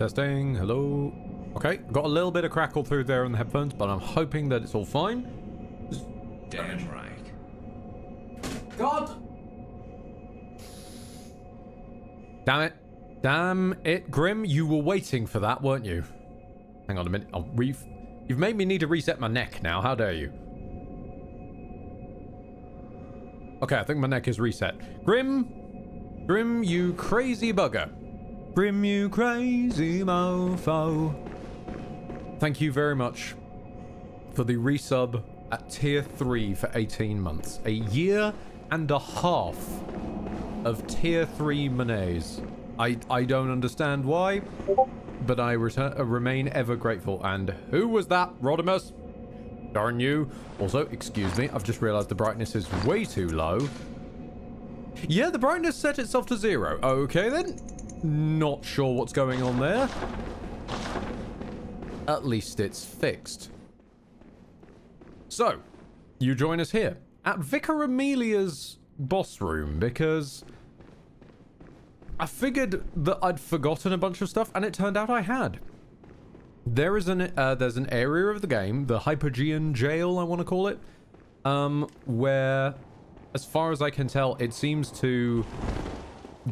Testing. Hello. Okay, got a little bit of crackle through there on the headphones, but I'm hoping that it's all fine. Damn right. God! Damn it. Damn it, Grim. You were waiting for that, weren't you? Hang on a minute. You've made me need to reset my neck now. How dare you? Okay, I think my neck is reset. Grim, you crazy bugger. Grim, you crazy mofo. Thank you very much for the resub at tier 3 for 18 months. A year and a half of tier 3 monies. I don't understand why, but I remain ever grateful. And who was that? Rodimus? Darn you. Also, excuse me, I've just realized the brightness is way too low. Yeah, the brightness set itself to 0. Okay then. Not sure what's going on there. At least it's fixed. So, you join us here at Vicar Amelia's boss room because I figured that I'd forgotten a bunch of stuff, and it turned out I had. There's an area of the game, the Hypogean Jail, I want to call it, where, as far as I can tell, it seems to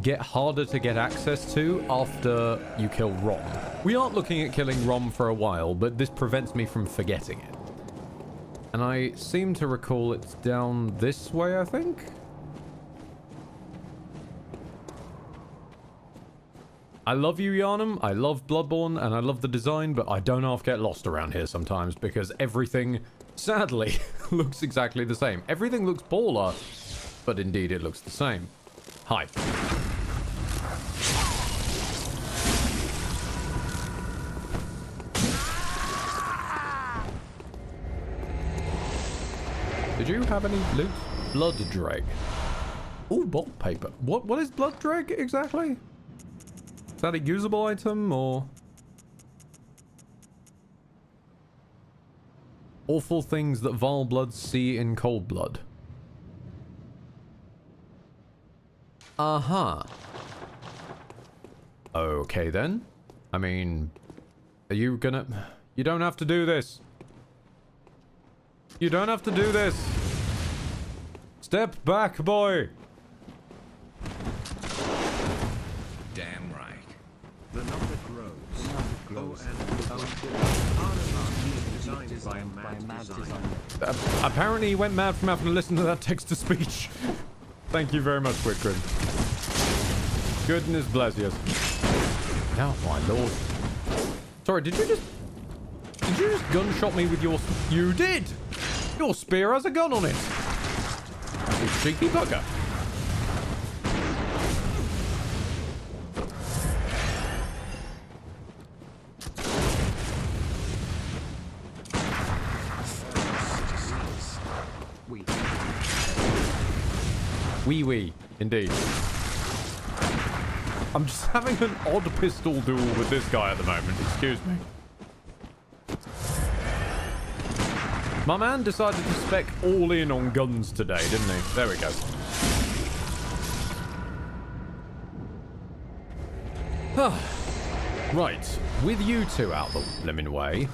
get harder to get access to after you kill Rom. We aren't looking at killing Rom for a while, but this prevents me from forgetting it. And I seem to recall it's down this way, I think? I love you, Yharn. I love Bloodborne, and I love the design, but I don't half get lost around here sometimes because everything, sadly, looks exactly the same. Everything looks baller, but indeed it looks the same. Hi. Did you have any loot? Bloodreg. Ooh, bolt paper. What is Bloodreg exactly? Is that a usable item, or? Awful things that vile bloods see in cold blood. Uh-huh. Okay, then. I mean, are you gonna... You don't have to do this. You don't have to do this. Step back, boy. Damn right. The number grows. Designed by a mad designer. Apparently he went mad from having to listen to that text-to-speech. Thank you very much, Whitgrid. Goodness bless you. Now, my lord. Sorry, did you just gunshot me with your... You did! Your spear has a gun on it. You cheeky bugger. Wee, indeed. I'm just having an odd pistol duel with this guy at the moment, excuse me. My man decided to spec all in on guns today, didn't he? There we go. Right, with you two out the blimmin' way.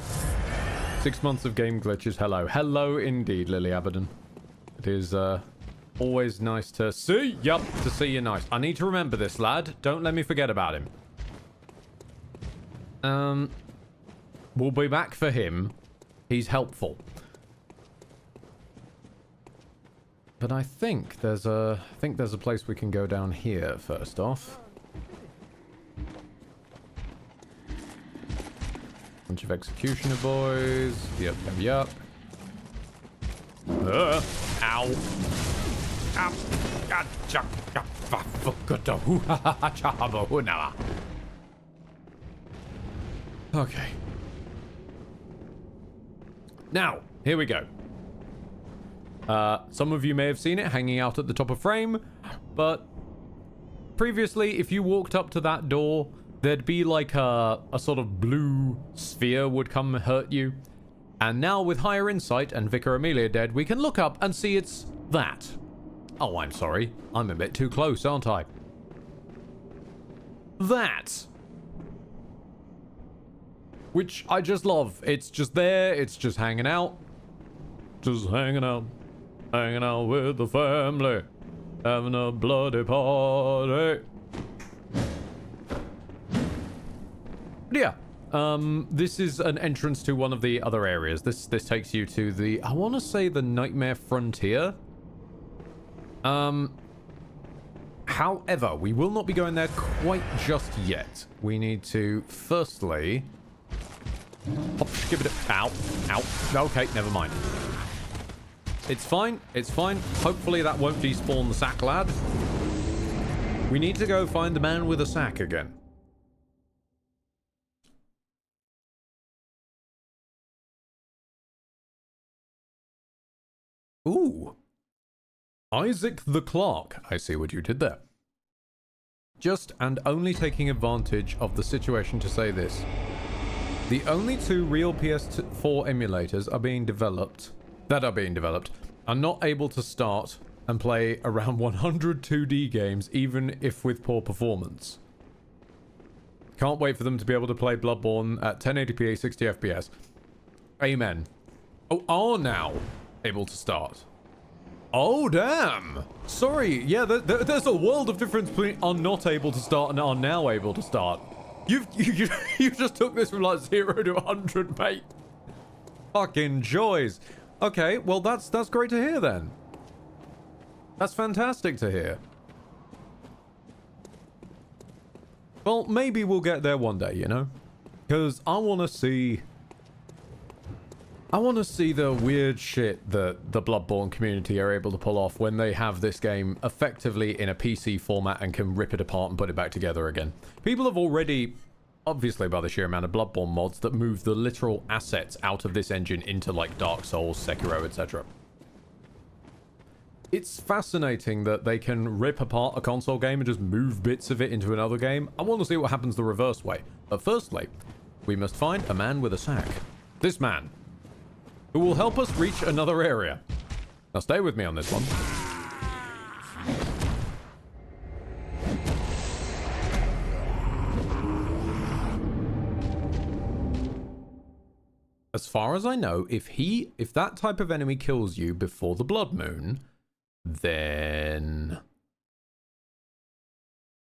6 months of game glitches, hello. Hello indeed, Lily Abaddon. It is, always nice to see. Yup, to see you nice. I need to remember this, lad. Don't let me forget about him. We'll be back for him. He's helpful. But I think there's a place we can go down here first off. Bunch of executioner boys. Yep. Ow. Okay. Now, here we go. Some of you may have seen it hanging out at the top of frame, but previously, if you walked up to that door, there'd be like a sort of blue sphere would come hurt you. And now with higher insight and Vicar Amelia dead, we can look up and see it's that. Oh, I'm sorry. I'm a bit too close, aren't I? That. which I just love. It's just there. It's just hanging out. Just hanging out. Hanging out with the family. Having a bloody party. But yeah. This is an entrance to one of the other areas. This takes you to the, I want to say, the Nightmare Frontier. However, we will not be going there quite just yet. We need to, firstly... Hop, skip it. Ow. Ow. Okay, never mind. It's fine. It's fine. Hopefully that won't despawn the sack lad. We need to go find the man with a sack again. Ooh. Isaac the Clerk. I see what you did there. Just and only taking advantage of the situation to say this. The only two real PS4 emulators are being developed, are not able to start and play around 100 2D games, even if with poor performance. Can't wait for them to be able to play Bloodborne at 1080p 60 FPS. Amen. Oh, are now able to start. Oh, damn. Sorry. Yeah, there's a world of difference between are not able to start and are now able to start. You just took this from like 0 to 100, mate. Fucking joys. Okay, well, that's great to hear then. That's fantastic to hear. Well, maybe we'll get there one day, you know? Because I want to see the weird shit that the Bloodborne community are able to pull off when they have this game effectively in a PC format and can rip it apart and put it back together again. People have already, obviously by the sheer amount of Bloodborne mods, that move the literal assets out of this engine into like Dark Souls, Sekiro, etc. It's fascinating that they can rip apart a console game and just move bits of it into another game. I want to see what happens the reverse way. But firstly, we must find a man with a sack. This man, who will help us reach another area. Now stay with me on this one. As far as I know, if that type of enemy kills you before the blood moon, then...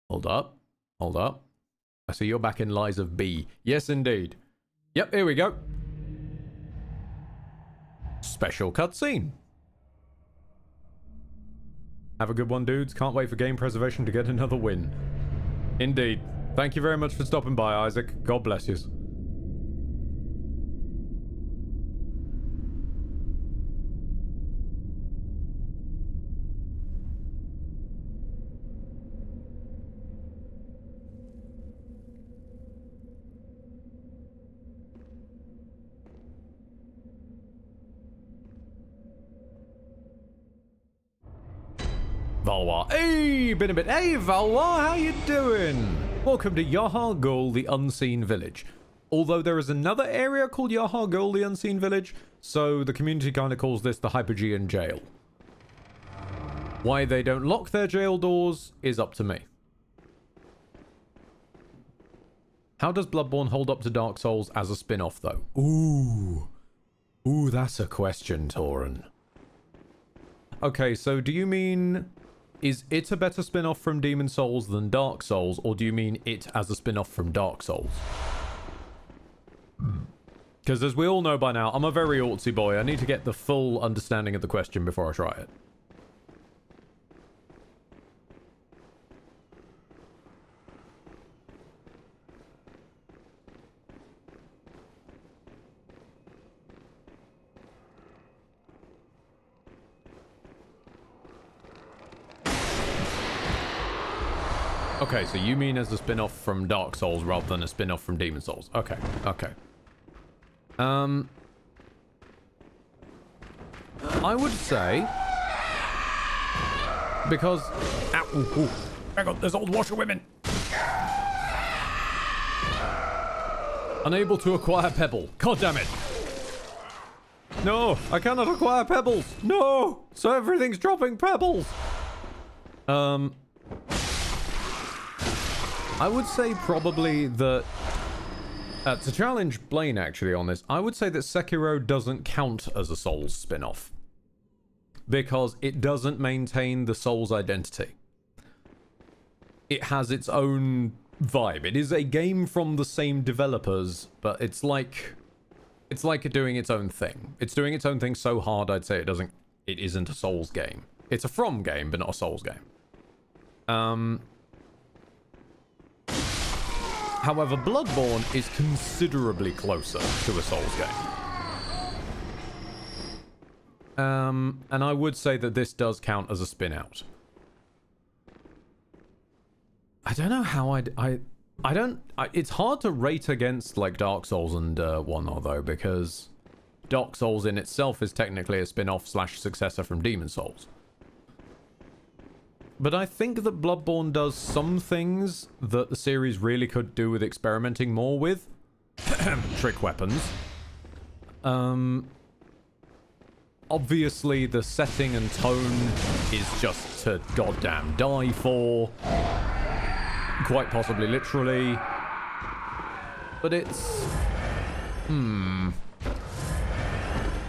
Hold up. Hold up. I see you're back in Lies of B. Yes, indeed. Yep, here we go. Special cutscene. Have a good one, dudes. Can't wait for game preservation to get another win. Indeed. Thank you very much for stopping by, Isaac. God bless you. Valois. Hey, been a bit. Hey, Valois, how you doing? Welcome to Yharn, the Unseen Village. Although there is another area called Yharn, the Unseen Village, so the community kind of calls this the Hypogean Jail. Why they don't lock their jail doors is up to me. How does Bloodborne hold up to Dark Souls as a spin-off, though? Ooh. Ooh, that's a question, Tauren. Okay, so do you mean... Is it a better spin-off from Demon Souls than Dark Souls, or do you mean it as a spin-off from Dark Souls? Because as we all know by now, I'm a very artsy boy. I need to get the full understanding of the question before I try it. Okay, so you mean as a spin-off from Dark Souls rather than a spin-off from Demon Souls. Okay, okay. I would say... Because... Ow, ooh, ooh. Hang on, there's old washerwomen! Unable to acquire Pebble. God damn it! No, I cannot acquire Pebbles! No! So everything's dropping Pebbles! I would say probably that To challenge Blaine, actually, on this, I would say that Sekiro doesn't count as a Souls spin-off. Because it doesn't maintain the Souls identity. It has its own vibe. It is a game from the same developers, but it's like doing its own thing. It's doing its own thing so hard, I'd say it isn't a Souls game. It's a From game, but not a Souls game. However, Bloodborne is considerably closer to a Souls game. And I would say that this does count as a spin-out. I don't know how it's hard to rate against, like, Dark Souls and whatnot, though, because Dark Souls in itself is technically a spin-off / successor from Demon Souls. But I think that Bloodborne does some things that the series really could do with experimenting more with. Trick weapons. Obviously, the setting and tone is just to goddamn die for. Quite possibly literally. But it's...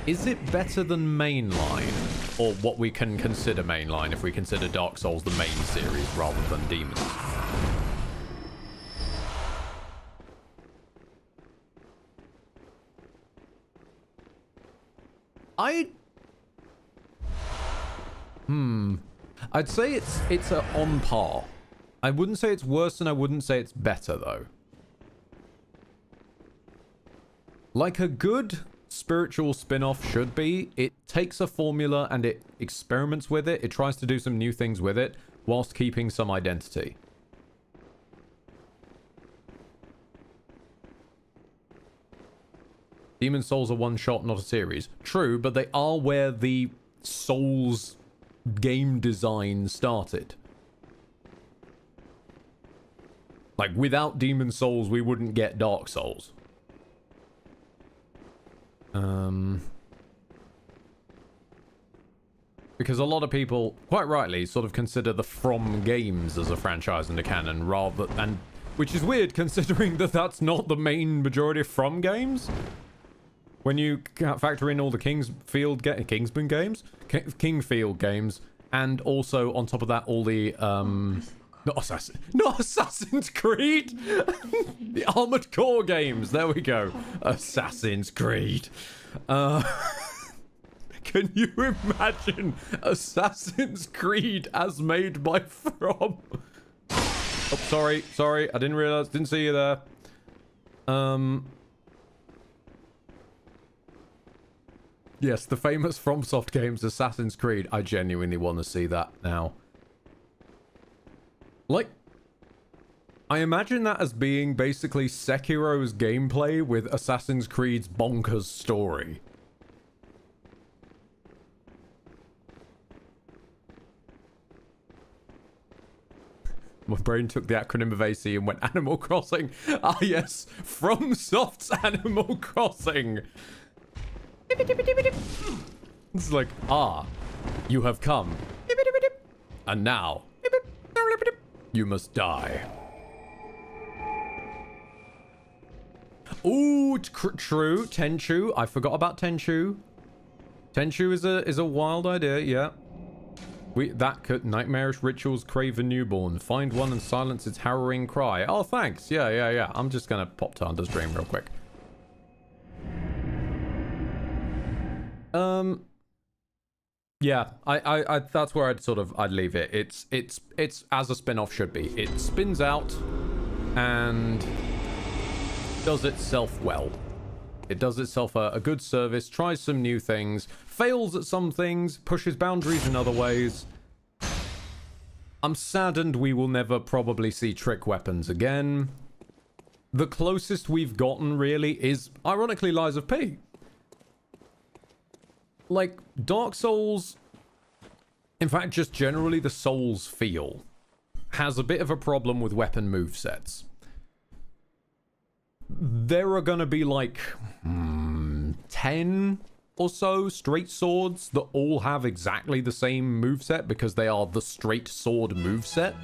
Is it better than mainline? Or what we can consider mainline if we consider Dark Souls the main series rather than Demons? I'd say it's a on par. I wouldn't say it's worse and I wouldn't say it's better, though. Like a good spiritual spin-off should be, it takes a formula and it experiments with it. It tries to do some new things with it whilst keeping some identity. Demon Souls are one shot, not a series. True, but they are where the Souls game design started. Like, without Demon Souls, we wouldn't get Dark Souls. Because a lot of people, quite rightly, sort of consider the From games as a franchise and a canon, which is weird considering that that's not the main majority of From games. When you factor in all the Kingfield games, and also on top of that all the not Assassin's Creed, the Armored Core games. There we go, Assassin's Creed. Can you imagine Assassin's Creed as made by From? Oh, sorry, I didn't see you there. Yes, the famous FromSoft games, Assassin's Creed. I genuinely want to see that now. Like, I imagine that as being basically Sekiro's gameplay with Assassin's Creed's bonkers story. My brain took the acronym of AC and went Animal Crossing. Ah, yes, FromSoft's Animal Crossing. It's like, you have come. And now, you must die. Ooh, true. Tenchu. I forgot about Tenchu. Tenchu is a wild idea, yeah. That could nightmarish rituals crave a newborn. Find one and silence its harrowing cry. Oh, thanks. Yeah. I'm just gonna pop to Hunter's Dream real quick. Yeah, I that's where I'd leave it. It's as a spin-off should be. It spins out and does itself well. It does itself a good service, tries some new things, fails at some things, pushes boundaries in other ways. I'm saddened we will never probably see trick weapons again. The closest we've gotten really is, ironically, Lies of P. Like, Dark Souls, in fact, just generally the Souls feel, has a bit of a problem with weapon movesets. There are gonna be like 10 or so straight swords that all have exactly the same moveset because they are the straight sword moveset.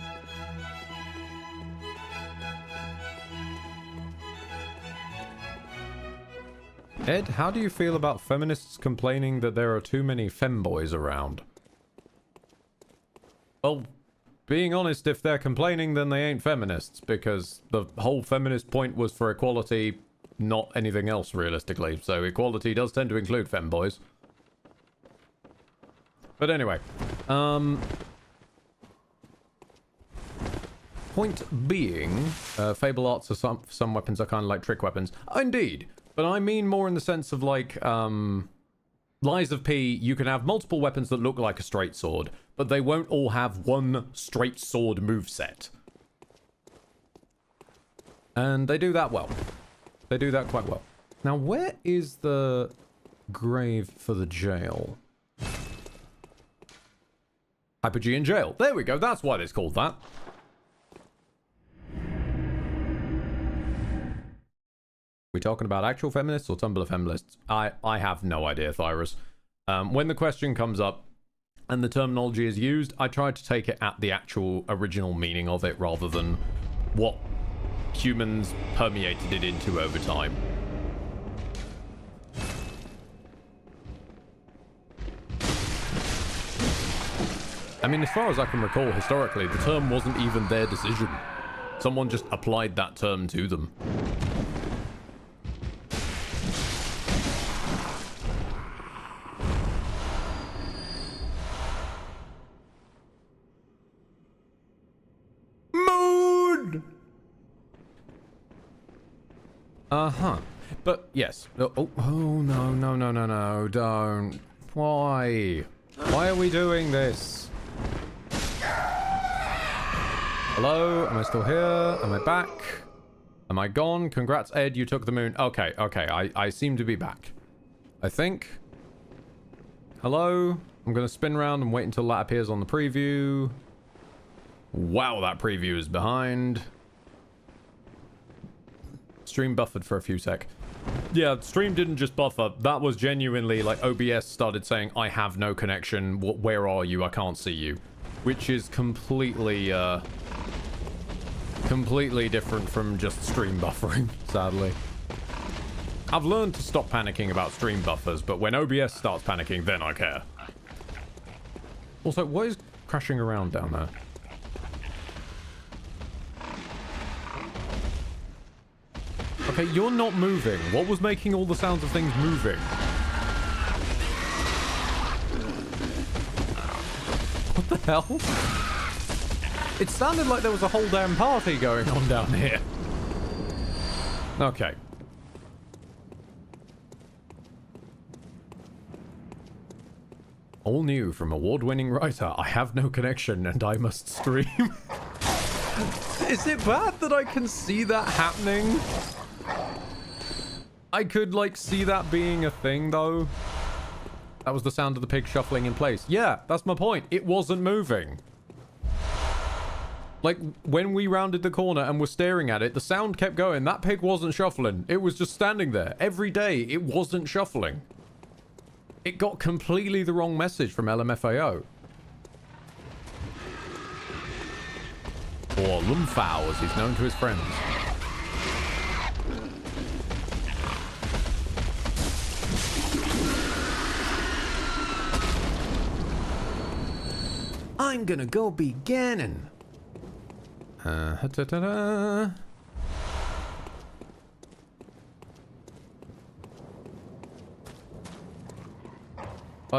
Ed, how do you feel about feminists complaining that there are too many femboys around? Well, being honest, if they're complaining, then they ain't feminists, because the whole feminist point was for equality, not anything else, realistically. So equality does tend to include femboys. But anyway, point being, Fable Arts are some weapons are kind of like trick weapons. Indeed, but I mean more in the sense of like, Lies of P, you can have multiple weapons that look like a straight sword, but they won't all have one straight sword moveset. And they do that well. They do that quite well. Now, where is the grave for the jail? Hypogean Jail. There we go, that's why it's called that. We talking about actual feminists or Tumblr feminists? I have no idea, Thyrus. When the question comes up and the terminology is used, I try to take it at the actual original meaning of it rather than what humans permeated it into over time. I mean, as far as I can recall, historically, the term wasn't even their decision. Someone just applied that term to them. Uh-huh. But, yes. Oh, no, don't. Why? Why are we doing this? Hello? Am I still here? Am I back? Am I gone? Congrats, Ed, you took the moon. Okay. I seem to be back. I think. Hello? I'm gonna spin around and wait until that appears on the preview. Wow, that preview is behind. Stream buffered for a few sec. Yeah, stream didn't just buffer. That was genuinely like OBS started saying, I have no connection. Where are you? I can't see you. Which is completely different from just stream buffering, sadly. I've learned to stop panicking about stream buffers, but when OBS starts panicking, then I care. Also, what is crashing around down there? Okay, you're not moving. What was making all the sounds of things moving? What the hell? It sounded like there was a whole damn party going on down here. Okay. All new from award-winning writer, I have no connection and I must stream. Is it bad that I can see that happening? I could, like, see that being a thing, though. That was the sound of the pig shuffling in place. Yeah, that's my point. It wasn't moving. Like, when we rounded the corner and were staring at it, the sound kept going. That pig wasn't shuffling. It was just standing there. Every day, it wasn't shuffling. It got completely the wrong message from LMFAO. Or Lumfao, as he's known to his friends. I'm gonna go be Ganon. By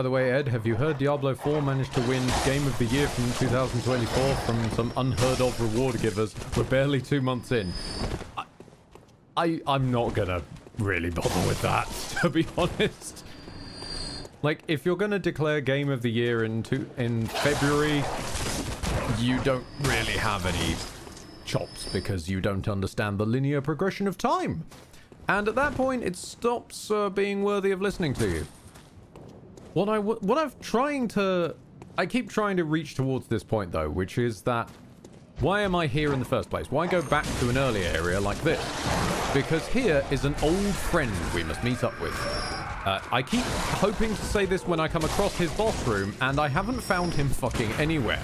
the way, Ed, have you heard Diablo 4 managed to win Game of the Year from 2024 from some unheard of reward givers? We're barely 2 months in. I'm not gonna really bother with that, to be honest. Like, if you're gonna declare Game of the Year in February, you don't really have any chops because you don't understand the linear progression of time. And at that point, it stops being worthy of listening to you. I keep trying to reach towards this point, though, which is that, why am I here in the first place? Why go back to an earlier area like this? Because here is an old friend we must meet up with. I keep hoping to say this when I come across his boss room, and I haven't found him fucking anywhere.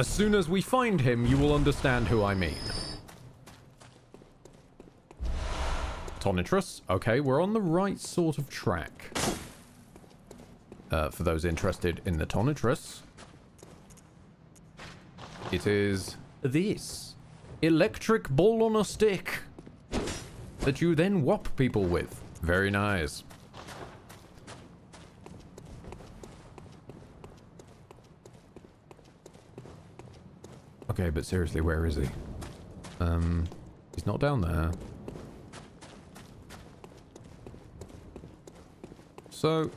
As soon as we find him, you will understand who I mean. Tonitrus. Okay, we're on the right sort of track. For those interested in the Tonitrus, it is this electric ball on a stick that you then whop people with. Very nice. Okay, but seriously, where is he? He's not down there. So,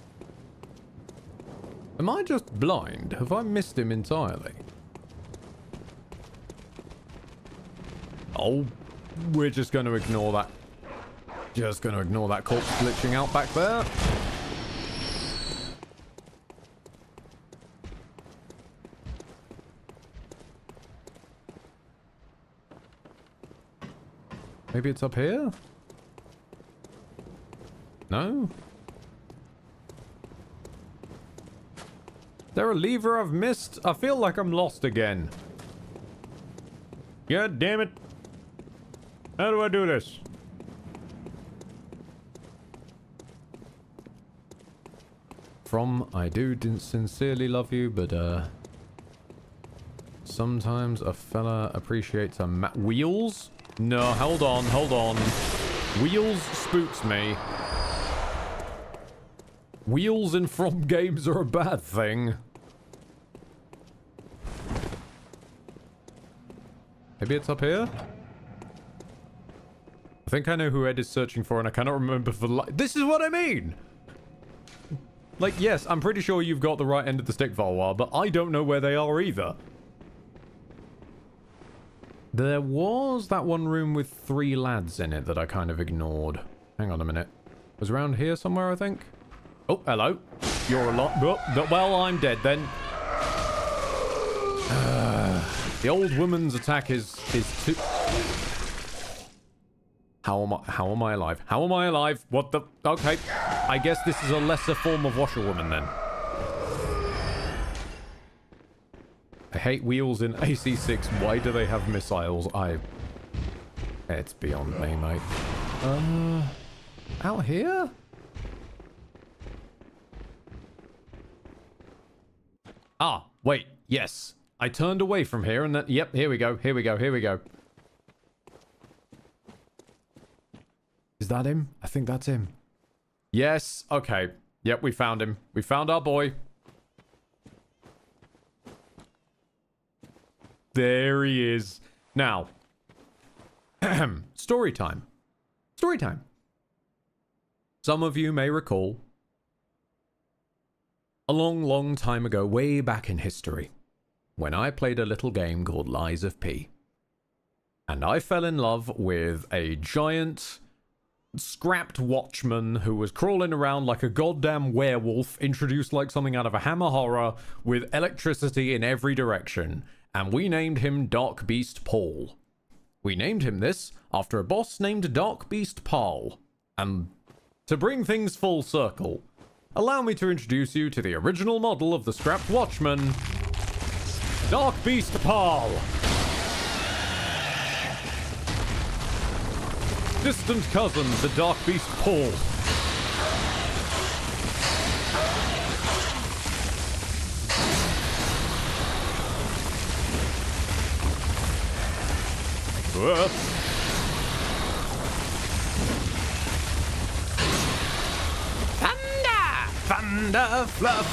am I just blind? Have I missed him entirely? Oh, we're just going to ignore that. Just going to ignore that corpse glitching out back there. Maybe it's up here? No? Is there a lever I've missed? I feel like I'm lost again. God damn it. How do I do this? From I do sincerely love you, but sometimes a fella appreciates a wheels? No, hold on, hold on. Wheels spooks me. Wheels in From games are a bad thing. Maybe it's up here? I think I know who Ed is searching for, and I cannot remember for the This is what I mean! Like, yes, I'm pretty sure you've got the right end of the stick for a while, but I don't know where they are either. There was that one room with 3 lads in it that I kind of ignored. Hang on a minute. It was around here somewhere, I think? Oh, hello. You're a lot. Oh, well, I'm dead then. The old woman's attack is too... How am I alive? How am I alive? What the... Okay. I guess this is a lesser form of washerwoman then. I hate wheels in AC6. Why do they have missiles? It's beyond me, mate. Out here? Ah, wait. Yes. I turned away from here and then... Yep, here we go. Here we go. Here we go. Is that him? I think that's him. Yes. Okay. Yep, we found him. We found our boy. There he is. Now. Story time. Story time. Some of you may recall a long, long time ago, way back in history, when I played a little game called Lies of P. And I fell in love with a giant, scrapped watchman who was crawling around like a goddamn werewolf, introduced like something out of a Hammer horror, with electricity in every direction. And we named him Dark Beast Paul. We named him this after a boss named Dark Beast Paul. And to bring things full circle, allow me to introduce you to the original model of the scrapped watchman, Dark Beast Paul. Distant cousin to Dark Beast Paul. Thunder fluff.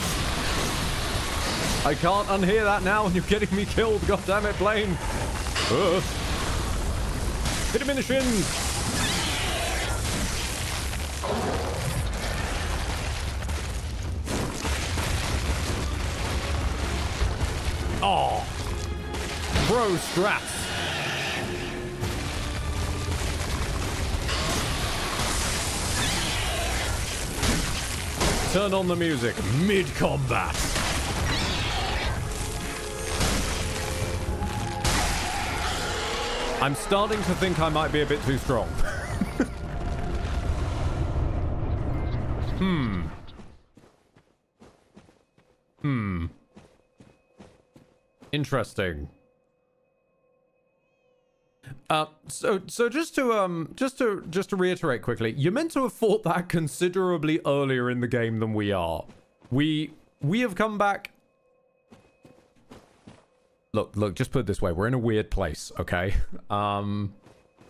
I can't unhear that now and you're getting me killed. God damn it, Blaine. Hit him in the shins. Oh. Bro strats. Turn on the music mid-combat. I'm starting to think I might be a bit too strong. Interesting. So just to reiterate quickly, you're meant to have fought that considerably earlier in the game than we are. We have come back. Look, just put it this way, we're in a weird place, okay?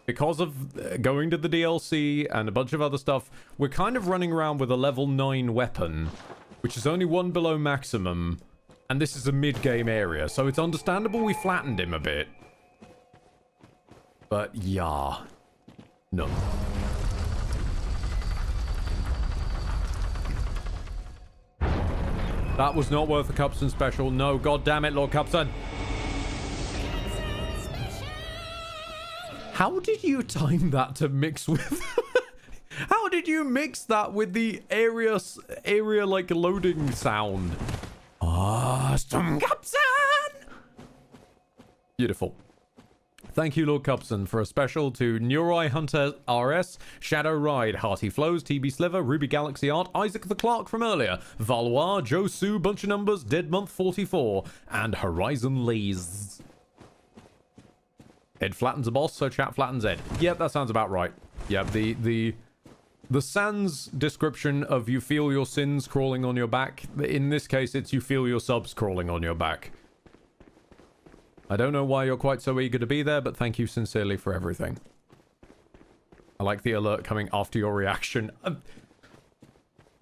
Because of going to the DLC and a bunch of other stuff, we're kind of running around with a level 9 weapon, which is only 1 below maximum, and this is a mid-game area, so it's understandable we flattened him a bit. But yeah, no. That was not worth a Cupson special. No, god damn it, Lord Cupson. How did you time that to mix with? How did you mix that with the area like loading sound? Awesome, Cupson. Beautiful. Thank you, Lord Cupson, for a special to Neurai Hunter RS, Shadow Ride, Hearty Flows, TB Sliver, Ruby Galaxy Art, Isaac the Clark from earlier, Valois, Joe Sue, Bunch of Numbers, Dead Month 44, and Horizon Lays. Ed flattens a boss, so chat flattens Ed. Yep, that sounds about right. Yeah, the Sans description of you feel your sins crawling on your back, in this case, it's you feel your subs crawling on your back. I don't know why you're quite so eager to be there, but thank you sincerely for everything. I like the alert coming after your reaction.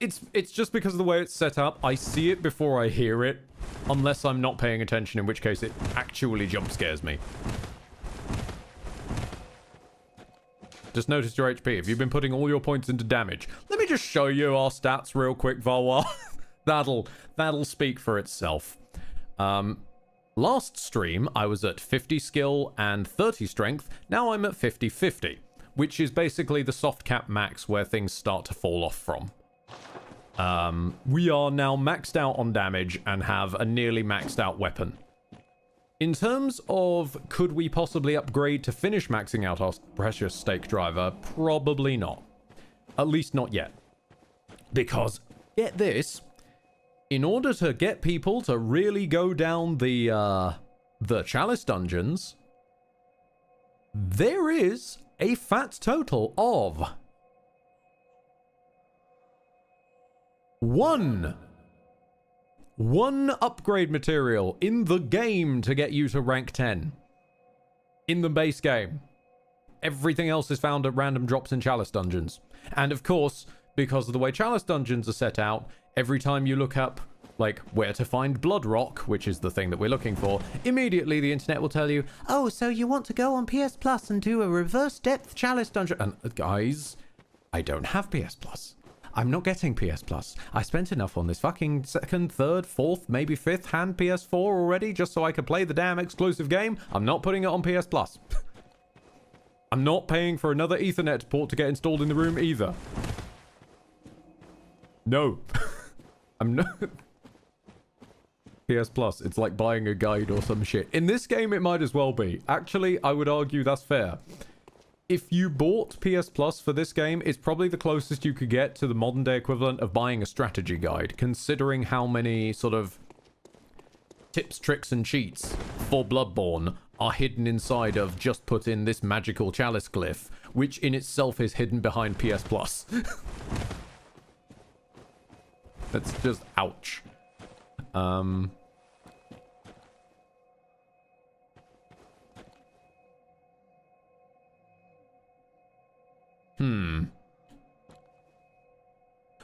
It's just because of the way it's set up. I see it before I hear it, unless I'm not paying attention, in which case it actually jump scares me. Just noticed your HP. Have you been putting all your points into damage? Let me just show you our stats real quick, Valois. That'll speak for itself. Last stream, I was at 50 skill and 30 strength. Now I'm at 50-50, which is basically the soft cap max where things start to fall off from. We are now maxed out on damage and have a nearly maxed out weapon. In terms of could we possibly upgrade to finish maxing out our precious stake driver, probably not. At least not yet. Because, get this, in order to get people to really go down the chalice dungeons, there is a fat total of one upgrade material in the game to get you to rank 10. In the base game. Everything else is found at random drops in chalice dungeons. And of course, because of the way chalice dungeons are set out, every time you look up, like, where to find Blood Rock, which is the thing that we're looking for, immediately the internet will tell you, oh, so you want to go on PS Plus and do a reverse depth chalice dungeon. And guys, I don't have PS Plus. I'm not getting PS Plus. I spent enough on this fucking second, third, fourth, maybe fifth hand PS4 already just so I could play the damn exclusive game. I'm not putting it on PS Plus. I'm not paying for another Ethernet port to get installed in the room either. No. I'm not... PS Plus, it's like buying a guide or some shit. In this game, it might as well be. Actually, I would argue that's fair. If you bought PS Plus for this game, it's probably the closest you could get to the modern day equivalent of buying a strategy guide, considering how many sort of tips, tricks, and cheats for Bloodborne are hidden inside of just put in this magical chalice glyph, which in itself is hidden behind PS Plus. That's just ouch.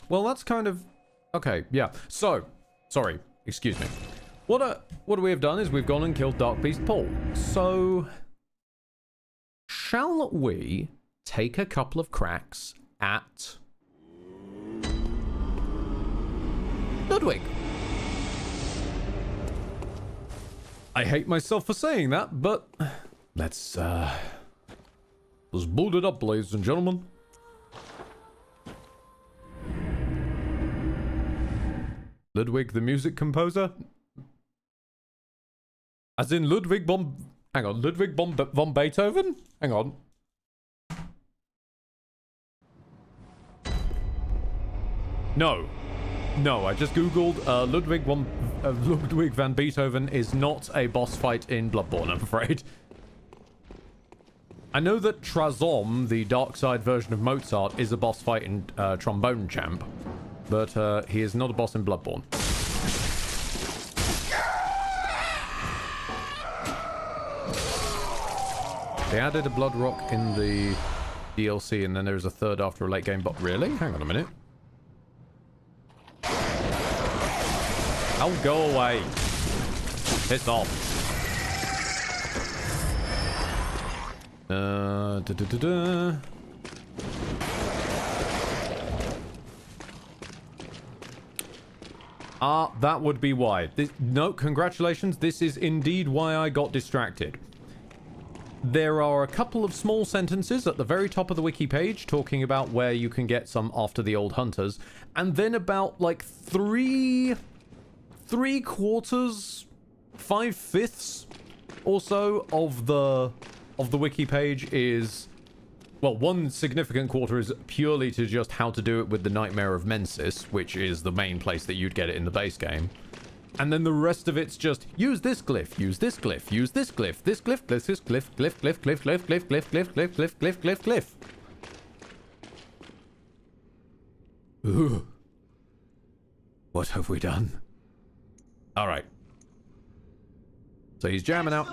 Well, that's kind of... Okay, yeah. So, sorry, excuse me. What we have done is we've gone and killed Dark Beast Paul. So, shall we take a couple of cracks at Ludwig? I hate myself for saying that, but let's boot it up, ladies and gentlemen. Ludwig, the music composer? As in Ludwig von... Hang on, Ludwig von Beethoven? Hang on. No. No, I just googled Ludwig van Beethoven is not a boss fight in Bloodborne, I'm afraid. I know that Trazom, the dark side version of Mozart, is a boss fight in Trombone Champ, but he is not a boss in Bloodborne. They added a Blood Rock in the DLC, and then there's a third after a late game bot. Really? Hang on a minute. Oh, go away. Piss off. That would be why. No, congratulations. This is indeed why I got distracted. There are a couple of small sentences at the very top of the wiki page talking about where you can get some after the old hunters, and then about like three quarters, 5/5 or so of the wiki page is, well, one significant quarter is purely to just how to do it with the Nightmare of Mensis, which is the main place that you'd get it in the base game. And then the rest of it's just use this glyph, use this glyph, use this glyph, this glyph, this glyph, glyph, glyph, glyph, glyph, glyph, glyph, glyph, glyph, glyph, glyph, glyph, glyph. Ooh. What have we done? All right. So he's jamming out.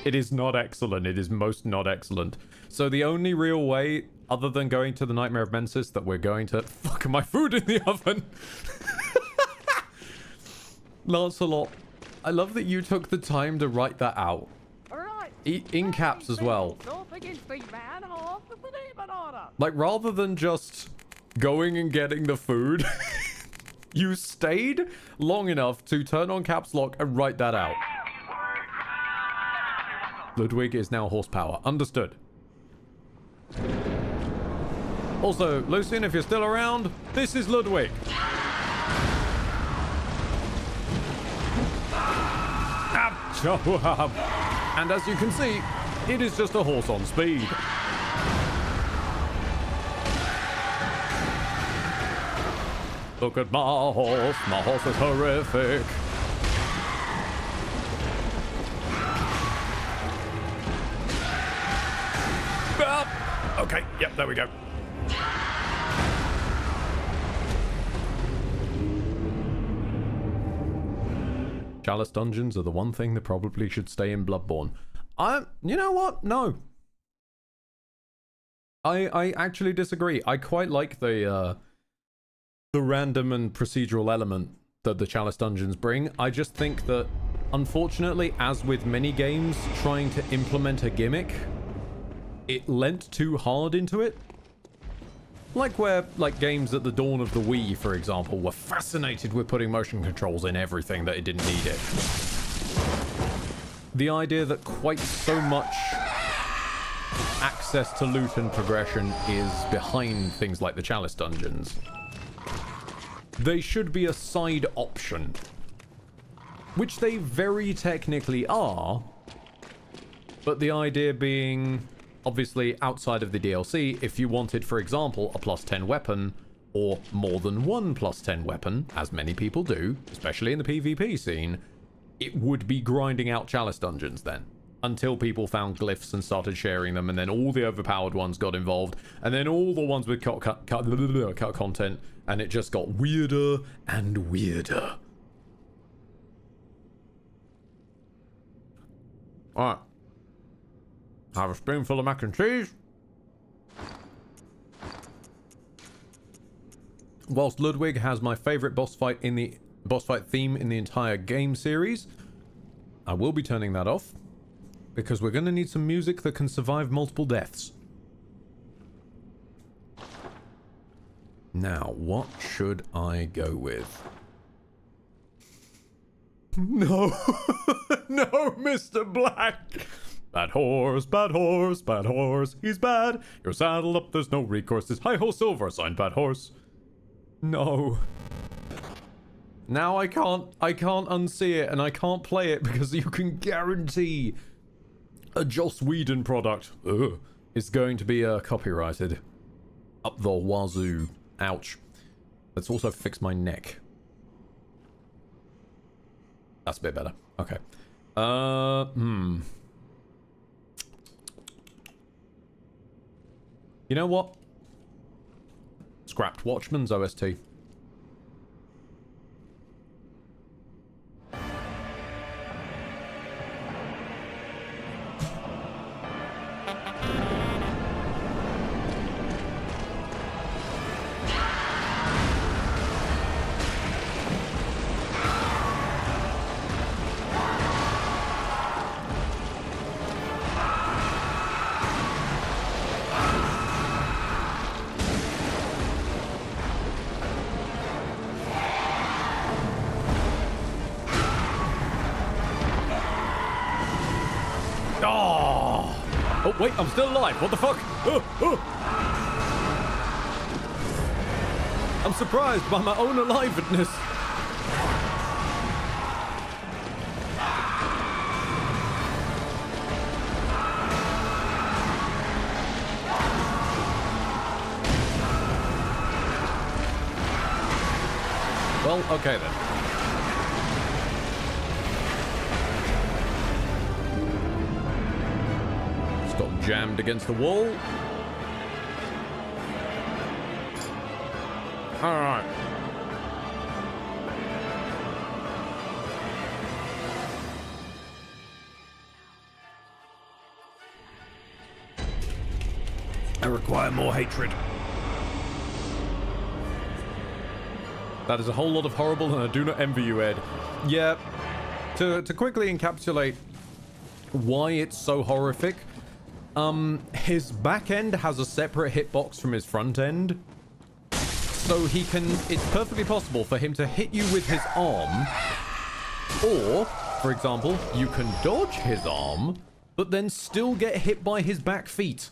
It is not excellent. It is most not excellent. So the only real way, other than going to the Nightmare of Mensis, that we're going to... Fuck, my food in the oven! Lancelot, I love that you took the time to write that out. In caps as well. Like, rather than just going and getting the food, you stayed long enough to turn on caps lock and write that out. Ludwig is now horsepower. Understood. Also, Lucian, if you're still around, this is Ludwig. And as you can see, it is just a horse on speed. Look at my horse is horrific. Ah, okay, yep, there we go. Chalice dungeons are the one thing that probably should stay in Bloodborne. You know what? No. I actually disagree. I quite like the random and procedural element that the Chalice dungeons bring. I just think that, unfortunately, as with many games, trying to implement a gimmick, it lent too hard into it. Like where, like, games at the dawn of the Wii, for example, were fascinated with putting motion controls in everything that it didn't need it. The idea that quite so much access to loot and progression is behind things like the Chalice dungeons. They should be a side option. Which they very technically are. But the idea being... Obviously, outside of the DLC, if you wanted, for example, a +10 weapon, or more than one +10 weapon, as many people do, especially in the PvP scene, it would be grinding out Chalice dungeons then. Until people found glyphs and started sharing them, and then all the overpowered ones got involved, and then all the ones with cut content, and it just got weirder and weirder. Alright. Have a spoonful of mac and cheese. Whilst Ludwig has my favorite boss fight theme in the entire game series, I will be turning that off because we're going to need some music that can survive multiple deaths. Now, what should I go with? No. No, Mr. Black. Bad horse, bad horse, bad horse, he's bad. You're saddled up, there's no recourse. This hi-ho silver, signed bad horse. No. Now I can't unsee it, and I can't play it because you can guarantee a Joss Whedon product is going to be copyrighted. Up the wazoo. Ouch. Let's also fix my neck. That's a bit better. Okay. You know what? Scrapped Watchman's OST. Oh, wait, I'm still alive. What the fuck? I'm surprised by my own aliveness. Well, okay then. Got jammed against the wall. All right. I require more hatred. That is a whole lot of horrible, and I do not envy you, Ed. Yeah. To quickly encapsulate why it's so horrific. His back end has a separate hitbox from his front end. So he can, it's perfectly possible for him to hit you with his arm. Or, for example, you can dodge his arm, but then still get hit by his back feet.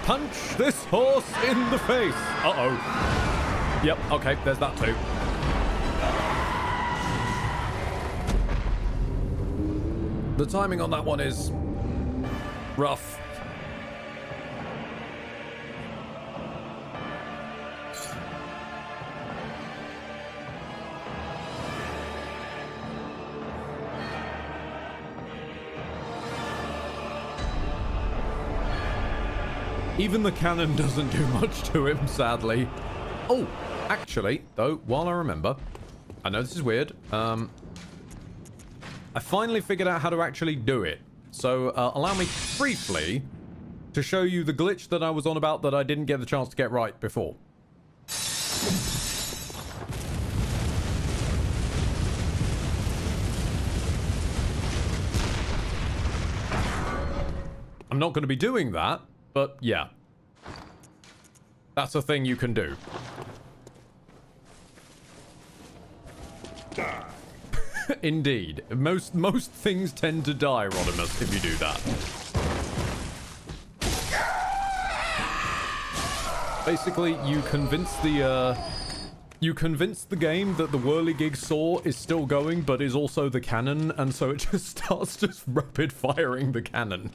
Punch this horse in the face. Uh-oh. Yep, okay, there's that too. The timing on that one is rough. Even the cannon doesn't do much to him, sadly. Oh, actually, though, while I remember, I know this is weird. I finally figured out how to actually do it. So, allow me briefly to show you the glitch that I was on about that I didn't get the chance to get right before. I'm not going to be doing that. But yeah, that's a thing you can do. Indeed, most things tend to die, Rodimus, if you do that. Basically, you convince the game that the whirligig saw is still going, but is also the cannon, and so it just starts just rapid firing the cannon.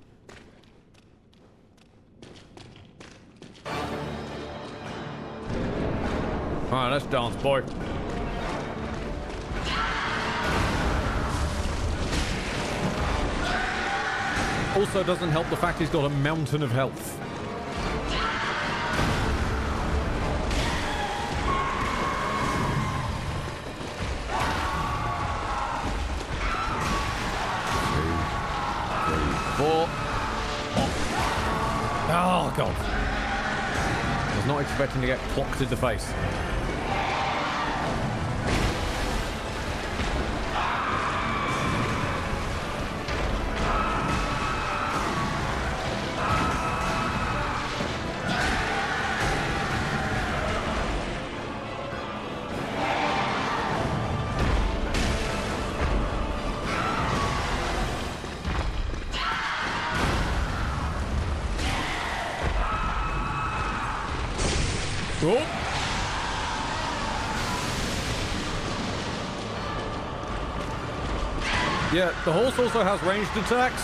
Alright, let's dance, boy. Also doesn't help the fact he's got a mountain of health. Four. Oh, God. I was not expecting to get clocked in the face. Oh. Yeah, the horse also has ranged attacks.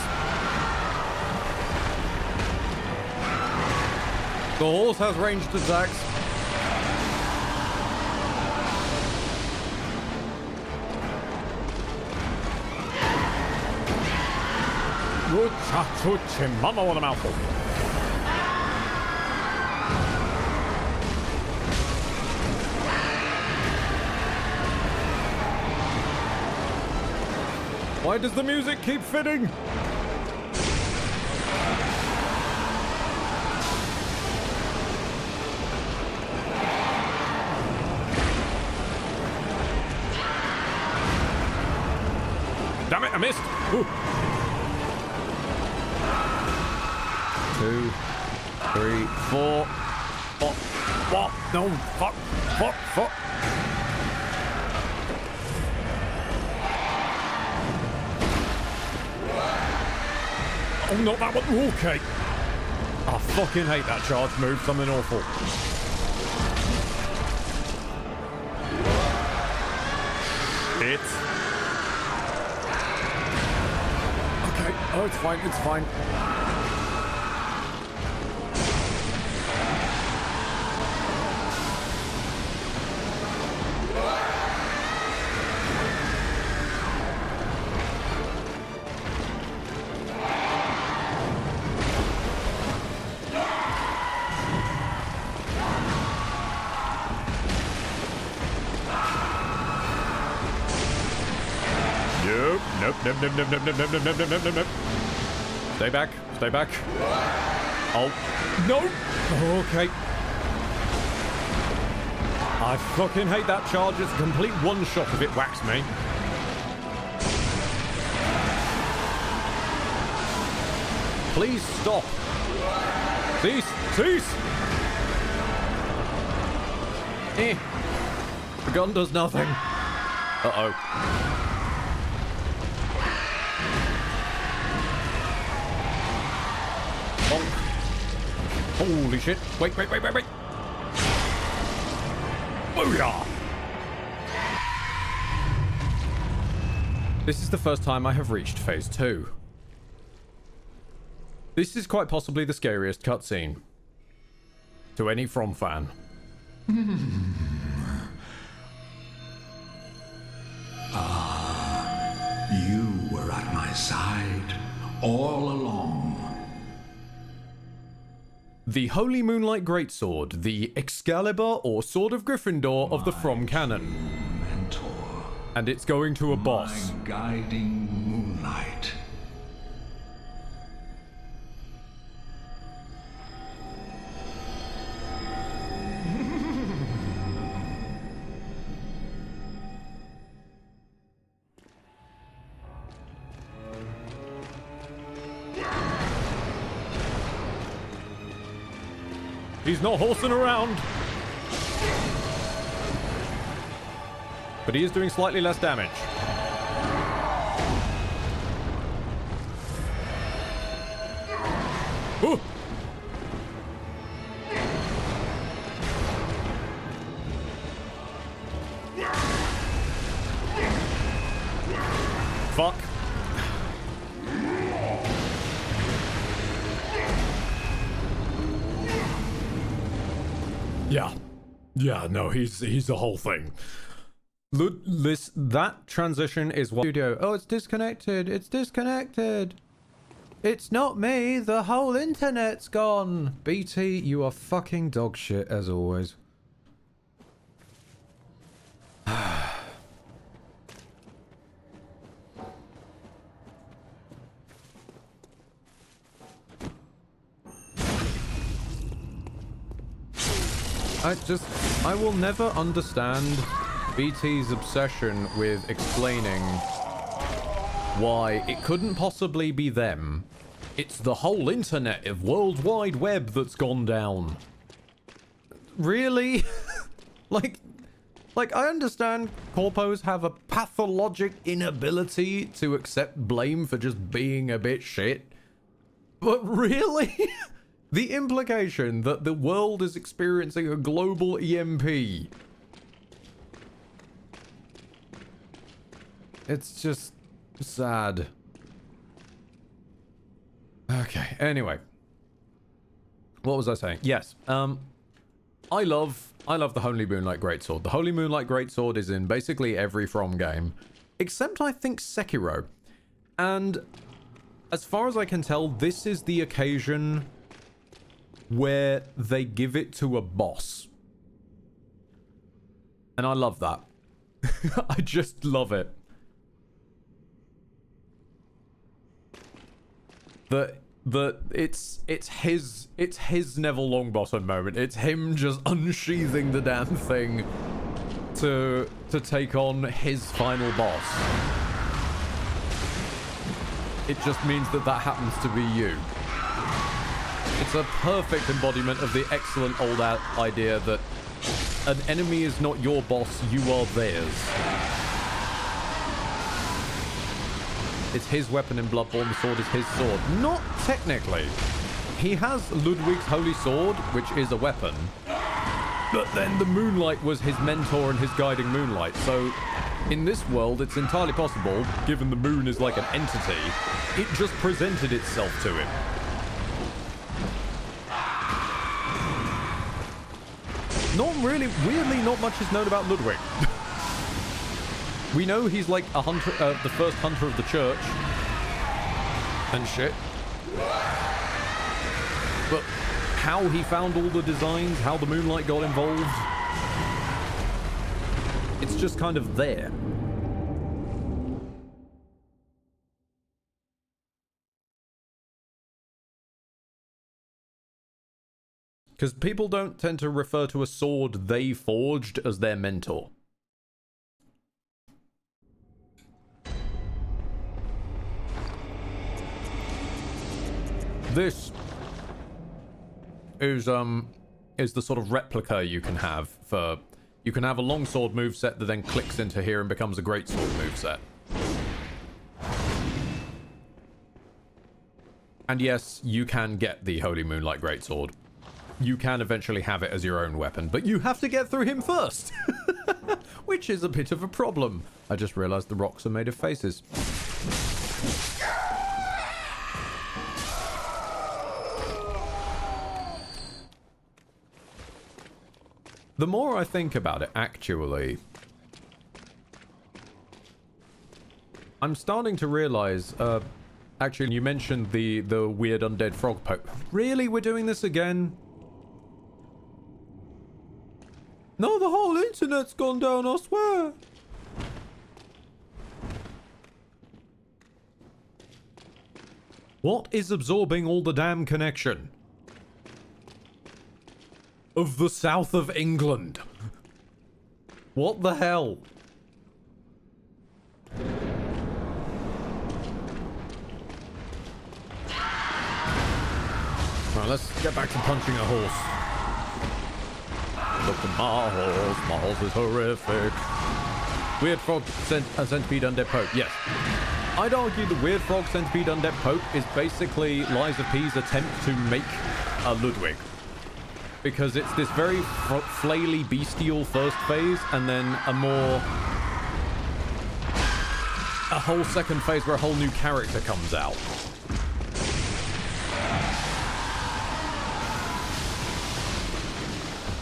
The horse has ranged attacks. Mama, what a mouthful. Why does the music keep fitting? Damn it, I missed. Ooh. 2, 3, 4. What? No, fuck. Oh, not that one. Okay. I fucking hate that charge move. Something awful. Shit. Okay. Oh, it's fine. It's fine. Nope. Stay back. Oh, no. Okay. I fucking hate that charge. It's a complete one-shot if it whacks me. Please stop. Cease. The gun does nothing. Uh-oh. Holy shit. Wait. Booyah! This is the first time I have reached phase 2. This is quite possibly the scariest cutscene. To any From fan. You were at my side all along. The Holy Moonlight Greatsword, the Excalibur or Sword of Gryffindor of the From canon. Mentor. And it's going to a boss. My guiding moonlight. He's not horsing around. But he is doing slightly less damage. Ooh. Fuck. Yeah, no, he's the whole thing. Look, that transition is one studio. Oh, it's disconnected. It's not me. The whole internet's gone. BT, you are fucking dog shit as always. I will never understand BT's obsession with explaining why it couldn't possibly be them. It's the whole internet of World Wide Web that's gone down. Really? like I understand corpos have a pathologic inability to accept blame for just being a bit shit. But really? The implication that the world is experiencing a global EMP. It's just sad. Okay, anyway. What was I saying? Yes, I love the Holy Moonlight Greatsword. The Holy Moonlight Greatsword is in basically every From game, except I think Sekiro. And as far as I can tell, this is the occasion where they give it to a boss. And I love that. I just love it. It's his Neville Longbottom moment. It's him just unsheathing the damn thing to take on his final boss. It just means that happens to be you. It's a perfect embodiment of the excellent old idea that an enemy is not your boss, you are theirs. It's his weapon in Bloodborne, the sword is his sword. Not technically. He has Ludwig's holy sword, which is a weapon. But then the moonlight was his mentor and his guiding moonlight. So in this world, it's entirely possible, given the moon is like an entity, it just presented itself to him. Not really, weirdly, not much is known about Ludwig. We know he's like a hunter, the first hunter of the church and shit. But how he found all the designs, how the moonlight got involved, it's just kind of there. Because people don't tend to refer to a sword they forged as their mentor. This is the sort of replica you can have for... You can have a longsword moveset that then clicks into here and becomes a greatsword moveset. And yes, you can get the Holy Moonlight Greatsword. You can eventually have it as your own weapon, but you have to get through him first! Which is a bit of a problem. I just realized the rocks are made of faces. The more I think about it, actually, I'm starting to realize, actually, you mentioned the weird undead frog poke. Really? We're doing this again? No, the whole internet's gone down, I swear. What is absorbing all the damn connection? Of the south of England. What the hell? Right, let's get back to punching a horse. Look at my horse is horrific. Weird frog centipede undead poke, yes. I'd argue the weird frog centipede undead poke is basically Lies of P's attempt to make a Ludwig. Because it's this very flaily bestial first phase, and then a whole second phase where a whole new character comes out.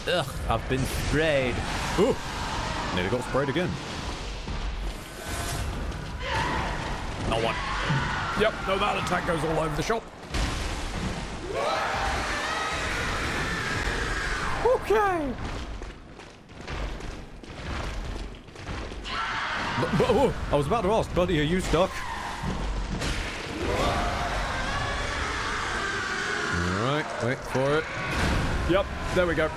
Ugh, I've been sprayed. Oh, nearly got sprayed again. No one. Yep, no, that attack goes all over the shop. Okay. Oh, I was about to ask, buddy, are you stuck? Alright, wait for it. Yep, there we go.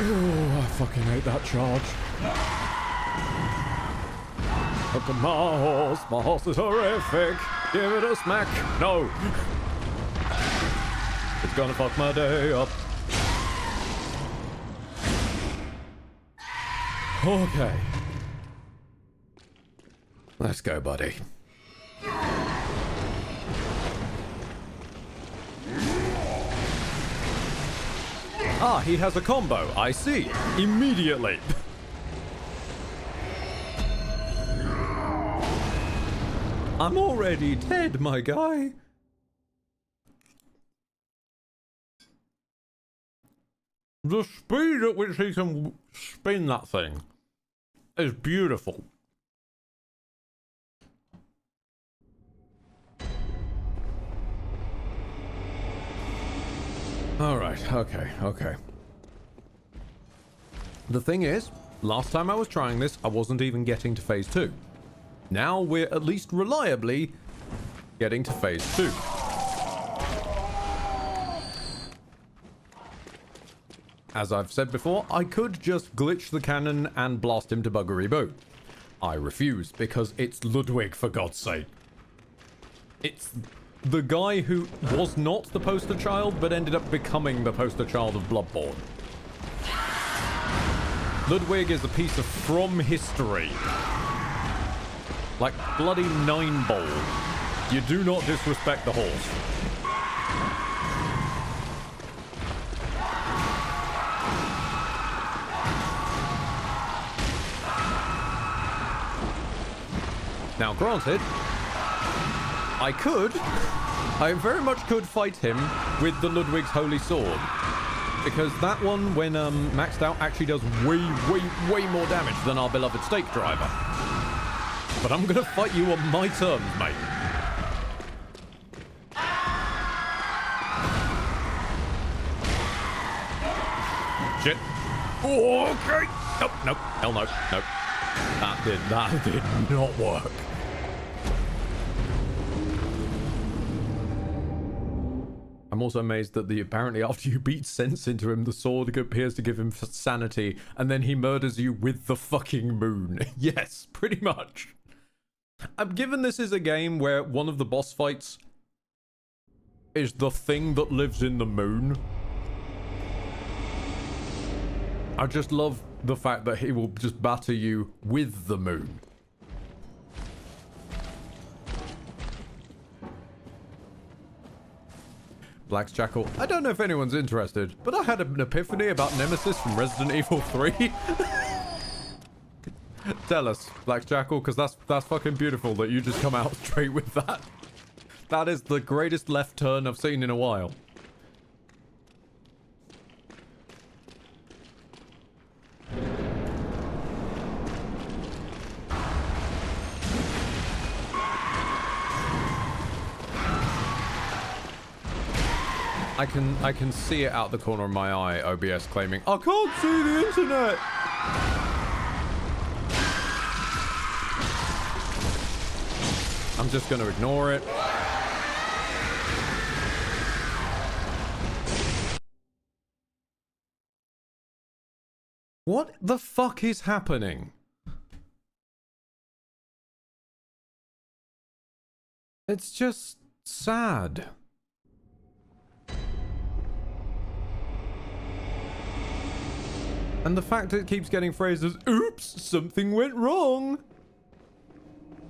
Oh, I fucking hate that charge. Look at my horse is horrific. Give it a smack. No. It's gonna fuck my day up. Okay. Let's go, buddy. Ah, he has a combo. I see. Immediately. I'm already dead, my guy. The speed at which he can spin that thing is beautiful. Alright, okay. The thing is, last time I was trying this, I wasn't even getting to phase 2. Now we're at least reliably getting to phase 2. As I've said before, I could just glitch the cannon and blast him to buggery boo. I refuse, because it's Ludwig, for God's sake. It's the guy who was not the poster child, but ended up becoming the poster child of Bloodborne. Ludwig is a piece of from history. Like bloody Nineball. You do not disrespect the horse. Now, granted, I very much could fight him with the Ludwig's Holy Sword. Because that one, when maxed out, actually does way more damage than our beloved Stake Driver. But I'm gonna fight you on my terms, mate. Shit. Oh, okay. Nope. Hell no. Nope. That did not work. I'm also amazed that apparently after you beat sense into him, the sword appears to give him sanity, and then he murders you with the fucking moon. Yes, pretty much. Given this is a game where one of the boss fights is the thing that lives in the moon, I just love the fact that he will just batter you with the moon. Black's Jackal. I don't know if anyone's interested, but I had an epiphany about Nemesis from Resident Evil 3. Tell us, Black's Jackal, because that's fucking beautiful that you just come out straight with that. That is the greatest left turn I've seen in a while. I can see it out the corner of my eye, OBS claiming, I can't see the internet! I'm just gonna ignore it. What the fuck is happening? It's just sad. And the fact that it keeps getting phrased as, oops, something went wrong.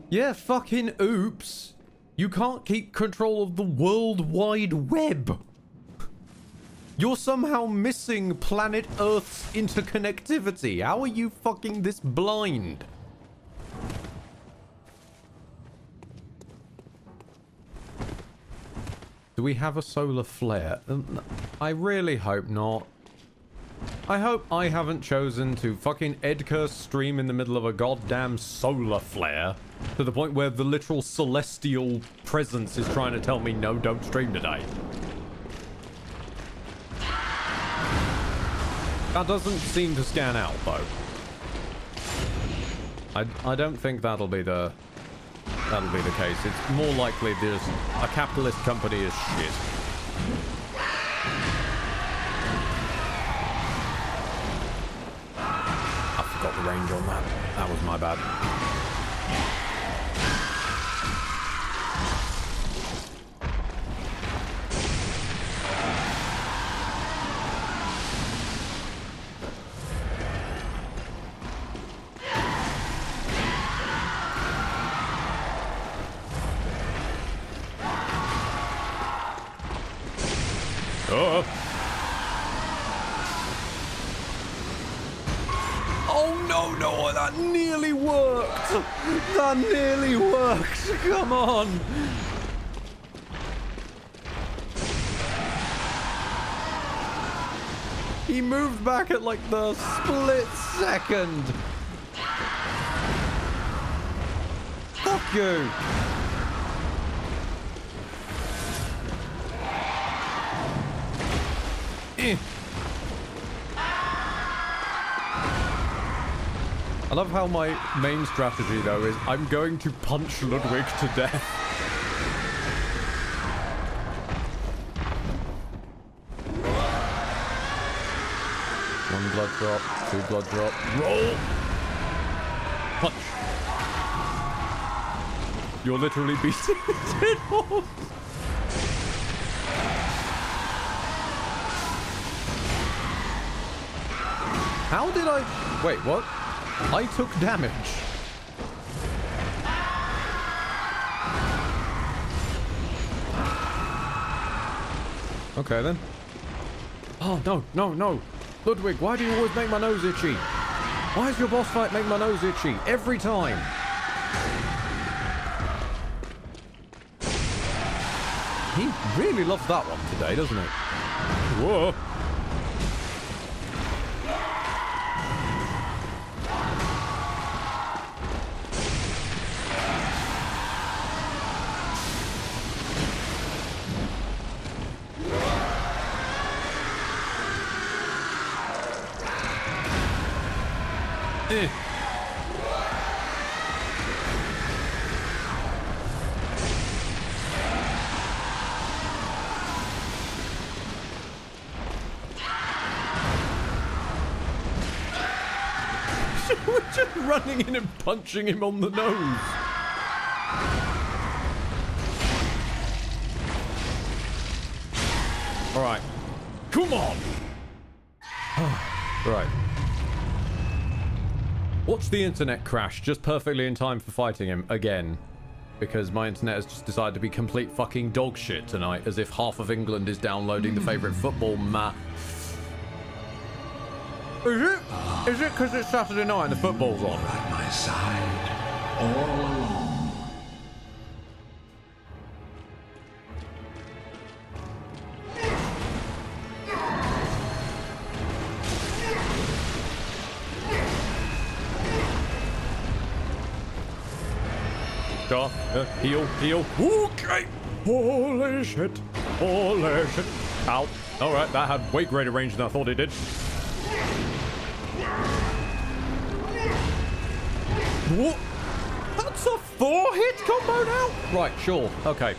Yeah, fucking oops. You can't keep control of the World Wide Web. You're somehow missing planet Earth's interconnectivity. How are you fucking this blind? Do we have a solar flare? I really hope not. I hope I haven't chosen to fucking Edcurse stream in the middle of a goddamn solar flare to the point where the literal celestial presence is trying to tell me, no, don't stream today. That doesn't seem to scan out, though. I don't think that'll be the case. It's more likely there's a capitalist company is shit. Got the range on that. That was my bad. no, that nearly worked. That nearly worked. Come on. He moved back at like the split second. Fuck you. I love how my main strategy though is I'm going to punch Ludwig to death. One blood drop, two blood drop, roll! Punch! You're literally beating the dead horse! How did I... Wait, what? I took damage. Okay then. Oh, no. Ludwig, why do you always make my nose itchy? Why does your boss fight make my nose itchy? Every time. He really loves that one today, doesn't he? Whoa. We're just running in and punching him on the nose. All right. Come on. Right. Watch the internet crash just perfectly in time for fighting him again. Because my internet has just decided to be complete fucking dog shit tonight, as if half of England is downloading the favourite football Is it? Is it because it's Saturday night and the football's on? At my side, all along. Heal. Okay. Holy shit. Ow. Alright, that had way greater range than I thought it did. What? That's a 4-hit combo now? Right, sure. Okay.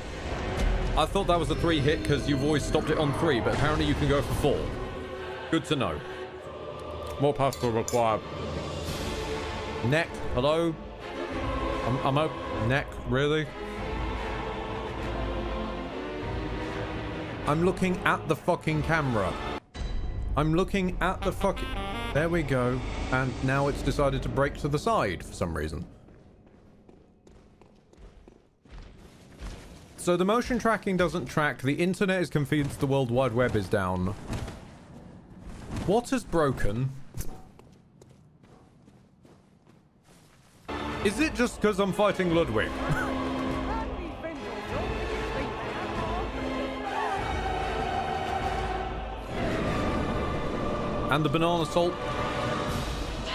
I thought that was a 3-hit because you've always stopped it on 3, but apparently you can go for 4. Good to know. More pasta required. Neck. Hello? I'm a neck, really? I'm looking at the fucking camera. I'm looking at the fucking... There we go. And now it's decided to break to the side for some reason. So the motion tracking doesn't track. The internet is convinced the World Wide Web is down. What has broken? Is it just because I'm fighting Ludwig? And the banana salt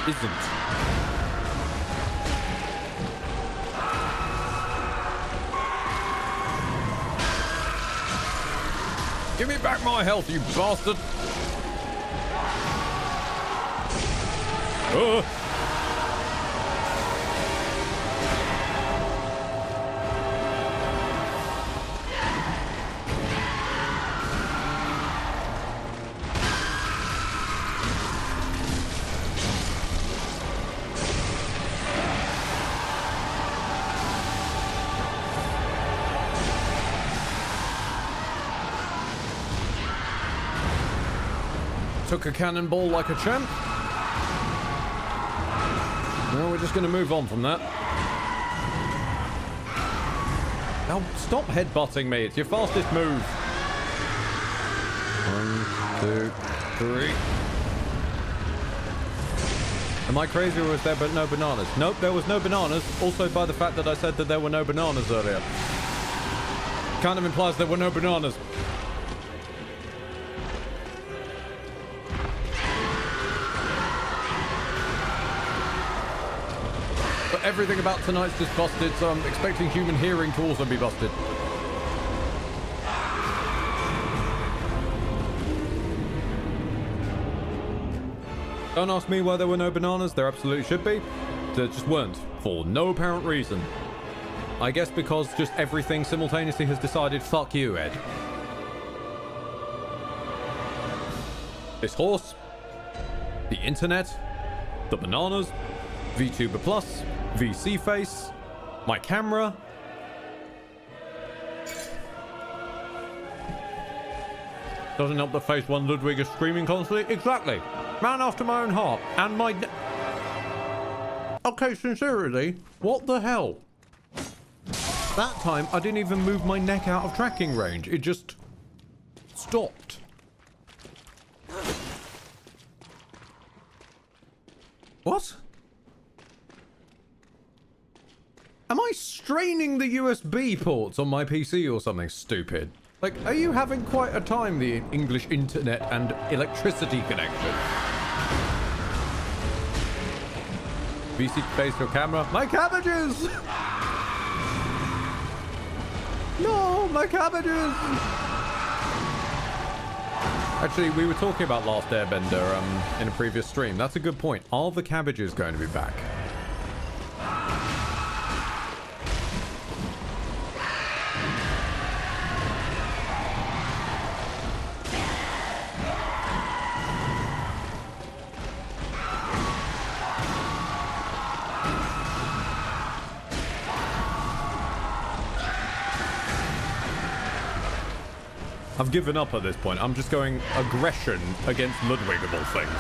isn't. Give me back my health, you bastard! Took a cannonball like a champ. No, we're just going to move on from that. Now, stop headbutting me. It's your fastest move. 1, 2, 3. Am I crazy or was there but no bananas? Nope, there was no bananas. Also by the fact that I said that there were no bananas earlier. Kind of implies there were no bananas. But everything about tonight's just busted, so I'm expecting human hearing to also be busted. Don't ask me why there were no bananas. There absolutely should be. There just weren't, for no apparent reason. I guess because just everything simultaneously has decided, fuck you, Ed. This horse, the internet, the bananas, VTuber Plus, VC face, my camera. Doesn't help that phase 1 Ludwig is screaming constantly. Exactly. Man after my own heart. And my... Okay, sincerely, what the hell? That time, I didn't even move my neck out of tracking range. It just... stopped. What? Am I straining the USB ports on my PC or something stupid? Like, are you having quite a time, the English internet and electricity connection? VC face your camera. My cabbages! No, my cabbages! Actually, we were talking about Last Airbender in a previous stream. That's a good point. Are the cabbages going to be back? I've given up at this point. I'm just going aggression against Ludwig of all things.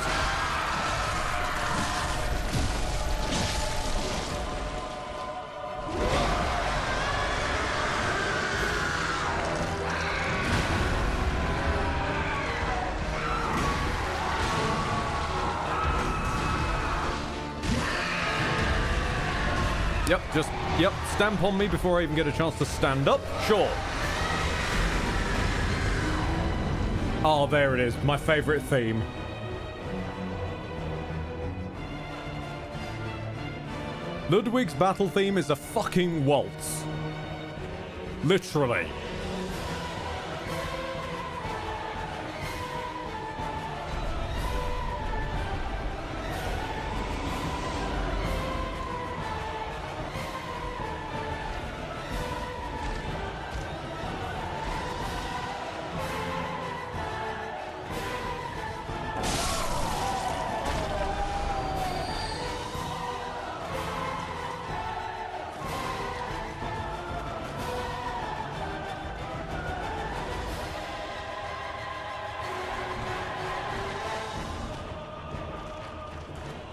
Yep, stamp on me before I even get a chance to stand up. Sure. Oh, there it is. My favorite theme. Ludwig's battle theme is a fucking waltz. Literally.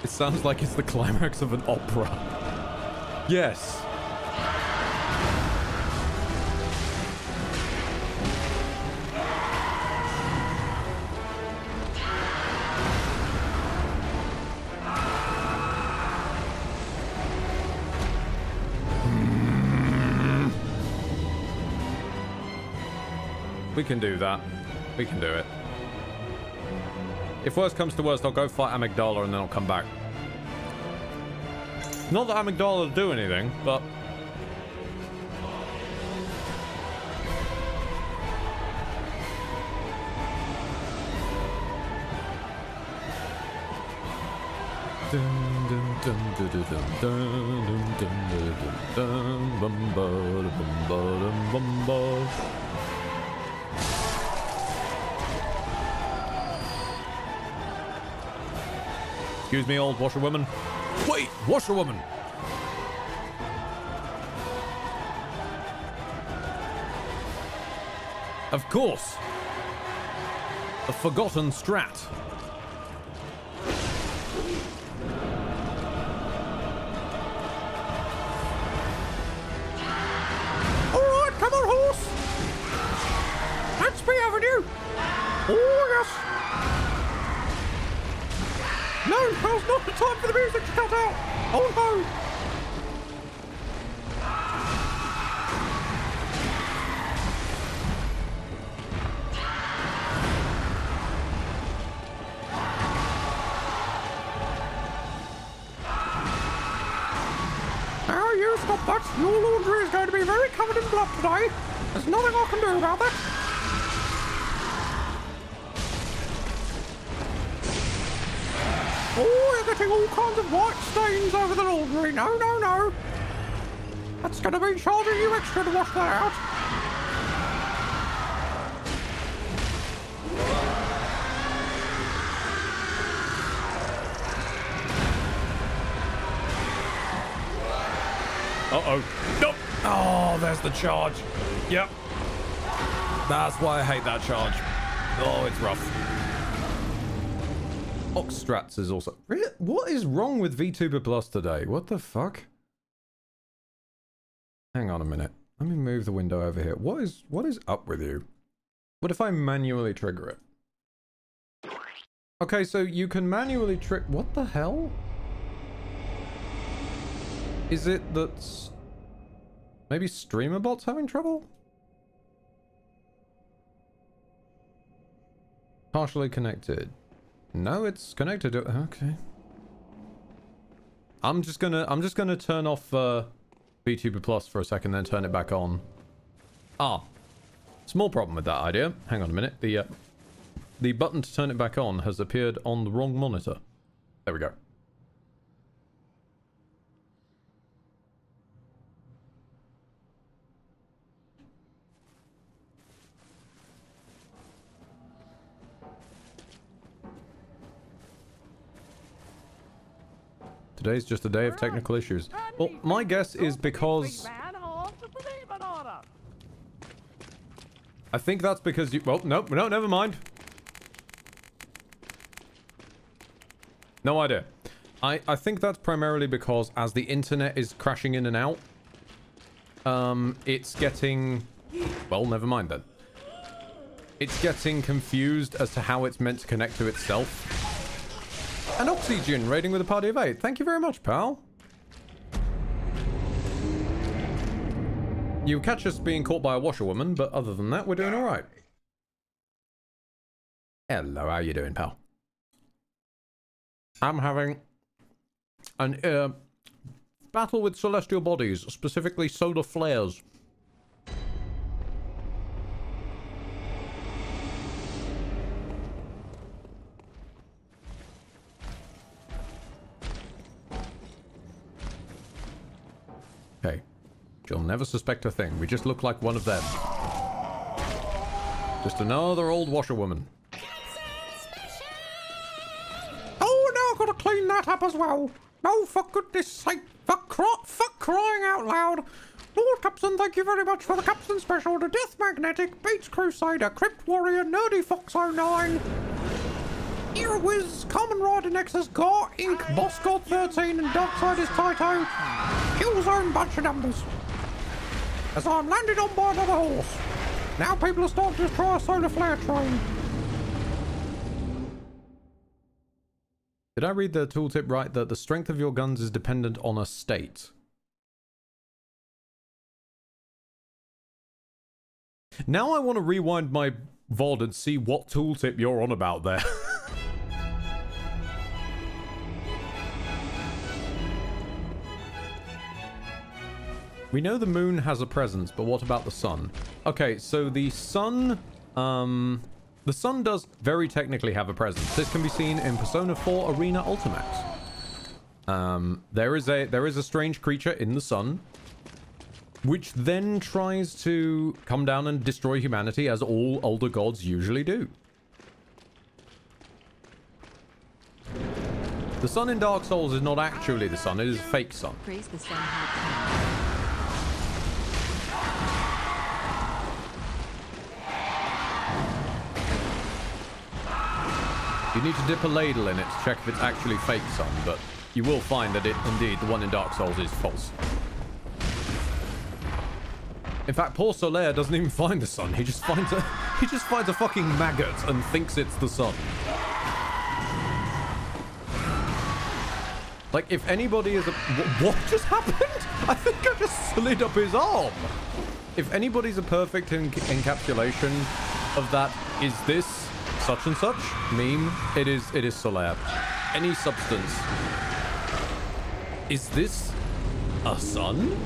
Sounds like it's the climax of an opera. Yes. We can do that. We can do it. If worst comes to worst, I'll go fight Amygdala and then I'll come back. Not that Amygdala will do anything, but... Excuse me, old washerwoman. Wait, washerwoman! Of course. A forgotten strat. Alright, come on, horse! Let's be Avenue! Oh, yes! No, now's not the time for the music to cut out. Oh no. Now you stop that. Your laundry is going to be very covered in blood today. There's nothing I can do about that. Oh, you're getting all kinds of white stains over the laundry. No, no, no. That's going to be charging you extra to wash that out. Uh-oh. Nope. Oh, there's the charge. Yep. That's why I hate that charge. Oh, it's rough. Oxstrats is also... Really? What is wrong with VTuber Plus today? What the fuck? Hang on a minute. Let me move the window over here. What is up with you? What if I manually trigger it? Okay, so you can manually what the hell? Is it that maybe StreamerBot's having trouble? Partially connected. No, it's connected. Okay. I'm just gonna turn off VTuber Plus for a second, then turn it back on. Ah, small problem with that idea. Hang on a minute. The button to turn it back on has appeared on the wrong monitor. There we go. Today's just a day of technical issues. Well, my guess is because... I think that's because you... Well, no, never mind. No idea. I think that's primarily because as the internet is crashing in and out, it's getting... Well, never mind then. It's getting confused as to how it's meant to connect to itself. And Oxygen raiding with a party of 8. Thank you very much, pal. You catch us being caught by a washerwoman, but other than that, we're doing alright. Hello, how you doing, pal? I'm having an battle with celestial bodies, specifically solar flares. Okay. You'll never suspect a thing. We just look like one of them. Just another old washerwoman. Oh, now I've got to clean that up as well. No, for goodness sake. Fuck crying out loud. Lord Capson, thank you very much for the Capson special. The Death Magnetic, Beats Crusader, Crypt Warrior, Nerdy Fox 09. Earwiz, Common Rider Nexus, Gar, Ink, Boss God 13, and Darkside is Taito. Killzone bunch of numbers. As I'm landed on board of a horse. Now people are starting to try a solar flare train. Did I read the tooltip right that the strength of your guns is dependent on a state? Now I want to rewind my VOD and see what tooltip you're on about there. We know the moon has a presence, but what about the sun? Okay, so the sun does very technically have a presence. This can be seen in Persona 4 Arena Ultimax. There is a strange creature in the sun, which then tries to come down and destroy humanity, as all older gods usually do. The sun in Dark Souls is not actually the sun, it is a fake sun. Praise the sun. You need to dip a ladle in it to check if it's actually fake sun, but you will find that it, indeed, the one in Dark Souls is false. In fact, poor Solaire doesn't even find the sun. He just finds a fucking maggot and thinks it's the sun. Like, if anybody is a... What just happened? I think I just slid up his arm. If anybody's a perfect encapsulation of that, is this such and such meme? It is Solaire. Any substance. Is this a sun?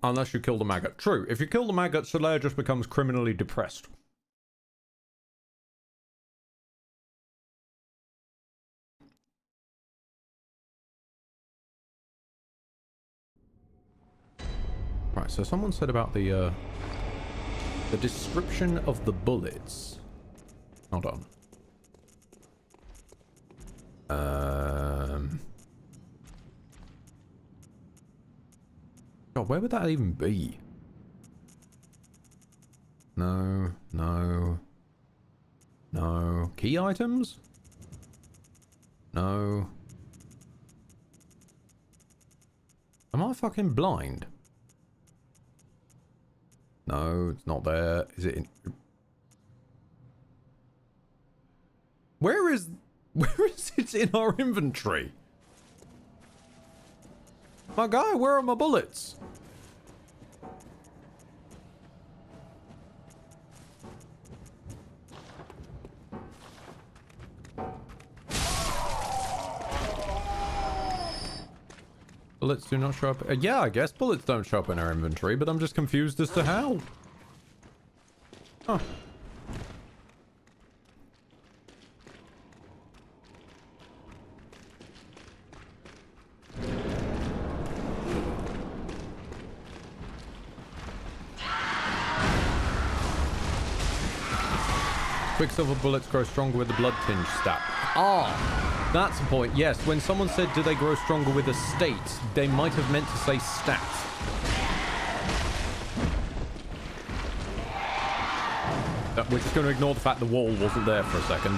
Unless you kill the maggot. True. If you kill the maggot, Solaire just becomes criminally depressed. Right, so someone said about the description of the bullets. Hold on. God, where would that even be? No. Key items? No. Am I fucking blind? No, it's not there. Is it in... Where is it in our inventory? My guy, where are my bullets? Bullets do not show up. Yeah, I guess bullets don't show up in our inventory, but I'm just confused as to how. Huh. Quicksilver bullets grow stronger with the blood tinge stat. Ah, that's the point. Yes, when someone said, do they grow stronger with a state, they might have meant to say stat. We're just going to ignore the fact the wall wasn't there for a second.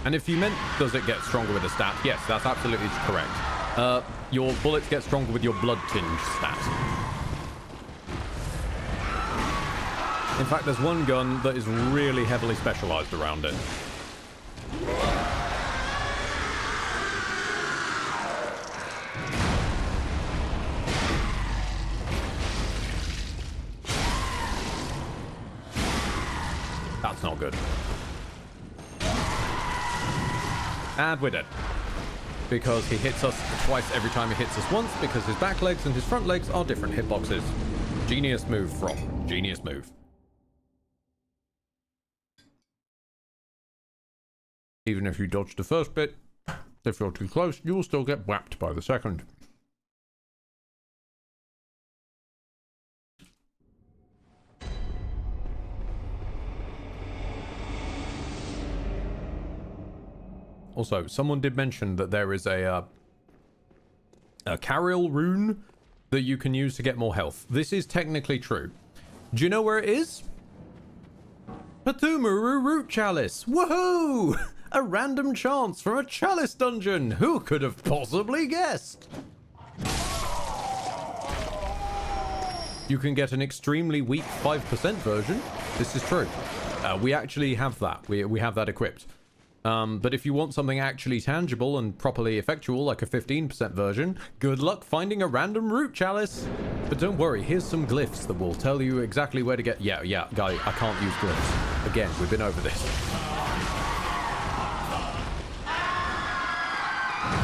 And if you meant, does it get stronger with a stat? Yes, that's absolutely correct. Your bullets get stronger with your blood tinge stat. In fact, there's one gun that is really heavily specialized around it. That's not good. And we're dead. Because he hits us twice every time he hits us once, because his back legs and his front legs are different hitboxes. Genius move from Genius move. Even if you dodge the first bit, if you're too close, you will still get whacked by the second. Also, someone did mention that there is a Carriel rune that you can use to get more health. This is technically true. Do you know where it is? Patumuru Root Chalice. Woohoo! A random chance from a chalice dungeon. Who could have possibly guessed? You can get an extremely weak 5% version. This is true. We actually have that. We have that equipped. But if you want something actually tangible and properly effectual, like a 15% version, good luck finding a random root chalice. But don't worry, here's some glyphs that will tell you exactly where to get... Yeah, guy, I can't use glyphs. Again, we've been over this.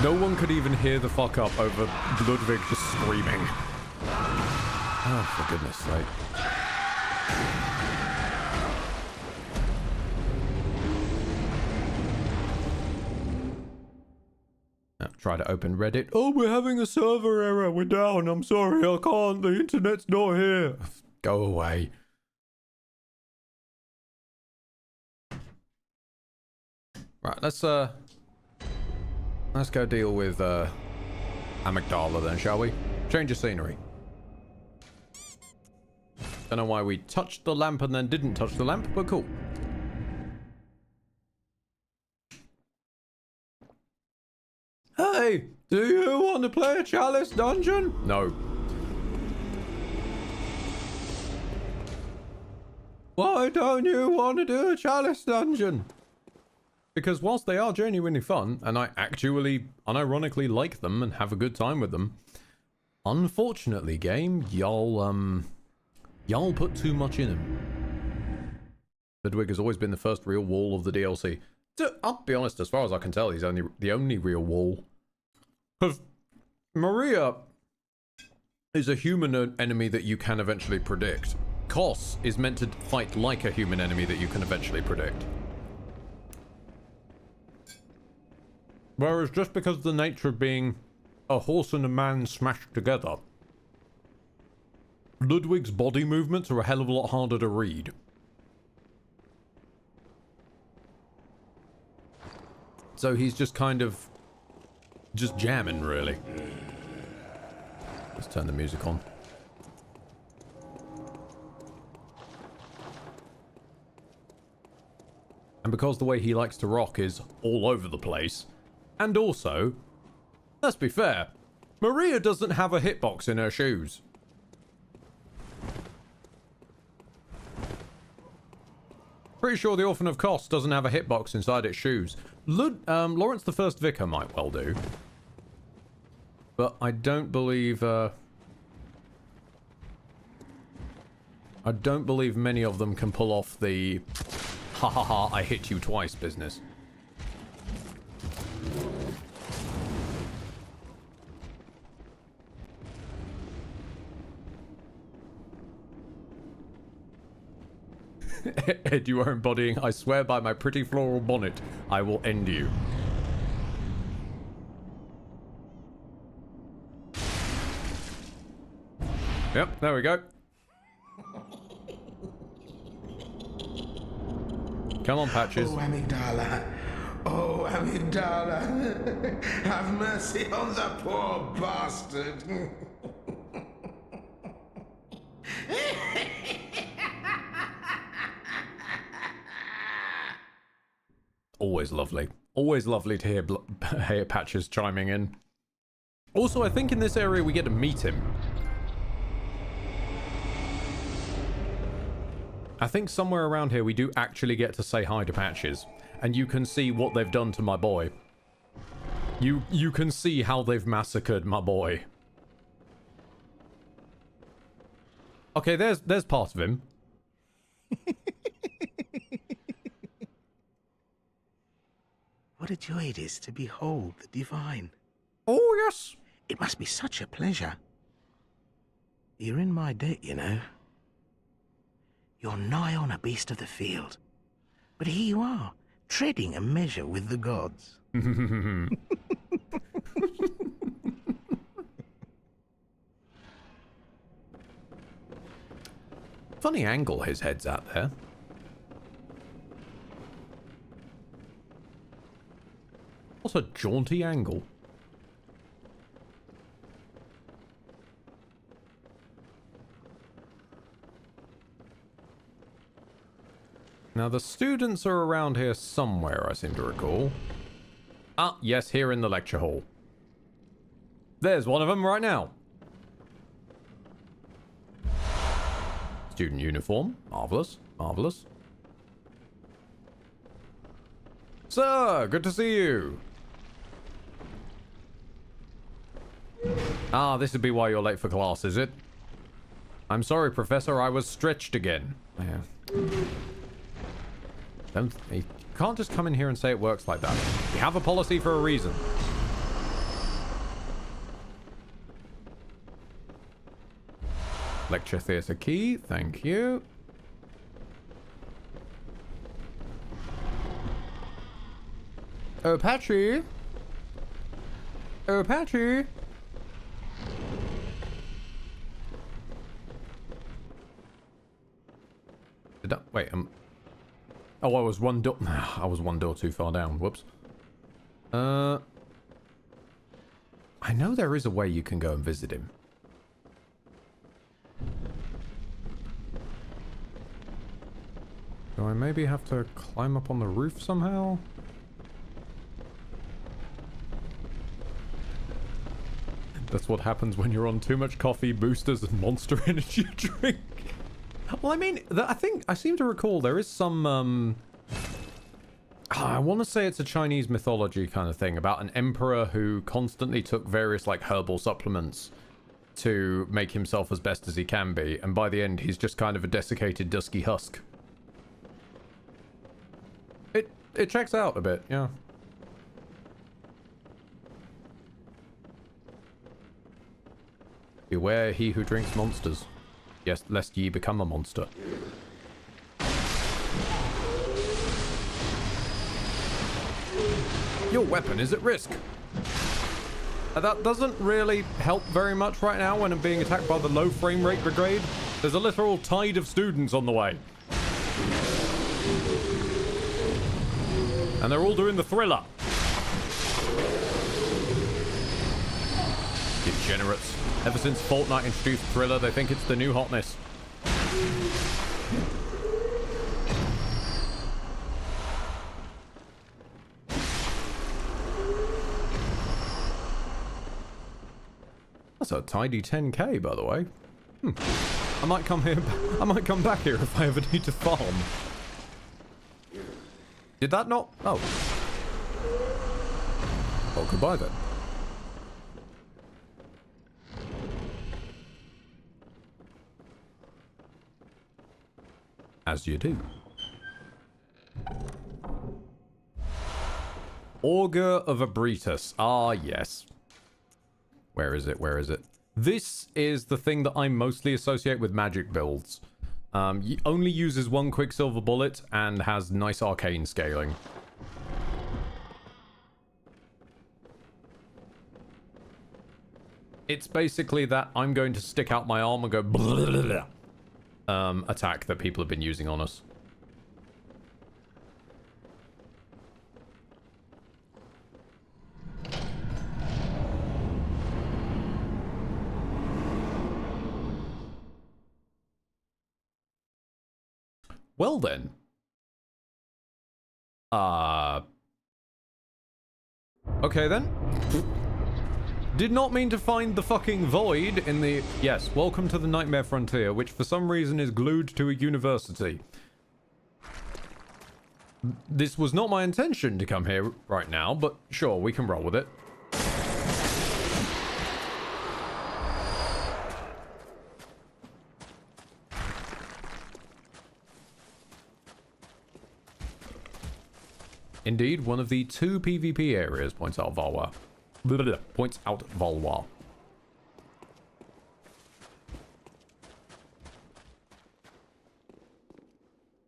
No one could even hear the fuck up over Ludwig just screaming. Oh, for goodness sake. Try to open Reddit. Oh, we're having a server error. We're down. I'm sorry. I can't. The internet's not here. Go away. Right, let's go deal with Amygdala then, shall we? Change of scenery. Don't know why we touched the lamp and then didn't touch the lamp, but cool. Hey, do you want to play a chalice dungeon? No. Why don't you want to do a chalice dungeon? Because whilst they are genuinely fun, and I actually unironically like them and have a good time with them, unfortunately, game, y'all put too much in them. Ludwig has always been the first real wall of the DLC. I'll be honest, as far as I can tell, he's the only real wall. Because Maria is a human enemy that you can eventually predict. Kos is meant to fight like a human enemy that you can eventually predict. Whereas just because of the nature of being a horse and a man smashed together, Ludwig's body movements are a hell of a lot harder to read. So he's just kind of just jamming, really. Let's turn the music on. And because the way he likes to rock is all over the place, and also, let's be fair, Maria doesn't have a hitbox in her shoes. Pretty sure the Orphan of Kos doesn't have a hitbox inside its shoes. Lawrence the First Vicar might well do. But I don't believe, I don't believe many of them can pull off the ha ha ha, I hit you twice business. Ed, you are embodying, I swear by my pretty floral bonnet, I will end you. Yep, there we go. Come on, Patches. Oh, Amygdala. Oh, Amygdala. Have mercy on the poor bastard. Always lovely. Always lovely to hear Patches chiming in. Also, I think in this area we get to meet him. I think somewhere around here we do actually get to say hi to Patches. And you can see what they've done to my boy. You can see how they've massacred my boy. Okay, there's part of him. What a joy it is to behold the divine. Oh, yes. It must be such a pleasure. You're in my debt, you know. You're nigh on a beast of the field. But here you are, treading a measure with the gods. Funny angle his head's at there. What a jaunty angle. Now the students are around here somewhere, I seem to recall. Ah, yes, here in the lecture hall. There's one of them right now. Student uniform. Marvelous. Marvelous. Sir, good to see you. Ah, this would be why you're late for class, is it? I'm sorry, Professor, I was stretched again. Yeah. You can't just come in here and say it works like that. We have a policy for a reason. Lecture theatre key, thank you. Oh, Patchy. Oh, Patchy. Did I, wait, oh, I was one door. I was one door too far down. Whoops. I know there is a way you can go and visit him. Do I maybe have to climb up on the roof somehow? That's what happens when you're on too much coffee, boosters, and Monster Energy drink. Well, I mean, I think I seem to recall there is some I want to say it's a Chinese mythology kind of thing about an emperor who constantly took various like herbal supplements to make himself as best as he can be, and by the end he's just kind of a desiccated dusky husk. It checks out a bit, yeah. Beware he who drinks monsters. Yes, lest ye become a monster. Your weapon is at risk. That doesn't really help very much right now when I'm being attacked by the low frame rate brigade. There's a literal tide of students on the way. And they're all doing the thriller. Degenerates. Ever since Fortnite introduced thriller, they think it's the new hotness. That's a tidy 10k, by the way. I might come here. I might come back here if I ever need to farm. Did that not? Oh. Well, goodbye then. As you do. Augur of Abritus. Ah, yes. Where is it? Where is it? This is the thing that I mostly associate with magic builds. Only uses one Quicksilver bullet and has nice arcane scaling. It's basically that I'm going to stick out my arm and go blah, blah, blah, attack that people have been using on us. Well then. Okay then. Did not mean to find the fucking void in the... Yes, welcome to the Nightmare Frontier, which for some reason is glued to a university. This was not my intention to come here right now, but sure, we can roll with it. Indeed, one of the 2 PvP areas, points out Valwa. Points out Valwa.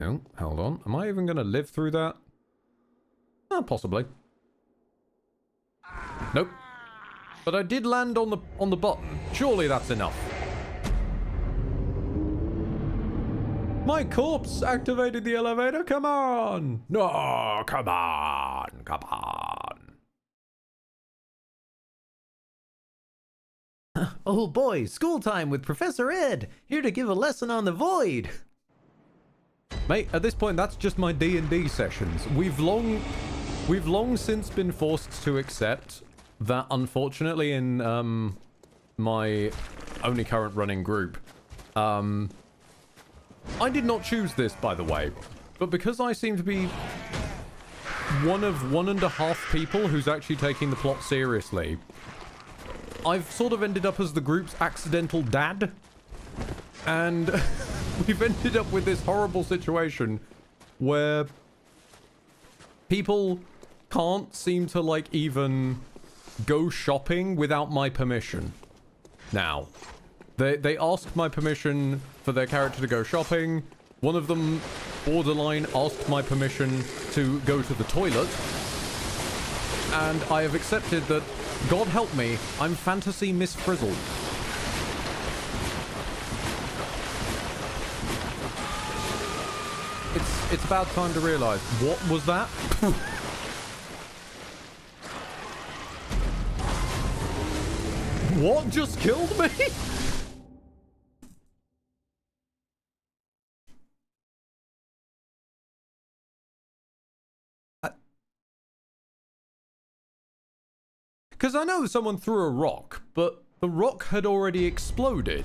Oh, hold on. Am I even going to live through that? Possibly. Nope. But I did land on the button. Surely that's enough. My corpse activated the elevator. Come on. No, come on. Come on. Oh boy, school time with Professor Ed. Here to give a lesson on the void. Mate, at this point, that's just my D&D sessions. We've long since been forced to accept that, unfortunately, in my only current running group, I did not choose this, by the way, but because I seem to be one of 1.5 people who's actually taking the plot seriously, I've sort of ended up as the group's accidental dad, and we've ended up with this horrible situation where people can't seem to, like, even go shopping without my permission. Now, they asked my permission for their character to go shopping. One of them, borderline, asked my permission to go to the toilet. And I have accepted that, God help me, I'm fantasy Miss Frizzle. It's about time to realize. What was that? What just killed me? Because I know someone threw a rock, but the rock had already exploded.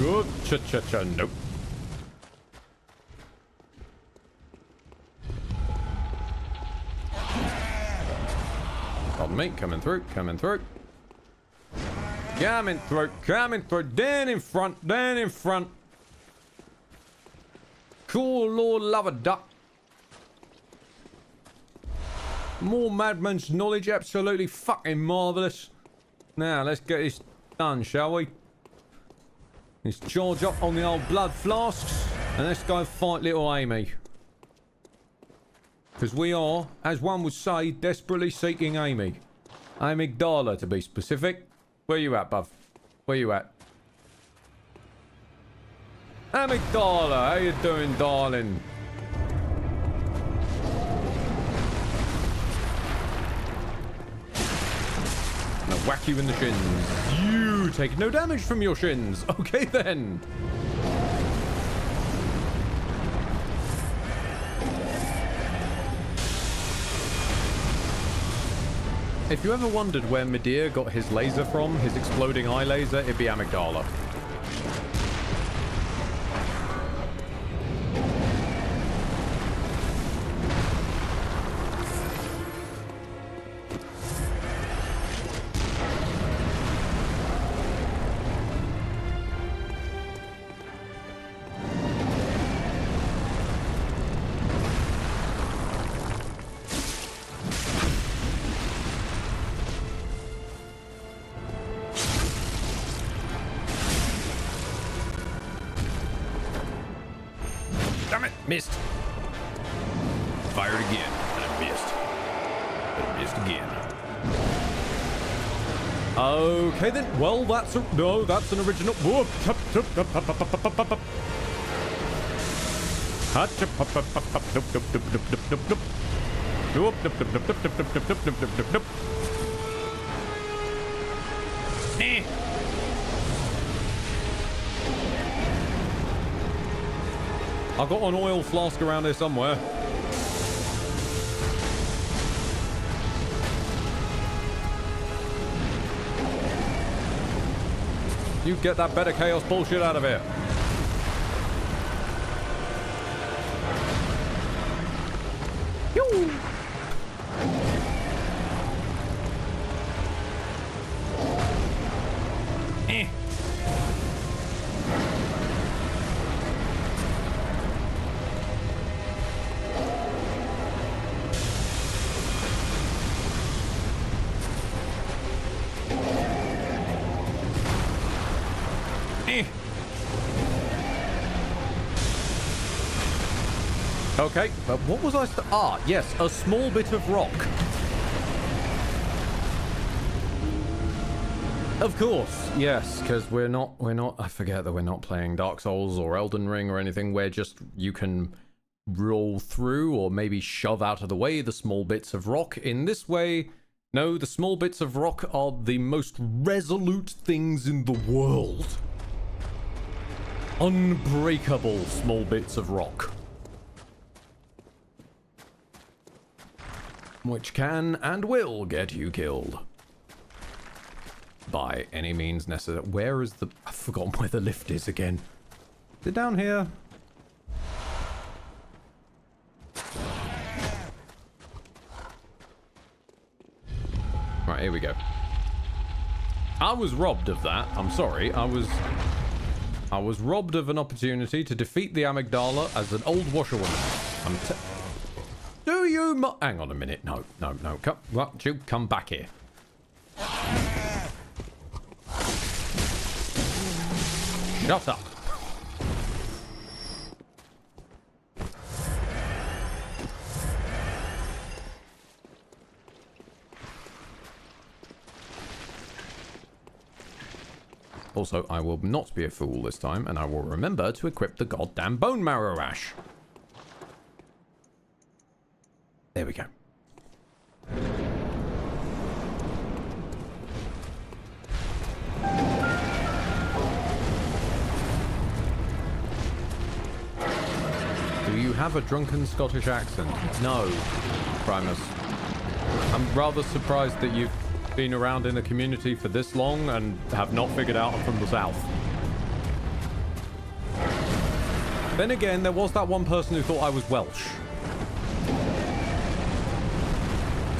Oh, cha-cha-cha, nope. Pardon me, coming through, coming through. Coming through, coming through. Down in front, down in front. Cool Lord love a duck. More Madman's knowledge, absolutely fucking marvellous. Now, let's get this done, shall we? Let's charge up on the old blood flasks, and let's go fight little Amy. Because we are, as one would say, desperately seeking Amy. Amygdala, to be specific. Where you at, buff? Where you at? Amygdala, how you doing, darling? Gonna whack you in the shins. You take no damage from your shins. Okay, then. If you ever wondered where Medea got his laser from, his exploding eye laser, it'd be Amygdala. Missed. Fired again, and I missed. But I missed again. Okay then. Well, that's a no. That's an original. Whoop. I got an oil flask around here somewhere. You get that better chaos bullshit out of here. Yoo! Okay, but what was I yes, a small bit of rock. Of course, yes, because we're not, I forget that we're not playing Dark Souls or Elden Ring or anything where just you can roll through or maybe shove out of the way the small bits of rock. In this way, no, the small bits of rock are the most resolute things in the world. Unbreakable small bits of rock. Which can and will get you killed. By any means necessary. Where is the... I've forgotten where the lift is again. Is it down here? Right, here we go. I was robbed of that. I'm sorry. I was robbed of an opportunity to defeat the Amygdala as an old washerwoman. Do you hang on a minute. No. Come, what? You come back here. Shut up. Also, I will not be a fool this time, and I will remember to equip the goddamn bone marrow ash. There we go. Do you have a drunken Scottish accent? No, Primus. I'm rather surprised that you've been around in the community for this long and have not figured out I'm from the south. Then again, there was that one person who thought I was Welsh.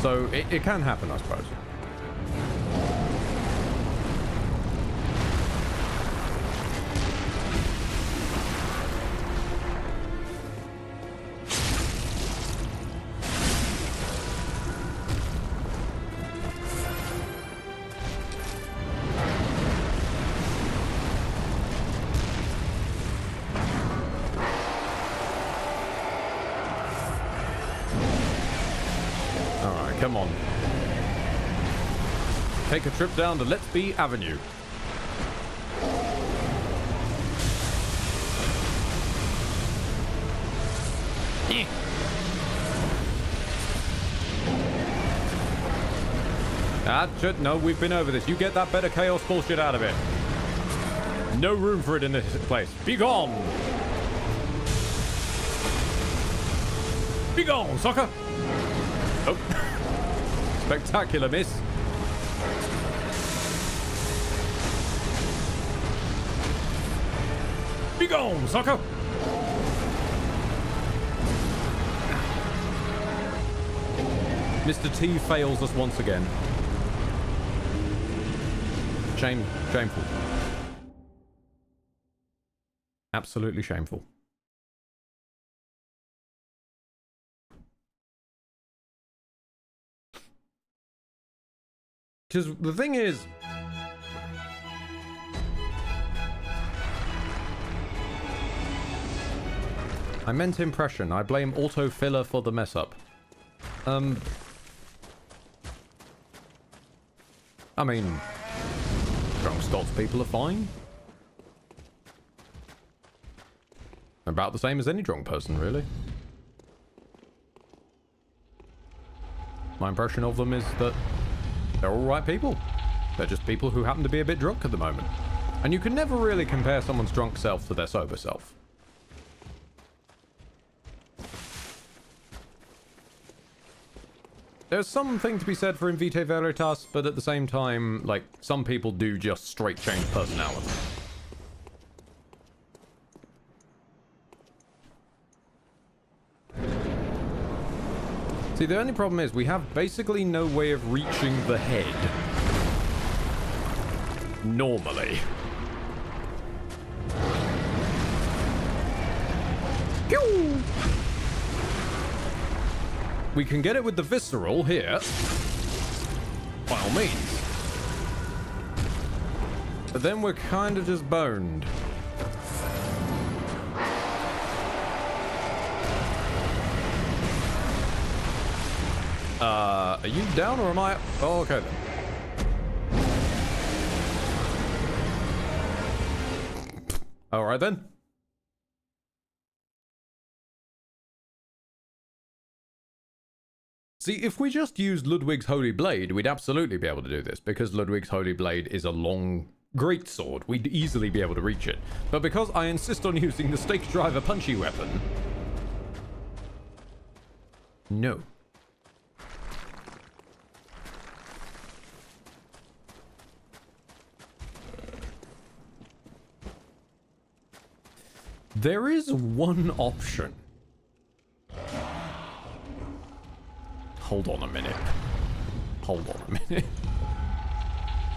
So it can happen, I suppose. Come on. Take a trip down to Let's Be Avenue. No, we've been over this. You get that better chaos bullshit out of it. No room for it in this place. Be gone! Be gone, sucker! Oh. Spectacular miss. Be gone, sucker! Mr. T fails us once again. Shameful. Absolutely shameful. Because the thing is, I meant impression. I blame autofiller for the mess up. I mean, drunk Scots people are fine. About the same as any drunk person, really. My impression of them is that they're all right people. They're just people who happen to be a bit drunk at the moment. And you can never really compare someone's drunk self to their sober self. There's something to be said for in Vitae Veritas, but at the same time, like, some people do just straight change personality. See, the only problem is we have basically no way of reaching the head. Normally. Pew! We can get it with the visceral here. By all means. But then we're kind of just boned. Are you down or am I? Oh, okay then. All right then. See, if we just used Ludwig's Holy Blade, we'd absolutely be able to do this, because Ludwig's Holy Blade is a long, great sword. We'd easily be able to reach it. But because I insist on using the stake driver punchy weapon... No. There is one option. Hold on a minute. Hold on a minute.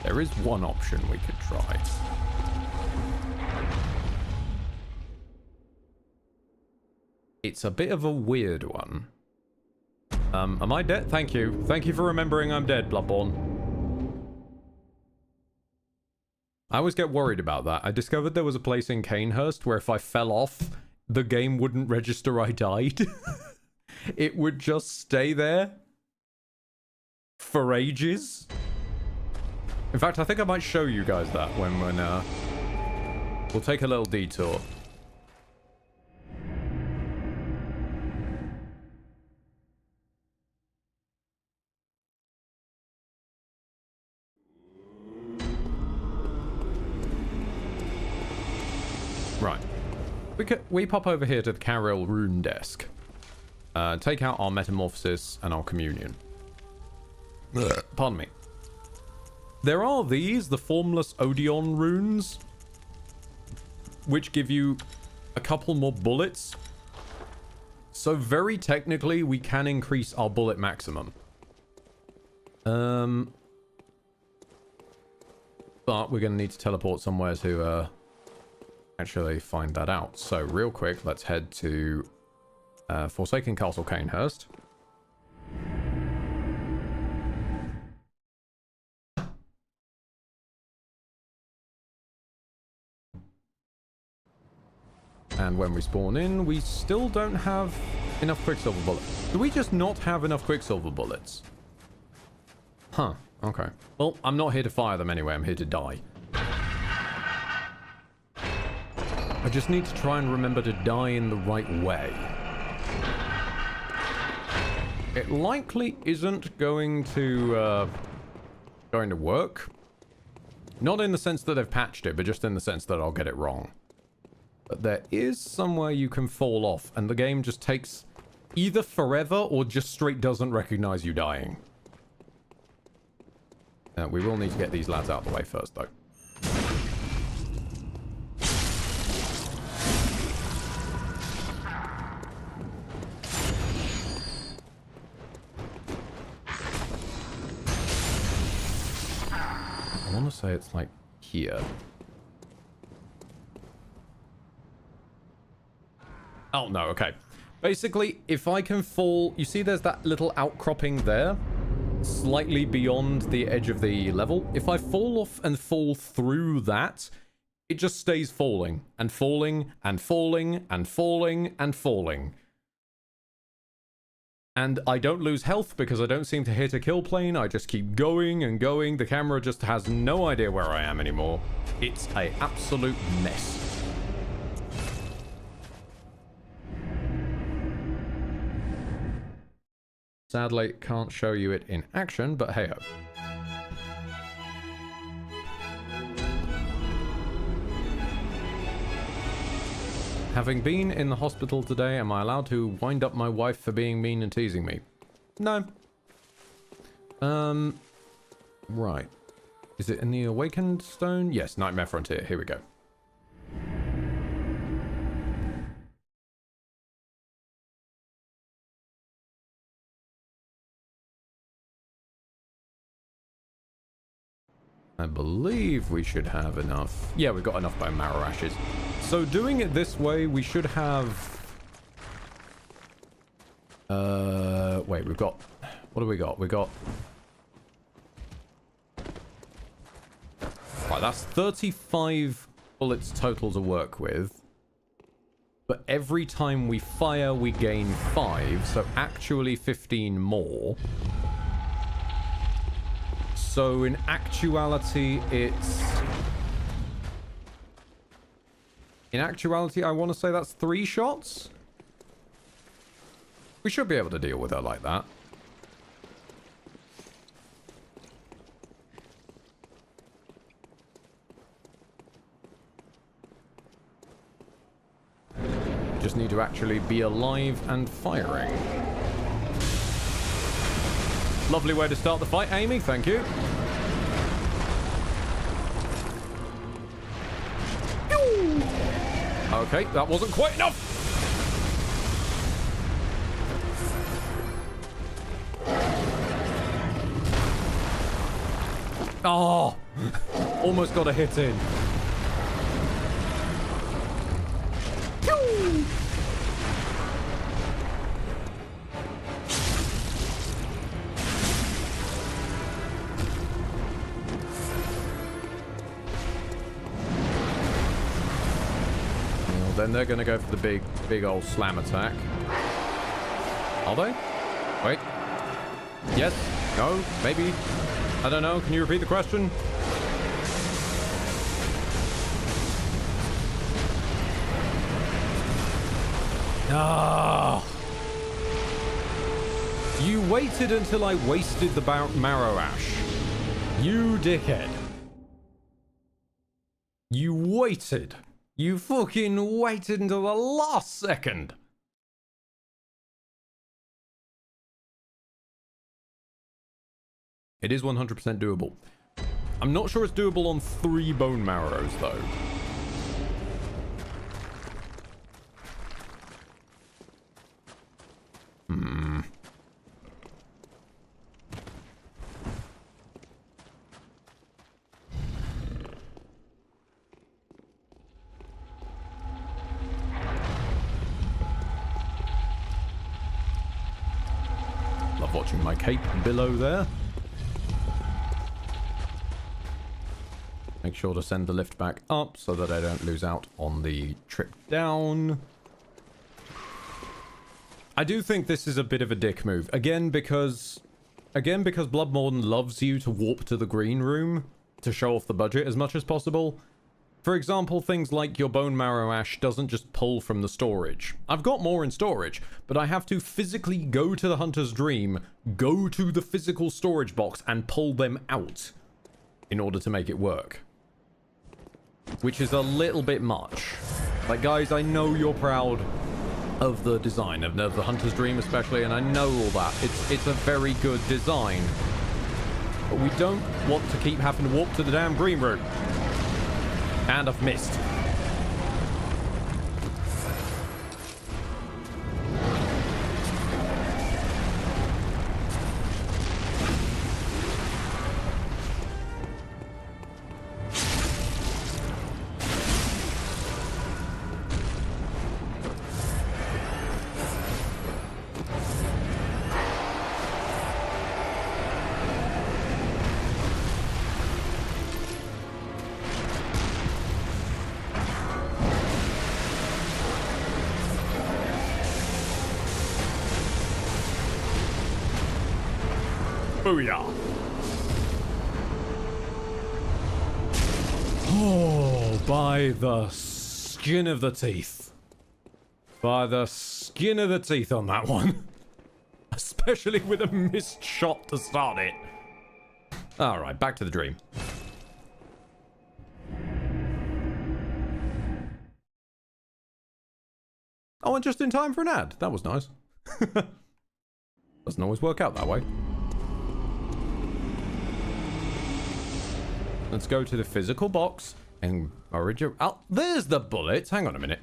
There is one option we could try. It's a bit of a weird one. Am I dead? Thank you. Thank you for remembering I'm dead, Bloodborne. I always get worried about that. I discovered there was a place in Canehurst where if I fell off, the game wouldn't register I died. It would just stay there for ages. In fact, I think I might show you guys that when we'll take a little detour. Right. We pop over here to the Caril rune desk. Take out our metamorphosis and our communion. Pardon me. There are these, the formless Odeon runes, which give you a couple more bullets. So very technically, we can increase our bullet maximum. But we're going to need to teleport somewhere to actually find that out. So real quick, let's head to Forsaken Castle Canehurst. And when we spawn in, we still don't have enough Quicksilver bullets. Do we just not have enough Quicksilver bullets? Huh, okay. Well, I'm not here to fire them anyway, I'm here to die. I just need to try and remember to die in the right way. It likely isn't going to work. Not in the sense that they've patched it, but just in the sense that I'll get it wrong. But there is somewhere you can fall off, and the game just takes either forever or just straight doesn't recognize you dying. We will need to get these lads out of the way first, though. I want to say it's like here. Oh, no, okay. Basically, if I can fall... You see there's that little outcropping there? Slightly beyond the edge of the level. If I fall off and fall through that, it just stays falling. And falling, and falling, and falling, and falling. And I don't lose health because I don't seem to hit a kill plane. I just keep going and going. The camera just has no idea where I am anymore. It's an absolute mess. Sadly, can't show you it in action, but hey-ho. Having been in the hospital today, am I allowed to wind up my wife for being mean and teasing me? No. Right. Is it in the Awakened Stone? Yes, Nightmare Frontier. Here we go. I believe we should have enough. Yeah, we've got enough bone marrow ashes. So doing it this way, we should have... Wait, we've got... What do we got? We got... Right, that's 35 bullets total to work with. But every time we fire, we gain 5. So actually 15 more. So in actuality, it's... In actuality, I want to say that's 3 shots? We should be able to deal with her like that. Just need to actually be alive and firing. Lovely way to start the fight, Amy. Thank you. Okay, that wasn't quite enough. Oh, almost got a hit in. Then they're going to go for the big old slam attack. Are they? Wait. Yes? No? Maybe? I don't know. Can you repeat the question? Ah! You waited until I wasted the marrow ash. You dickhead. You waited. You fucking waited until the last second. It is 100% doable. I'm not sure it's doable on 3 bone marrows, though. watching my cape below there. Make sure to send the lift back up so that I don't lose out on the trip down. I do think this is a bit of a dick move. Again, because Bloodborne loves you to warp to the green room to show off the budget as much as possible. For example, things like your bone marrow ash doesn't just pull from the storage. I've got more in storage, but I have to physically go to the Hunter's Dream, go to the physical storage box, and pull them out in order to make it work. Which is a little bit much. Like, guys, I know you're proud of the design, of the Hunter's Dream especially, and I know all that. It's a very good design. But we don't want to keep having to walk to the damn green room. And I've missed. Booyah. Oh, by the skin of the teeth. By the skin of the teeth on that one. Especially with a missed shot to start it. Alright, back to the dream. Oh, and just in time for an ad. That was nice. Doesn't always work out that way. Let's go to the physical box and original. Oh, there's the bullets. Hang on a minute.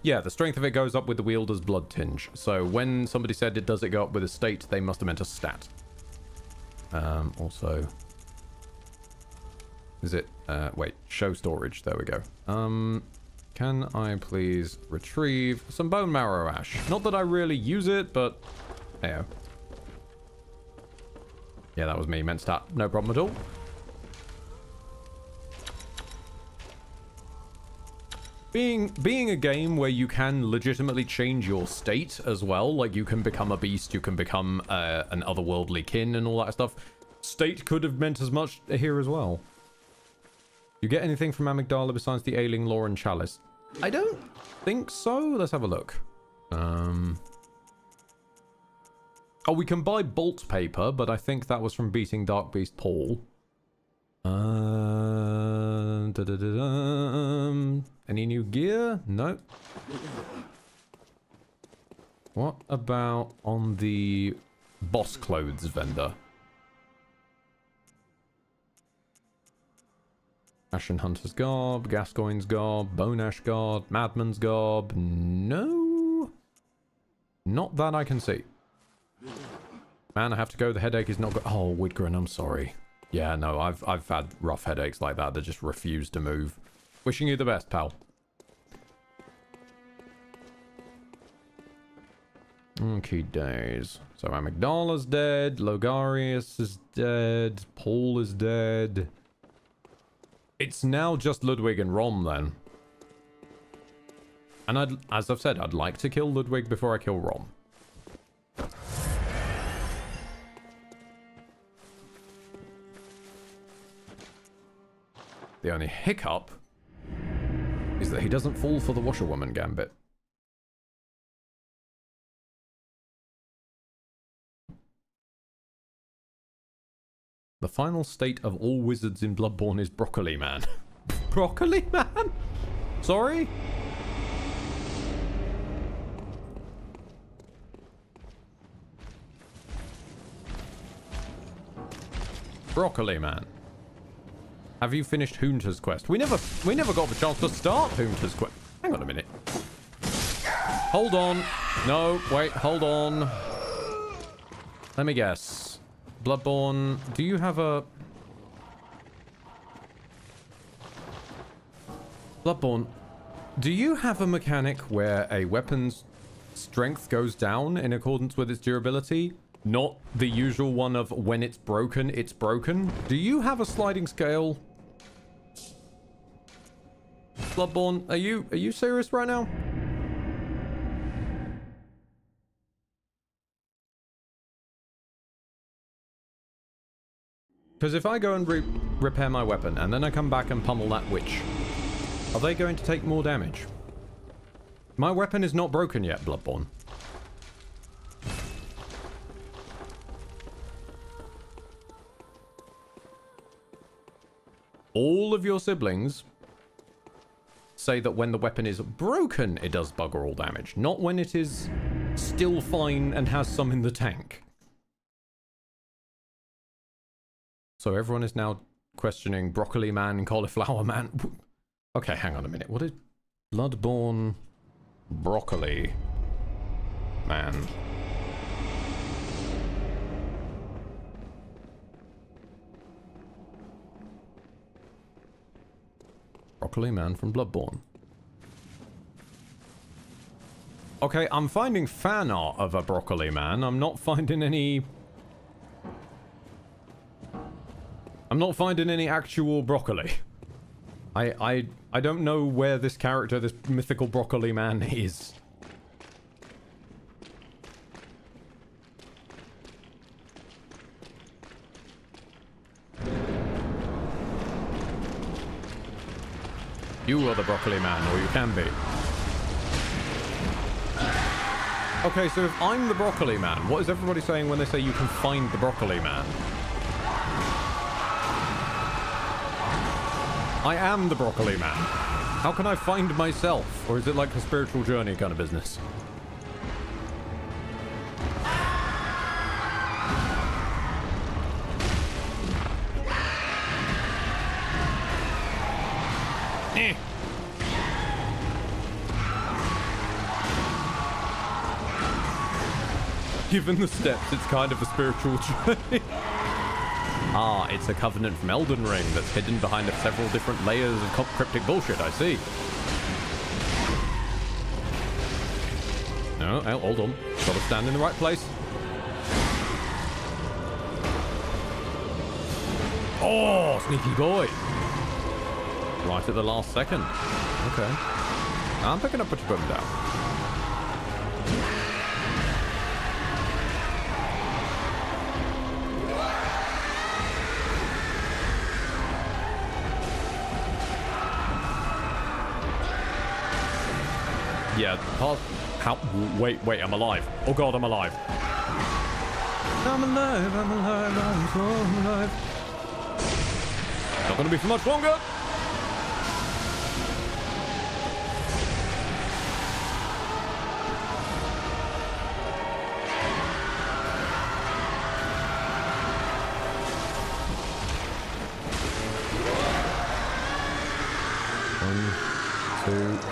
Yeah, the strength of it goes up with the wielder's blood tinge. So when somebody said it does it go up with a state, they must have meant a stat. Also, is it? Wait, show storage. There we go. Can I please retrieve some bone marrow ash? Not that I really use it, but hey. Yeah, that was me. Meant stat. No problem at all. Being a game where you can legitimately change your state as well, like you can become a beast, you can become an otherworldly kin and all that stuff. State could have meant as much here as well. You get anything from Amygdala besides the ailing lore and chalice? I don't think so. Let's have a look. Oh, we can buy bolt paper, but I think that was from beating Dark Beast Paul. Any new gear? No. What about on the boss clothes vendor? Ashen Hunter's Garb, Gascoigne's Garb, Bone Ash Garb, Madman's Garb. No. Not that I can see. Man, I have to go. The headache is not good. Oh, Widgren, I'm sorry. Yeah, no, I've had rough headaches like that that just refuse to move. Wishing you the best, pal. Okay, days. So Amygdala's dead. Logarius is dead. Paul is dead. It's now just Ludwig and Rom then. And as I've said, I'd like to kill Ludwig before I kill Rom. The only hiccup is that he doesn't fall for the washerwoman gambit. The final state of all wizards in Bloodborne is Broccoli Man. Broccoli Man? Sorry? Broccoli Man. Have you finished Hunter's quest? We never got the chance to start Hunter's quest. Hang on a minute. Hold on. No, wait, hold on. Let me guess. Bloodborne, do you have a... Bloodborne, do you have a mechanic where a weapon's strength goes down in accordance with its durability, not the usual one of when it's broken, it's broken. Do you have a sliding scale? Bloodborne, are you serious right now? Because if I go and repair my weapon and then I come back and pummel that witch, are they going to take more damage? My weapon is not broken yet, Bloodborne. All of your siblings say that when the weapon is broken, it does bugger all damage, not when it is still fine and has some in the tank. So everyone is now questioning Broccoli Man, Cauliflower Man. Okay, hang on a minute. What is Bloodborne Broccoli Man? Broccoli Man from Bloodborne. Okay, I'm finding fan art of a Broccoli Man. I'm not finding any... I'm not finding any actual broccoli. I don't know where this character, this mythical Broccoli Man is. You are the Broccoli Man, or you can be. Okay, so if I'm the Broccoli Man, what is everybody saying when they say you can find the Broccoli Man? I am the Broccoli Man. How can I find myself? Or is it like a spiritual journey kind of business? Given the steps, it's kind of a spiritual journey. Ah, it's a covenant from Elden Ring that's hidden behind several different layers of cryptic bullshit, I see. No, oh, hold on. Gotta stand in the right place. Oh, sneaky boy. Right at the last second. Okay. I'm picking up what you're putting down. Yeah, how? Wait, I'm alive. Oh god, I'm alive. I'm alive, I'm so alive. Not gonna be for much longer.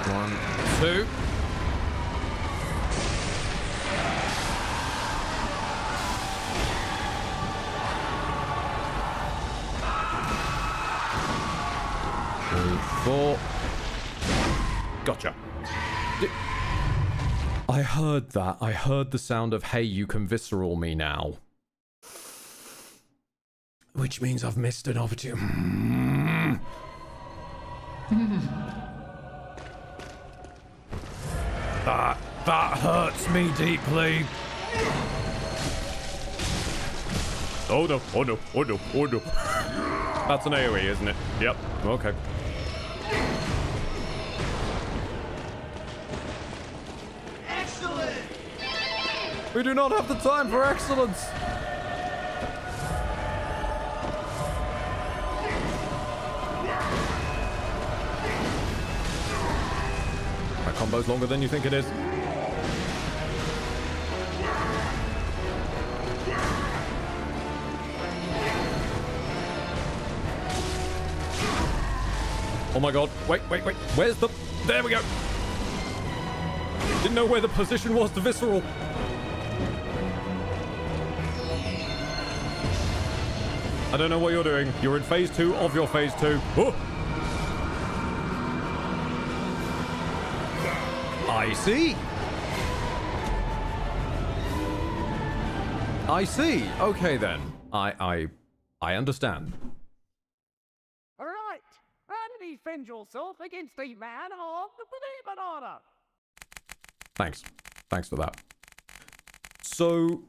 One, two. Four. Gotcha. I heard that. I heard the sound of, hey, you can visceral me now. Which means I've missed an opportunity. That hurts me deeply. Oh no, oh no, oh no, oh no. That's an AoE, isn't it? Yep, okay. Excellent! We do not have the time for excellence! My combo's longer than you think it is. Oh my god. Wait. Where's the... There we go. Didn't know where the position was to visceral. I don't know what you're doing. You're in phase 2 of your phase 2. Oh. I see. I see. Okay then. I understand. All right. How did you defend yourself against the man of the Believer Order? Thanks. Thanks for that. So...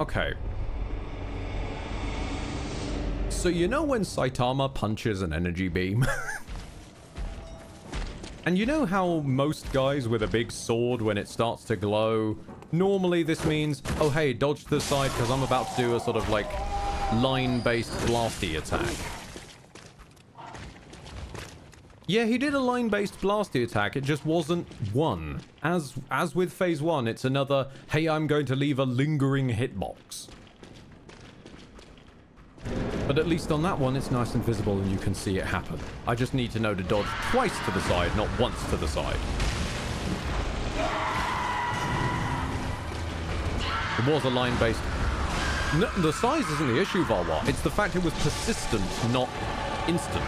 Okay. So you know when Saitama punches an energy beam? And you know how most guys with a big sword, when it starts to glow, normally this means, oh hey, dodge to the side because I'm about to do a sort of like line-based blasty attack. Yeah, he did a line-based blasty attack, it just wasn't one. As with phase 1, it's another, hey, I'm going to leave a lingering hitbox. But at least on that one, it's nice and visible and you can see it happen. I just need to know to dodge twice to the side, not once to the side. It was a line-based... No, the size isn't the issue, Varwa. It's the fact it was persistent, not instant.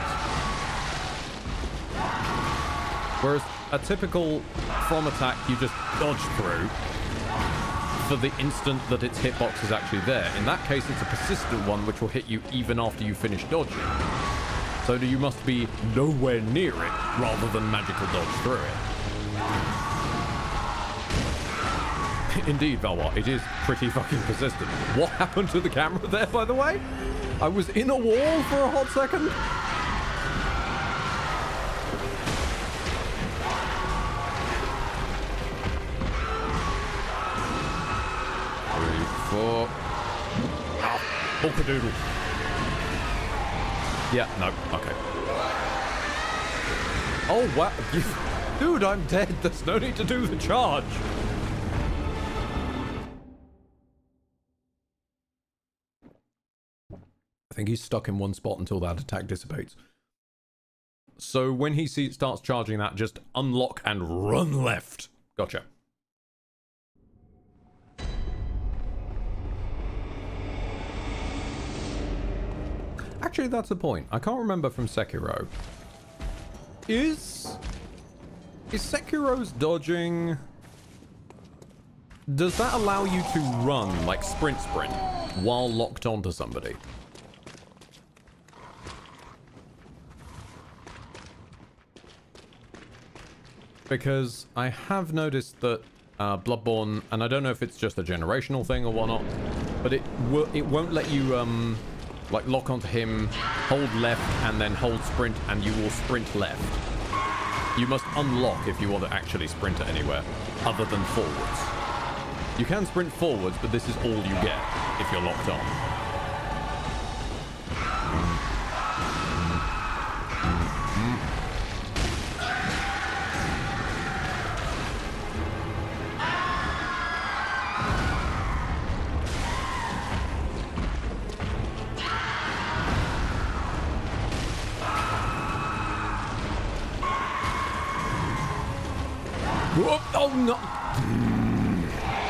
Whereas a typical from attack, you just dodge through for the instant that its hitbox is actually there. In that case, it's a persistent one which will hit you even after you finish dodging. So you must be nowhere near it rather than magical dodge through it. Indeed, Valwa, it is pretty fucking persistent. What happened to the camera there, by the way? I was in a wall for a hot second. 4. Ow. Polkadoodle. Yeah, no, okay. Oh, wow. Dude, I'm dead. There's no need to do the charge. I think he's stuck in one spot until that attack dissipates. So when he starts charging that, just unlock and run left. Gotcha. Actually, that's the point. I can't remember from Sekiro. Is Sekiro's dodging... Does that allow you to run, like sprint, while locked onto somebody? Because I have noticed that Bloodborne, and I don't know if it's just a generational thing or whatnot, but it won't let you like lock onto him, hold left, and then hold sprint, and you will sprint left. You must unlock if you want to actually sprint anywhere other than forwards. You can sprint forwards, but this is all you get if you're locked on. Oh no!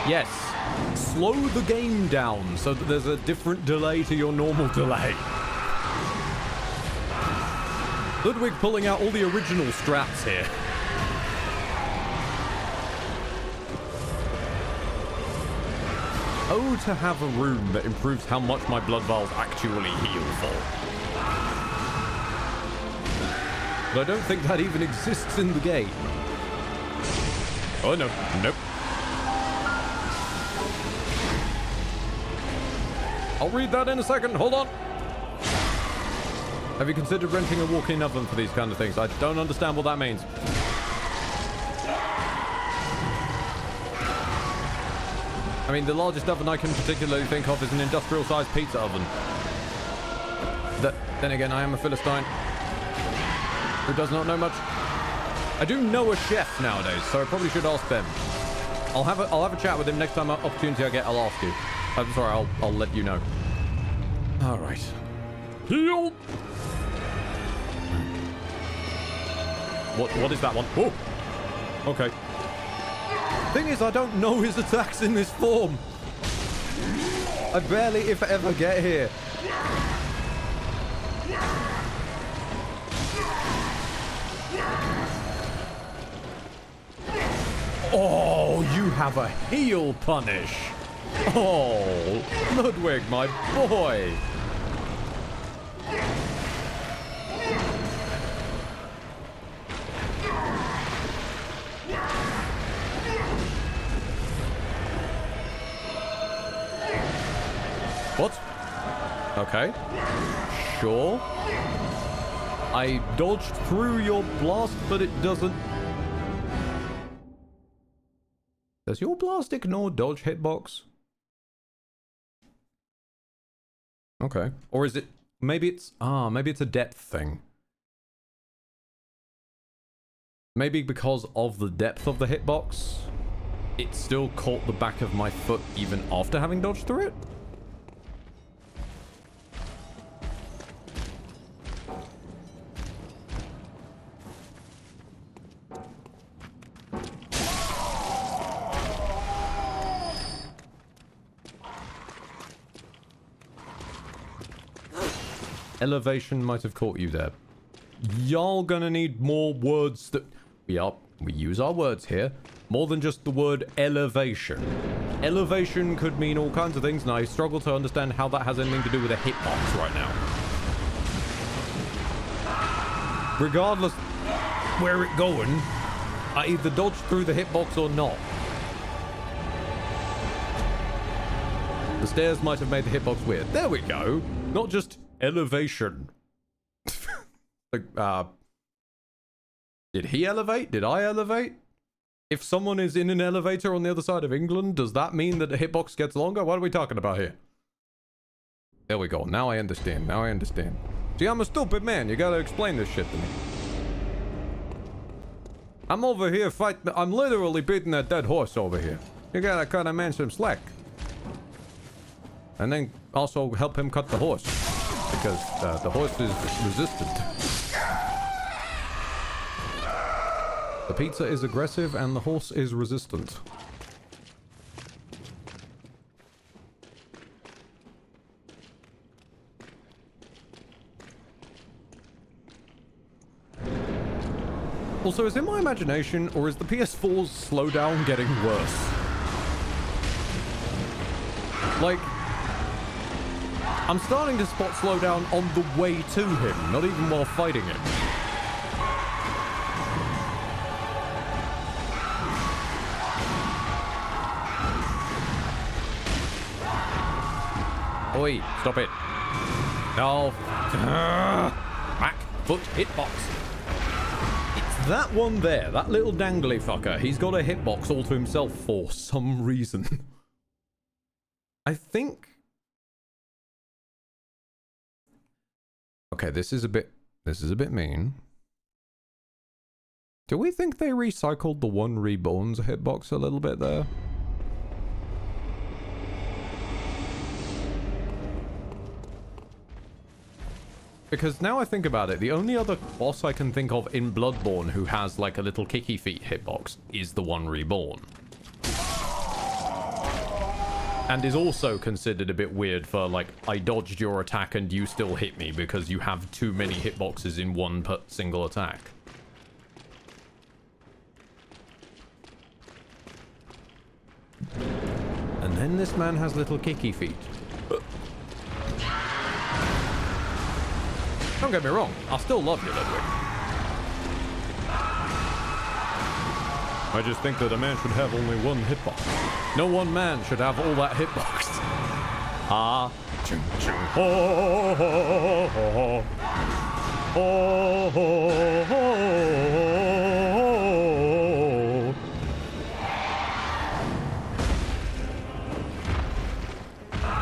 Yes, slow the game down so that there's a different delay to your normal delay. Ludwig pulling out all the original strats here. Oh, to have a rune that improves how much my blood vials actually heal for. But I don't think that even exists in the game. Oh no, nope. I'll read that in a second, hold on. Have you considered renting a walk-in oven for these kind of things? I don't understand what that means. I mean, the largest oven I can particularly think of is an industrial-sized pizza oven. Then again, I am a Philistine who does not know much. I do know a chef nowadays, so I probably should ask them. I'll have a chat with him next time opportunity I get. I'll ask you. I'm sorry. I'll let you know. All right. Heal. What is that one? Oh. Okay. Thing is, I don't know his attacks in this form. I barely, if ever, get here. Oh, you have a heal punish. Oh, Ludwig, my boy. What? Okay. Sure. I dodged through your blast, but it doesn't... Does your blast ignore dodge hitbox? Okay. Or is it... Maybe it's... maybe it's a depth thing. Maybe because of the depth of the hitbox, it still caught the back of my foot even after having dodged through it? Elevation might have caught you there. Y'all gonna need more words that... We use our words here. More than just the word elevation. Elevation could mean all kinds of things, and I struggle to understand how that has anything to do with a hitbox right now. Regardless where it going, I either dodged through the hitbox or not. The stairs might have made the hitbox weird. There we go. Not just elevation. Like, did he elevate? Did I elevate? If someone is in an elevator on the other side of England, does that mean that the hitbox gets longer? What are we talking about here? There we go. Now I understand. Now I understand. See, I'm a stupid man. You gotta explain this shit to me. I'm over here fighting. I'm literally beating that dead horse over here. You gotta cut a man some slack. And then also help him cut the horse. Because the horse is resistant. The pizza is aggressive and the horse is resistant. Also, is it my imagination or is the PS4's slowdown getting worse? Like, I'm starting to spot slowdown on the way to him, not even while fighting him. Oi, stop it. No. Back foot hitbox. It's that one there, that little dangly fucker. He's got a hitbox all to himself for some reason. I think... Okay, this is a bit mean. Do we think they recycled the one Reborn's hitbox a little bit there? Because now I think about it, the only other boss I can think of in Bloodborne who has like a little kicky feet hitbox is the one Reborn. And is also considered a bit weird for, like, I dodged your attack and you still hit me because you have too many hitboxes in one single attack. And then this man has little kicky feet. Don't get me wrong, I still love you, Ludwig. I just think that a man should have only one hitbox. No one man should have all that hitbox. Ah. Chung, chung. Ho, ho, ho, ho, ho, ho.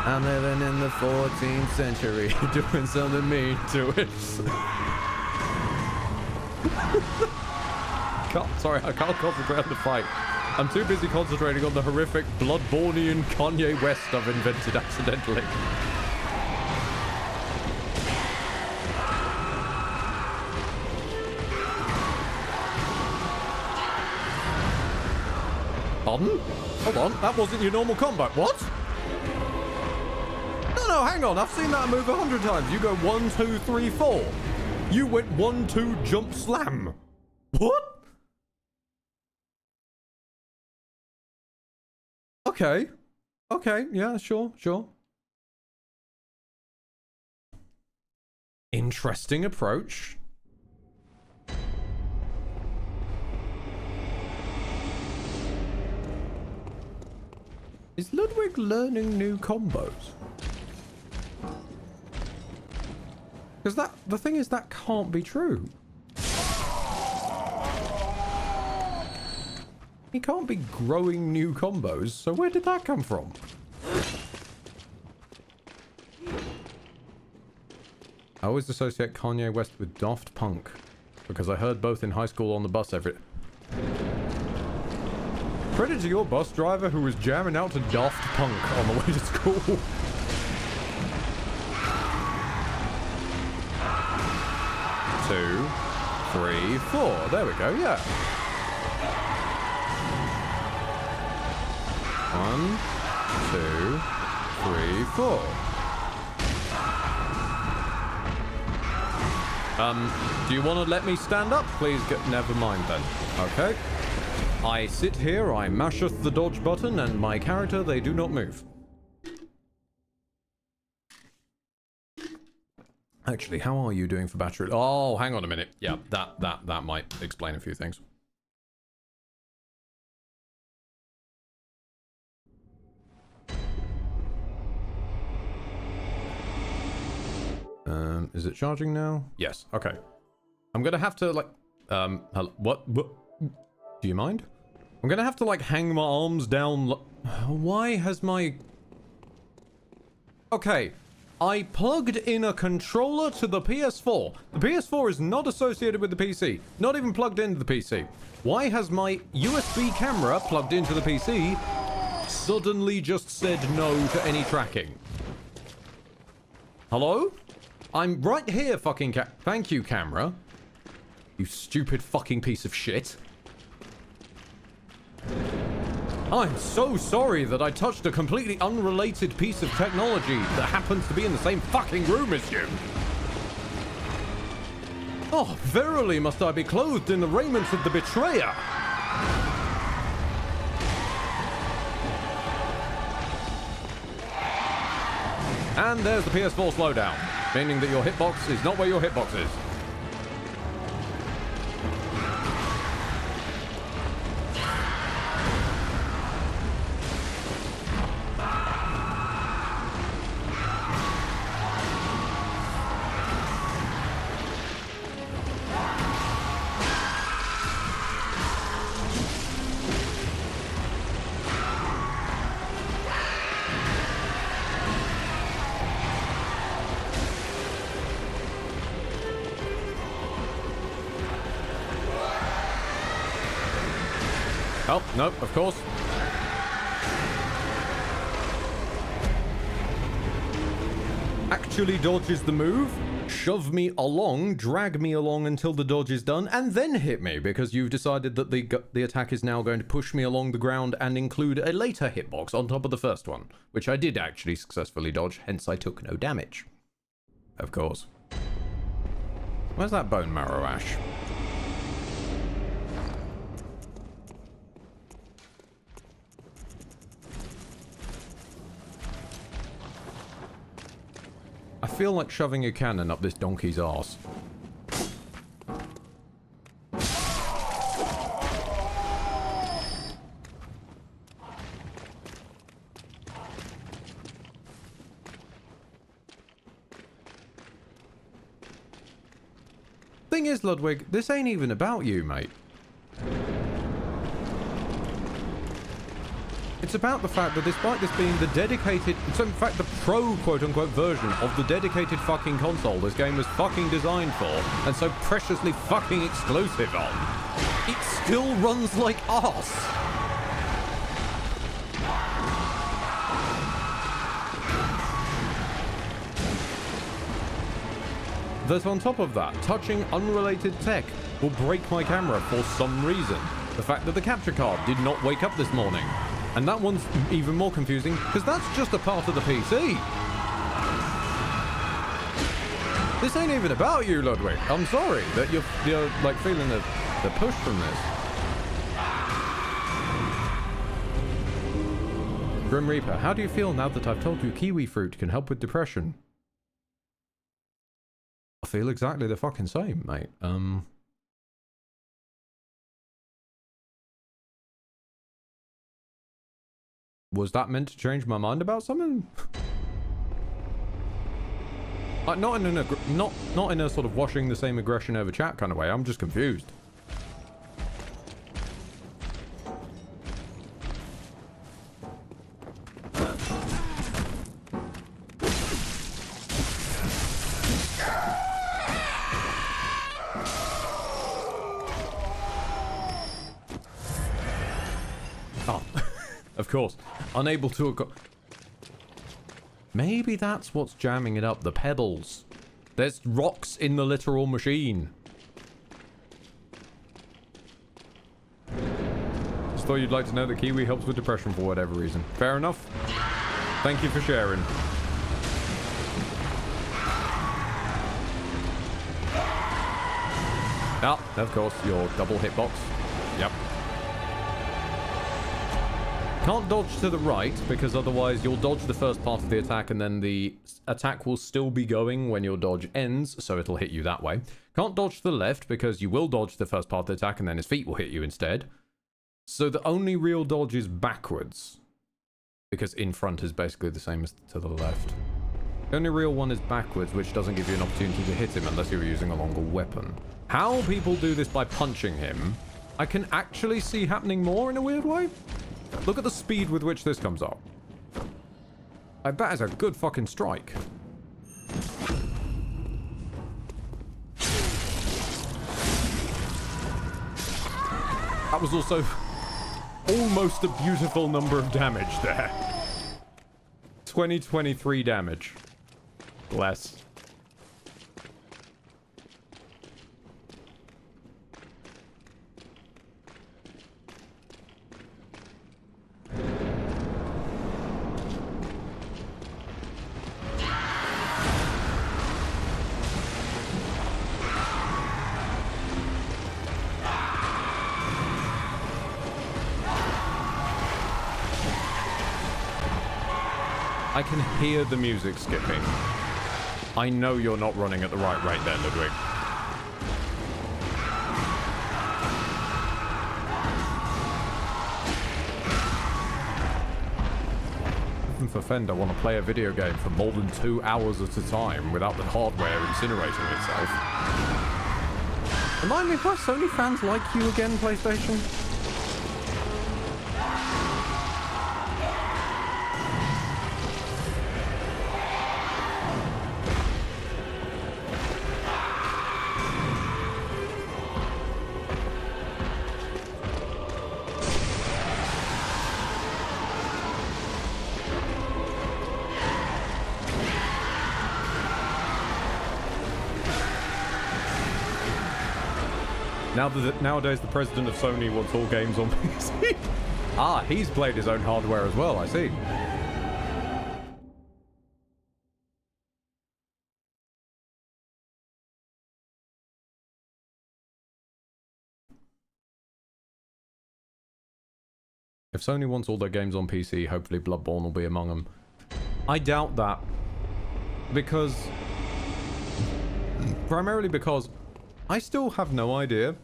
I'm living in the 14th century, doing something mean to it. Sorry, I can't concentrate on the fight. I'm too busy concentrating on the horrific Bloodbornean Kanye West I've invented accidentally. Pardon? Hold on, that wasn't your normal combat. What? No, hang on. I've seen that move 100 times. You go 1, 2, 3, 4. You went 1, 2, jump, slam. What? Okay. Okay, yeah, sure. Interesting approach. Is Ludwig learning new combos? Because the thing is, that can't be true. He can't be growing new combos, so where did that come from? I always associate Kanye West with Daft Punk, because I heard both in high school on the bus every... Credit to your bus driver who was jamming out to Daft Punk on the way to school. 2, 3, 4. There we go, yeah. 1, 2, 3, 4. Do you want to let me stand up? Please never mind then. Okay. I sit here, I masheth the dodge button, and my character, they do not move. Actually, how are you doing for battery? Oh, hang on a minute. Yeah, that might explain a few things. Is it charging now? Yes. Okay. I'm gonna have to, like, hello, what? Do you mind? I'm gonna have to, like, hang my arms down. Why has my... Okay. I plugged in a controller to the PS4. The PS4 is not associated with the PC. Not even plugged into the PC. Why has my USB camera plugged into the PC suddenly just said no to any tracking? Hello? I'm right here, fucking Thank you, camera. You stupid fucking piece of shit. I'm so sorry that I touched a completely unrelated piece of technology that happens to be in the same fucking room as you. Oh, verily must I be clothed in the raiment of the betrayer. And there's the PS4 slowdown, meaning that your hitbox is not where your hitbox is. Oh, no, of course. Actually dodges the move, shove me along, drag me along until the dodge is done, and then hit me, because you've decided that the attack is now going to push me along the ground and include a later hitbox on top of the first one, which I did actually successfully dodge, hence I took no damage. Of course. Where's that bone marrow ash? I feel like shoving a cannon up this donkey's arse. Thing is, Ludwig, this ain't even about you, mate. It's about the fact that despite this being the dedicated, so in fact the pro quote-unquote version of the dedicated fucking console this game was fucking designed for, and so preciously fucking exclusive on, it still runs like arse. That on top of that, touching unrelated tech will break my camera for some reason. The fact that the capture card did not wake up this morning. And that one's even more confusing, because that's just a part of the PC. This ain't even about you, Ludwig. I'm sorry that you're like feeling the push from this. Grim Reaper, how do you feel now that I've told you kiwi fruit can help with depression? I feel exactly the fucking same, mate. Was that meant to change my mind about something? Not in a sort of washing the same aggression over chat kind of way. I'm just confused. Oh, of course. Unable to... Maybe that's what's jamming it up. The pebbles. There's rocks in the literal machine. Just thought you'd like to know that kiwi helps with depression for whatever reason. Fair enough. Thank you for sharing. Ah, of course, your double hitbox. Yep. Can't dodge to the right, because otherwise you'll dodge the first part of the attack and then the attack will still be going when your dodge ends, so it'll hit you that way. Can't dodge to the left, because you will dodge the first part of the attack and then his feet will hit you instead. So the only real dodge is backwards, because in front is basically the same as to the left. The only real one is backwards, which doesn't give you an opportunity to hit him unless you're using a longer weapon. How people do this by punching him, I can actually see happening more in a weird way. Look at the speed with which this comes up. Like, that is a good fucking strike. That was also almost a beautiful number of damage there. 2023 damage. Less. I can hear the music skipping. I know you're not running at the right rate there, Ludwig. Even for Fend, I want to play a video game for more than 2 hours at a time without the hardware incinerating itself. Am I impressed Sony fans like you again, PlayStation? Nowadays, the president of Sony wants all games on PC. Ah, he's played his own hardware as well, I see. If Sony wants all their games on PC, hopefully Bloodborne will be among them. I doubt that. Because... primarily because I still have no idea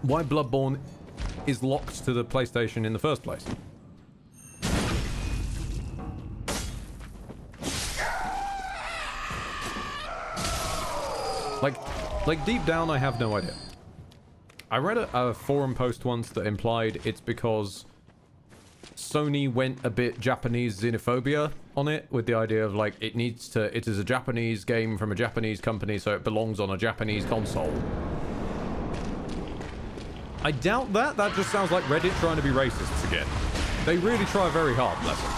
why Bloodborne is locked to the PlayStation in the first place. Like deep down, I have no idea. I read a forum post once that implied it's because Sony went a bit Japanese xenophobia on it, with the idea of like it is a Japanese game from a Japanese company, so it belongs on a Japanese console. I doubt that. That just sounds like Reddit trying to be racists again. They really try very hard, bless them.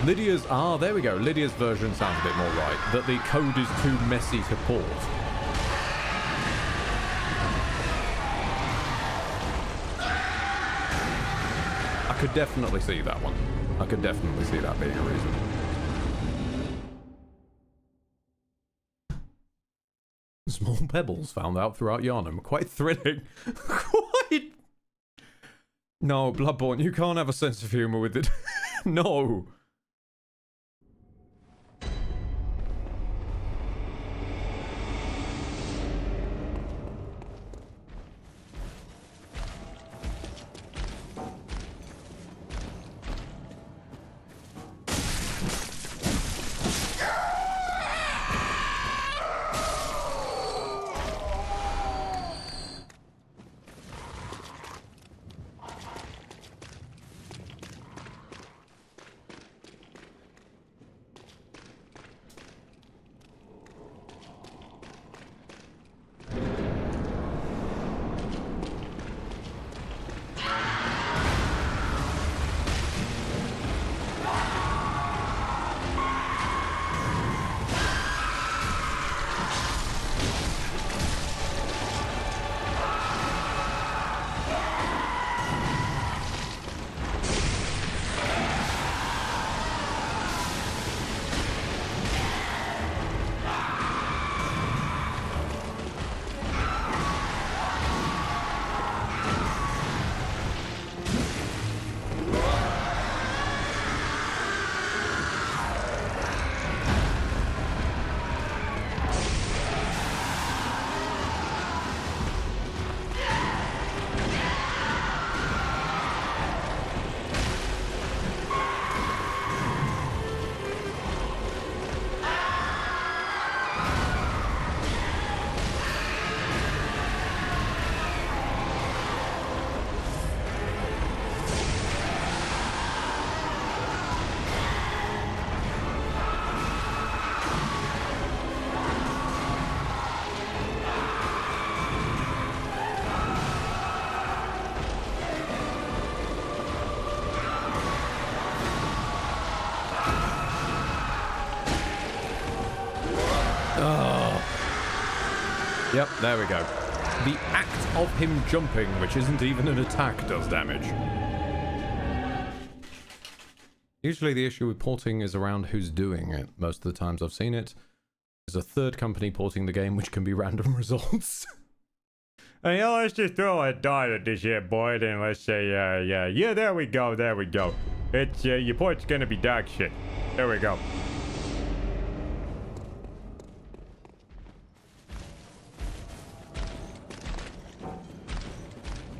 Lydia's... ah, there we go. Lydia's version sounds a bit more right. That the code is too messy to port. I could definitely see that one. I could definitely see that being a reason. Small pebbles found out throughout Yharn. Quite thrilling. No, Bloodborne, you can't have a sense of humor with it. No. Yep, there we go. The act of him jumping, which isn't even an attack, does damage. Usually the issue with porting is around who's doing it. Most of the times I've seen it, there's a third company porting the game, which can be random results. Hey, let's just throw a dart at this here, boy, and let's say, yeah, there we go. It's, your port's gonna be dog shit. There we go.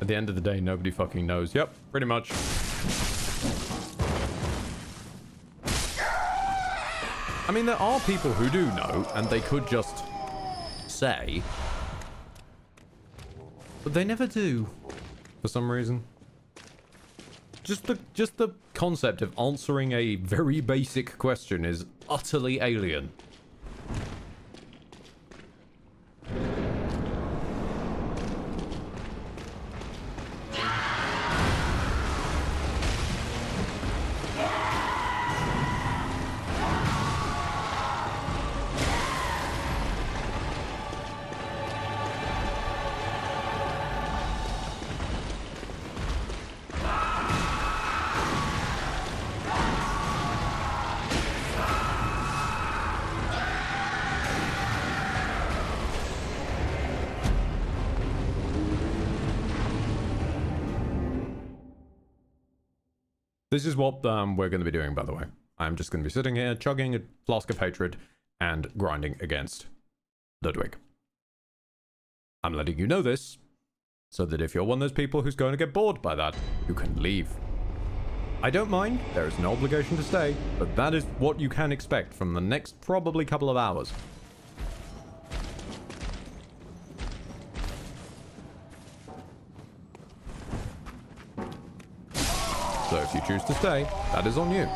At the end of the day, nobody fucking knows. Yep, pretty much. I mean, there are people who do know, and they could just say. But they never do, for some reason. Just the concept of answering a very basic question is utterly alien. This is what we're going to be doing, by the way. I'm just going to be sitting here, chugging a flask of hatred, and grinding against Ludwig. I'm letting you know this, so that if you're one of those people who's going to get bored by that, you can leave. I don't mind, there is no obligation to stay, but that is what you can expect from the next probably couple of hours. So if you choose to stay, that is on you.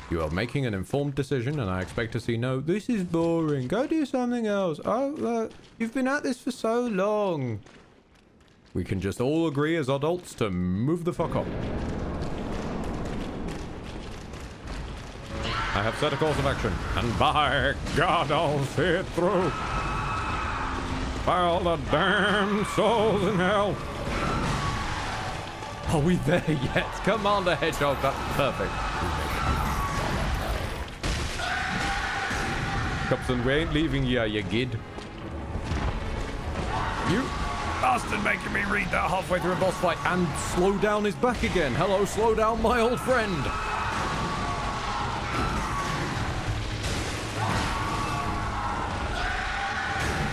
You are making an informed decision, and I expect to see no, this is boring, go do something else. Oh, you've been at this for so long. We can just all agree as adults to move the fuck on. I have set a course of action, and by God, I'll see it through. By all the damn souls in hell. Are we there yet? Commander Hedgehog, that's perfect. Cupson, we ain't leaving ya, you gid. You... bastard making me read that halfway through a boss fight. And slow down is back again. Hello, slow down, my old friend.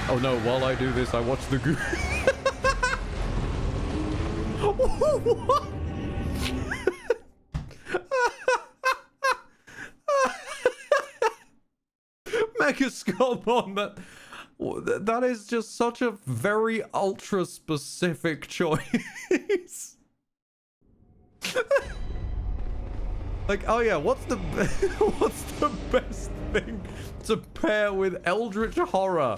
Oh no, while I do this, I watch the goo. What? Mega Skullbon, that is just such a very ultra specific choice. Like, oh yeah, what's the best thing to pair with Eldritch Horror?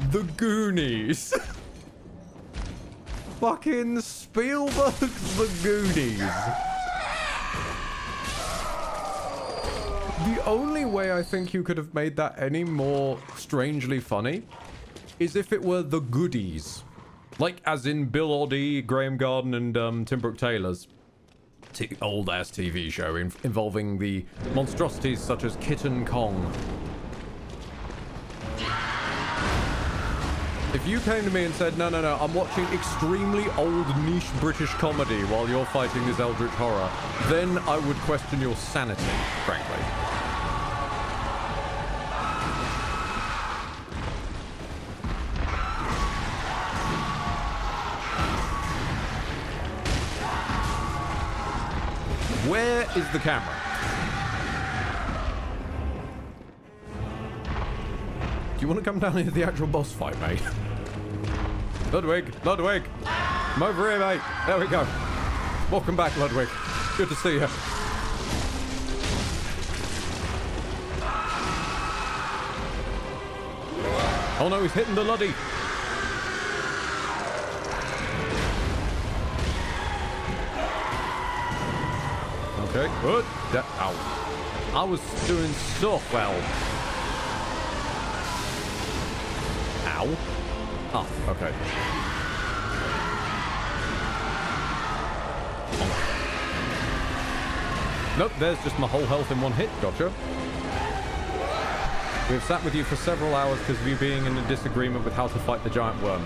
The Goonies. Fucking Spielberg's The Goonies. The only way I think you could have made that any more strangely funny is if it were The Goodies. Like, as in Bill Oddie, Graham Garden, and Tim Brooke Taylor's old-ass TV show involving the monstrosities such as Kitten Kong. If you came to me and said, no, I'm watching extremely old niche British comedy while you're fighting this Eldritch Horror, then I would question your sanity, frankly. Where is the camera? Do you want to come down into the actual boss fight, mate? Ludwig! I'm over here, mate. There we go. Welcome back, Ludwig. Good to see you. Oh no, he's hitting the Luddy. Okay, good. Ow. I was doing so well. Ow. Oh, okay. Nope, there's just my whole health in one hit. Gotcha. We've sat with you for several hours because of you being in a disagreement with how to fight the giant worm.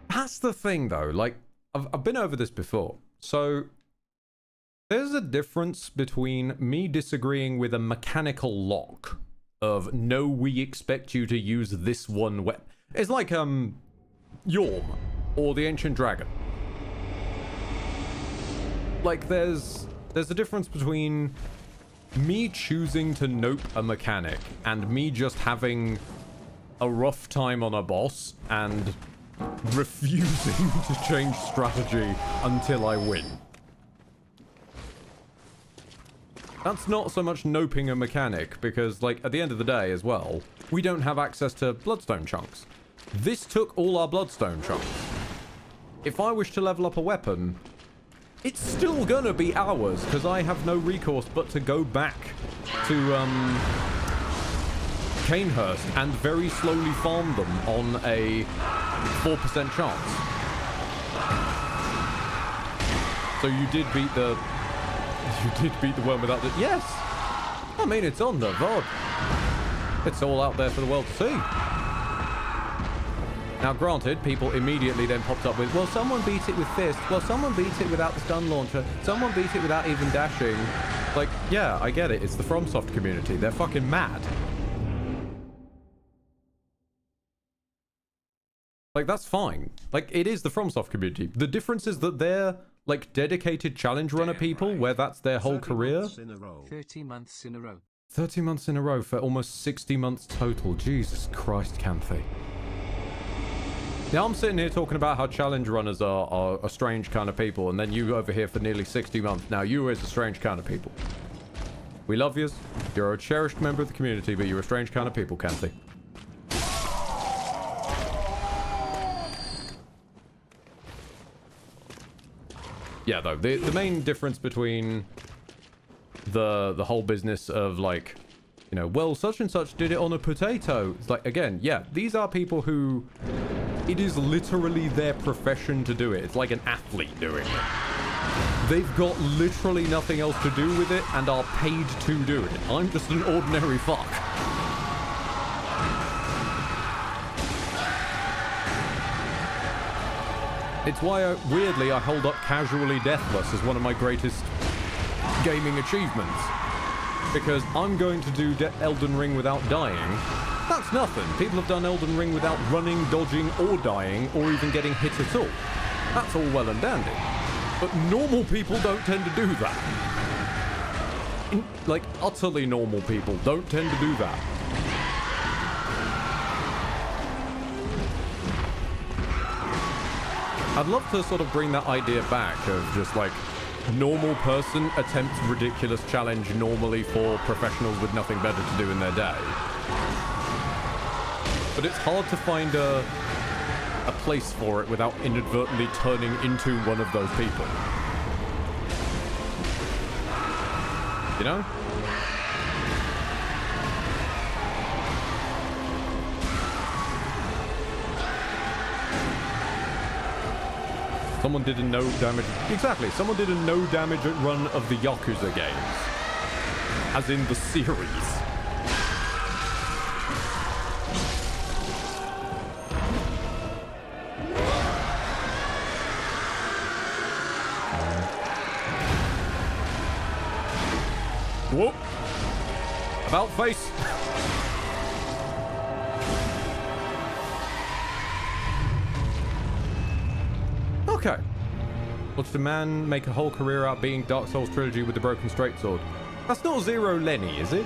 That's the thing, though. Like, I've been over this before. So, there's a difference between me disagreeing with a mechanical lock of, no, we expect you to use this one weapon. It's like, Yharn, or the Ancient Dragon. Like, there's a difference between me choosing to nope a mechanic and me just having a rough time on a boss and refusing to change strategy until I win. That's not so much noping a mechanic, because, like, at the end of the day as well, we don't have access to bloodstone chunks. This took all our bloodstone chunks. If I wish to level up a weapon, it's still gonna be hours, because I have no recourse but to go back to, Canehurst and very slowly farm them on a 4% chance. So you did beat the... You did beat the worm without the... Yes! I mean, it's on the VOD. It's all out there for the world to see. Now, granted, people immediately then popped up with, well, someone beat it with fist. Well, someone beat it without the stun launcher. Someone beat it without even dashing. Like, yeah, I get it. It's the FromSoft community. They're fucking mad. Like, that's fine. Like, it is the FromSoft community. The difference is that they're, like, dedicated challenge runner people, where that's their whole career. 30 months in a row. 30 months in a row for almost 60 months total. Jesus Christ, Canthe. Now I'm sitting here talking about how challenge runners are a strange kind of people, and then you over here for nearly 60 months. Now you is a strange kind of people. We love you. You're a cherished member of the community, but you're a strange kind of people, Canthe. Yeah, though, the main difference between the whole business of, like, you know, well, such and such did it on a potato. It's like, again, yeah, these are people who... It is literally their profession to do it. It's like an athlete doing it. They've got literally nothing else to do with it and are paid to do it. I'm just an ordinary fuck. It's why, weirdly, I hold up Casually Deathless as one of my greatest gaming achievements. Because I'm going to do Elden Ring without dying. That's nothing. People have done Elden Ring without running, dodging, or dying, or even getting hit at all. That's all well and dandy. But normal people don't tend to do that. Like, utterly normal people don't tend to do that. I'd love to sort of bring that idea back of just like normal person attempts ridiculous challenge normally for professionals with nothing better to do in their day. But it's hard to find a place for it without inadvertently turning into one of those people. You know? Someone did a no damage... Exactly, someone did a no damage run of the Yakuza games. As in the series. Whoop! About face! Okay. Watched a man make a whole career out being Dark Souls trilogy with the Broken Straight Sword. That's not Zero Lenny, is it?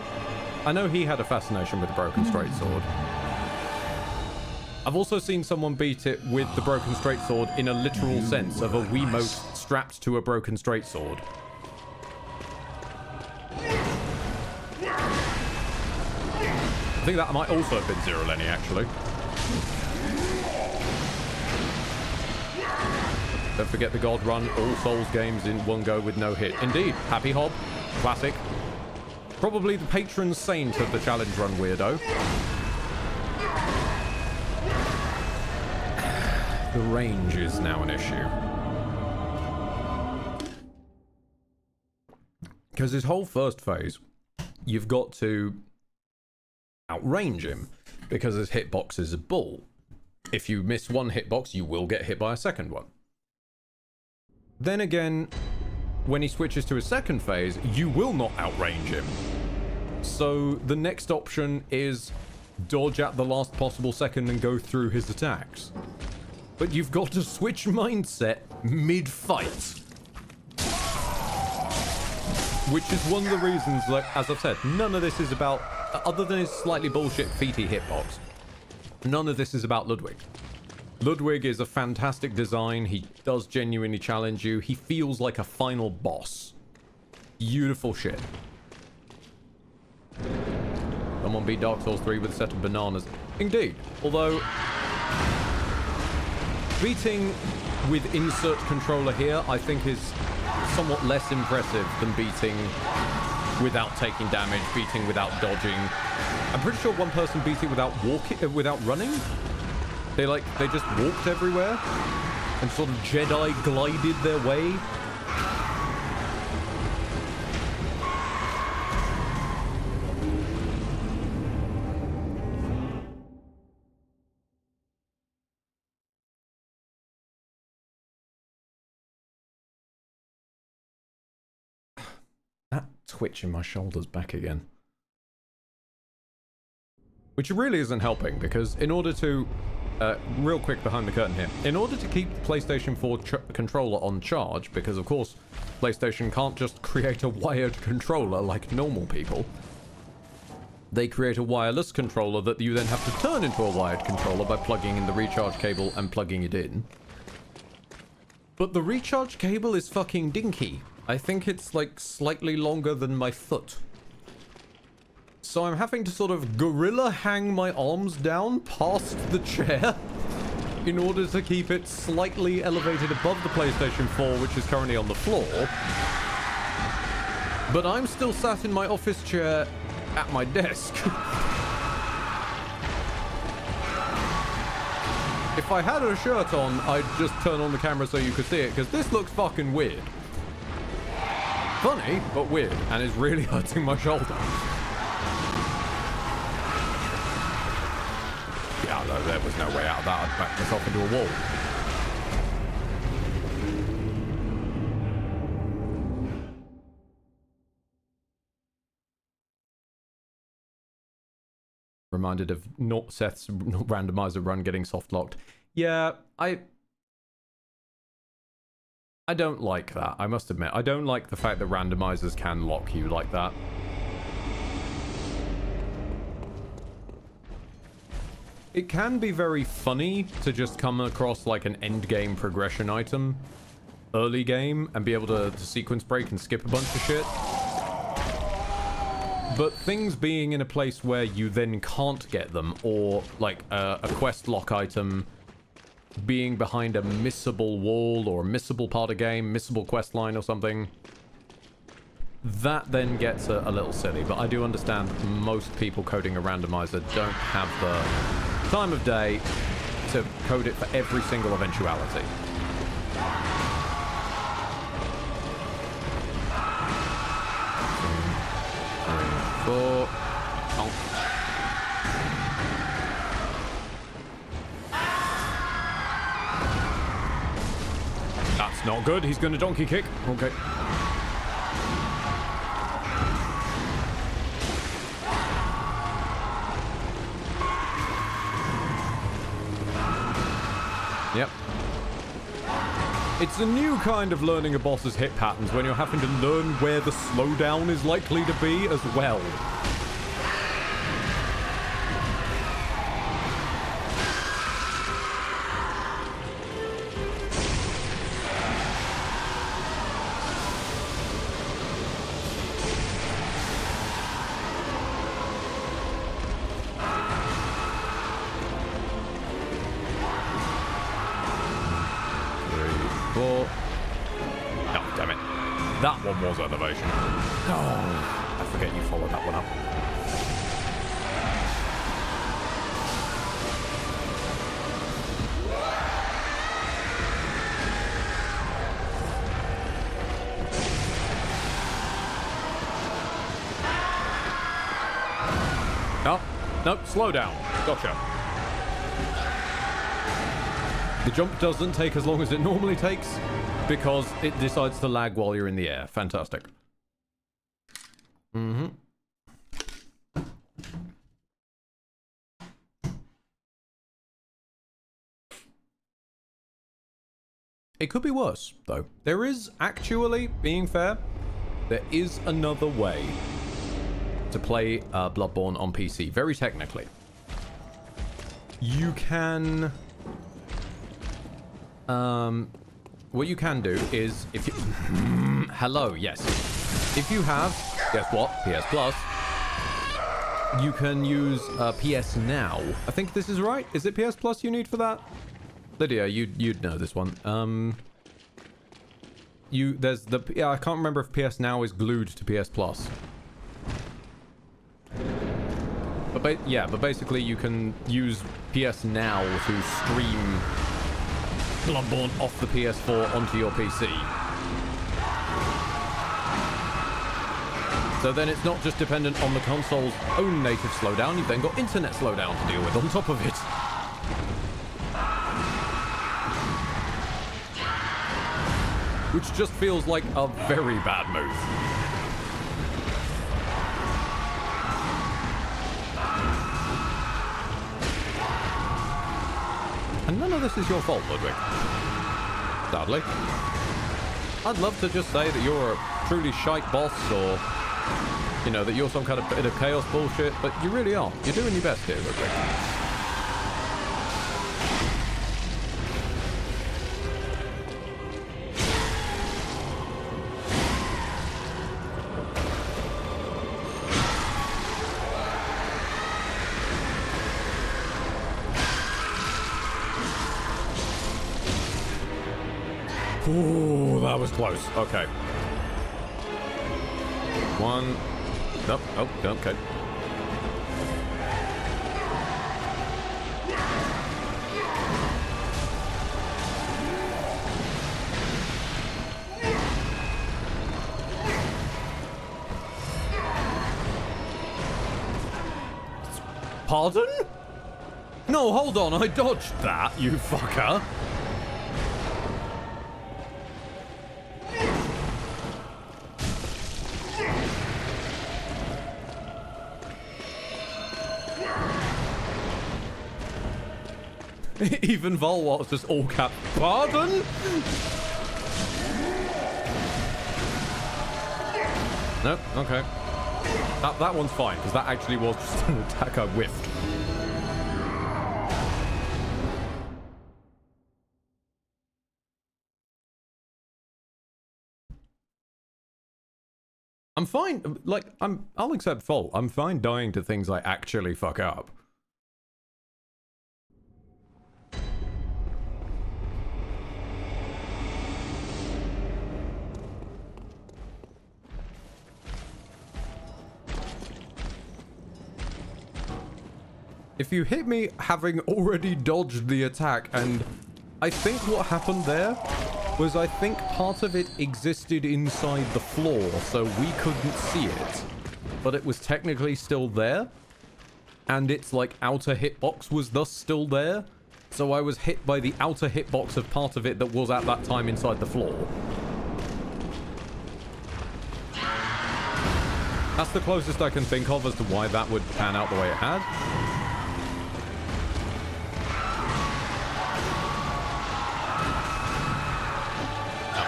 I know he had a fascination with the Broken Straight Sword. I've also seen someone beat it with the Broken Straight Sword in a literal sense of a Wiimote strapped to a Broken Straight Sword. I think that might also have been Zero Lenny, actually. Don't forget the God Run, all Souls games in one go with no hit. Indeed, Happy Hob, classic. Probably the patron saint of the challenge run weirdo. The range is now an issue. Because his whole first phase, you've got to outrange him, because his hitbox is a bull. If you miss one hitbox, you will get hit by a second one. Then again, when he switches to his second phase, you will not outrange him. So the next option is dodge at the last possible second and go through his attacks. But you've got to switch mindset mid-fight. Which is one of the reasons, like, as I've said, none of this is about, other than his slightly bullshit feety hitbox, none of this is about Ludwig. Ludwig is a fantastic design. He does genuinely challenge you. He feels like a final boss. Beautiful shit. Someone beat Dark Souls 3 with a set of bananas. Indeed. Although, beating with insert controller here, I think is somewhat less impressive than beating without taking damage, beating without dodging. I'm pretty sure one person beat it without running. They just walked everywhere and sort of Jedi glided their way. That twitch in my shoulders back again. Which really isn't helping, because in order to... real quick behind the curtain here. In order to keep the PlayStation 4 controller on charge, because of course PlayStation can't just create a wired controller like normal people. They create a wireless controller that you then have to turn into a wired controller by plugging in the recharge cable and plugging it in. But the recharge cable is fucking dinky. I think it's like slightly longer than my foot. So I'm having to sort of gorilla hang my arms down past the chair in order to keep it slightly elevated above the PlayStation 4, which is currently on the floor. But I'm still sat in my office chair at my desk. If I had a shirt on, I'd just turn on the camera so you could see it, because this looks fucking weird. Funny, but weird, and it's really hurting my shoulder. Yeah, no, there was no way out of that. I'd back myself into a wall. Reminded of not Seth's randomizer run getting soft locked. Yeah, I don't like that. I must admit, I don't like the fact that randomizers can lock you like that. It can be very funny to just come across like an end game progression item early game and be able to sequence break and skip a bunch of shit. But things being in a place where you then can't get them, or like a quest lock item being behind a missable wall or a missable part of game, missable quest line or something, that then gets a little silly. But I do understand that most people coding a randomizer don't have the time of day to code it for every single eventuality. 2, 3, 4. Oh. That's not good. He's going to donkey kick. Okay. Yep. It's a new kind of learning a boss's hit patterns when you're having to learn where the slowdown is likely to be as well. That one was elevation. Oh, I forget you followed that one up. Oh, no, slow down. Gotcha. The jump doesn't take as long as it normally takes, because it decides to lag while you're in the air. Fantastic. Mm-hmm. It could be worse, though. There is actually, being fair, there is another way to play Bloodborne on PC, very technically. You can... what you can do is, if you... Hello, yes. If you have, guess what? PS Plus. You can use PS Now. I think this is right. Is it PS Plus you need for that? Lydia, you'd know this one. There's the... Yeah, I can't remember if PS Now is glued to PS Plus. But basically you can use PS Now to stream Bloodborne off the PS4 onto your PC. So then it's not just dependent on the console's own native slowdown, you've then got internet slowdown to deal with on top of it. Which just feels like a very bad move. And none of this is your fault, Ludwig. Sadly. I'd love to just say that you're a truly shite boss, or, you know, that you're some kind of bit of chaos bullshit, but you really aren't. You're doing your best here, Ludwig. Ooh, that was close. Okay. One. Nope. Oh, okay. Pardon? No, hold on. I dodged that, you fucker. Even Volwat's just all cap. Pardon? Nope, okay. That one's fine, because that actually was just an attack I whiffed. I'm fine. Like, I'll accept fault. I'm fine dying to things I actually fuck up. If you hit me having already dodged the attack, and I think what happened there was I think part of it existed inside the floor, so we couldn't see it. But it was technically still there. And its, like, outer hitbox was thus still there. So I was hit by the outer hitbox of part of it that was at that time inside the floor. That's the closest I can think of as to why that would pan out the way it had.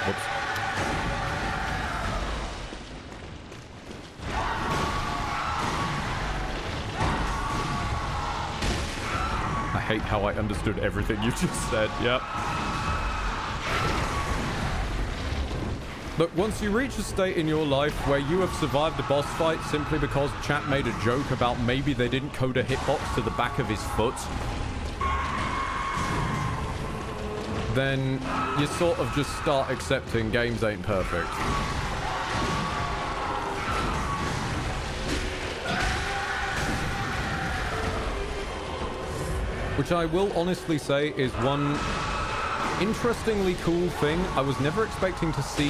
Whoops. I hate how I understood everything you just said. Yep. Look, once you reach a state in your life where you have survived a boss fight simply because chat made a joke about maybe they didn't code a hitbox to the back of his foot, then you sort of just start accepting games ain't perfect. Which I will honestly say is one interestingly cool thing I was never expecting to see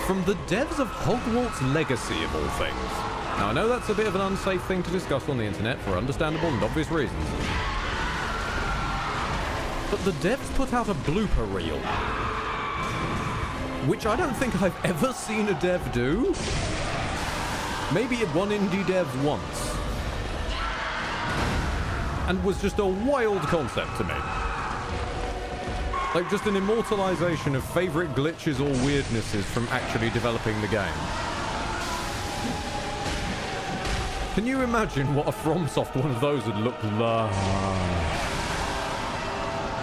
from the devs of Hogwarts Legacy, of all things. Now, I know that's a bit of an unsafe thing to discuss on the internet for understandable and obvious reasons. But the devs put out a blooper reel, which I don't think I've ever seen a dev do. Maybe one indie dev once. And was just a wild concept to me. Like, just an immortalization of favorite glitches or weirdnesses from actually developing the game. Can you imagine what a FromSoft one of those would look like?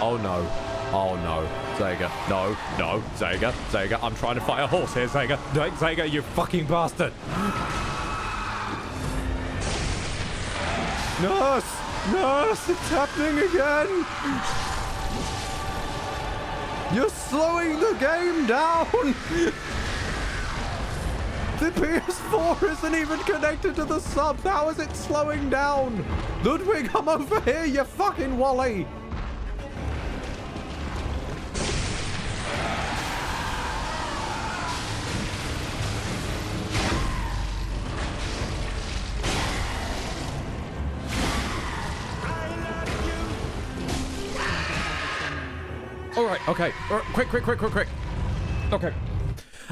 Oh no. Oh no. Sega. No. No. Sega. Sega. I'm trying to fight a horse here, Sega. Sega, you fucking bastard. Nurse! Nurse! It's happening again! You're slowing the game down! The PS4 isn't even connected to the sub. How is it slowing down? Ludwig, come over here, you fucking Wally! Alright, okay. Quick. Okay.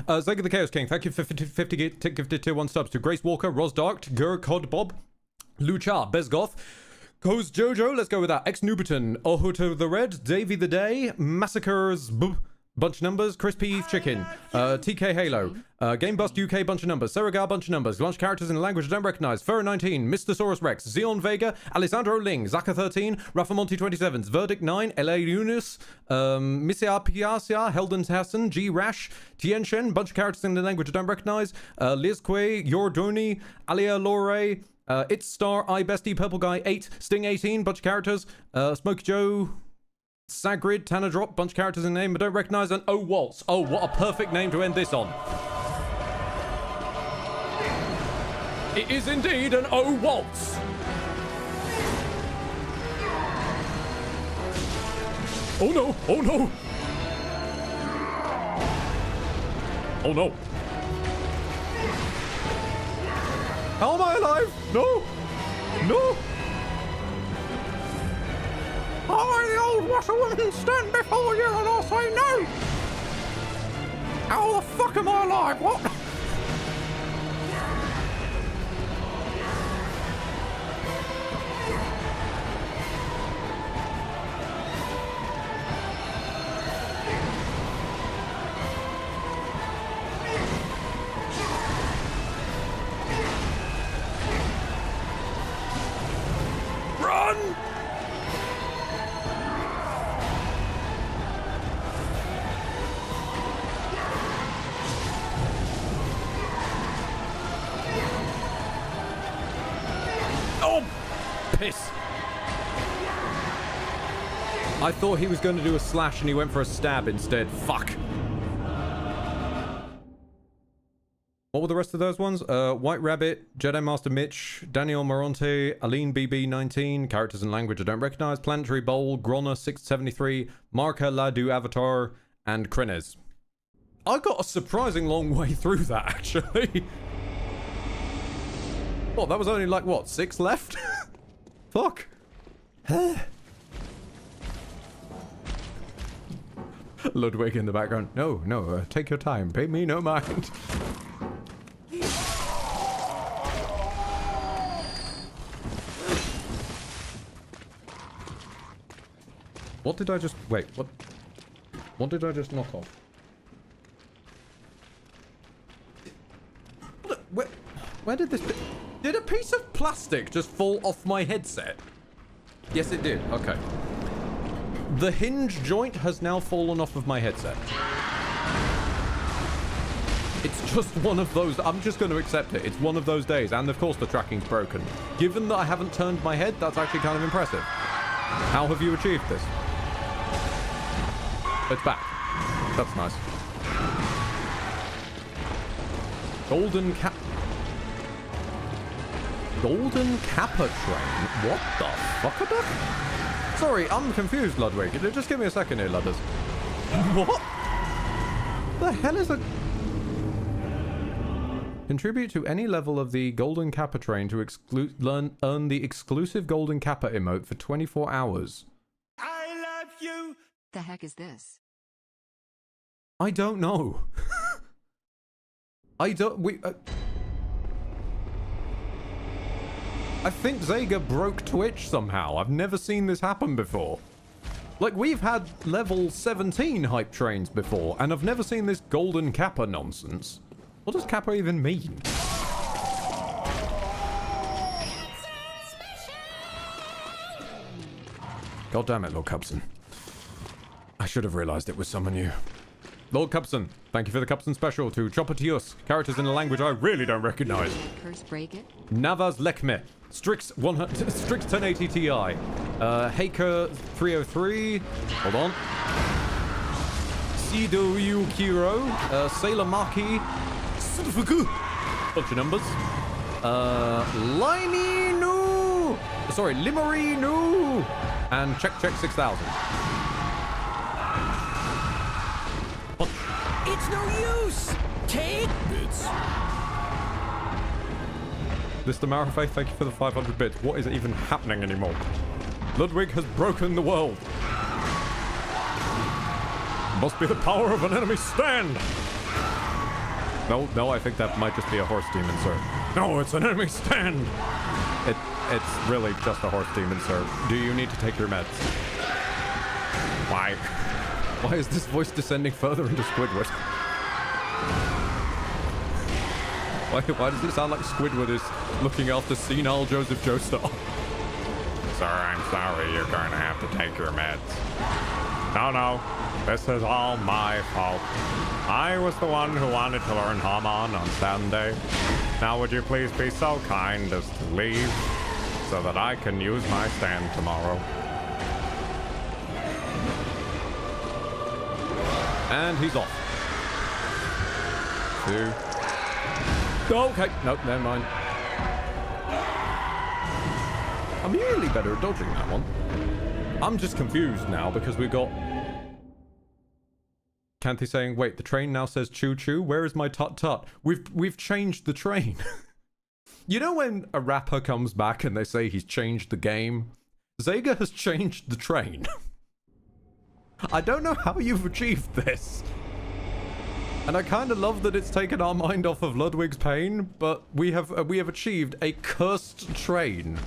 Zega the Chaos King, thank you for 50 gifted tier 1 subs to Grace Walker, Ros Dark, Gur Cod Bob, Luchar, Bezgoth, Coz Jojo, let's go with that, Ex Nubiton, Ohuto the Red, Davy the Day, Massacres, bunch of numbers, Crispy Chicken, TK Halo, Game Bust UK, bunch of numbers, Seragar, bunch of numbers, launch characters in a language I don't recognize, Furrow 19, Mr. Saurus Rex, Xeon Vega, Alessandro Ling, Zaka 13, Rafamonti 27s, Verdict 9, LA Yunus, Misia Piasia, Heldens Hassan, G Rash, Tienshen, bunch of characters in the language I don't recognize, Lizque, Yordoni, Alia Lore, It's Star, I Bestie, Purple Guy 8, Sting 18, bunch of characters, Smoke Joe, Sagrid, Tanner Drop, bunch of characters in name I don't recognize, and Oh Waltz. Oh, what a perfect name to end this on. It is indeed an Oh Waltz. Oh no, oh no. Oh no. How am I alive? No. No. I, the old washerwoman, stand before you and I'll say no! How the fuck am I alive? What? I thought he was going to do a slash and he went for a stab instead. Fuck. What were the rest of those ones? White Rabbit, Jedi Master Mitch, Daniel Moronte, Aline BB19, characters and language I don't recognize, Planetary Bowl, Gronna 673, Marca Ladu Avatar, and Krenez. I got a surprising long way through that, actually. What, that was only like, what, 6 left? Fuck. Ludwig in the background. No, take your time. Pay me no mind. What did I just... Wait, what? What did I just knock off? Where did this... Did a piece of plastic just fall off my headset? Yes, it did. Okay. The hinge joint has now fallen off of my headset. It's just one of those... I'm just going to accept it. It's one of those days. And of course the tracking's broken. Given that I haven't turned my head, that's actually kind of impressive. How have you achieved this? It's back. That's nice. Golden Kappa train? What the fuck are that? Sorry, I'm confused, Ludwig. Just give me a second here, Ludders. What? The hell is a... Contribute to any level of the Golden Kappa train to earn the exclusive Golden Kappa emote for 24 hours. I love you. The heck is this? I don't know. I think Zega broke Twitch somehow. I've never seen this happen before. Like, we've had level 17 hype trains before, and I've never seen this Golden Kappa nonsense. What does Kappa even mean? God damn it, Lord Cubson. I should have realized it was someone new. Lord Cubson, thank you for the Cubson special to Chopatius, characters in a language I really don't recognize. Curse break it. Navas Lekme, Strix 1080 Ti, Haker 303, hold on. Sido Yukiro, Sailor Maki, bunch of numbers. Liney Nu, sorry, Limery Nu, and Check 6000. It's no use. Take Bits. Mr. Marafay, thank you for the 500 bits. What is even happening anymore? Ludwig has broken the world. Must be the power of an enemy stand. No, I think that might just be a horse demon, sir. No, it's an enemy stand. It's really just a horse demon, sir. Do you need to take your meds? Why? Why is this voice descending further into Squidward? Why does it sound like Squidward is looking after senile Joseph Joestar? Sir, I'm sorry, you're going to have to take your meds. No, this is all my fault. I was the one who wanted to learn Haman on Sunday. Now would you please be so kind as to leave so that I can use my stand tomorrow? And he's off. 2. Okay, nope, never mind. I'm usually better at dodging that one. I'm just confused now because we've got... Canthy saying, wait, the train now says choo-choo? Where is my tut-tut? We've changed the train. You know when a rapper comes back and they say he's changed the game? Zega has changed the train. I don't know how you've achieved this. And I kind of love that it's taken our mind off of Ludwig's pain, but we have achieved a cursed train.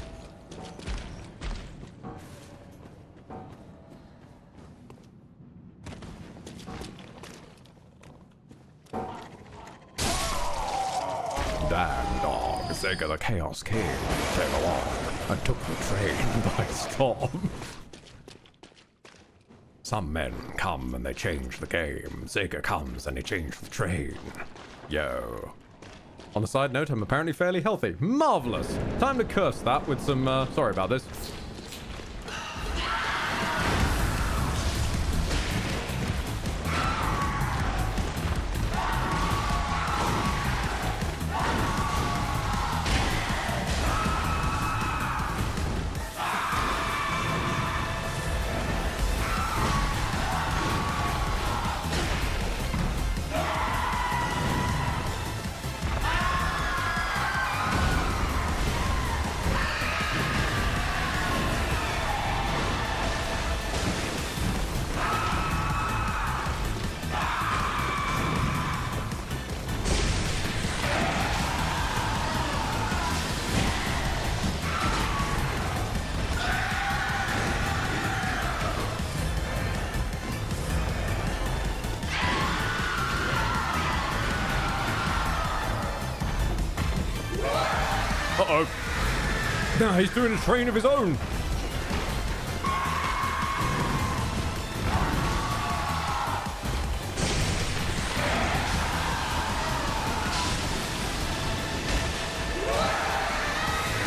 Damn dog, Zega the Chaos King came along and took the train by storm. Some men come and they change the game. Zega comes and he changed the train. Yo. On a side note, I'm apparently fairly healthy. Marvelous! Time to curse that with some, sorry about this. Uh-oh. Now he's doing a train of his own.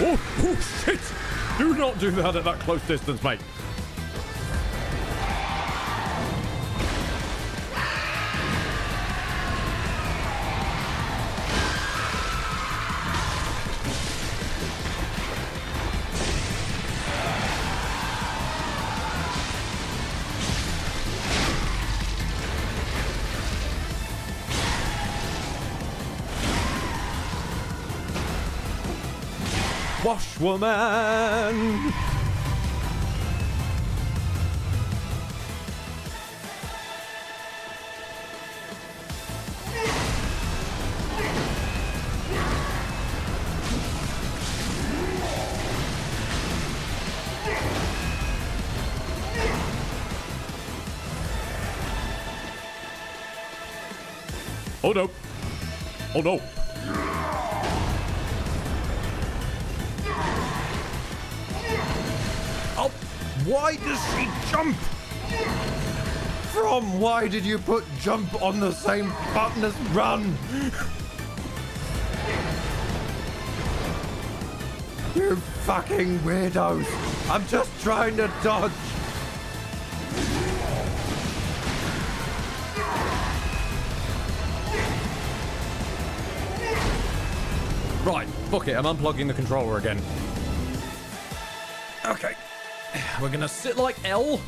Oh, shit! Do not do that at that close distance, mate. Washwoman! Oh no! Oh no! Oh, why does she jump? From why did you put jump on the same button as run? You fucking weirdos. I'm just trying to dodge. Right, fuck it, I'm unplugging the controller again. Okay, we're gonna sit like L.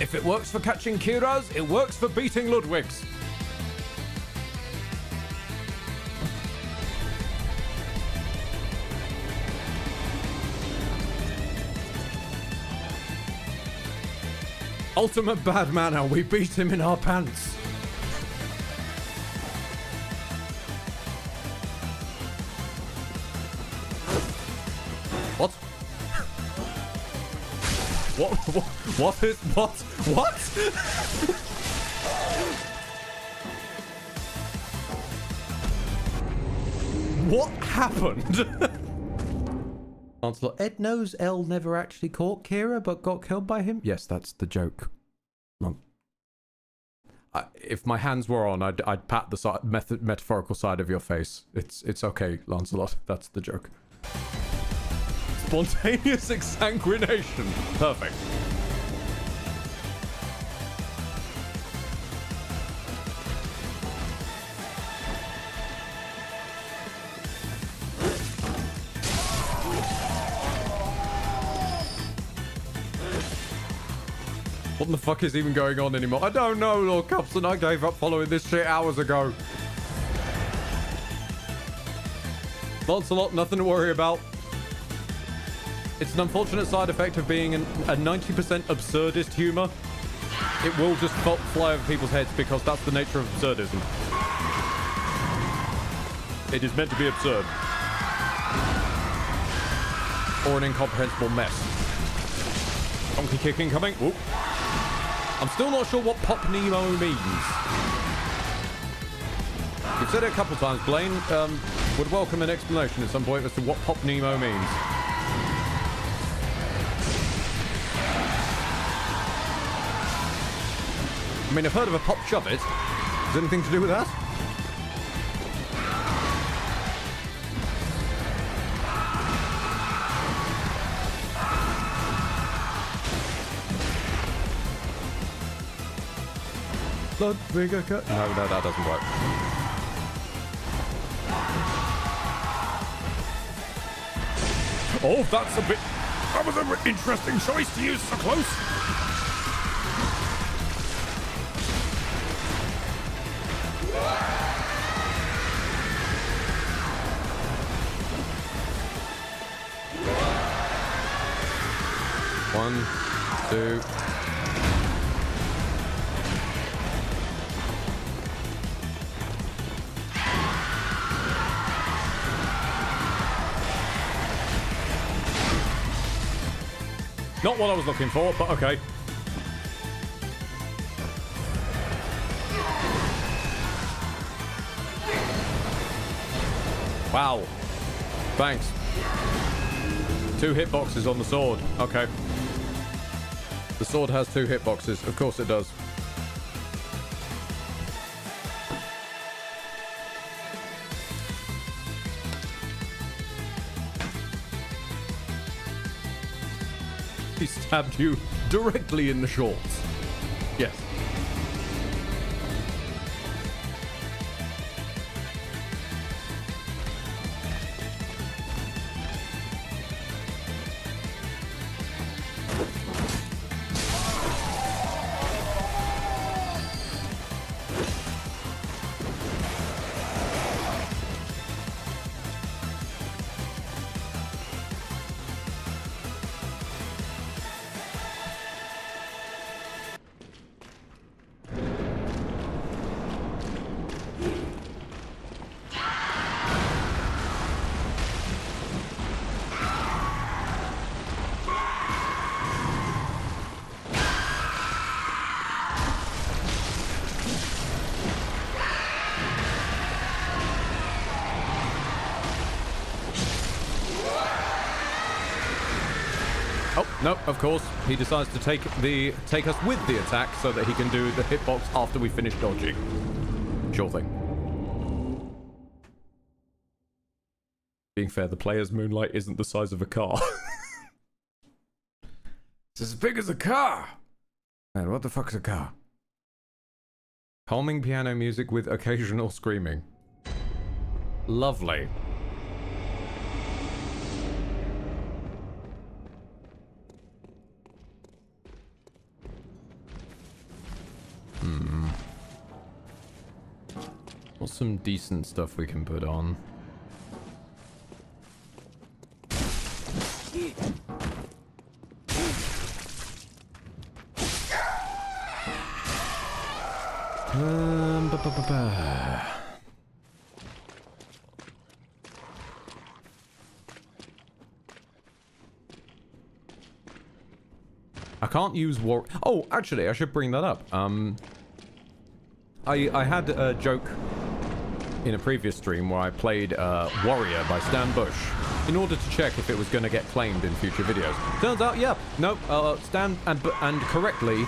If it works for catching Kiras, it works for beating Ludwigs. Ultimate bad manner, we beat him in our pants. What? What is, what? What happened? Lancelot, Ed knows Elle never actually caught Kira, but got killed by him? Yes, that's the joke. If my hands were on, I'd pat the metaphorical side of your face. It's okay, Lancelot. That's the joke. Spontaneous exsanguination. Perfect. What the fuck is even going on anymore? I don't know, Lord Cupson. I gave up following this shit hours ago. Lancelot, nothing to worry about. It's an unfortunate side effect of being a 90% absurdist humor. It will just fly over people's heads because that's the nature of absurdism. It is meant to be absurd. Or an incomprehensible mess. Donkey kick incoming. Whoop. I'm still not sure what Pop Nemo means. You've said it a couple times, Blaine. Would welcome an explanation at some point as to what Pop Nemo means. I mean, I've heard of a pop shove it. Has anything to do with that? Ludwig cut. No, that doesn't work. Oh, that's a bit. That was an interesting choice to use so close. One, two. Not what I was looking for, but okay. Wow. Thanks. 2 hitboxes on the sword. Okay. The sword has 2 hitboxes. Of course it does. He stabbed you directly in the shorts. Yes. Oh, no, of course. He decides to take us with the attack so that he can do the hitbox after we finish dodging. Sure thing. Being fair, the player's moonlight isn't the size of a car. It's as big as a car! Man, what the fuck's a car? Calming piano music with occasional screaming. Lovely. What's some decent stuff we can put on? I can't use war. Oh, actually, I should bring that up. I had a joke in a previous stream where I played Warrior by Stan Bush in order to check if it was going to get claimed in future videos. Turns out, yeah, nope, Stan and correctly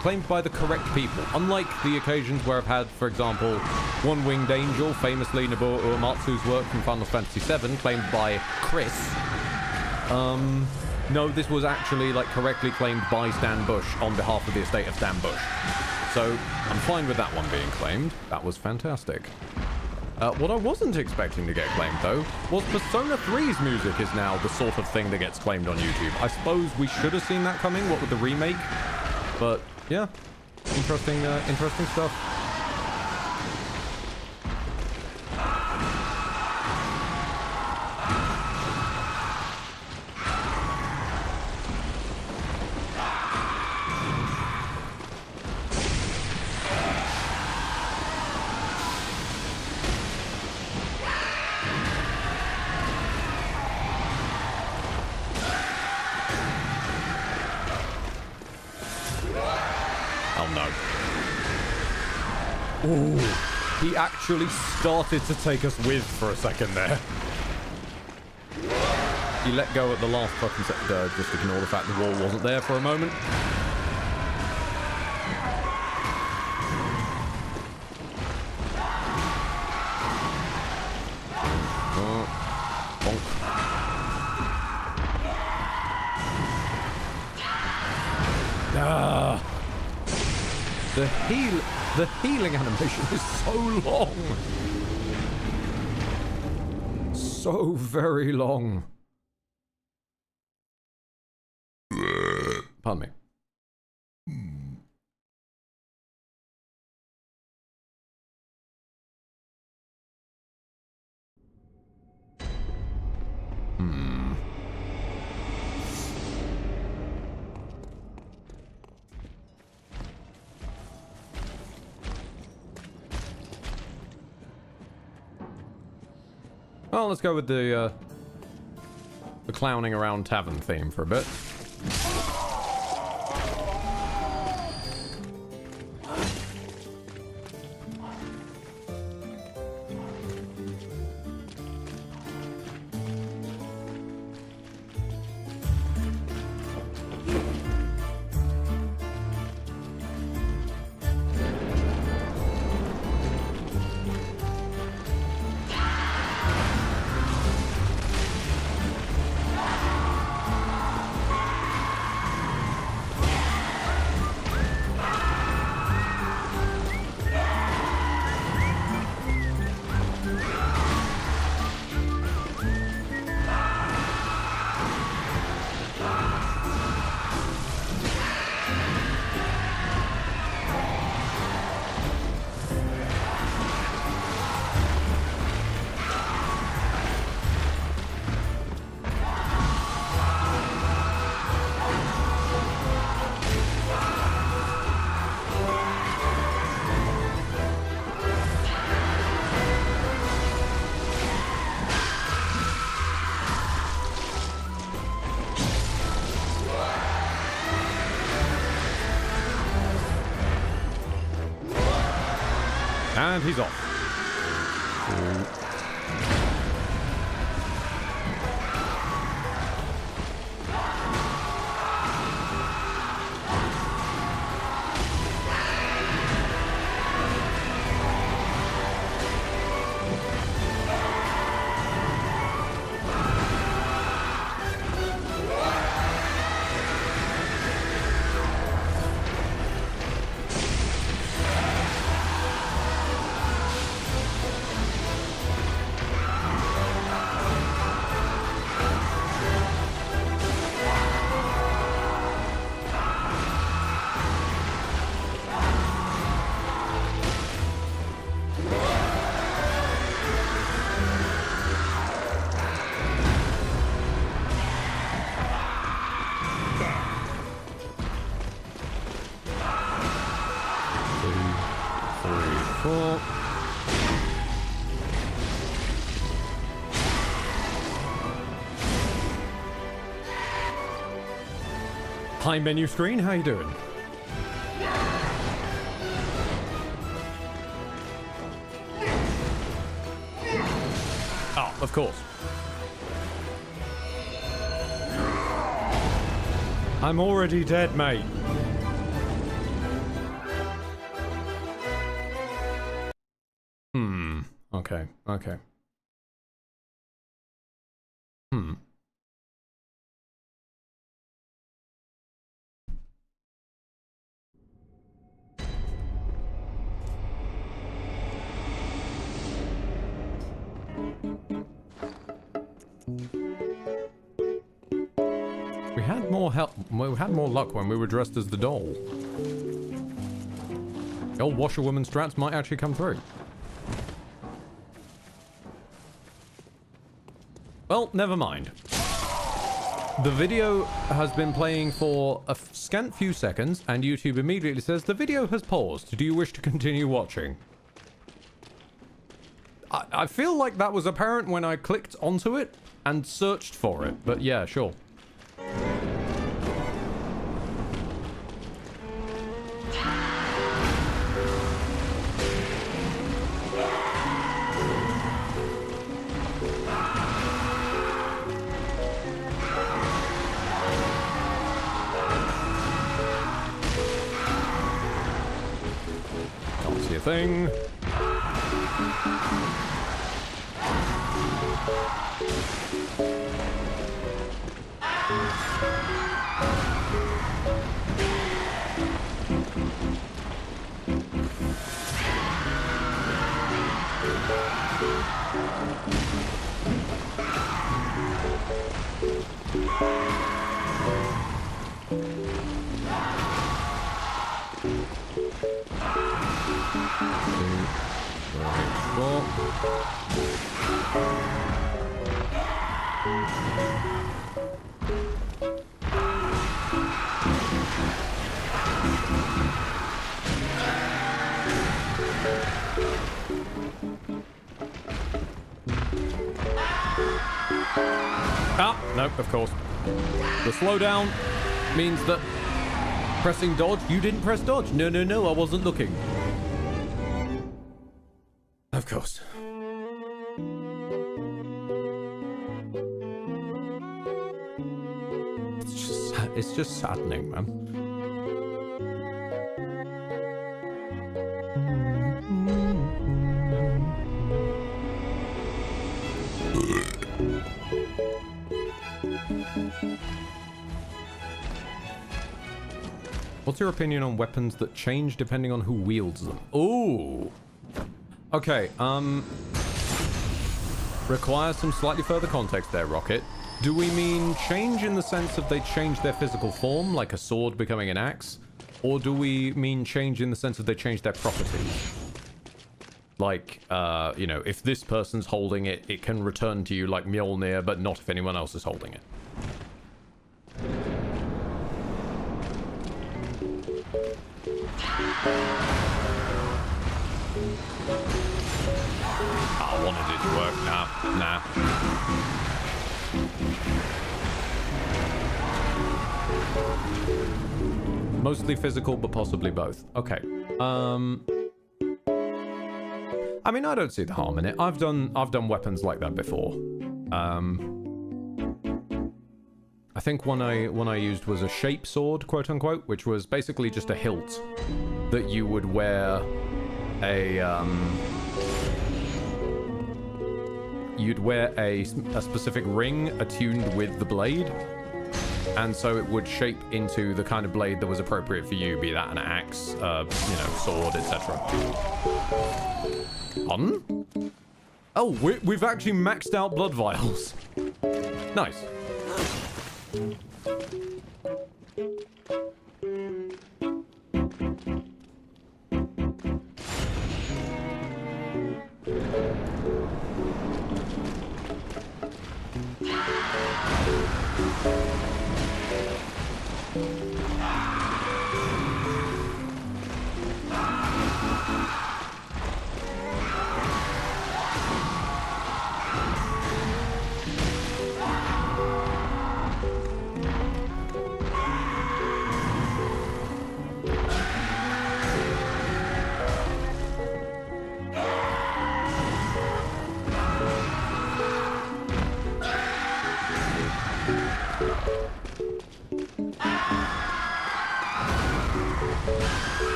claimed by the correct people. Unlike the occasions where I've had, for example, One Winged Angel, famously Nobuo Uematsu's work from Final Fantasy VII, claimed by Chris. No, this was actually like correctly claimed by Stan Bush on behalf of the estate of Stan Bush. So I'm fine with that one being claimed. That was fantastic. What I wasn't expecting to get claimed, though, was Persona 3's music is now the sort of thing that gets claimed on YouTube. I suppose we should have seen that coming, what with the remake. But, yeah. Interesting stuff. Ooh, he actually started to take us with for a second there. He let go at the last fucking second. Just ignore the fact the wall wasn't there for a moment. Bonk. Ah. The healing animation is so long. So very long. Pardon me. Well, let's go with the clowning around tavern theme for a bit. And he's off. Hi menu screen, how you doing? Oh, of course. I'm already dead, mate. Okay, okay. We had more help. We had more luck when we were dressed as the doll. The old washerwoman strats might actually come through. Well, never mind. The video has been playing for a scant few seconds, and YouTube immediately says the video has paused. Do you wish to continue watching? I feel like that was apparent when I clicked onto it and searched for it, but yeah, sure. Can't see a thing. Ah, nope, of course. The slowdown means that pressing dodge, you didn't press dodge. No, no, no, I wasn't looking. Of course. It's just saddening, man. What's your opinion on weapons that change depending on who wields them? Ooh. Okay, requires some slightly further context there, Rocket. Do we mean change in the sense of they change their physical form, like a sword becoming an axe? Or do we mean change in the sense of they change their properties? Like, you know, if this person's holding it, it can return to you like Mjolnir, but not if anyone else is holding it. I wanted it to work. Nah. Mostly physical, but possibly both. Okay. I mean, I don't see the harm in it. I've done weapons like that before. I think one I used was a shape sword, quote unquote, which was basically just a hilt that you would wear you'd wear a specific ring attuned with the blade, and so it would shape into the kind of blade that was appropriate for you, be that an axe, sword, etc. Oh, we've actually maxed out blood vials. Nice.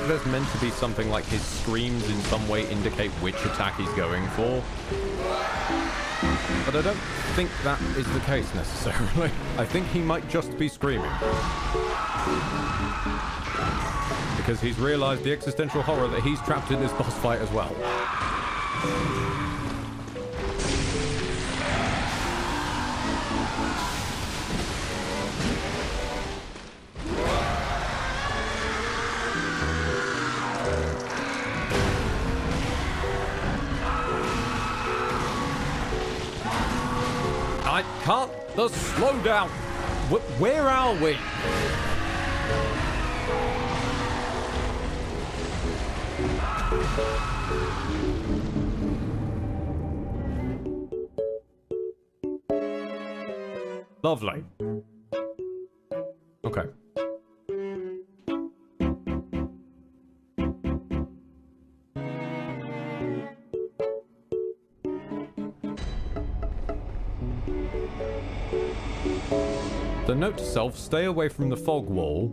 There's meant to be something like his screams in some way indicate which attack he's going for. But I don't think that is the case necessarily. I think he might just be screaming. Because he's realized the existential horror that he's trapped in this boss fight as well. Can't the slowdown? Where are we? Lovely. Okay. The note to self, stay away from the fog wall.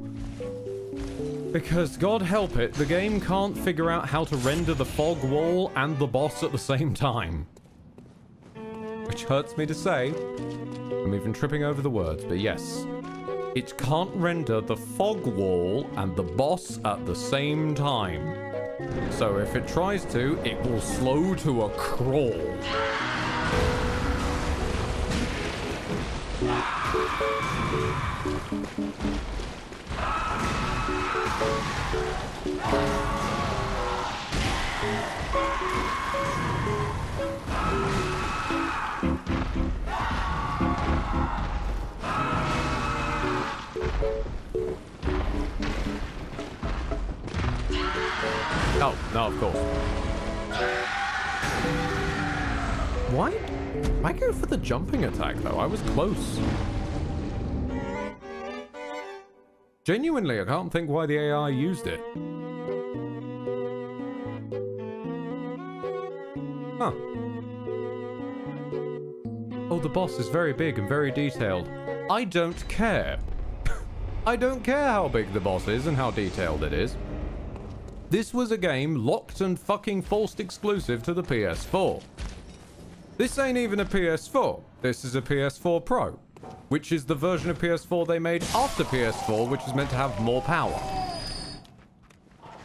Because, God help it, the game can't figure out how to render the fog wall and the boss at the same time. Which hurts me to say. I'm even tripping over the words, but yes. It can't render the fog wall and the boss at the same time. So if it tries to, it will slow to a crawl. Oh, no, of course. Why go for the jumping attack, though? I was close. Genuinely, I can't think why the AI used it. Huh. Oh, the boss is very big and very detailed. I don't care. I don't care how big the boss is and how detailed it is. This was a game locked and fucking forced exclusive to the PS4. This ain't even a PS4. This is a PS4 Pro, which is the version of PS4 they made after PS4, which is meant to have more power.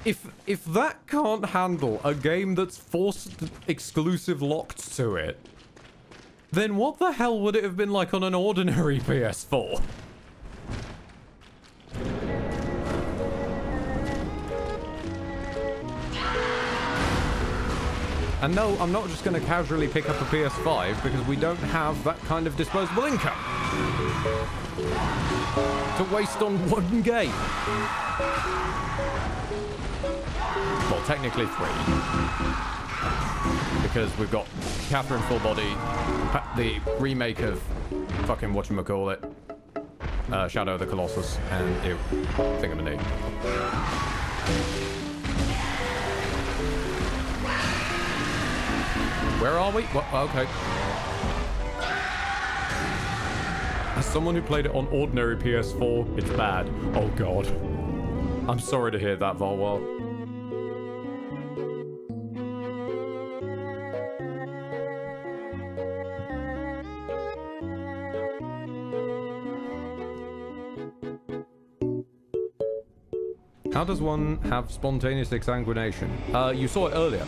If that can't handle a game that's forced exclusive locked to it, then what the hell would it have been like on an ordinary PS4? And no, I'm not just going to casually pick up a PS5 because we don't have that kind of disposable income to waste on one game. Well, technically 3. Because we've got Catherine Full Body, the remake of fucking whatchamacallit, Shadow of the Colossus, and Thingamany. Where are we? What? Okay. As someone who played it on ordinary PS4, it's bad. Oh god. I'm sorry to hear that, Volwar. How does one have spontaneous exsanguination? You saw it earlier.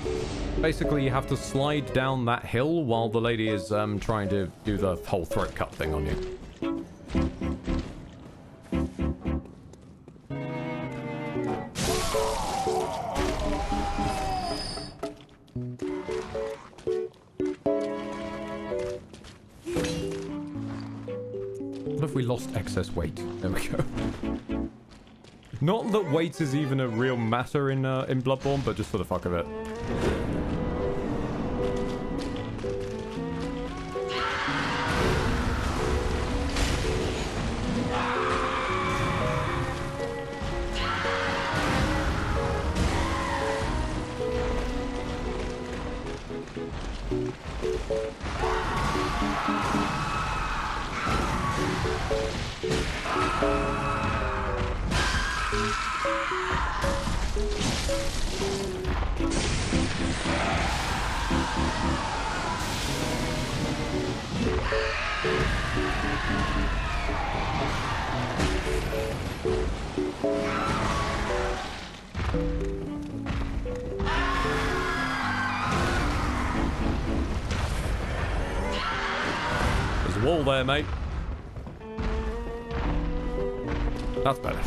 Basically, you have to slide down that hill while the lady is trying to do the whole throat cut thing on you. What if we lost excess weight? There we go. Not that weight is even a real matter in Bloodborne, but just for the fuck of it. There's a wall there, mate. That's better.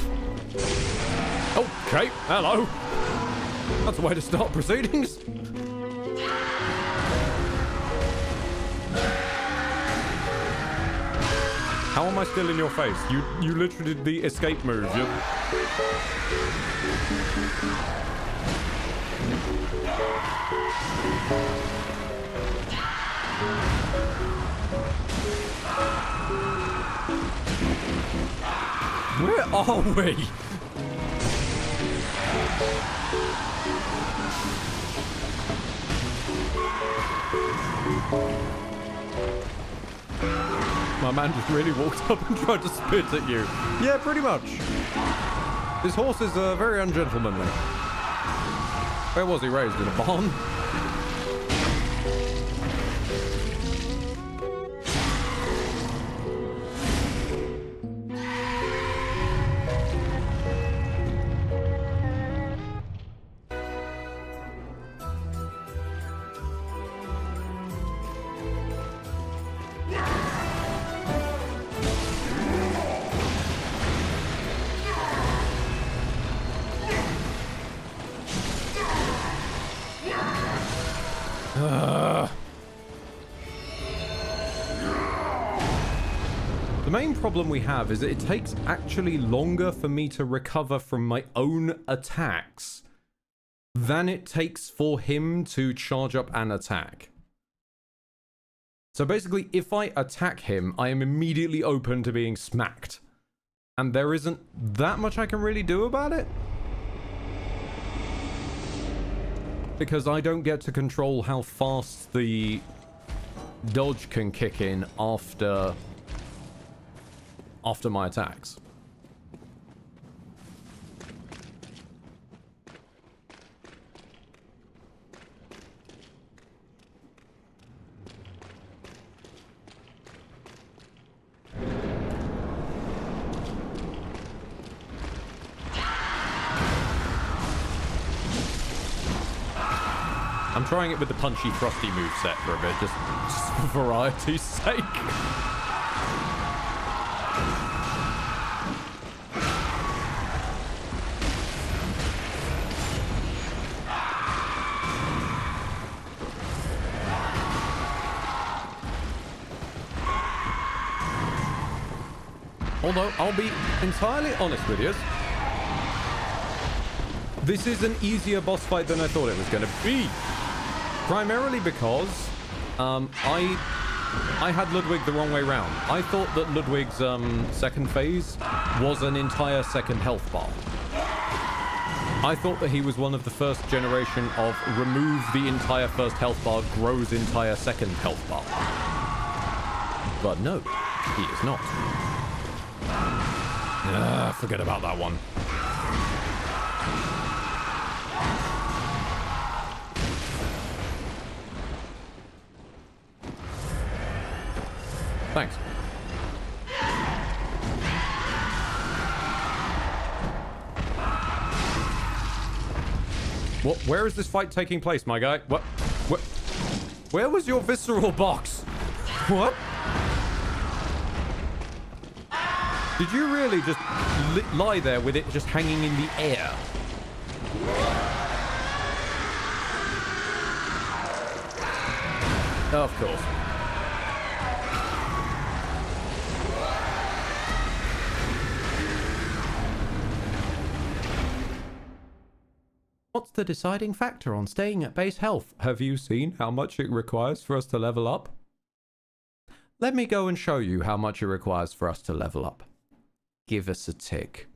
Okay, hello. That's a way to start proceedings. How am I still in your face? You literally did the escape move. Where are we? My man just really walked up and tried to spit at you. Yeah, pretty much. This horse is very ungentlemanly. Where was he raised? In a barn? The main problem we have is that it takes actually longer for me to recover from my own attacks than it takes for him to charge up an attack. So basically, if I attack him, I am immediately open to being smacked. And there isn't that much I can really do about it. Because I don't get to control how fast the dodge can kick in after my attacks. I'm trying it with the punchy thrusty moveset for a bit, just for variety's sake. Although, I'll be entirely honest with you, this is an easier boss fight than I thought it was going to be. Primarily because I had Ludwig the wrong way round. I thought that Ludwig's second phase was an entire second health bar. I thought that he was one of the first generation of remove the entire first health bar, grows entire second health bar. But no, he is not. Forget about that one. Thanks. What? Where is this fight taking place, my guy? What? Where was your visceral box? What? Did you really just lie there with it just hanging in the air? Of course. What's the deciding factor on staying at base health? Have you seen how much it requires for us to level up? Let me go and show you how much it requires for us to level up. Give us a tick.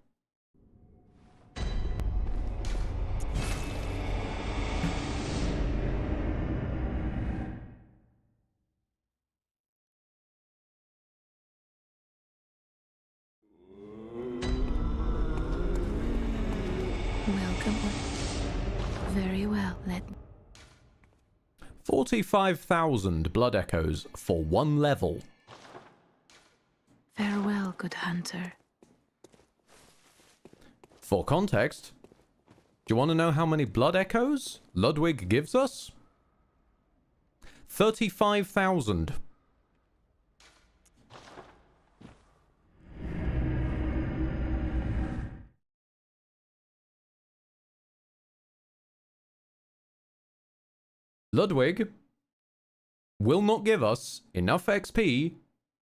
Welcome. Very well, 45,000 blood echoes for one level. Farewell, good hunter. For context, do you want to know how many blood echoes Ludwig gives us? 35,000. Ludwig will not give us enough XP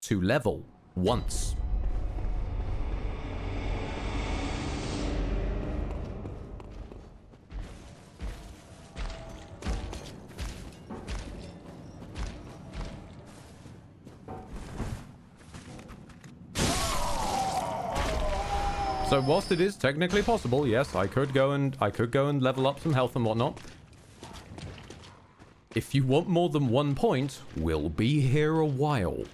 to level once. So whilst it is technically possible, yes, I could go and level up some health and whatnot. If you want more than 1 point, we'll be here a while.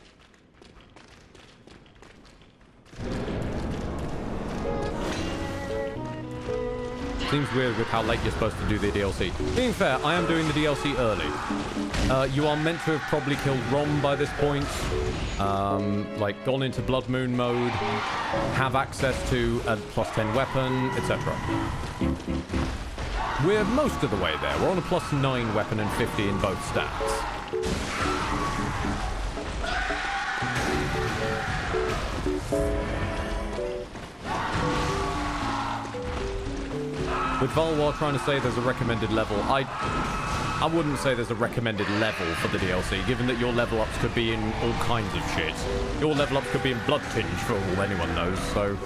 Seems weird with how late you're supposed to do the DLC. Being fair, I am doing the DLC early. You are meant to have probably killed Rom by this point. Like, gone into Blood Moon mode, have access to a +10 weapon, etc. We're most of the way there. We're on a +9 weapon and 50 in both stats. With Valwar trying to say there's a recommended level, I wouldn't say there's a recommended level for the DLC, given that your level ups could be in all kinds of shit. Your level ups could be in Blood Tinge for all anyone knows, so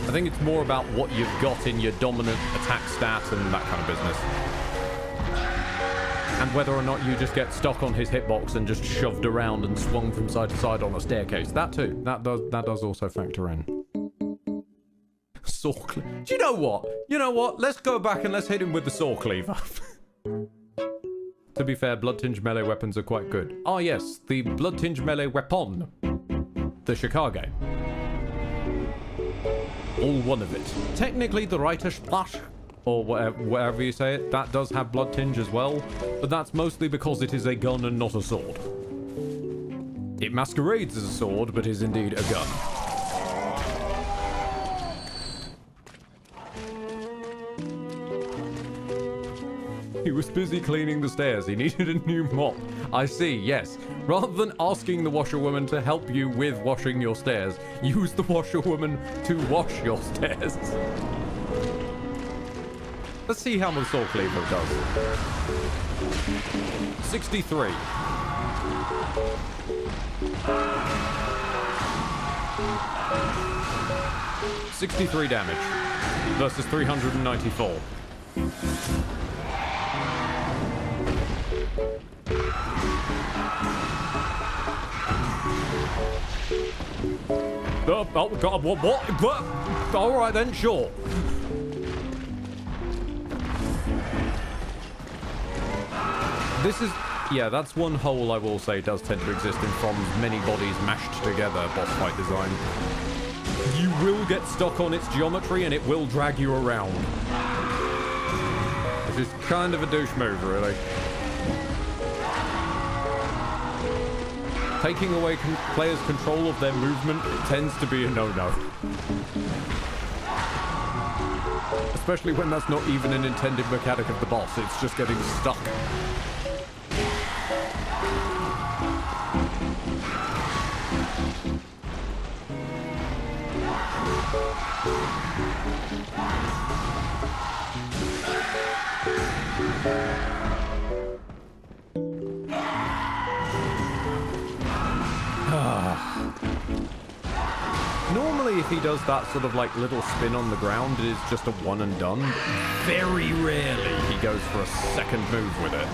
I think it's more about what you've got in your dominant attack stat and that kind of business. And whether or not you just get stuck on his hitbox and just shoved around and swung from side to side on a staircase. That too. That does also factor in. Saw cleaver. Do you know what? You know what? Let's go back and let's hit him with the saw cleaver. To be fair, Blood Tinge melee weapons are quite good. Ah yes, the Blood Tinge melee weapon. The Chicago. All one of it. Technically, the Reiter Splash, or whatever you say it, that does have Blood Tinge as well, but that's mostly because it is a gun and not a sword. It masquerades as a sword, but is indeed a gun. He was busy cleaning the stairs. He needed a new mop. I see, yes. Rather than asking the washerwoman to help you with washing your stairs, use the washerwoman to wash your stairs. Let's see how the saw cleaver does. 63. $63 damage versus 394. Oh god, what? Alright then, sure. This is... Yeah, that's one hole I will say does tend to exist in From's many bodies mashed together boss fight design. You will get stuck on its geometry and it will drag you around. Which is kind of a douche move, really. Taking away players' control of their movement tends to be a no-no. Especially when that's not even an intended mechanic of the boss, it's just getting stuck. Normally, if he does that sort of like little spin on the ground, it is just a one and done. Very rarely he goes for a second move with it.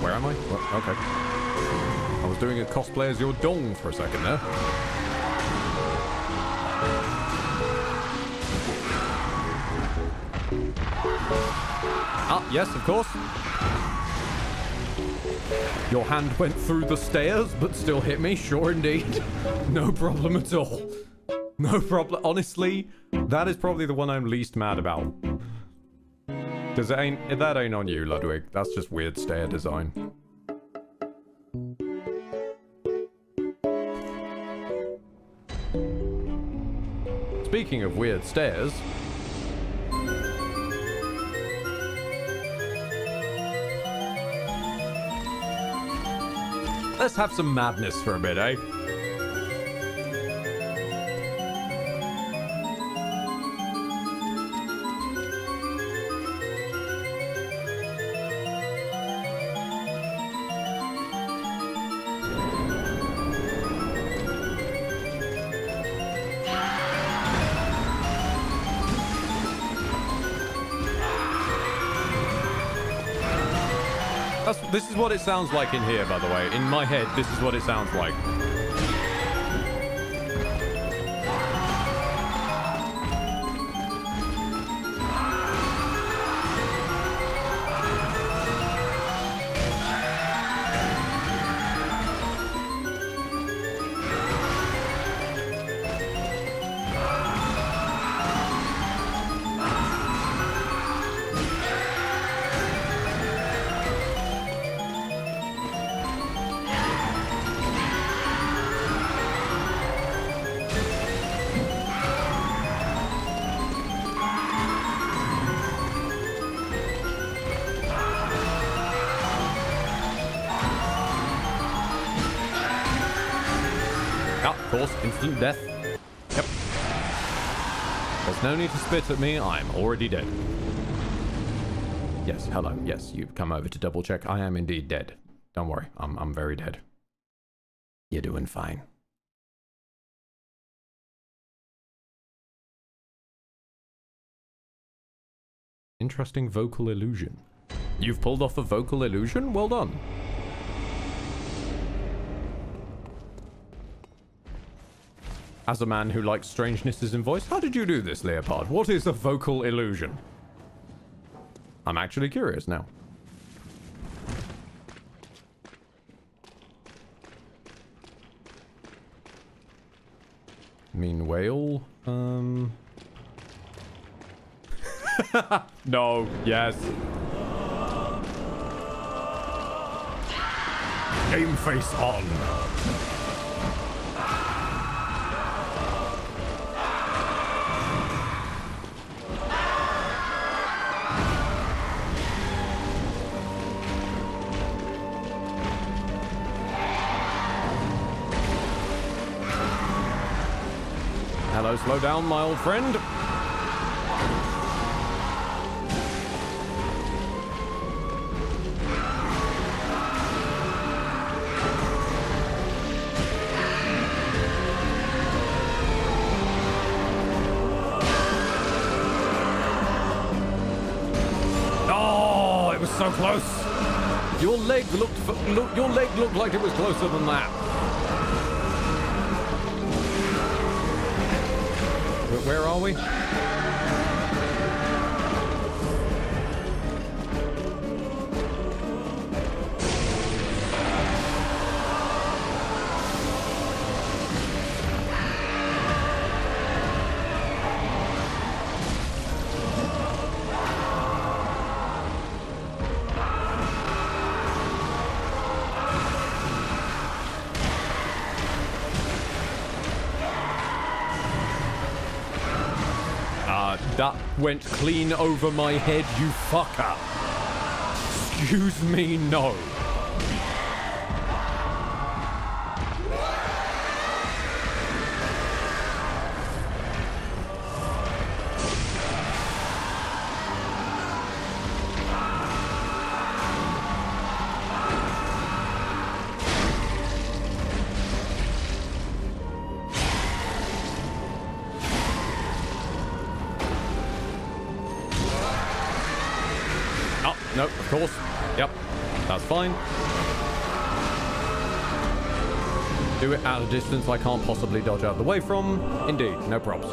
Where am I? What? Okay. I was doing a cosplay as your dong for a second there. Ah, yes, of course. Your hand went through the stairs, but still hit me. Sure, indeed. No problem at all. No problem. Honestly, that is probably the one I'm least mad about. Because that ain't on you, Ludwig. That's just weird stair design. Speaking of weird stairs... let's have some madness for a bit, eh? This is what it sounds like in here, by the way. In my head, this is what it sounds like. Instant death. Yep. There's no need to spit at me. I'm already dead. Yes, hello. Yes, you've come over to double check. I am indeed dead. Don't worry. I'm very dead. You're doing fine. Interesting vocal illusion. You've pulled off a vocal illusion? Well done. As a man who likes strangenesses in voice, how did you do this, Leopard? What is a vocal illusion? I'm actually curious now. Mean whale? No, yes. Game face on. Hello, slow down, my old friend. Oh, it was so close. Your leg looked like it was closer than that. Where are we? That went clean over my head, you fucker. Excuse me, no. No, of course. Yep, that's fine. Do it at a distance I can't possibly dodge out of the way from. Indeed, no props.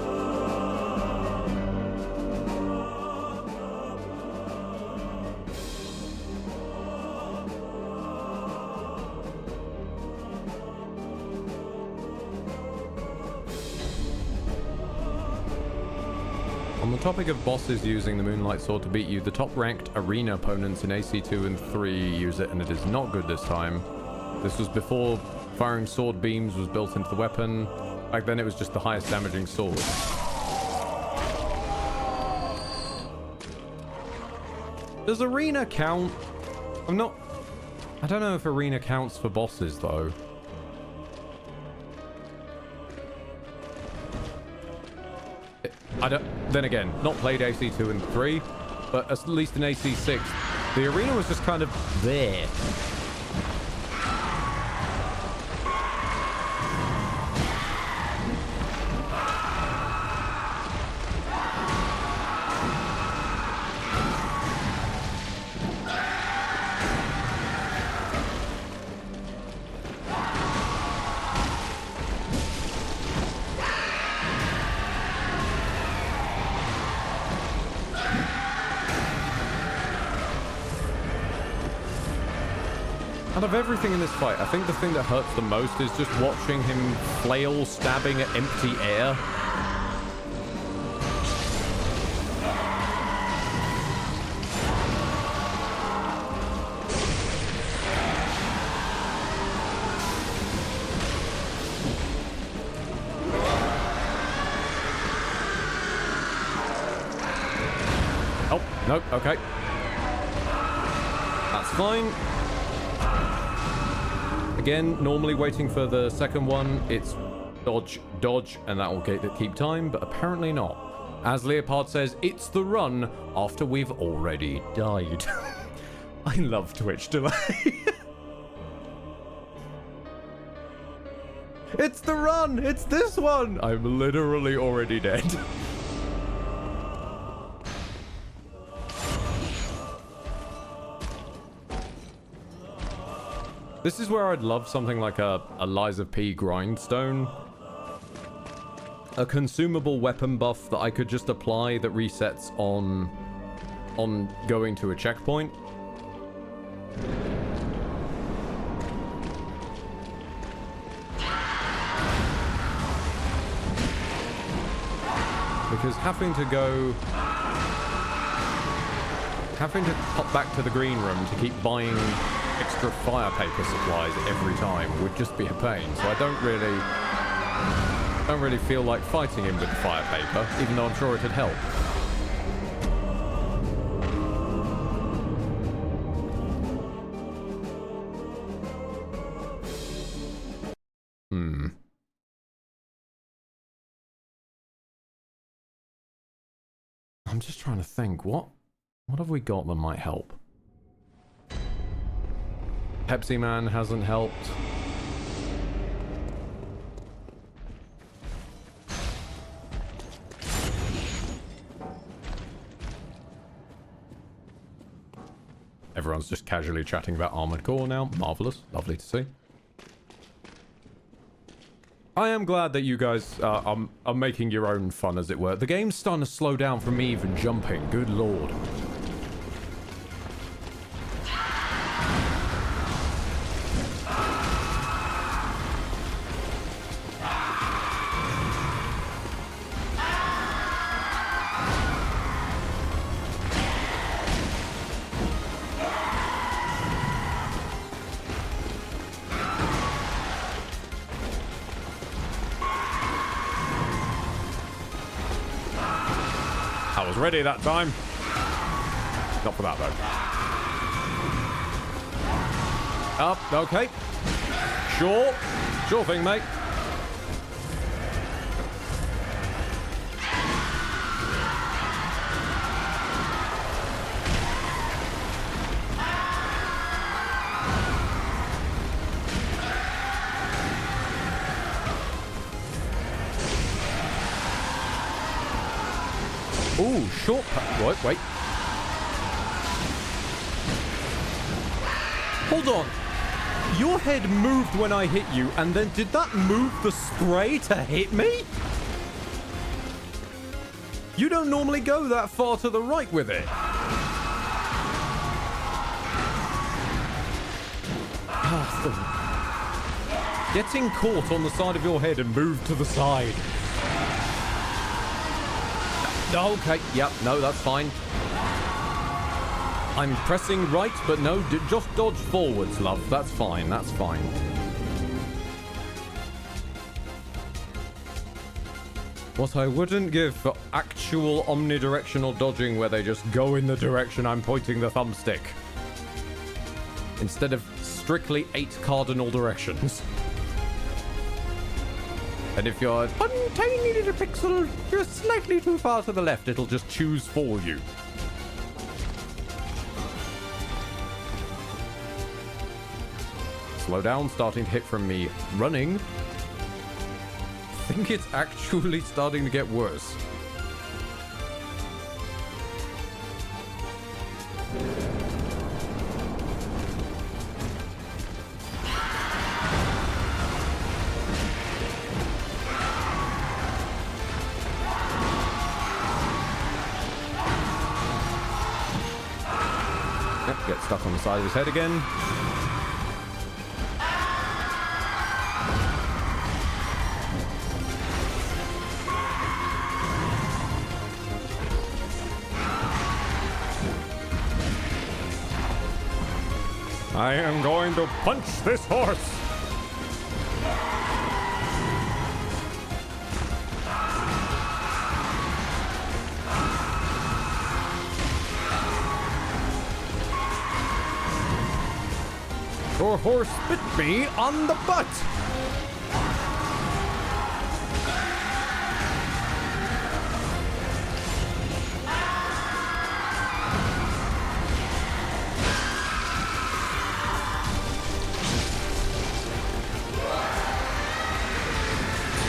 On the topic of bosses using the Moonlight Sword to beat you, the top-ranked arena opponents in AC2 and 3 use it, and it is not good this time. This was before firing sword beams was built into the weapon. Back then it was just the highest damaging sword. Does arena count? I don't know if arena counts for bosses, though. Then again, not played AC2 and 3, but at least in AC6, the arena was just kind of there. Out of everything in this fight, I think the thing that hurts the most is just watching him flail stabbing at empty air. Oh, nope, okay. That's fine. Again, normally waiting for the second one, it's dodge, dodge, and that will keep time, but apparently not. As Leopard says, it's the run after we've already died. I love Twitch delay. It's the run! It's this one! I'm literally already dead. This is where I'd love something like a Lies of P grindstone. A consumable weapon buff that I could just apply that resets on going to a checkpoint. Because having to pop back to the green room to keep buying extra fire paper supplies every time would just be a pain. So I don't really feel like fighting him with the fire paper, even though I'm sure it'd help. I'm just trying to think, what have we got that might help? Pepsi Man hasn't helped. Everyone's just casually chatting about Armored Core now. Marvelous. Lovely to see. I am glad that you guys are making your own fun, as it were. The game's starting to slow down from me even jumping. Good lord. ready that time. Not for that, though. Up, okay. Sure. Sure thing, mate. Ooh, short path. Wait. Hold on. Your head moved when I hit you, and then did that move the spray to hit me? You don't normally go that far to the right with it. Getting caught on the side of your head and moved to the side. Okay, yep, no, that's fine. I'm pressing right, but no, just dodge forwards, love. That's fine, that's fine. What I wouldn't give for actual omnidirectional dodging where they just go in the direction I'm pointing the thumbstick. Instead of strictly 8 cardinal directions. And if you're one tiny little pixel just slightly too far to the left, it'll just choose for you. Slow down, starting to hit from me running. I think it's actually starting to get worse. Yep, get stuck on the side of his head again. I am going to punch this horse. Your horse bit me on the butt.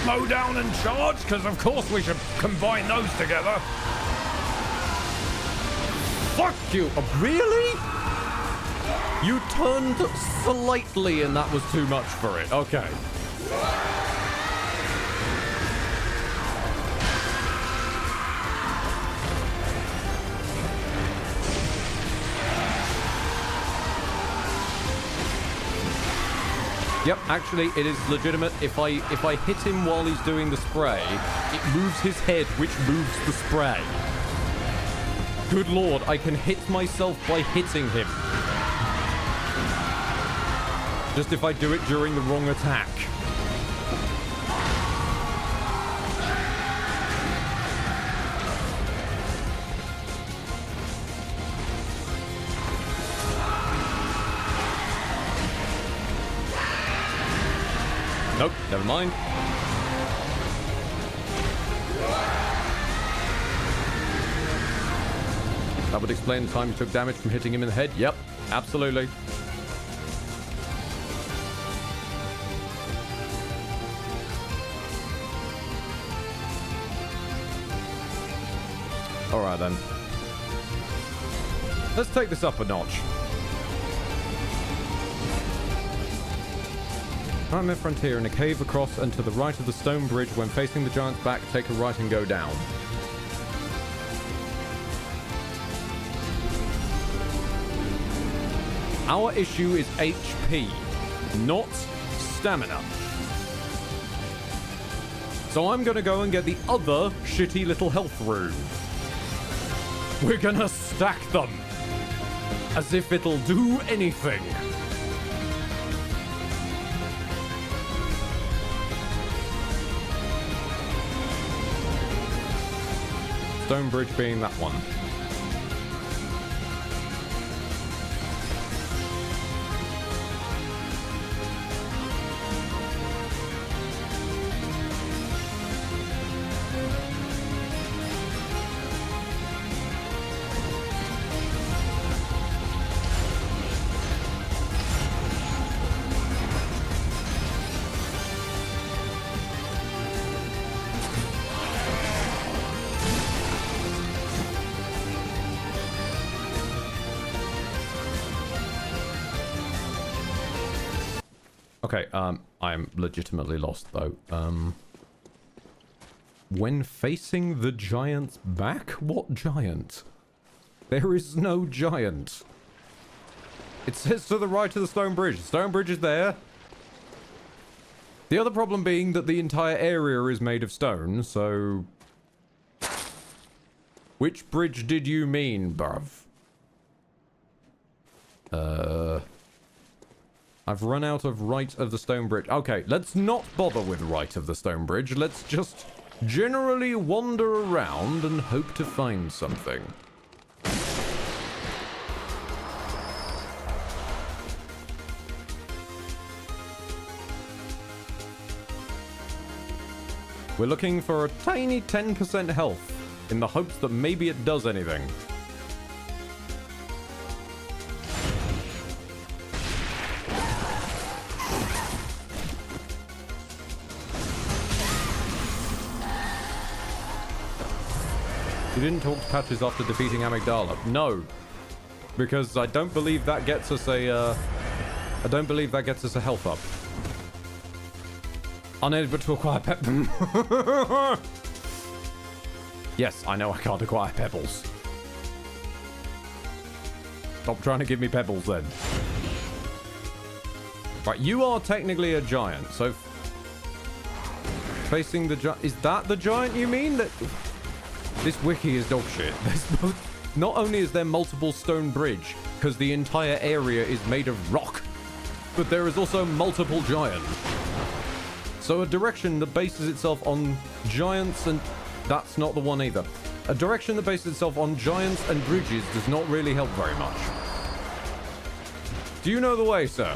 Slow down and charge, because of course we should combine those together. Fuck you. Really? You turned slightly and that was too much for it. Okay. Yep, actually, it is legitimate. If I hit him while he's doing the spray, it moves his head, which moves the spray. Good lord, I can hit myself by hitting him. Just if I do it during the wrong attack. Nope, never mind. That would explain the time you took damage from hitting him in the head. Yep, absolutely. Alright then. Let's take this up a notch. Nightmare Frontier in a cave across and to the right of the stone bridge. When facing the giant's back, take a right and go down. Our issue is HP, not stamina. So I'm gonna go and get the other shitty little health rune. We're gonna stack them as if it'll do anything. stone bridge being that one. Okay, I'm legitimately lost though. When facing the giant's back? What giant? There is no giant. It says to the right of the stone bridge. The stone bridge is there. The other problem being that the entire area is made of stone, so... Which bridge did you mean, bruv? I've run out of right of the stone bridge. Okay, let's not bother with right of the stone bridge. Let's just generally wander around and hope to find something. We're looking for a tiny 10% health in the hopes that maybe it does anything. You didn't talk to Patches after defeating Amygdala. No. Because I don't believe that gets us a, I don't believe that gets us a health up. Unable to acquire Yes, I know I can't acquire pebbles. Stop trying to give me pebbles then. Right, you are technically a giant, so... Facing the giant... Is that the giant you mean? That... This wiki is dog shit. Not only is there multiple stone bridge, because the entire area is made of rock, but there is also multiple giants. So a direction that bases itself on giants and... That's not the one either. A direction that bases itself on giants and bridges does not really help very much. Do you know the way, sir?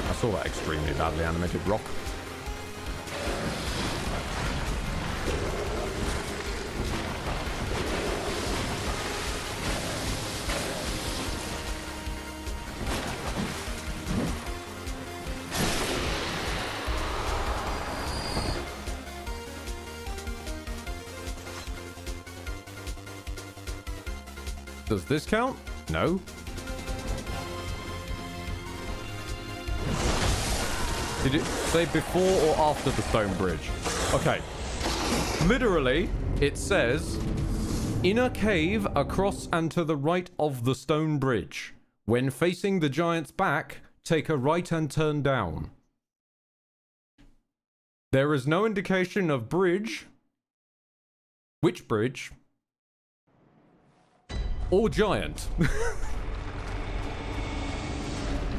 I saw that extremely badly animated rock. Does this count? No. Did it say before or after the stone bridge? Okay. Literally, it says, in a cave across and to the right of the stone bridge. When facing the giant's back, take a right and turn down. There is no indication of bridge. Which bridge? Or giant.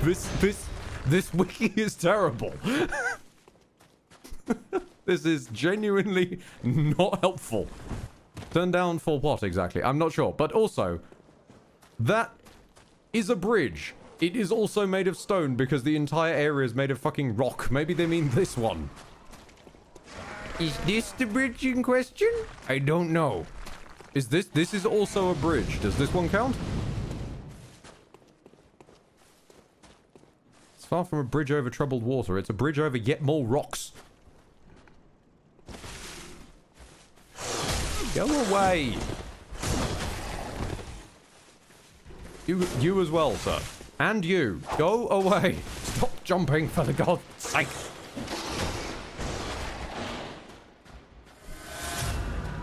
This wiki is terrible. This is genuinely not helpful. Turn down for what exactly? I'm not sure. But also, that is a bridge. It is also made of stone because the entire area is made of fucking rock. Maybe they mean this one. Is this the bridge in question? I don't know. Is this... This is also a bridge. Does this one count? It's far from a bridge over troubled water. It's a bridge over yet more rocks. Go away. You as well, sir. And you. Go away. Stop jumping, for the God's sake.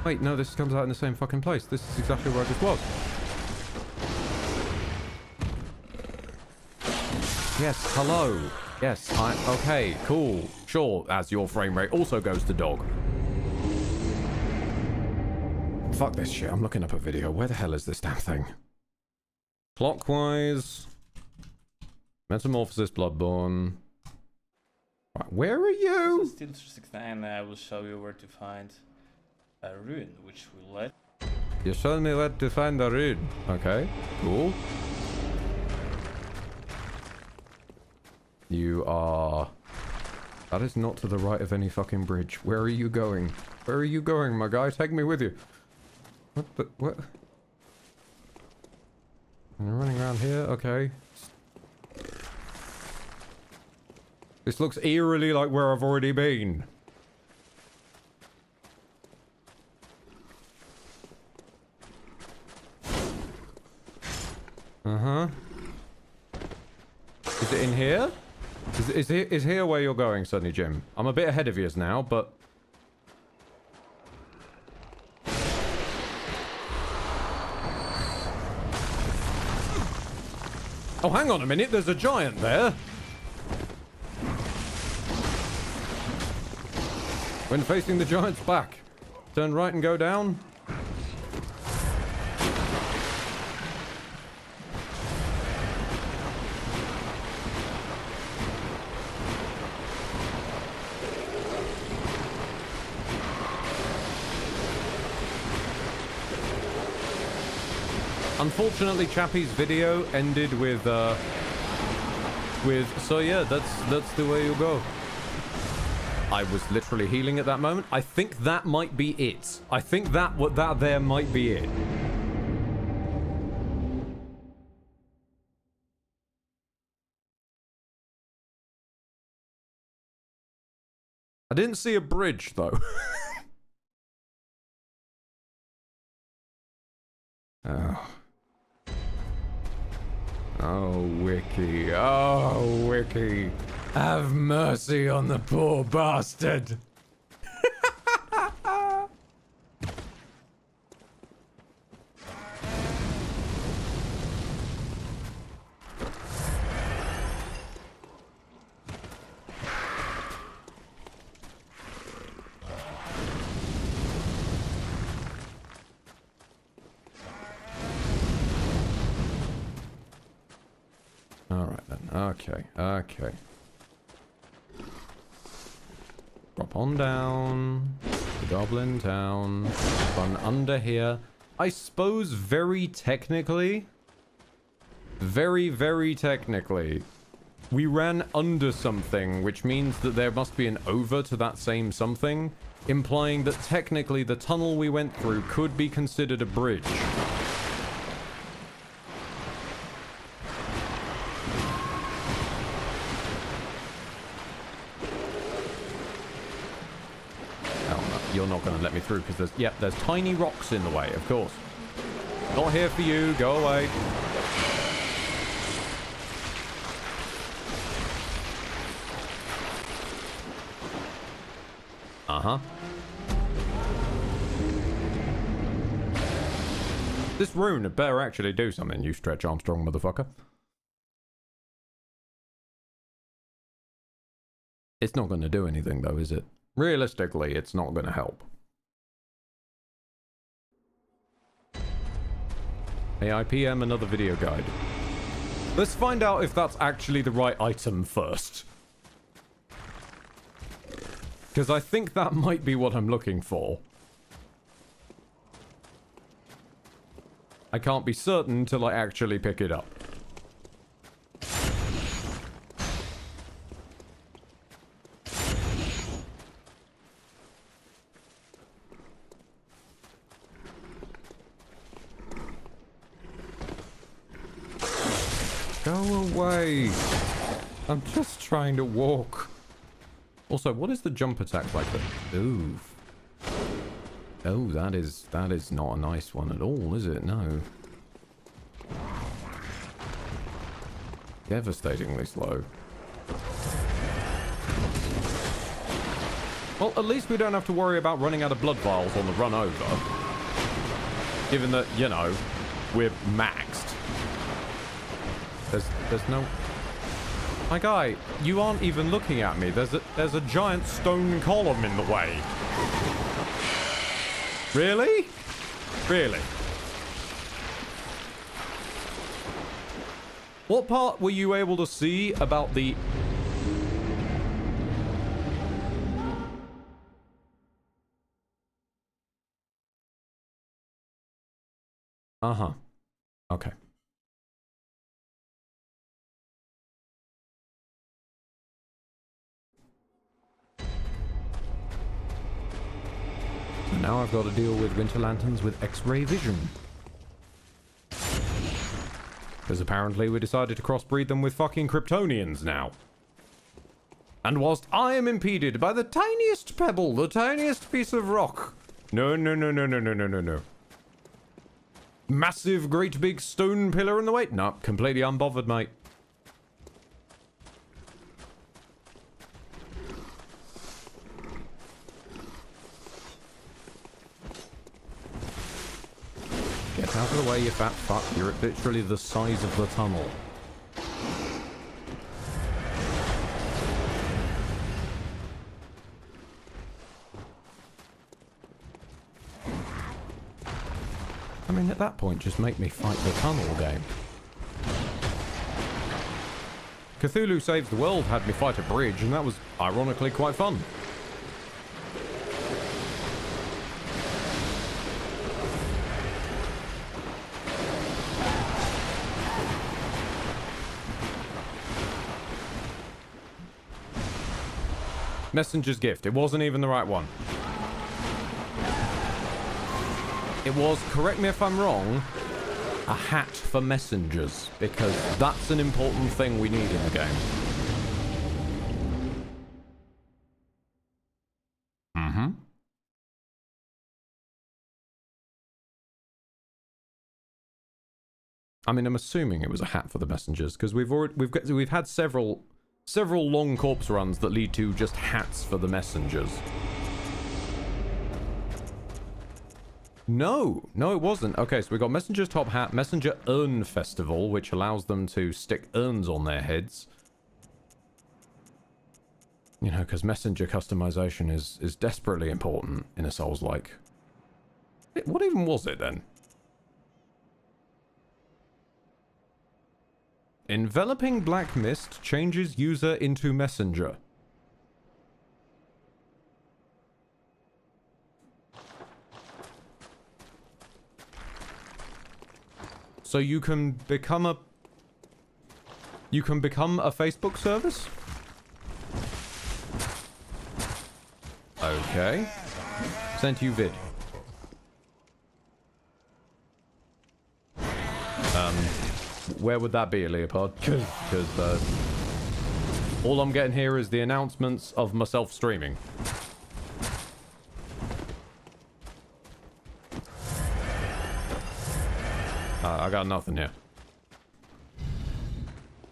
Wait, no, this comes out in the same fucking place. This is exactly where I just was. Yes, hello. Yes, okay, cool. Sure, as your frame rate also goes to dog. Fuck this shit, I'm looking up a video. Where the hell is this damn thing? Clockwise. Metamorphosis, Bloodborne. Right, where are you? So still 69, I will show you where to find a ruin, which will let... You showed me where to find the rune. Okay, cool. You are... That is not to the right of any fucking bridge. Where are you going? Where are you going, my guy? Take me with you. What the... What? You're running around here? Okay. This looks eerily like where I've already been. Uh-huh. Is it in here? Is here where you're going, Sunny Jim? I'm a bit ahead of yours now, but... Oh, hang on a minute, there's a giant there. When facing the giant's back, turn right and go down. Unfortunately, Chappie's video ended with so yeah, that's the way you go. I was literally healing at that moment. I think that might be it. I think that there might be it. I didn't see a bridge though. Oh. Oh, Wiki. Oh, Wiki. Have mercy on the poor bastard. Alright then. Okay. Okay. Drop on down. The Goblin Town. Run under here. I suppose very technically, very technically, we ran under something, which means that there must be an over to that same something, implying that technically the tunnel we went through could be considered a bridge. You're not going to let me through because there's tiny rocks in the way, of course. Not here for you. Go away. Uh-huh. This rune had better actually do something, you Stretch Armstrong motherfucker. It's not going to do anything though, is it? Realistically, it's not going to help. AIPM, another video guide. Let's find out if that's actually the right item first. Because I think that might be what I'm looking for. I can't be certain until I actually pick it up. Go away. I'm just trying to walk. Also, what is the jump attack like? Ooh. Oh, that is not a nice one at all, is it? No. Devastatingly slow. Well, at least we don't have to worry about running out of blood vials on the run over. Given that, you know, we're maxed. There's no... My guy, you aren't even looking at me. There's a giant stone column in the way. Really? Really? What part were you able to see about the... Uh-huh. Okay. So now I've got to deal with winter lanterns with X-ray vision. Because apparently we decided to crossbreed them with fucking Kryptonians now. And whilst I am impeded by the tiniest pebble, the tiniest piece of rock... No. Massive, great big stone pillar in the way? No, completely unbothered, mate. Get out of the way, you fat fuck. You're literally the size of the tunnel. I mean, at that point, just make me fight the tunnel game. Cthulhu Saves the World had me fight a bridge, and that was, ironically, quite fun. Messenger's Gift. It wasn't even the right one. It was, correct me if I'm wrong, a hat for messengers, because that's an important thing we need in the game. Mm-hmm. I mean, I'm assuming it was a hat for the messengers, because we've had several long corpse runs that lead to just hats for the messengers. No, it wasn't. Okay, so we got Messenger's Top Hat, Messenger Urn Festival, which allows them to stick urns on their heads. You know, because Messenger customization is desperately important in a Souls-like. What even was it then? Enveloping black mist changes user into messenger. So you can become a... You can become a Facebook service? Okay. Sent you vid. Where would that be, Leopard? Because all I'm getting here is the announcements of myself streaming. I got nothing here.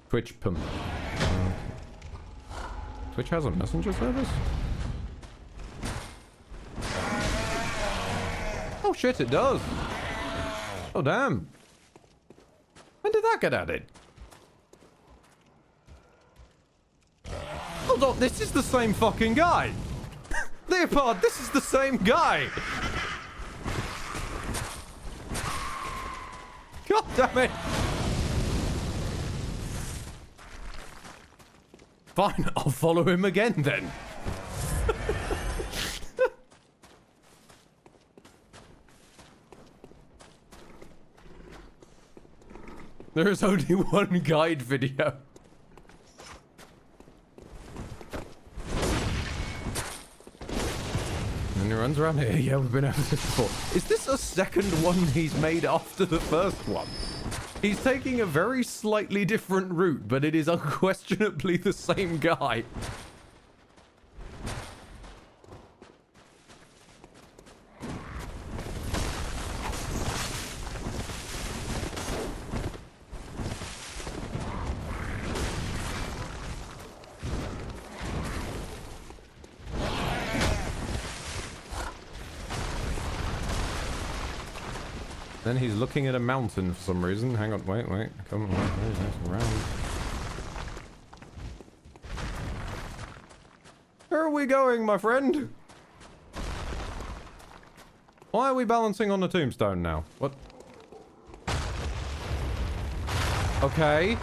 Twitch Twitch has a messenger service? Oh shit, it does! Oh damn! When did that get added? Hold on, this is the same fucking guy! Leopard, this is the same guy! God damn it! Fine, I'll follow him again then. There is only one guide video. And he runs around here. Yeah, we've been over this before. Is this a second one he's made after the first one? He's taking a very slightly different route, but it is unquestionably the same guy. Then he's looking at a mountain for some reason. Hang on, wait, come on, wait, around. Where are we going, my friend? Why are we balancing on a tombstone now? What? Okay.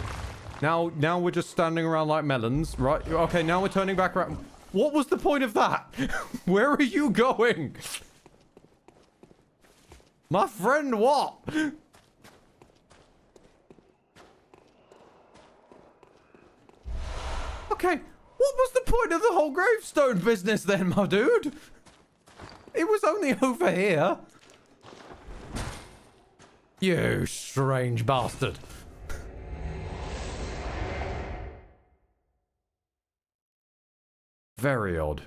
Now we're just standing around like melons, right? Okay, now we're turning back around. What was the point of that? Where are you going? My friend, what? Okay, what was the point of the whole gravestone business then, my dude? It was only over here. You strange bastard. Very odd.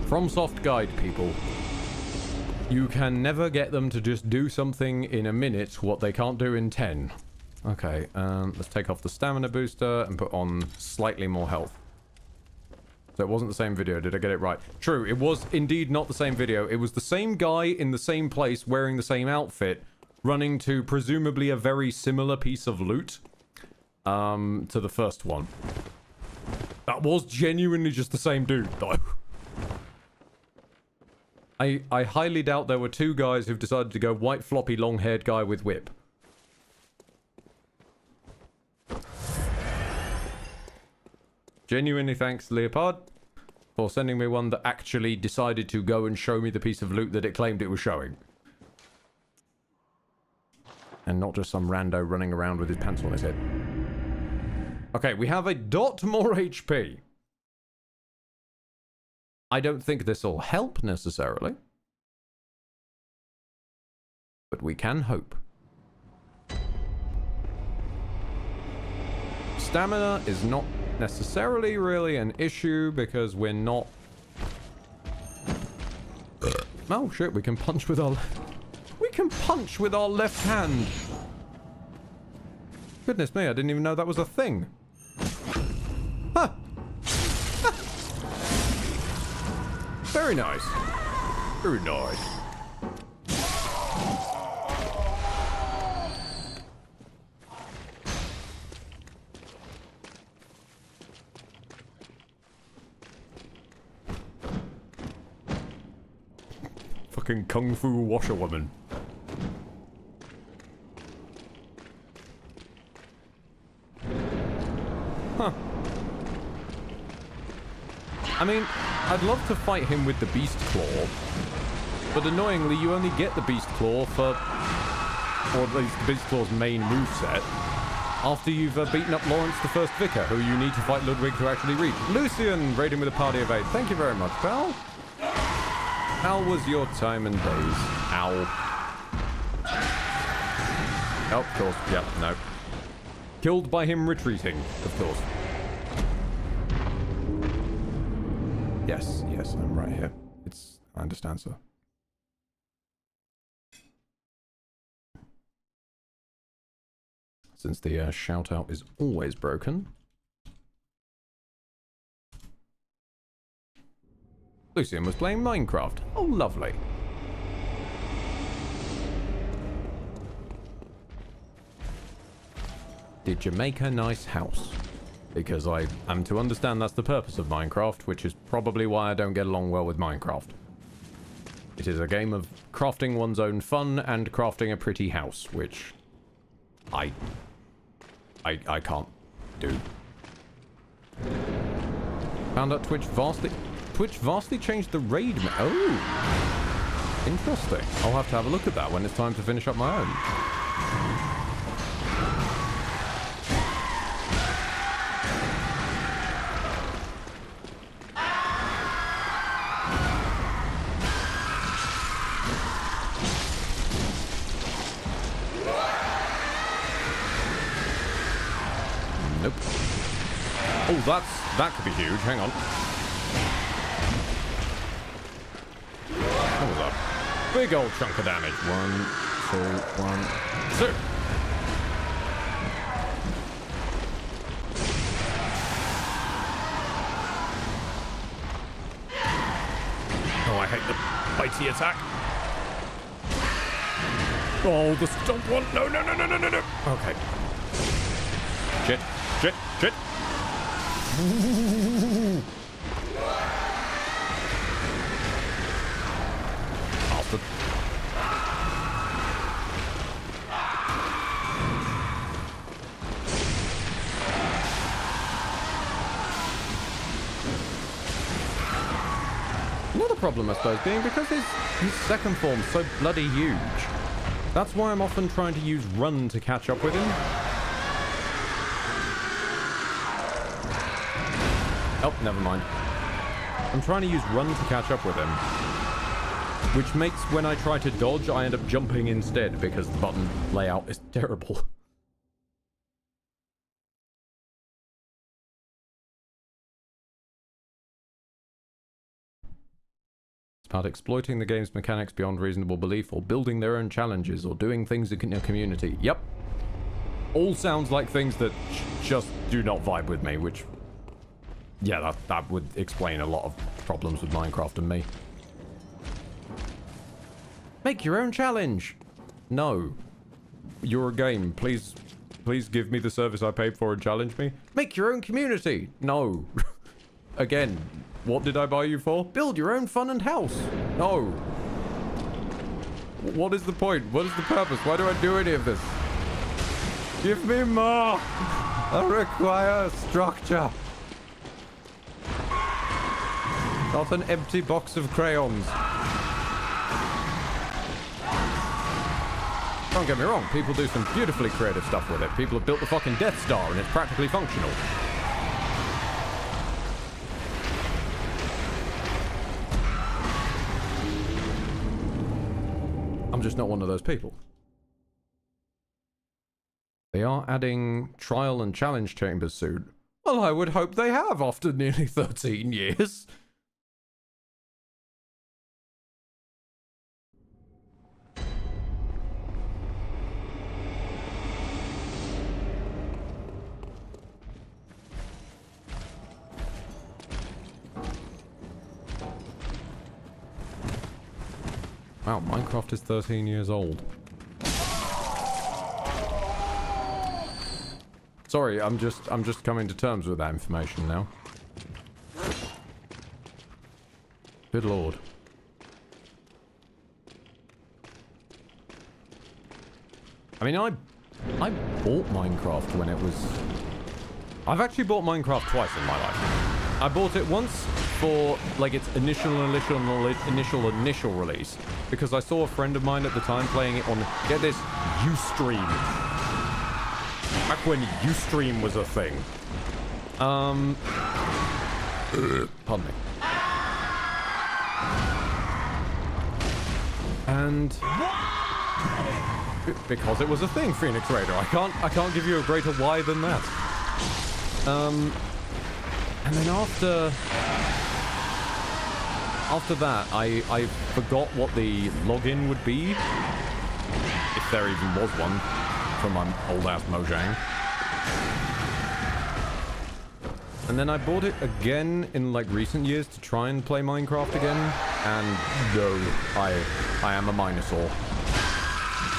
FromSoft guide people. You can never get them to just do something in a minute what they can't do in 10. Okay, let's take off the stamina booster and put on slightly more health. So it wasn't the same video, did I get it right? True, it was indeed not the same video. It was the same guy in the same place wearing the same outfit, running to presumably a very similar piece of loot to the first one. That was genuinely just the same dude, though. I highly doubt there were two guys who've decided to go white floppy long-haired guy with whip. Genuinely thanks, Leopard, for sending me one that actually decided to go and show me the piece of loot that it claimed it was showing. And not just some rando running around with his pants on his head. Okay, we have a dot more HP. I don't think this will help necessarily. But we can hope. Stamina is not necessarily really an issue because we're not... Oh shit, we can punch with our... We can punch with our left hand! Goodness me, I didn't even know that was a thing. Huh! Very nice. Very nice. Fucking kung fu washerwoman. Huh. I mean, I'd love to fight him with the Beast Claw, but annoyingly you only get the Beast Claw for, or at least the Beast Claw's main moveset, after you've beaten up Lawrence the First Vicar, who you need to fight Ludwig to actually reach. Lucian, raiding with a party of 8. Thank you very much, pal. How was your time and days? Ow. Oh, of course. Yep, no. Killed by him retreating, of course. Yes, yes, I'm right here. I understand, sir. Since the shout-out is always broken. Lucian was playing Minecraft. Oh, lovely. Did you make a nice house? Because I am to understand that's the purpose of Minecraft, which is probably why I don't get along well with Minecraft. It is a game of crafting one's own fun and crafting a pretty house, which I can't do. Found out Twitch vastly changed the raid. Oh, interesting. I'll have to have a look at that when it's time to finish up my own. Nope. Oh, that could be huge. Hang on. That was a big old chunk of damage. 1, 2, 1, 2. Oh, I hate the bitey attack. Oh, the stomp one. No, no, no, no, no, no, no. Okay. Shit! Shit! Bastard. Another problem, I suppose, being because his second form's so bloody huge. That's why I'm often trying to use run to catch up with him. Oh, never mind. I'm trying to use run to catch up with him. Which makes when I try to dodge, I end up jumping instead because the button layout is terrible. It's about exploiting the game's mechanics beyond reasonable belief, or building their own challenges, or doing things in a community. Yep. All sounds like things that just do not vibe with me, which... yeah, that would explain a lot of problems with Minecraft and me. Make your own challenge! No. You're a game. Please give me the service I paid for and challenge me. Make your own community! No. Again, what did I buy you for? Build your own fun and house! No. What is the point? What is the purpose? Why do I do any of this? Give me more! I require structure! Not an empty box of crayons. Don't get me wrong, people do some beautifully creative stuff with it. People have built the fucking Death Star and it's practically functional. I'm just not one of those people. They are adding trial and challenge chambers soon. Well, I would hope they have after nearly 13 years. Wow, Minecraft is 13 years old. Sorry, I'm just coming to terms with that information now. Good lord. I mean, I bought Minecraft when it was... I've actually bought Minecraft twice in my life. I bought it once for like its initial release because I saw a friend of mine at the time playing it on, get this, Ustream. Back when Ustream was a thing. Pardon me. And because it was a thing, Phoenix Raider. I can't give you a greater why than that. And then after that, I forgot what the login would be, if there even was one, from my old-ass Mojang. And then I bought it again in, like, recent years to try and play Minecraft again, and no, I am a Minosaur.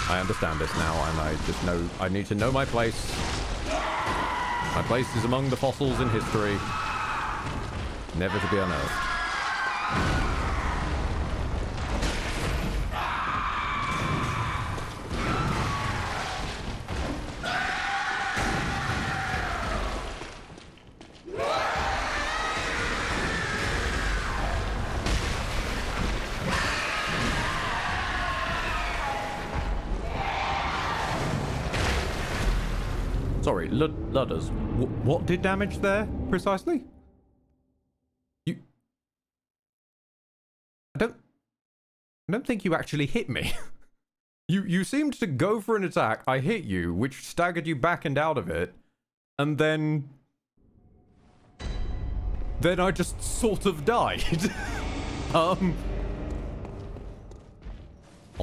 I understand this now, and I just know, I need to know my place. My place is among the fossils in history, never to be unearthed. Sorry, Ludders. What did damage there, precisely? I don't think you actually hit me. You seemed to go for an attack, I hit you, which staggered you back and out of it, and then I just sort of died. I'll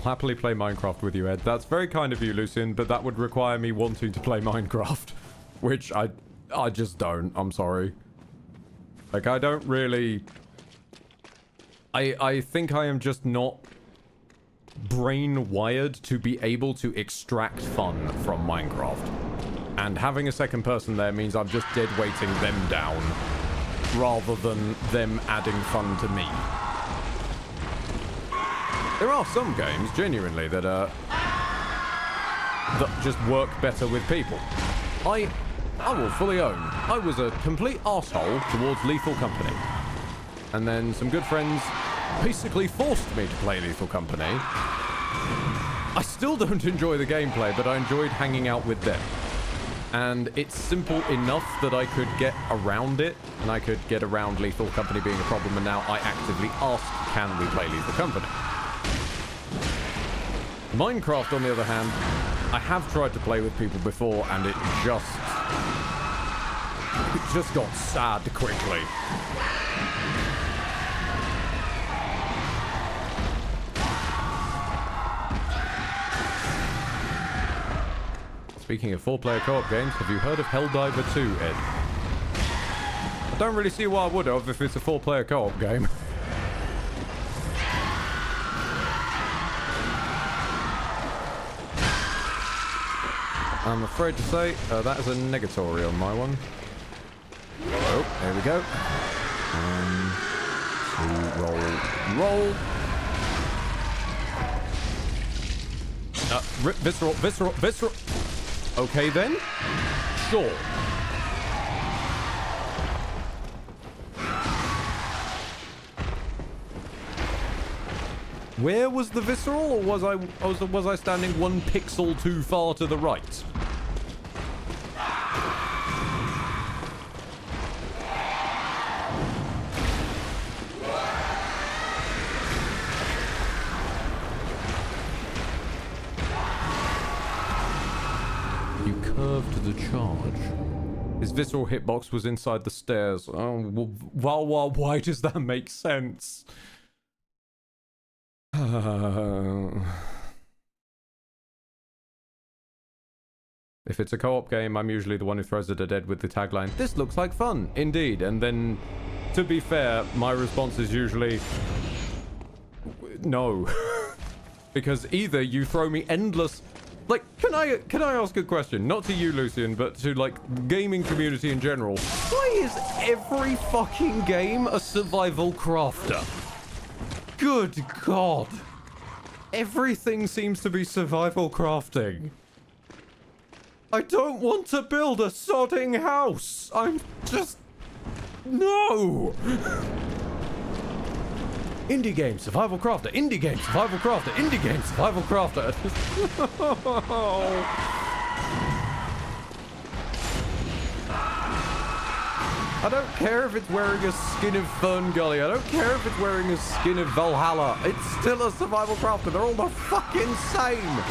happily play Minecraft with you, Ed. That's very kind of you, Lucian, but that would require me wanting to play Minecraft, which I just don't. I'm sorry. Like, I don't really... I think I am just not brain wired to be able to extract fun from Minecraft. And having a second person there means I'm just dead weighting them down rather than them adding fun to me. There are some games, genuinely, that just work better with people. I will fully own, I was a complete arsehole towards Lethal Company. And then some good friends basically forced me to play Lethal Company. I still don't enjoy the gameplay, but I enjoyed hanging out with them. And it's simple enough that I could get around it, and I could get around Lethal Company being a problem, and now I actively ask, can we play Lethal Company? Minecraft, on the other hand, I have tried to play with people before, and it just got sad quickly. Speaking of 4-player co-op games, have you heard of Helldiver 2, Ed? I don't really see why I would have if it's a 4-player co-op game. I'm afraid to say that is a negatory on my one. Oh, there we go. 1, 2, roll. Visceral. Okay then. Sure. Where was the visceral, or was I standing 1 pixel too far to the right? You curved the charge. His visceral hitbox was inside the stairs. Oh, well, why does that make sense? If it's a co-op game, I'm usually the one who throws it at Ed with the tagline, "This looks like fun." Indeed. And then, to be fair, my response is usually no. Because either you throw me endless... Like, can I ask a question? Not to you, Lucian, but to, like, gaming community in general. Why is every fucking game a survival crafter? Good God. Everything seems to be survival crafting. I don't want to build a sodding house. I'm just... No! Indie game, survival crafter. Indie game, survival crafter. Indie game, survival crafter. I don't care if it's wearing a skin of Ferngully. I don't care if it's wearing a skin of Valhalla. It's still a survival crafter. They're all the fucking same.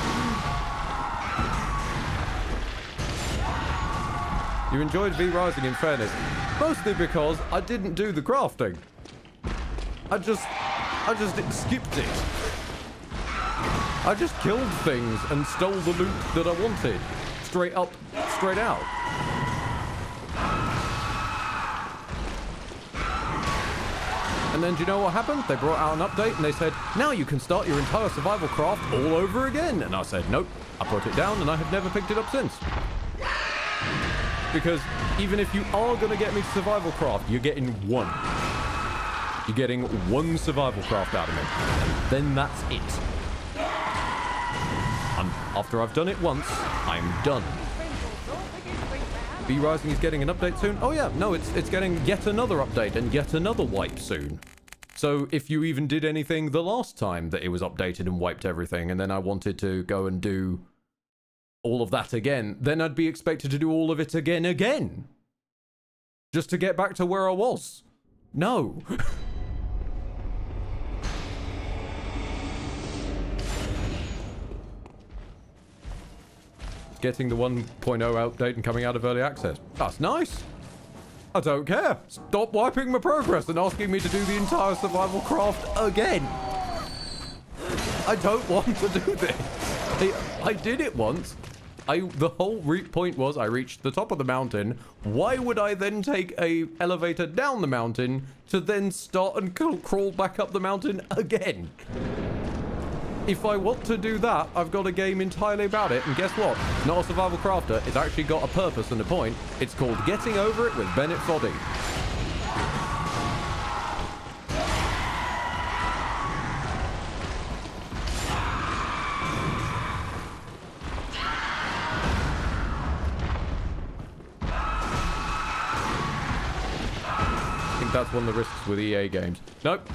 You enjoyed V Rising, in fairness. Mostly because I didn't do the crafting. I just skipped it. I just killed things and stole the loot that I wanted. Straight up, straight out. And then do you know what happened? They brought out an update and they said, now you can start your entire survival craft all over again. And I said, nope. I put it down and I have never picked it up since. Because even if you are going to get me to survival craft, you're getting one. You're getting one survival craft out of me. And then that's it. And after I've done it once, I'm done. V Rising is getting an update soon? Oh yeah, no, it's getting yet another update and yet another wipe soon. So if you even did anything the last time that it was updated and wiped everything, and then I wanted to go and do all of that again, then I'd be expected to do all of it again. Just to get back to where I was. No. Getting the 1.0 update and coming out of early access. That's nice. I don't care. Stop wiping my progress and asking me to do the entire survival craft again. I don't want to do this. I did it once. The whole point was I reached the top of the mountain. Why would I then take a elevator down the mountain to then start and crawl back up the mountain again? if I want to do that, I've got a game entirely about it. And guess what? It's not a survival crafter. It's actually got a purpose and a point. It's called Getting Over It with Bennett Foddy. I think that's one of the risks with EA games. Nope.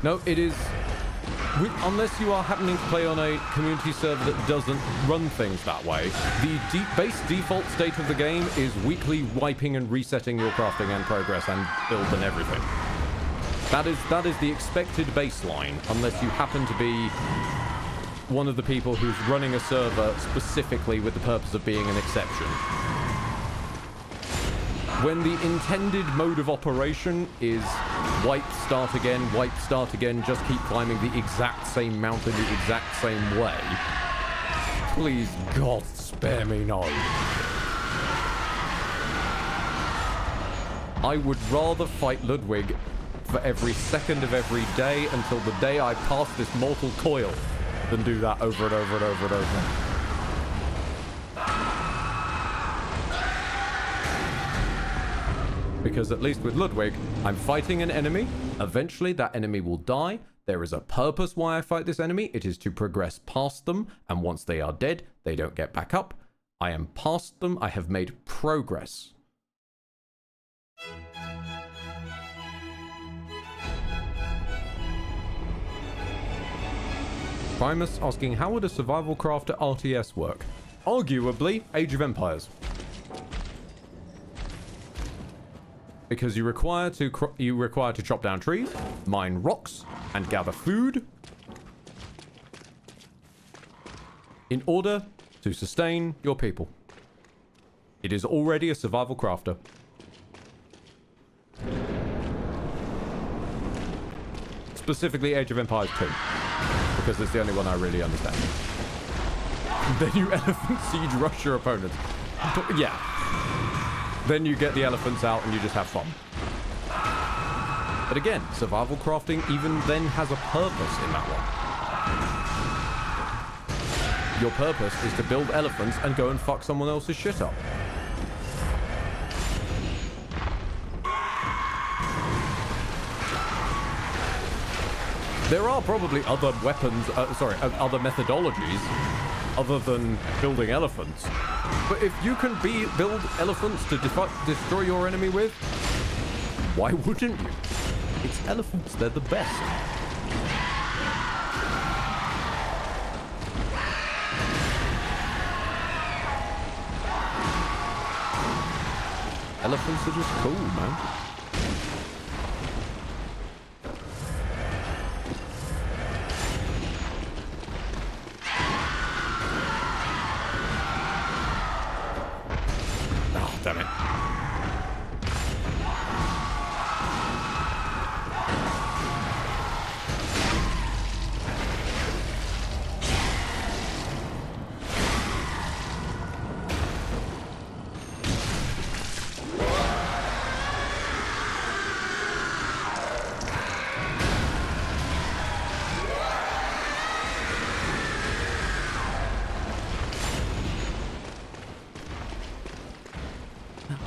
No, it is... Unless you are happening to play on a community server that doesn't run things that way, the base default state of the game is weekly wiping and resetting your crafting and progress and build and everything. That is the expected baseline, unless you happen to be one of the people who's running a server specifically with the purpose of being an exception. When the intended mode of operation is wipe, start again, just keep climbing the exact same mountain the exact same way, please, God, spare me no. I would rather fight Ludwig for every second of every day until the day I pass this mortal coil than do that over and over and over and over. Because at least with Ludwig, I'm fighting an enemy. Eventually, that enemy will die. There is a purpose why I fight this enemy. It is to progress past them. And once they are dead, they don't get back up. I am past them. I have made progress. Primus asking, how would a survival crafter RTS work? Arguably, Age of Empires. Because you require to chop down trees, mine rocks, and gather food in order to sustain your people. It is already a survival crafter. Specifically Age of Empires 2. Because it's the only one I really understand. Then you elephant siege rush your opponents. Yeah. Then you get the elephants out and you just have fun. But again, survival crafting even then has a purpose in that one. Your purpose is to build elephants and go and fuck someone else's shit up. There are probably other weapons, other methodologies other than building elephants. But if you can build elephants to destroy your enemy with, why wouldn't you? It's elephants, they're the best. Elephants are just cool, man. Damn it.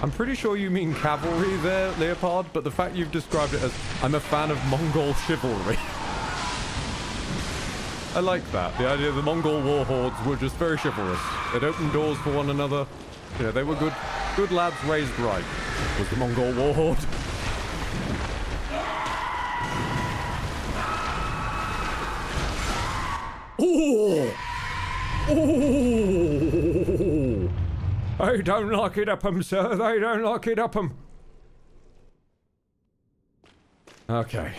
I'm pretty sure you mean cavalry there, Leopard, but the fact you've described it as, I'm a fan of Mongol chivalry. I like that. The idea of the Mongol war hordes were just very chivalrous. They'd open doors for one another. You know, they were good lads raised right, was the Mongol war horde. Ooh! Ooh! They don't like it up 'em, sir. They don't like it up 'em. Okay.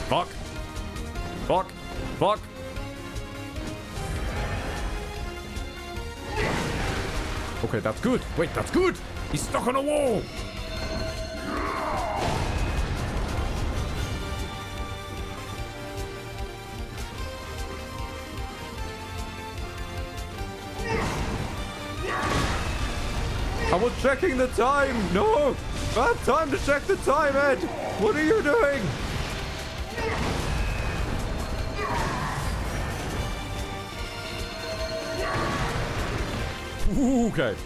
Fuck. Fuck. Fuck. Okay, that's good. Wait, that's good. He's stuck on a wall. I was checking the time. No, bad time to check the time, Ed. What are you doing? Okay.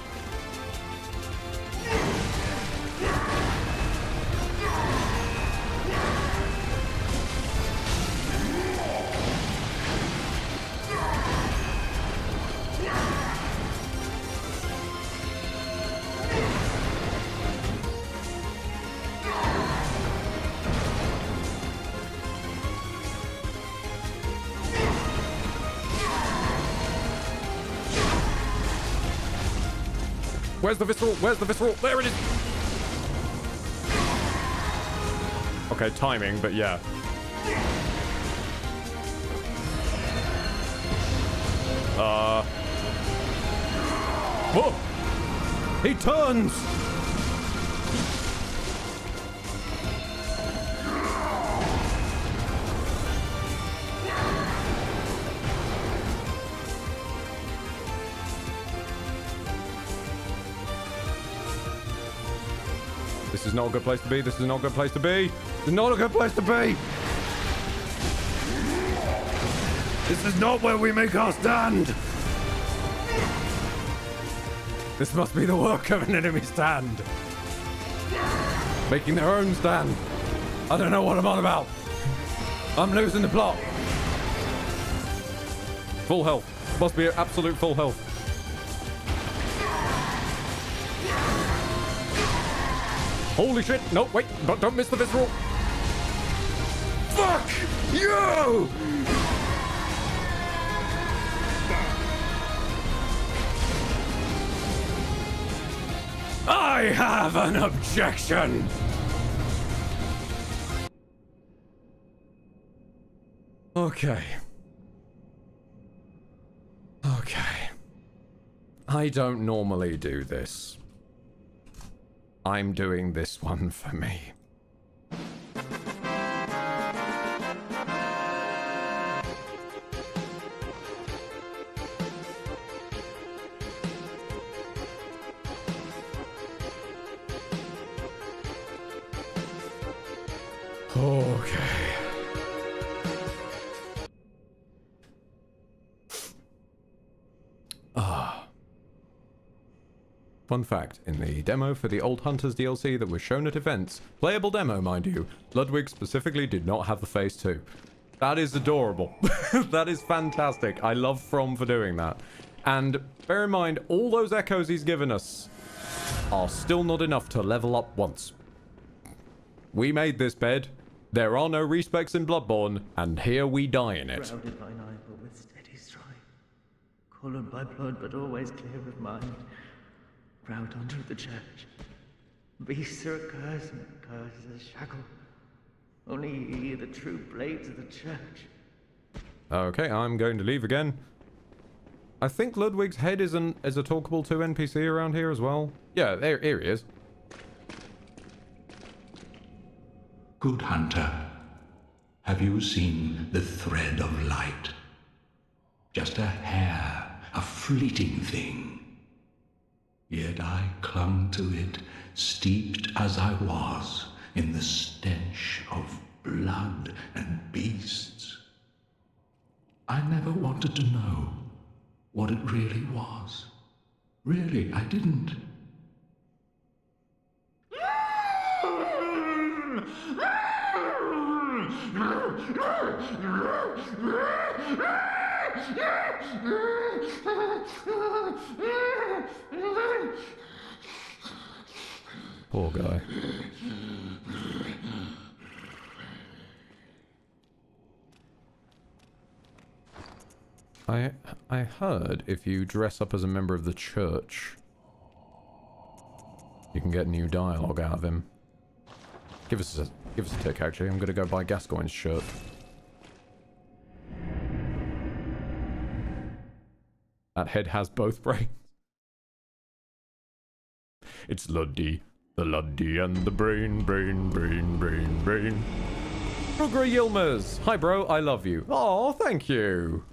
Where's the visceral? Where's the visceral? There it is! Okay, timing, but yeah. Whoa! He turns! This is not a good place to be. This is not a good place to be. This is not a good place to be. This is not where we make our stand. This must be the work of an enemy stand. Making their own stand. I don't know what I'm on about. I'm losing the plot. Full health. Must be at absolute full health. Holy shit! No, wait! Don't miss the visceral! Fuck you! I have an objection! Okay. Okay. I don't normally do this. I'm doing this one for me. Okay. Fun fact, in the demo for the Old Hunters DLC that was shown at events, playable demo mind you, Ludwig specifically did not have the face 2. That is adorable. That is fantastic. I love From for doing that. And bear in mind, all those echoes he's given us are still not enough to level up once. We made this bed, there are no respecs in Bloodborne, and here we die in it. Shrouded by night, but with steady stride. Coloured by blood, but always clear of mind. Proud under the church. Beasts are a curse, and a curse is a shackle. Only ye, the true blades of the church. Okay, I'm going to leave again. I think Ludwig's head is a talkable 2 NPC around here as well. Yeah, here he is. Good hunter, have you seen the thread of light? Just a hair, a fleeting thing. Yet I clung to it, steeped as I was in the stench of blood and beasts. I never wanted to know what it really was. Really, I didn't. Poor guy. I heard if you dress up as a member of the church, you can get new dialogue out of him. Give us a tick, actually. I'm gonna go buy Gascoigne's shirt. That head has both brains. It's Luddy. The Luddy and the brain. Rugra Yilmaz. Hi, bro. I love you. Oh, thank you.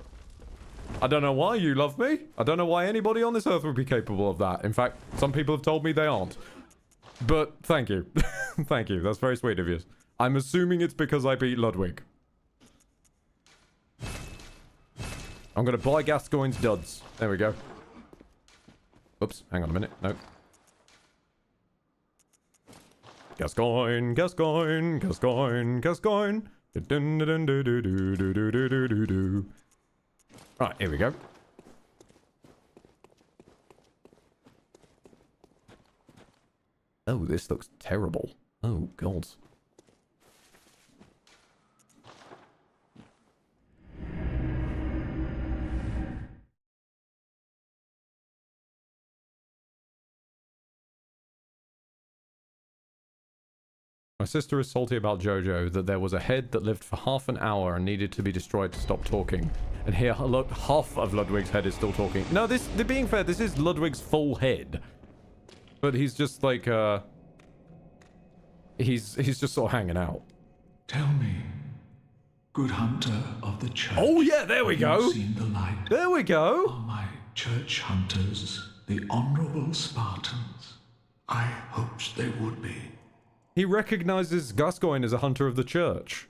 I don't know why you love me. I don't know why anybody on this earth would be capable of that. In fact, some people have told me they aren't. But thank you. Thank you. That's very sweet of you. I'm assuming it's because I beat Ludwig. I'm going to buy Gascoigne's duds. There we go. Oops. Hang on a minute. No. Gascoigne, Gascoigne, Gascoigne, Gascoigne. Right, here we go. Oh, this looks terrible. Oh, God. My sister is salty about Jojo, that there was a head that lived for half an hour and needed to be destroyed to stop talking. And here, look, half of Ludwig's head is still talking. No, being fair, this is Ludwig's full head. But he's just like, he's just sort of hanging out. Tell me, good hunter of the church. Oh yeah, there we go. Seen the light. There we go. Are my church hunters the honorable Spartans? I hoped they would be. He recognizes Gascoigne as a hunter of the church.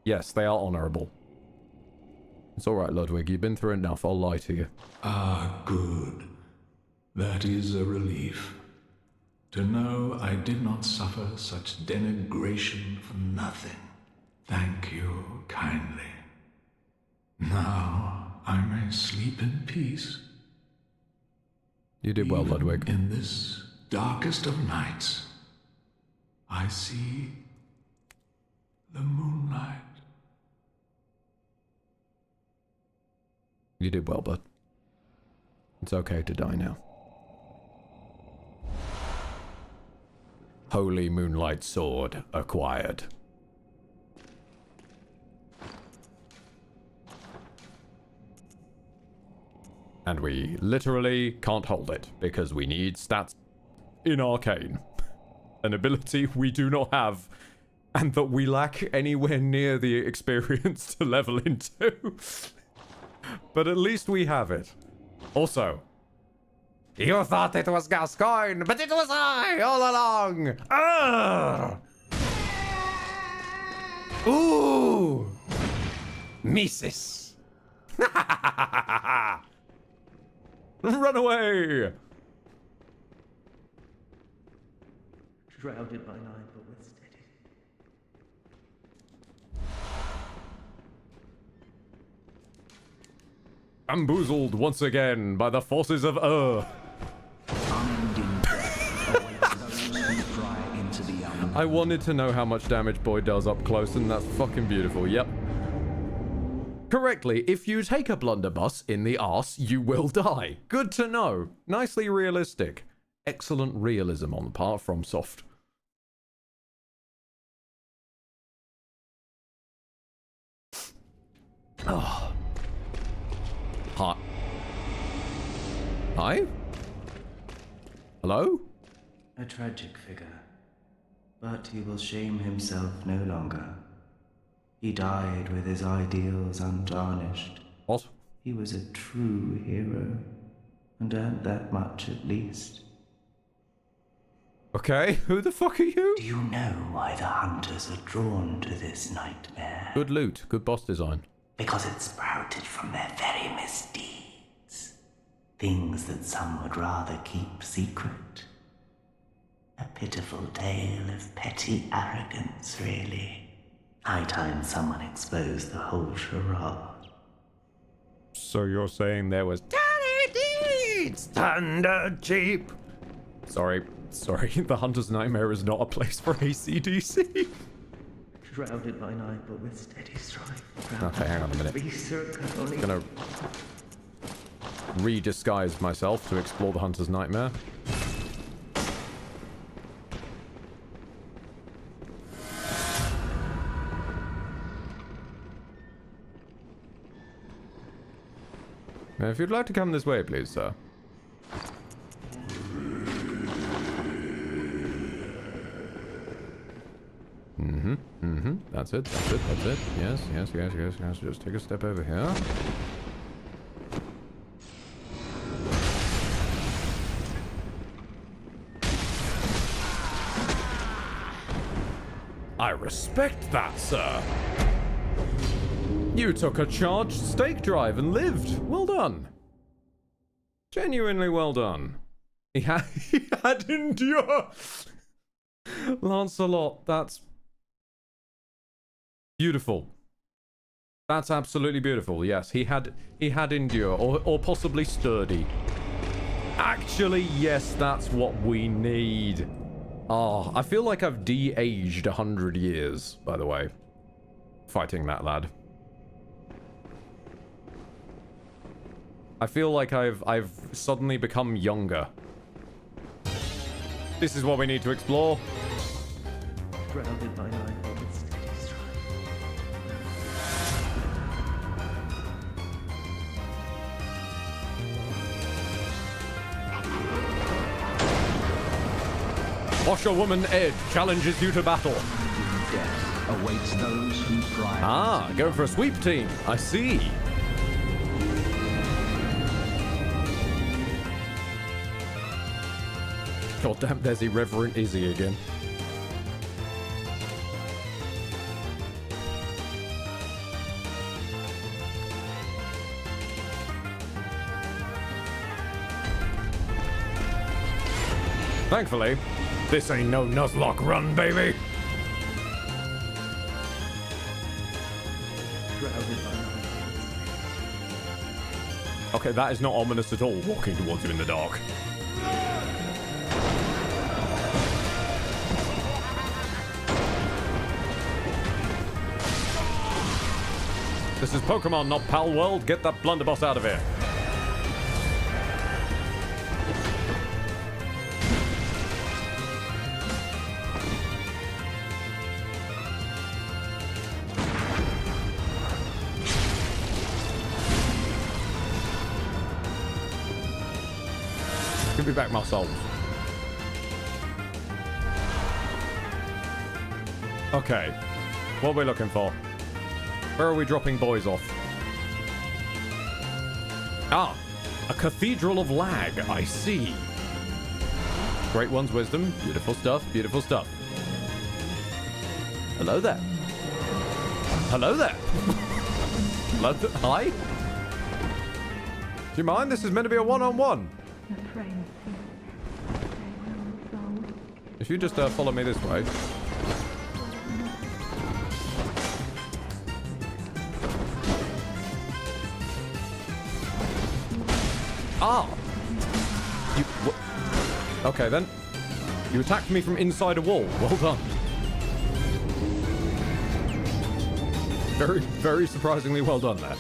Yes, they are honorable. It's alright, Ludwig. You've been through enough. I'll lie to you. Ah, good. That is a relief. To know I did not suffer such denigration for nothing. Thank you kindly. Now I may sleep in peace. You did well, Ludwig. In this darkest of nights, I see the moonlight. You did well, bud. It's okay to die now. Holy Moonlight Sword acquired. And we literally can't hold it because we need stats in Arcane. An ability we do not have and that we lack anywhere near the experience to level into. But at least we have it. Also, you thought it was Gascoigne, but it was I all along. Arrgh! Ooh, Mises. Run away. Shrouded by night, but with steady. Bamboozled once again by the forces of I wanted to know how much damage Boy does up close, and that's fucking beautiful. Yep. Correctly, if you take a blunderbuss in the arse, you will die. Good to know. Nicely realistic. Excellent realism on the part from Soft. Oh. Hi. Hi? Hello? A tragic figure. But he will shame himself no longer. He died with his ideals untarnished. What? He was a true hero, and earned that much at least. Okay, who the fuck are you? Do you know why the hunters are drawn to this nightmare? Good loot, good boss design. Because it sprouted from their very misdeeds. Things that some would rather keep secret. A pitiful tale of petty arrogance, really. High time someone exposed the whole charade. So you're saying there was dirty deeds done cheap? Sorry, the Hunter's Nightmare is not a place for AC/DC. Shrouded by night, but with steady strife. Okay, hang on a minute. I'm gonna re-disguise myself to explore the Hunter's Nightmare. Now, if you'd like to come this way, please, sir. That's it. Yes. Just take a step over here. respect that, sir. You took a charged stake drive and lived. Well done. Genuinely well done. He had endure. Lancelot, that's beautiful. That's absolutely beautiful. Yes, he had endure, or possibly sturdy. Actually, yes, that's what we need. Oh, I feel like I've de-aged 100 years, by the way. Fighting that lad. I feel like I've suddenly become younger. This is what we need to explore. Grounded by night with steady stride. Washerwoman Ed challenges you to battle. Death awaits those who try. Ah, going for a sweep team. I see. God damn, there's Irreverent Izzy again. Thankfully, this ain't no Nuzlocke run, baby. Okay, that is not ominous at all, walking towards you in the dark. This is Pokemon, not Pal World. Get that blunderbuss out of here. Give me back my souls. Okay. What are we looking for? Where are we dropping boys off? Ah, a Cathedral of Lag. I see. Great One's Wisdom. Beautiful stuff. Beautiful stuff. Hello there. Hello there. Hi. Do you mind? This is meant to be a one-on-one. If you just follow me this way. Ah! Okay, then. You attacked me from inside a wall. Well done. Very, very surprisingly well done there.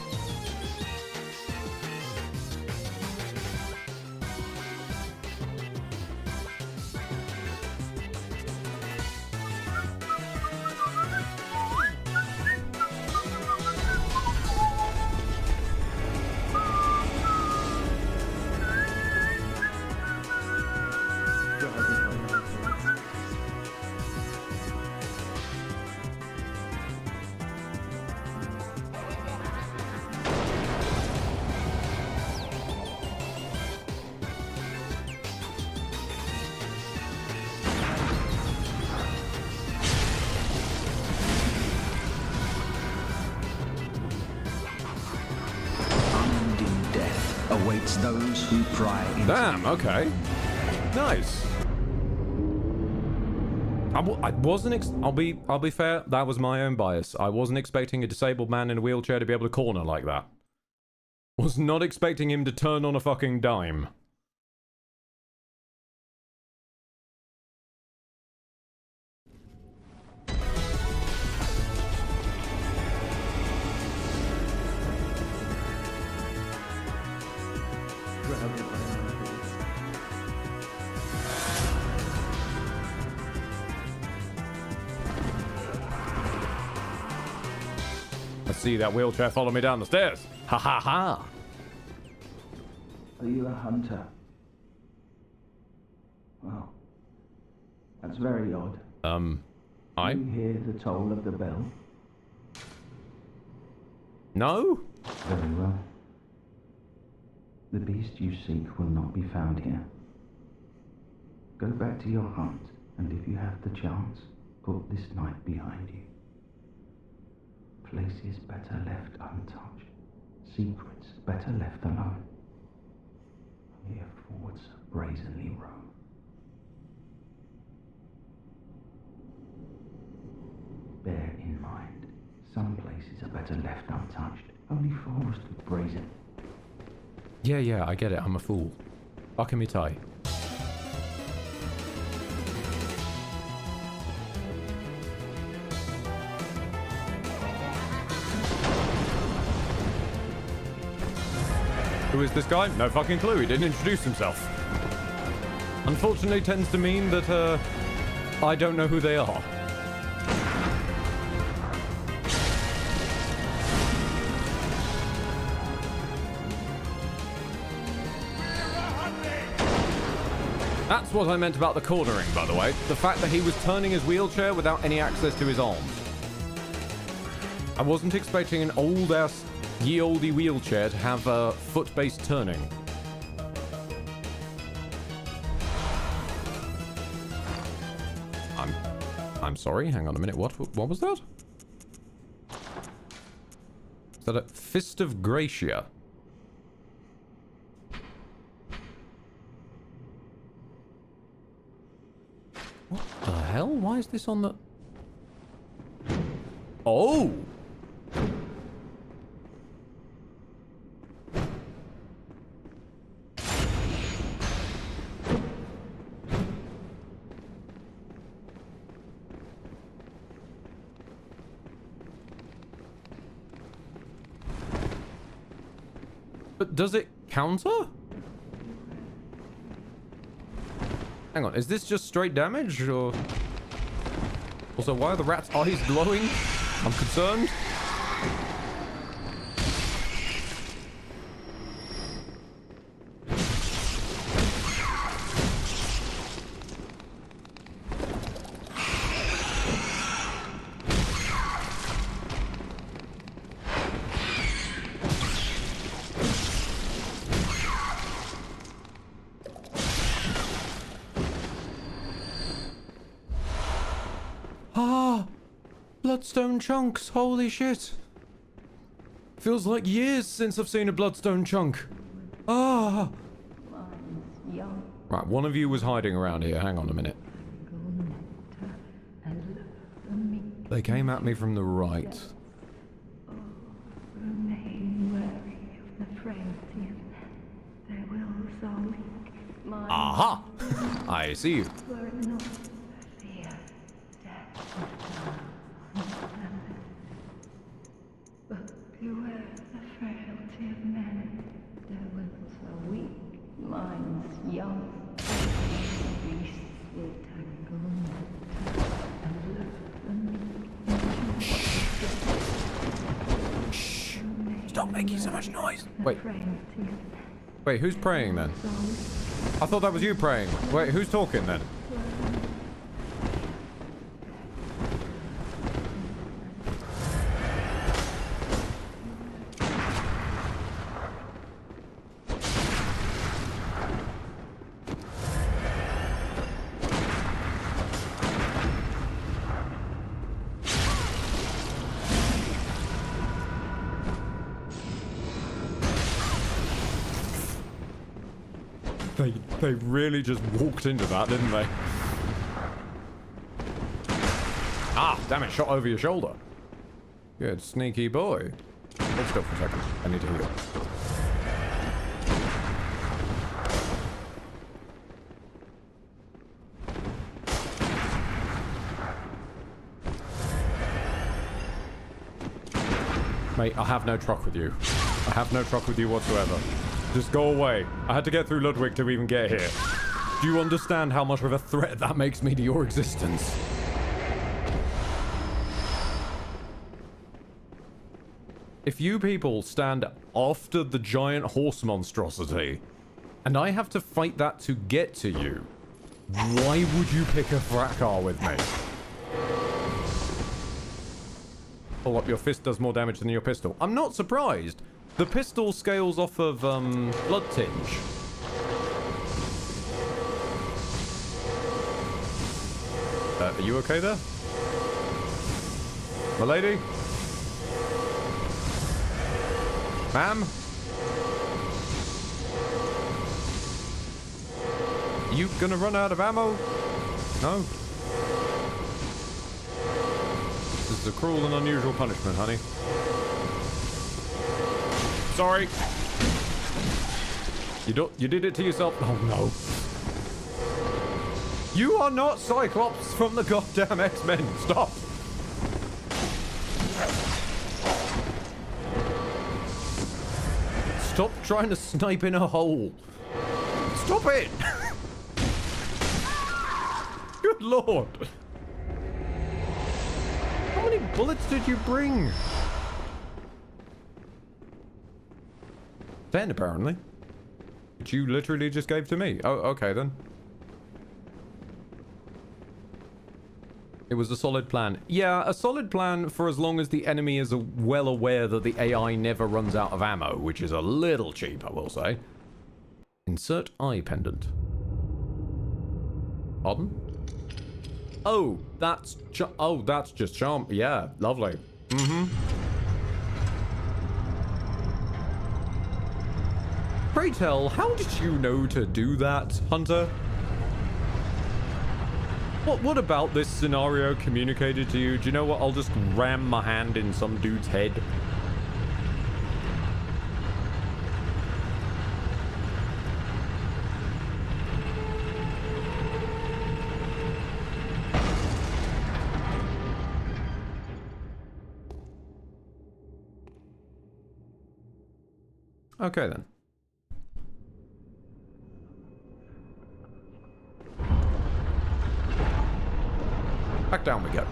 Those who pry into. Damn, okay. Nice. I wasn't I'll be fair, that was my own bias. I wasn't expecting a disabled man in a wheelchair to be able to corner like that. Was not expecting him to turn on a fucking dime. See that wheelchair follow me down the stairs. Ha ha ha. Are you a hunter? Well, that's very odd. I? You hear the toll of the bell? No? Very well. The beast you seek will not be found here. Go back to your hunt, and if you have the chance, Put this night behind you. Places better left untouched. Secrets better left alone. Here forwards brazenly roam. Bear in mind, some places are better left untouched. Only fools do brazen. Yeah, I get it. I'm a fool. Fucking me tie. Who is this guy? No fucking clue. He didn't introduce himself. Unfortunately, tends to mean that, I don't know who they are. That's what I meant about the cornering, by the way. The fact that he was turning his wheelchair without any access to his arms. I wasn't expecting an old-ass, ye-olde wheelchair to have foot-based turning. I'm sorry, hang on a minute. What was that? Is that a Fist of Gracia? What the hell? Why is this on the... Oh! But does it counter? Hang on, is this just straight damage, or... Also, why are the rat's eyes glowing? I'm concerned. Bloodstone chunks, holy shit. Feels like years since I've seen a bloodstone chunk. Ah! Right, one of you was hiding around here. Hang on a minute. They came at me from the right. Aha! I see you. But beware the frailty of men. Their wills are weak, minds young. Beasts will tangle and love them. Shh! Stop making so much noise. Wait, who's praying then? I thought that was you praying. Wait, who's talking then? They really just walked into that, didn't they? Ah, damn it, shot over your shoulder. Good, sneaky boy. Hold still for a second. I need to heal. Mate, I have no truck with you. I have no truck with you whatsoever. Just go away. I had to get through Ludwig to even get here. Do you understand how much of a threat that makes me to your existence? If you people stand after the giant horse monstrosity, and I have to fight that to get to you, why would you pick a Thrakar with me? Pull up, your fist does more damage than your pistol. I'm not surprised. The pistol scales off of, blood tinge. Are you okay there? My lady? Ma'am? You gonna run out of ammo? No? This is a cruel and unusual punishment, honey. Sorry. You did it to yourself. Oh no. You are not Cyclops from the goddamn X-Men. Stop. Stop trying to snipe in a hole. Stop it. Good lord. How many bullets did you bring? 10 apparently. Which you literally just gave to me. Oh, okay then. It was a solid plan. Yeah, a solid plan for as long as the enemy is well aware that the AI never runs out of ammo, which is a little cheap, I will say. Insert eye pendant. Pardon? Oh, that's just charm. Yeah, lovely. Mm-hmm. Pray tell, how did you know to do that, Hunter? What about this scenario communicated to you? Do you know what? I'll just ram my hand in some dude's head. Okay then. Back down we go.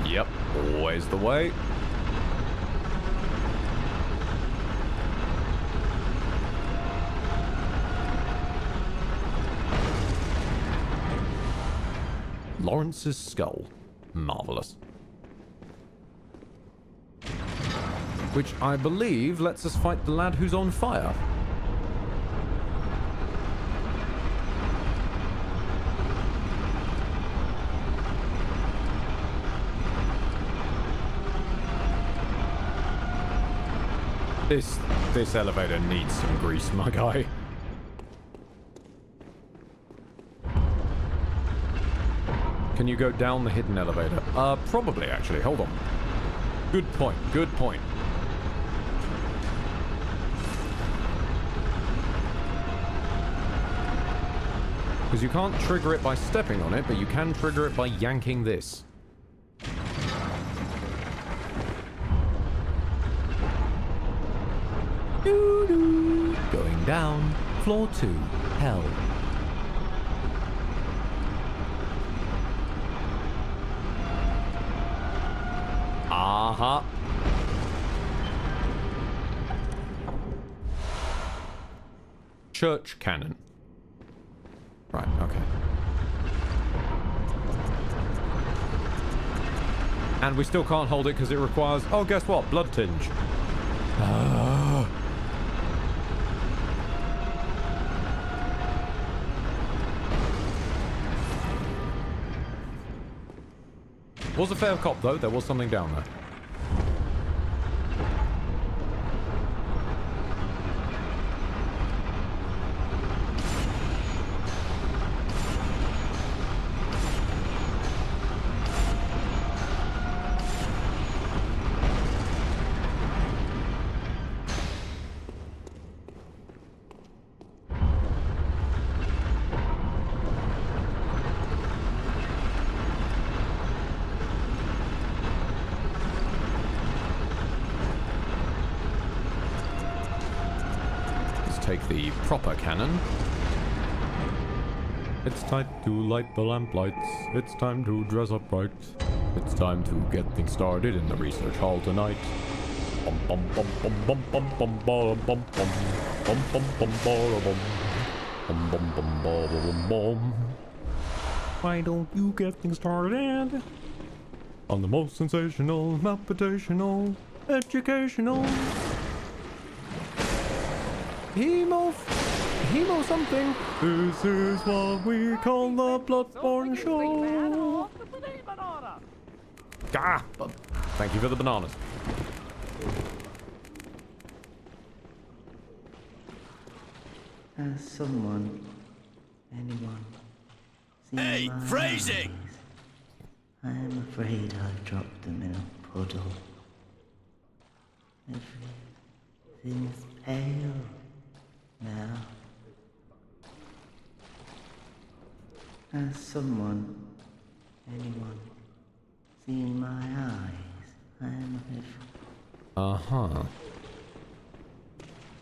Yep, always the way. Lawrence's skull. Marvelous. Which I believe lets us fight the lad who's on fire. This elevator needs some grease, my guy. Can you go down the hidden elevator? Probably, actually. Hold on. Good point. Good point. Because you can't trigger it by stepping on it, but you can trigger it by yanking this. Doo-doo. Going down. Floor 2. Hell. Uh-huh. Church cannon. Right, okay. And we still can't hold it because it requires... Oh, guess what? Blood tinge. Was a fair cop, though. There was something down there. Take the proper cannon. It's time to light the lamp lights. It's time to dress up right. It's time to get things started in the research hall tonight. Bum bum bum bum bum bum bum bum bum bum bum bum bum bum bum. Bum, bum, bum, bum, bum, bum. Why don't you get things started on the most sensational, computational, educational, Hemo something. This is what we call the Bloodborne show. Ah, thank you for the bananas. Has someone, anyone, seen Hey, my phrasing! eyes? I am afraid I've dropped them in a puddle. Everything's pale now. Has someone, anyone, seen my eyes? I am afraid. Uh-huh.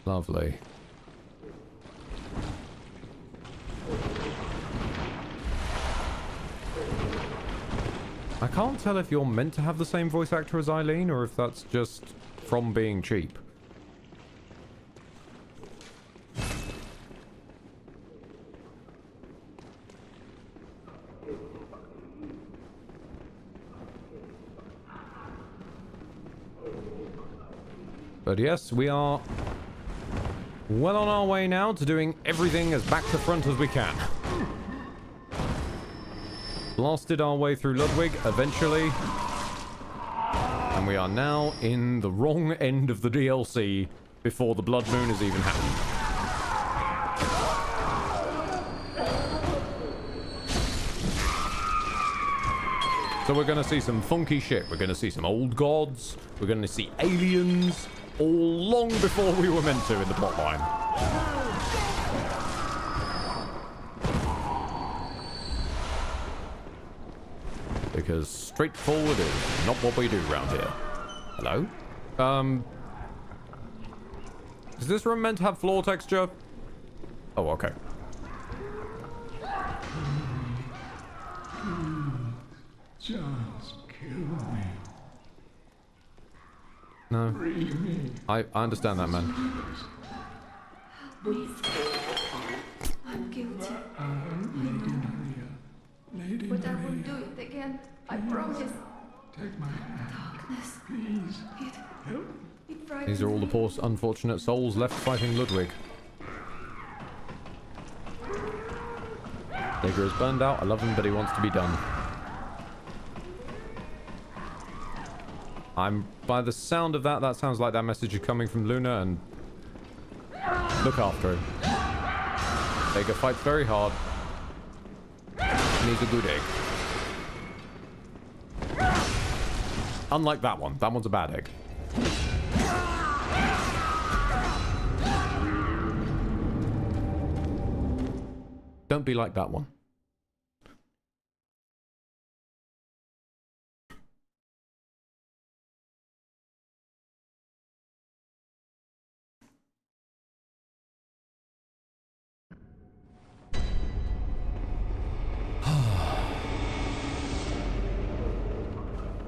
Lovely. I can't tell if you're meant to have the same voice actor as Eileen or if that's just from being cheap. But yes, we are well on our way now to doing everything as back to front as we can. Blasted our way through Ludwig, eventually. And we are now in the wrong end of the DLC before the Blood Moon has even happened. So we're going to see some funky shit. We're going to see some old gods. We're going to see aliens. All long before we were meant to in the plotline. Because straightforward is not what we do around here. Hello? Is this room meant to have floor texture? Oh, okay. Just kill me. No. I understand that, man. I'm guilty. But I won't do it again. I promise. Take my hand. Darkness. Please. It frightens These are all the me. poor, unfortunate souls left fighting Ludwig. Digger is burned out. I love him, but he wants to be done. By the sound of that, that sounds like that message is coming from Luna, and look after him. Digger fights very hard. And he's a good egg. Unlike that one. That one's a bad egg. Don't be like that one.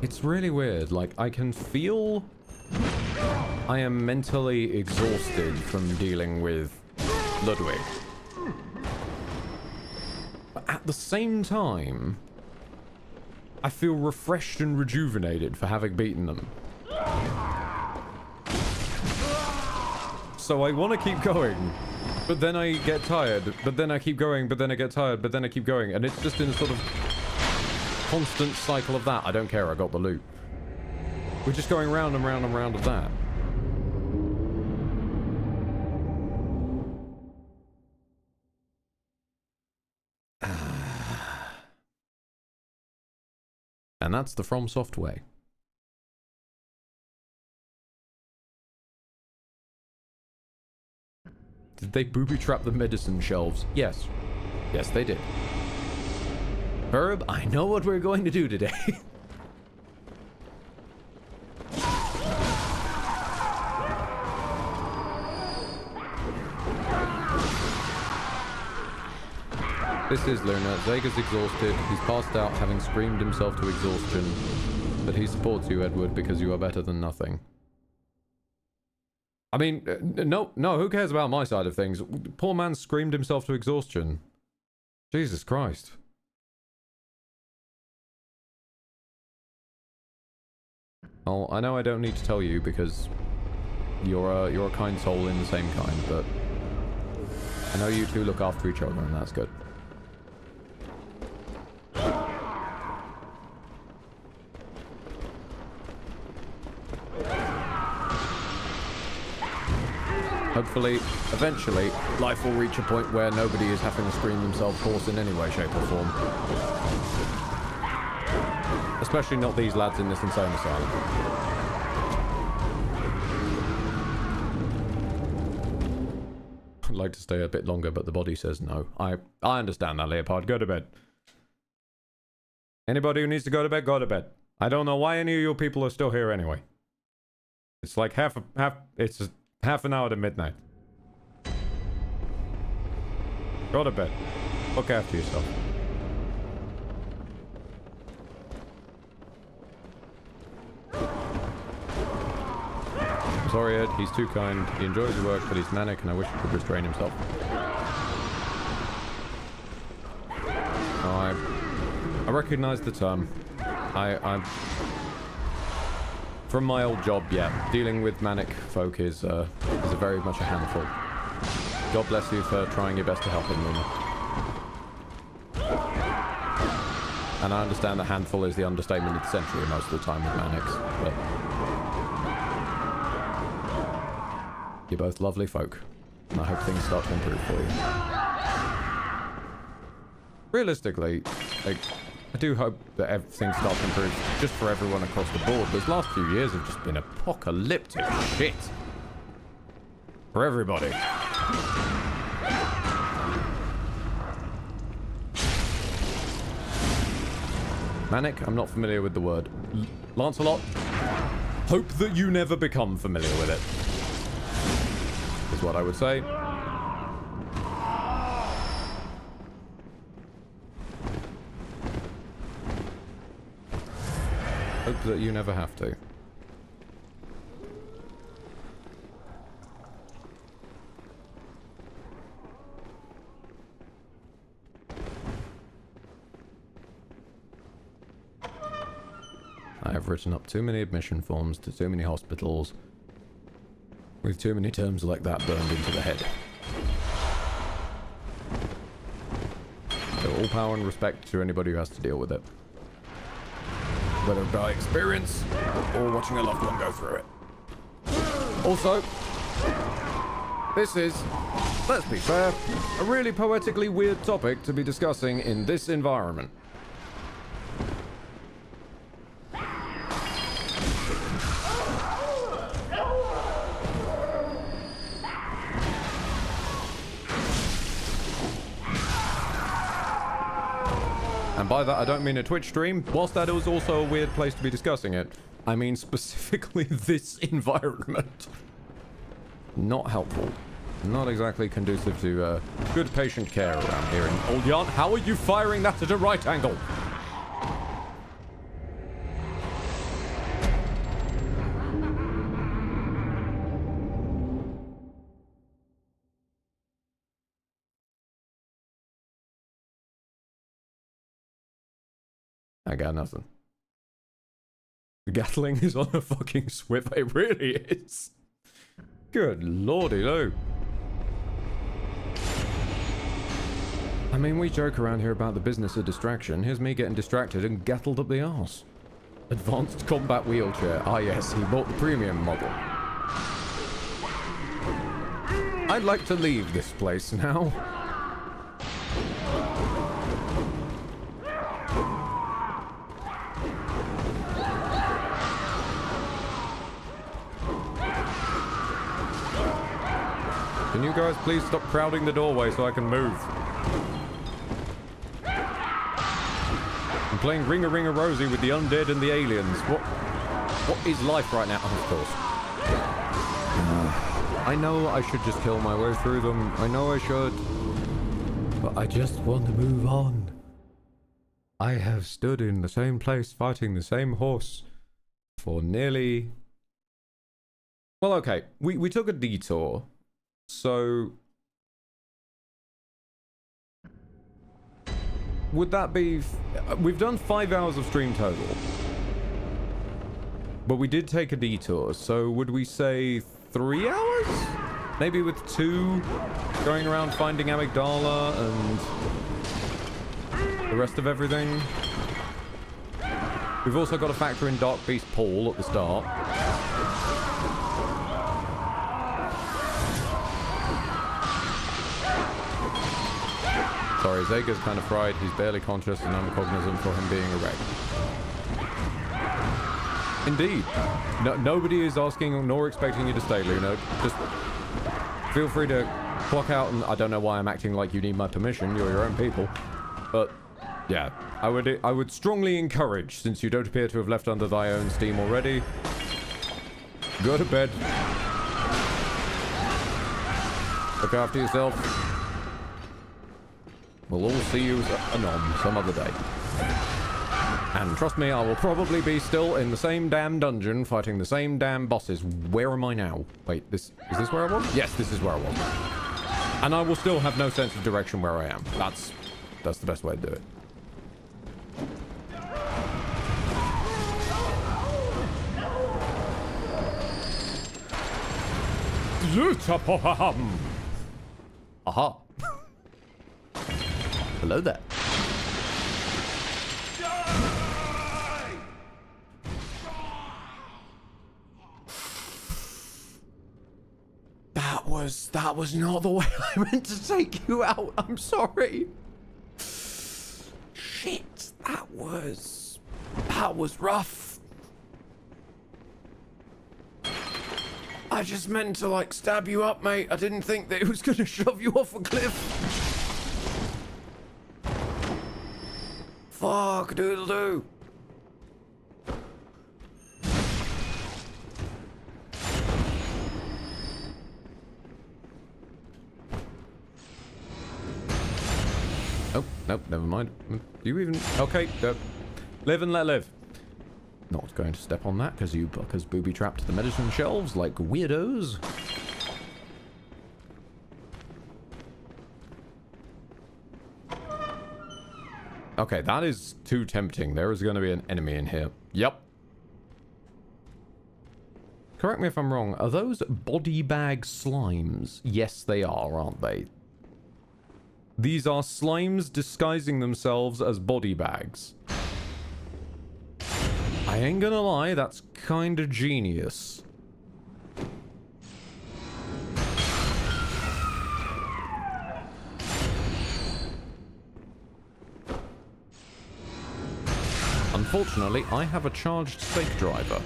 It's really weird. Like, I can feel I am mentally exhausted from dealing with Ludwig. But at the same time, I feel refreshed and rejuvenated for having beaten them. So I want to keep going, but then I get tired, but then I keep going, but then I get tired, but then I keep going, and it's just in a sort of constant cycle of that. I don't care, I got the loot. We're just going round and round and round of that. And that's the FromSoft way. Did they booby-trap the medicine shelves? Yes. Yes, they did. Verb, I know what we're going to do today. This is Luna. Zega's exhausted. He's passed out, having screamed himself to exhaustion. But he supports you, Edward, because you are better than nothing. I mean, no, who cares about my side of things? Poor man screamed himself to exhaustion. Jesus Christ. Oh, I know I don't need to tell you because you're a kind soul in the same kind, but I know you two look after each other, and that's good. Hopefully, eventually, life will reach a point where nobody is having to scream themselves hoarse in any way, shape, or form. Especially not these lads in this insane asylum. I'd like to stay a bit longer, but the body says no. I understand that, Leopard. Go to bed. Anybody who needs to go to bed, go to bed. I don't know why any of you people are still here anyway. It's like it's half an hour to midnight. Go to bed. Look after yourself. I'm sorry, Ed. He's too kind. He enjoys the work, but he's manic, and I wish he could restrain himself. Oh, I recognize the term. I'm from my old job, yeah. Dealing with manic folk is very much a handful. God bless you for trying your best to help him, Luna. And I understand that handful is the understatement of the century most of the time with manics, but you're both lovely folk, and I hope things start to improve for you. Realistically, like, I do hope that everything starts to improve just for everyone across the board. Those last few years have just been apocalyptic shit. For everybody. Manic? I'm not familiar with the word. Lancelot? Hope that you never become familiar with it. Is what I would say. Hope that you never have to. I have written up too many admission forms to too many hospitals with too many terms like that burned into the head. So all power and respect to anybody who has to deal with it. Whether by experience or watching a loved one go through it. Also, this is, let's be fair, a really poetically weird topic to be discussing in this environment. And by that, I don't mean a Twitch stream. Whilst that is also a weird place to be discussing it, I mean specifically this environment. Not helpful. Not exactly conducive to good patient care around here in Old Yharn. How are you firing that at a right angle? I got nothing. The Gatling is on a fucking swift. It really is. Good lordy loo. I mean, we joke around here about the business of distraction. Here's me getting distracted and gattled up the arse. Advanced combat wheelchair. Ah yes, he bought the premium model. I'd like to leave this place now. Can you guys please stop crowding the doorway so I can move? I'm playing Ring-a-Ring-a-Rosie with the undead and the aliens. What is life right now? Oh, of course. I know I should just kill my way through them. I know I should. But I just want to move on. I have stood in the same place fighting the same horse for nearly Well, okay. We took a detour. So... would that be... we've done 5 hours of stream total. But we did take a detour. So would we say 3 hours? Maybe with 2 going around finding Amygdala and the rest of everything. We've also got to factor in Dark Beast Paul at the start. Sorry, Zega's kind of fried. He's barely conscious and I'm cognizant for him being a wreck. Indeed. Nobody is asking nor expecting you to stay, Luna. Just feel free to clock out, and I don't know why I'm acting like you need my permission. You're your own people. But, yeah. I would strongly encourage, since you don't appear to have left under thy own steam already, go to bed. Look after yourself. We'll all see you anon some other day. And trust me, I will probably be still in the same damn dungeon, fighting the same damn bosses. Where am I now? Wait, is this where I was? Yes, this is where I was. And I will still have no sense of direction where I am. That's the best way to do it. Aha. Hello there. That was not the way I meant to take you out. I'm sorry. Shit, that was rough. I just meant to like stab you up, mate. I didn't think that it was gonna shove you off a cliff. Fuck doodle doo. Oh, nope, never mind. Do you even... okay, live and let live. Not going to step on that because you buckers booby-trapped the medicine shelves like weirdos. Okay, that is too tempting. There is going to be an enemy in here. Yep. Correct me if I'm wrong. Are those body bag slimes? Yes, they are, aren't they? These are slimes disguising themselves as body bags. I ain't gonna lie, that's kinda genius. Unfortunately, I have a charged stake driver.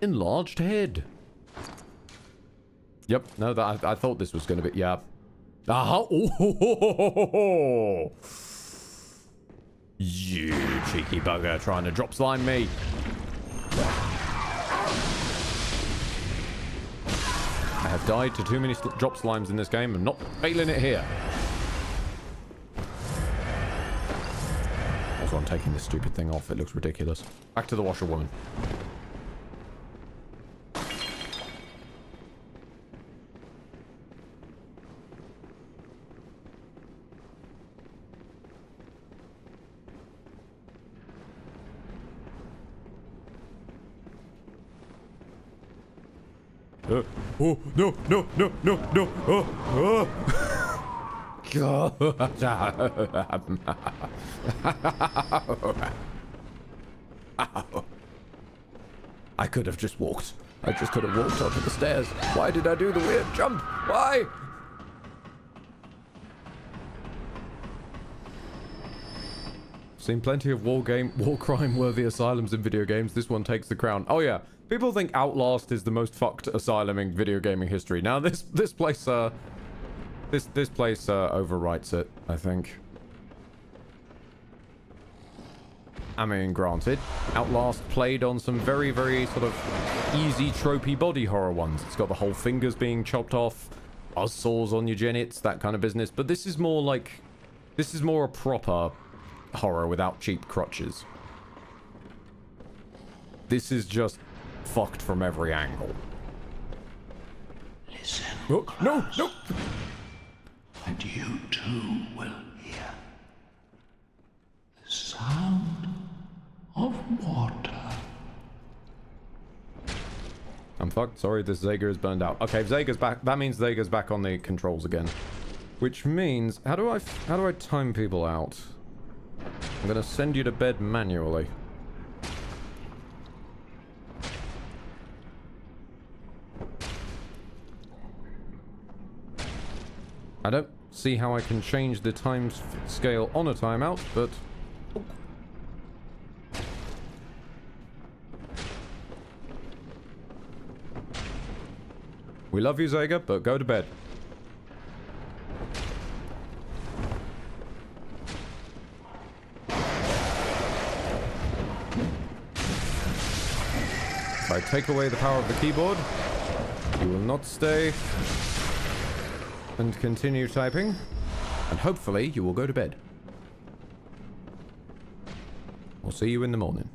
Enlarged head. Yep, no, that I thought this was going to be, yeah. Aha! Oh, you cheeky bugger trying to drop slime me. I have died to too many drop slimes in this game. I'm not failing it here. Also, I'm taking this stupid thing off. It looks ridiculous. Back to the washerwoman. Oh, no, no, no, no, no. Oh, God. I could have just walked. I just could have walked onto the stairs. Why did I do the weird jump? Why? Seen plenty of war crime worthy asylums in video games. This one takes the crown. Oh yeah. People think Outlast is the most fucked asylum in video gaming history. Now this place overwrites it, I think. I mean, granted, Outlast played on some very, very sort of easy tropey body horror ones. It's got the whole fingers being chopped off, buzzsaws on your genits, that kind of business. But this is more like, this is more a proper horror without cheap crutches. This is just fucked from every angle. Listen. Oh, no, no! And you too will hear the sound of water. I'm fucked. Sorry, this Zager is burned out. Okay, if Zager's back, that means Zager's back on the controls again. Which means, how do I time people out? I'm gonna send you to bed manually. I don't see how I can change the time scale on a timeout, but... We love you, Zager, but go to bed. If I take away the power of the keyboard, you will not stay and continue typing, and hopefully you will go to bed. We'll see you in the morning.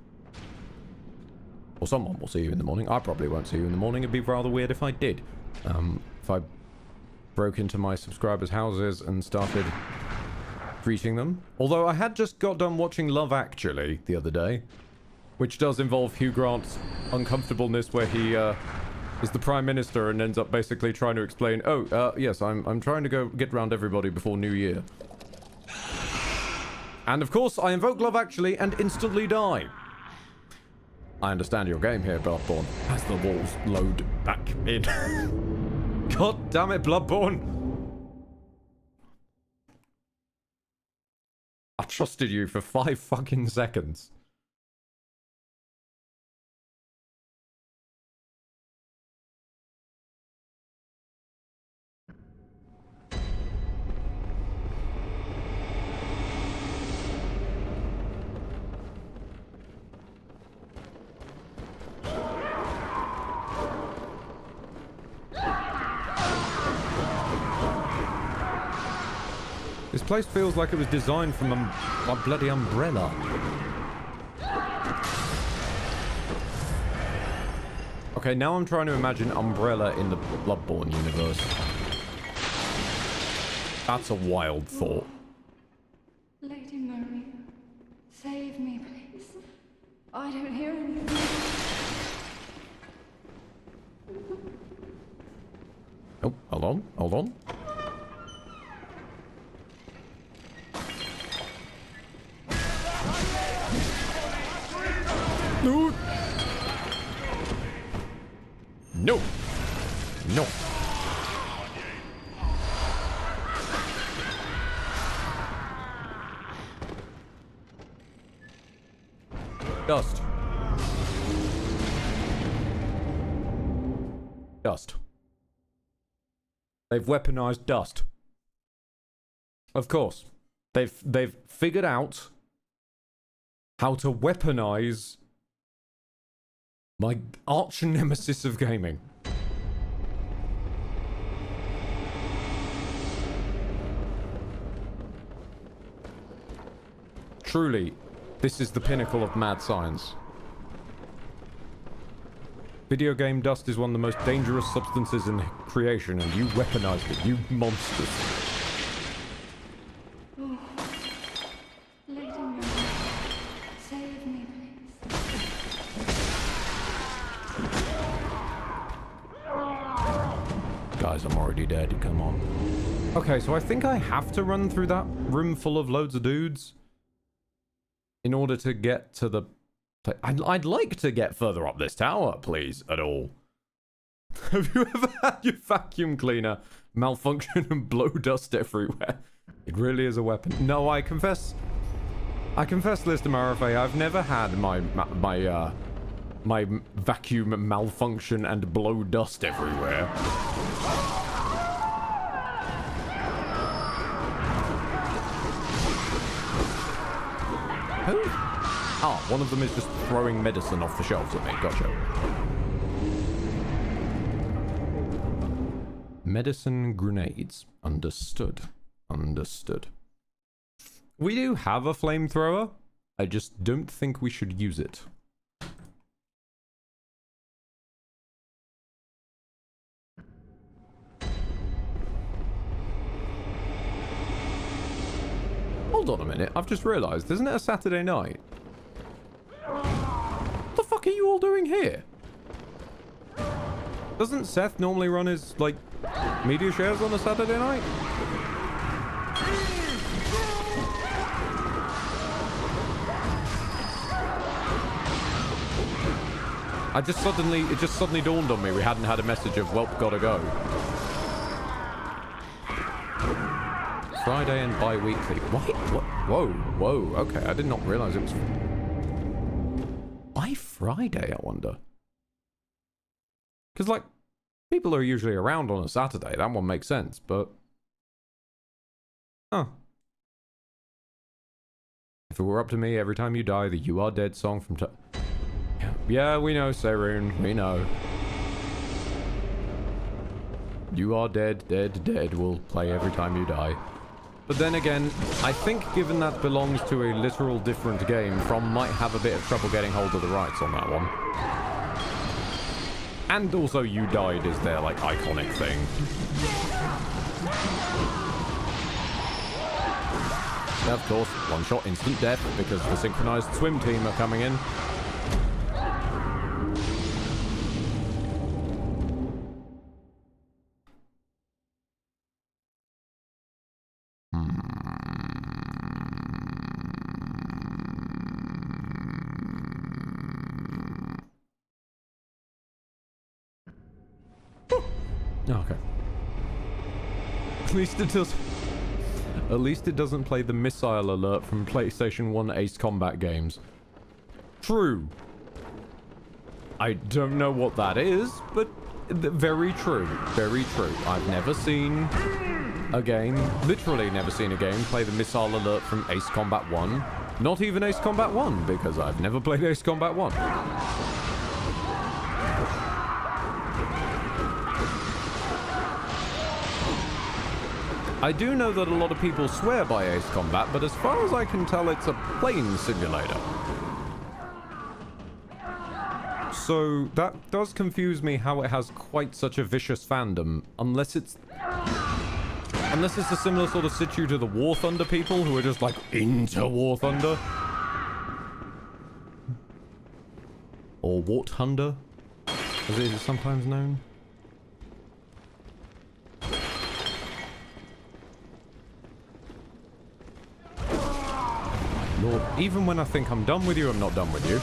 Or someone will see you in the morning. I probably won't see you in the morning. It'd be rather weird if I did. If I broke into my subscribers' houses and started greeting them. Although I had just got done watching Love Actually the other day, which does involve Hugh Grant's uncomfortableness where he is the Prime Minister and ends up basically trying to explain, yes, I'm trying to go get round everybody before New Year. And of course, I invoke Love Actually and instantly die. I understand your game here, Bloodborne, as the walls load back in. God damn it, Bloodborne! I trusted you for 5 fucking seconds. This place feels like it was designed from a bloody umbrella. Okay, now I'm trying to imagine Umbrella in the Bloodborne universe. That's a wild thought. Lady Maria, save me, please. I don't hear anything. Oh, hold on, hold on. No! No! No! Dust. Dust. They've weaponized dust. Of course. They've figured out how to weaponize my arch nemesis of gaming. Truly, this is the pinnacle of mad science. Video game dust is one of the most dangerous substances in creation, and you weaponized it, you monsters. Oh. Lady Maria, save me, please. Guys, I'm already dead, come on. Okay, so I think I have to run through that room full of loads of dudes in order to get to the... I'd like to get further up this tower, please, at all. Have you ever had your vacuum cleaner malfunction and blow dust everywhere? It really is a weapon. No, I confess, Lister Marafay, I've never had my vacuum malfunction and blow dust everywhere. Who? Ah, one of them is just throwing medicine off the shelves at me. Gotcha. Medicine grenades. Understood. Understood. We do have a flamethrower. I just don't think we should use it. Hold on a minute, I've just realised, isn't it a Saturday night? What the fuck are you all doing here? Doesn't Seth normally run his, like, media shares on a Saturday night? It just suddenly dawned on me we hadn't had a message of, well, gotta go. Friday and bi-weekly. What? Whoa, okay, I did not realise it was... Why Friday, I wonder? Because, like, people are usually around on a Saturday, that one makes sense, but... Huh. If it were up to me, every time you die, the You Are Dead song from... Yeah, we know, Sarun, we know. You Are Dead, Dead, Dead will play every time you die. But then again, I think given that belongs to a literal different game, From might have a bit of trouble getting hold of the rights on that one. And also You Died is their, like, iconic thing. And of course, one-shot instant death because the synchronized swim team are coming in. Okay. At least it doesn't play the missile alert from PlayStation 1 Ace Combat games. True. I don't know what that is, but very true. Very true. I've never seen a game, literally never seen a game, play the missile alert from Ace Combat 1. Not even Ace Combat 1, because I've never played Ace Combat 1. I do know that a lot of people swear by Ace Combat, but as far as I can tell, it's a plane simulator. So that does confuse me how it has quite such a vicious fandom, unless it's a similar sort of situ to the War Thunder people who are just like into War Thunder. Or Wart Thunder, as it is sometimes known. Lord, even when I think I'm done with you, I'm not done with you.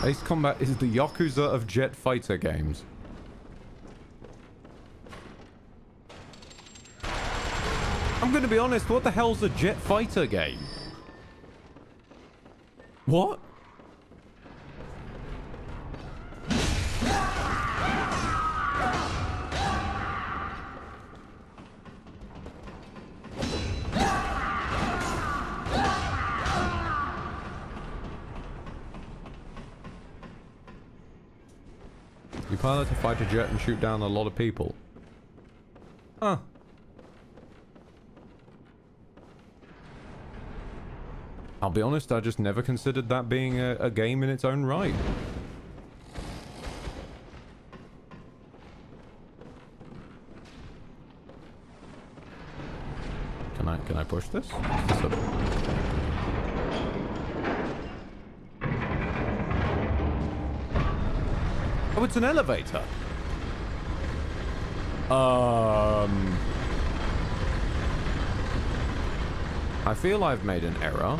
Ace Combat is the Yakuza of jet fighter games. I'm gonna be honest, what the hell's a jet fighter game? What? You pilot a fighter jet and shoot down a lot of people. Huh. I'll be honest, I just never considered that being a game in its own right. Can I push this? Oh, it's an elevator. I feel I've made an error.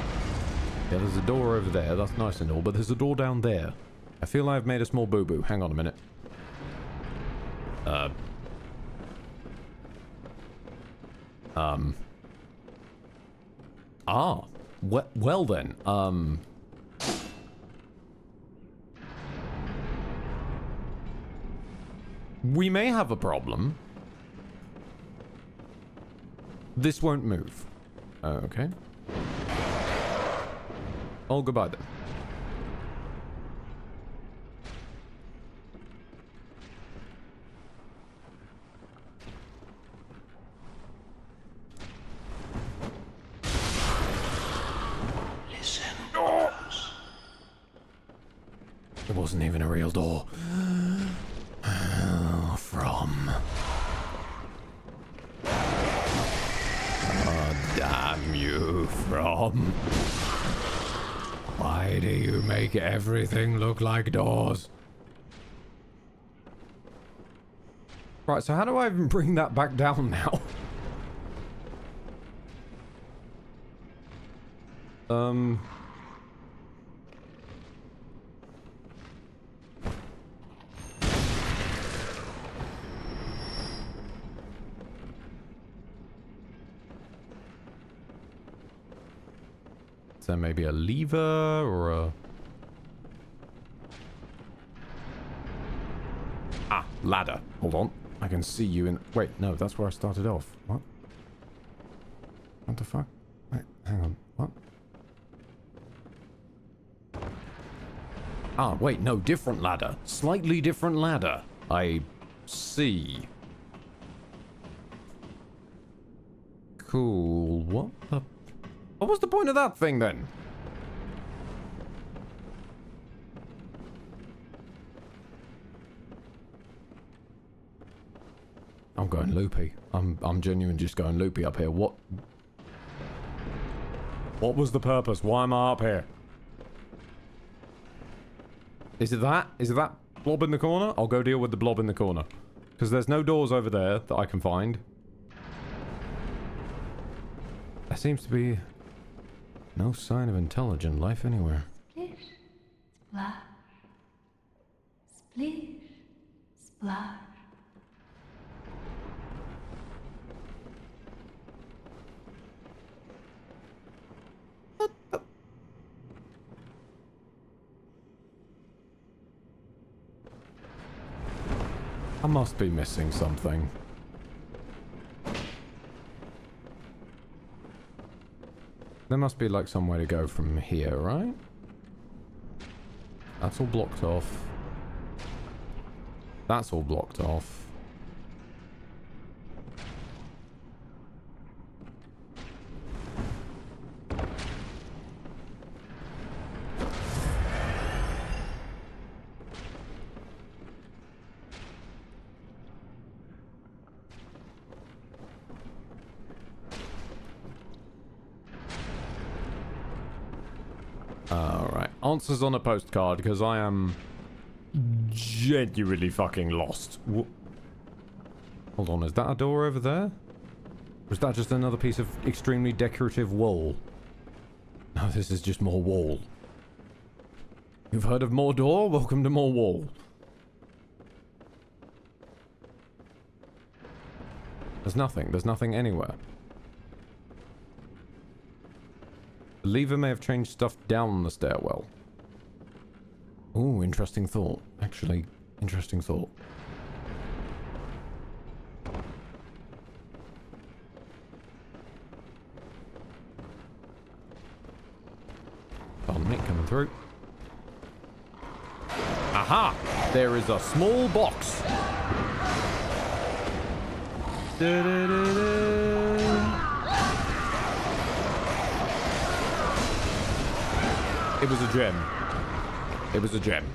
Yeah, there's a door over there. That's nice and all, but there's a door down there. I feel I've made a small boo-boo. Hang on a minute. Well then, we may have a problem. This won't move. Okay. Oh, goodbye then. It wasn't even a real door. From. Oh, damn you, From. Why do you make everything look like doors? Right, so how do I even bring that back down now? Is there maybe a lever or a... Ah, ladder. Hold on. I can see you in... Wait, no, that's where I started off. What? What the fuck? Wait, hang on. What? Ah, wait, no, different ladder. Slightly different ladder. I see. Cool. What the... What was the point of that thing, then? I'm going loopy. I'm genuinely just going loopy up here. What was the purpose? Why am I up here? Is it that? Is it that blob in the corner? I'll go deal with the blob in the corner. Because there's no doors over there that I can find. There seems to be no sign of intelligent life anywhere. Splish, splash. Splish, splash. I must be missing something. There must be like some way to go from here, right? That's all blocked off. That's all blocked off. Answers on a postcard, because I am genuinely fucking lost. Hold on, is that a door over there? Or is that just another piece of extremely decorative wall? No, this is just more wall. You've heard of more door? Welcome to more wall. There's nothing anywhere. The lever may have changed stuff down the stairwell. Ooh, interesting thought. Actually, interesting thought. Pardon me, coming through. Aha! There is a small box. It was a gem. It was a gem.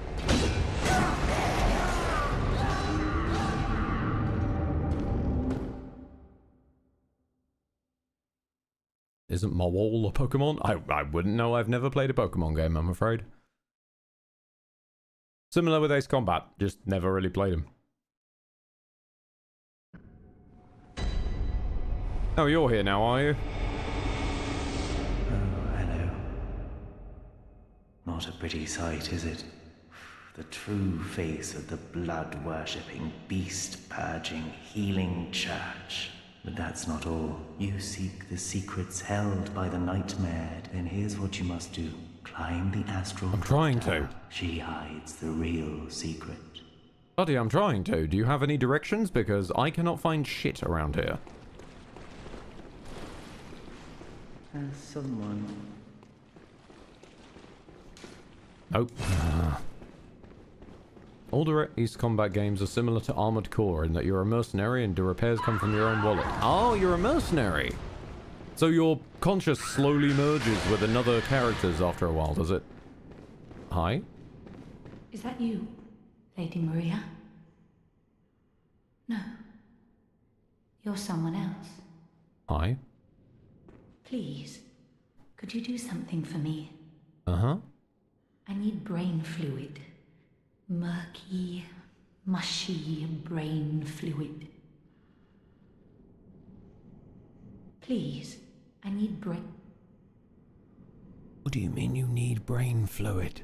Isn't my wall a Pokemon? I wouldn't know. I've never played a Pokemon game, I'm afraid. Similar with Ace Combat, just never really played them. Oh, you're here now, are you? Oh, hello. Not a pretty sight, is it? The true face of the blood-worshipping, beast-purging, healing church. But that's not all. You seek the secrets held by the nightmare, then here's what you must do. Climb the astral I'm trying portal. to. She hides the real secret. Buddy, I'm trying to. Do you have any directions? Because I cannot find shit around here. Someone. Nope. All direct East combat games are similar to Armored Core in that you're a mercenary and the repairs come from your own wallet. Oh, you're a mercenary! So your conscious slowly merges with another character's after a while, does it? Hi? Is that you, Lady Maria? No. You're someone else. Hi. Please, could you do something for me? Uh-huh. I need brain fluid. Murky, mushy brain fluid. Please, I need brain... What do you mean you need brain fluid?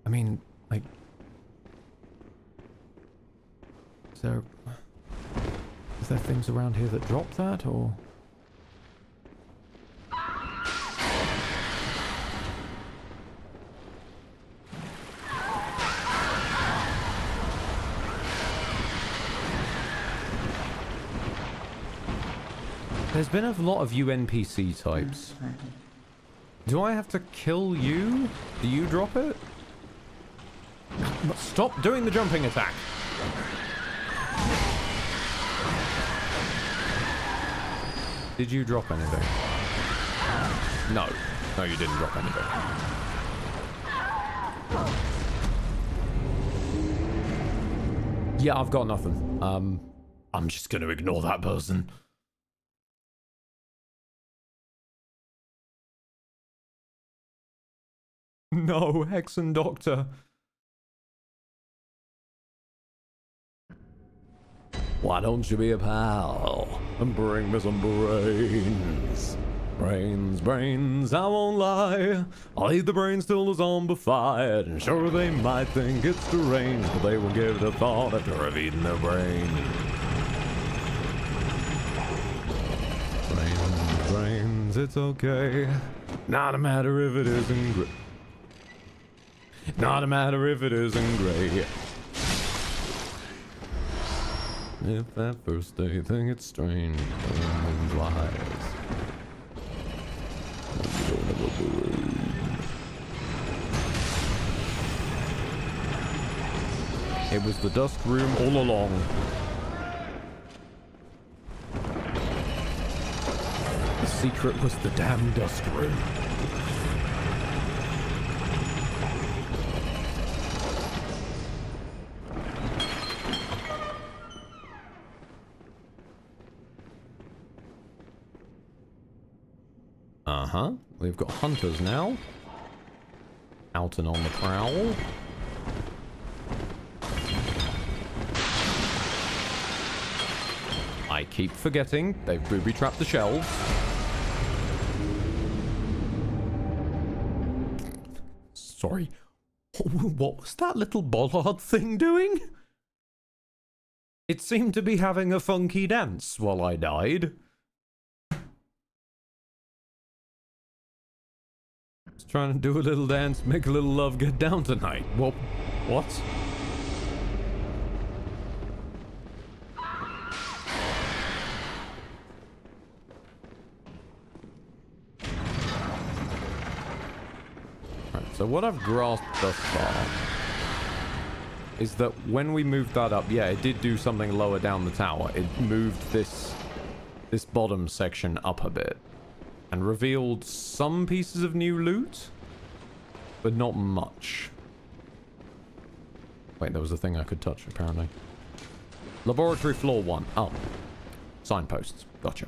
I mean, like... Is there things around here that drop that, or...? There's been a lot of UNPC types. Do I have to kill you? Do you drop it? Stop doing the jumping attack! Did you drop anything? No. No, you didn't drop anything. Yeah, I've got nothing. I'm just gonna ignore that person. No, Hexen Doctor. Why don't you be a pal and bring me some brains? Brains, I won't lie. I'll eat the brains till the zombified. And sure, they might think it's deranged, but they will give it a thought after I've eaten their brain. Brains, it's okay. Not a matter if it isn't great. Not a matter if it isn't great. If at first they think it's strange, and wise. You don't ever believe. It was the Dusk Room all along. The secret was the damn Dusk Room. Uh-huh. We've got hunters now. Out and on the prowl. I keep forgetting they've booby-trapped the shelves. Sorry. What was that little bollard thing doing? It seemed to be having a funky dance while I died. It's trying to do a little dance, make a little love, get down tonight. What? Right, so what I've grasped thus far is that when we moved that up, yeah, it did do something lower down the tower. It moved this bottom section up a bit. And revealed some pieces of new loot, but not much. Wait, there was a thing I could touch, apparently. Laboratory floor 1. Oh. Signposts. Gotcha.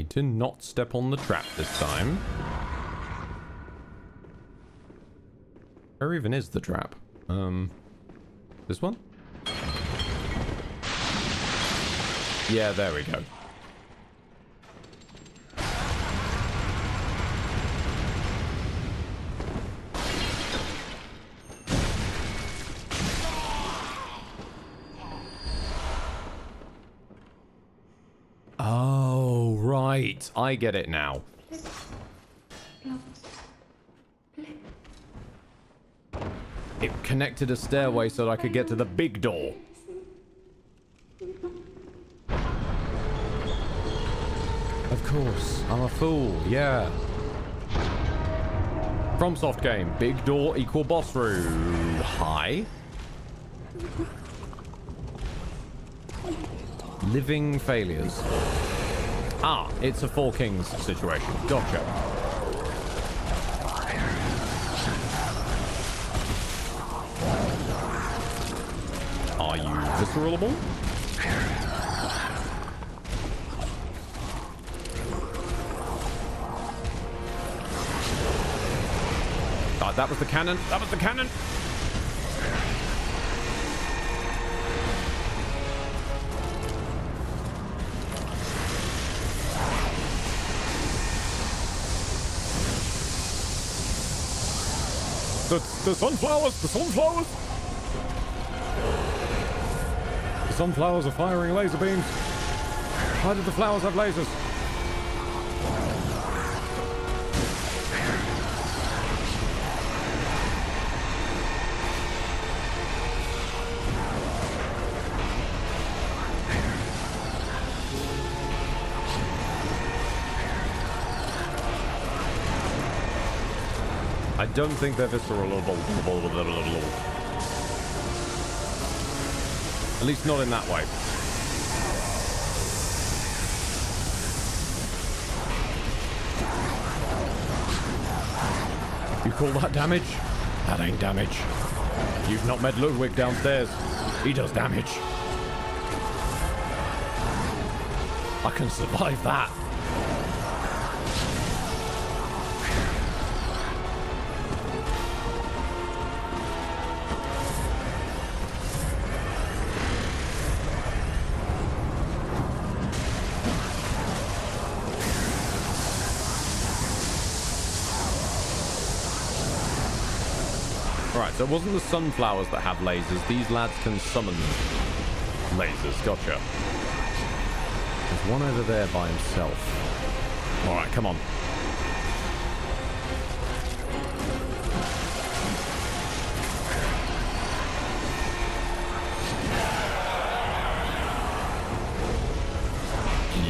To not step on the trap this time. Where even is the trap? This one? Yeah, there we go. Oh, right. I get it now. It connected a stairway so that I could get to the big door. Of course. I'm a fool. Yeah. FromSoft game. Big door equal boss room. Hi. Living failures. Ah, it's a Four Kings situation. Gotcha. Are you visceralable? Ah, that was the cannon. That was the cannon. The sunflowers! The sunflowers! The sunflowers are firing laser beams. Why did the flowers have lasers? I don't think they're visceral. At least not in that way. You call that damage? That ain't damage. You've not met Ludwig downstairs. He does damage. I can survive that. So it wasn't the sunflowers that have lasers. These lads can summon lasers. Gotcha. There's one over there by himself. Alright, come on.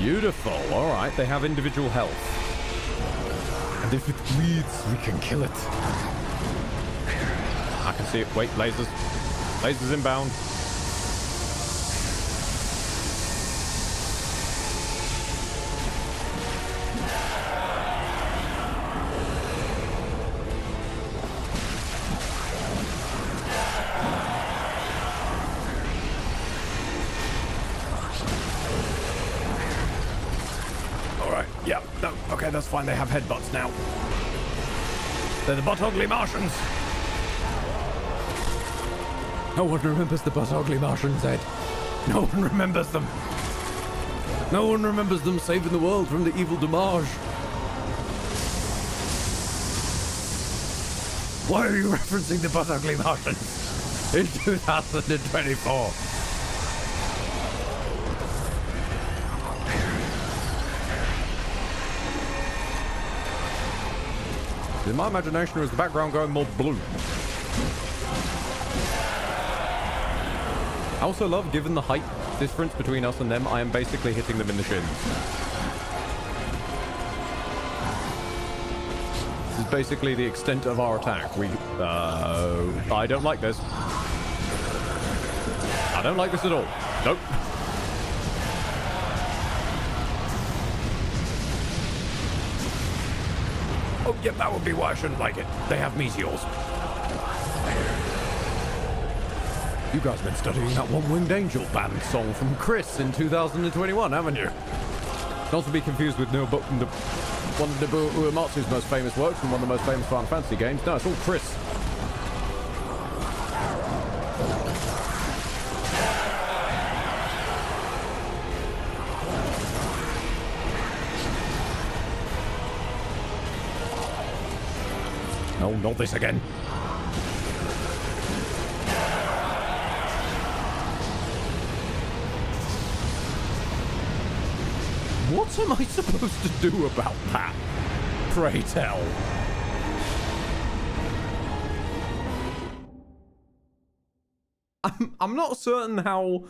Beautiful. Alright, they have individual health. And if it bleeds, we can kill it. I can see it. Wait, lasers. Lasers inbound. Alright, yeah. No, okay, that's fine. They have headbutts now. They're the butt-ugly Martians. No one remembers the butt-ugly Martians, Ed. No one remembers them. No one remembers them saving the world from the evil Damage. Why are you referencing the butt-ugly Martians in 2024? In my imagination, was the background going more blue? I also love, given the height difference between us and them, I am basically hitting them in the shins. This is basically the extent of our attack. I don't like this. I don't like this at all. Nope. Oh, yep, that would be why I shouldn't like it. They have meteors. You guys have been studying that One-Winged Angel band song from Chris in 2021, haven't you? Not to be confused with one of Nobuo Uematsu's most famous works from one of the most famous Final Fantasy games. No, it's all Chris. No, not this again. What am I supposed to do about that? Pray tell. I'm not certain how...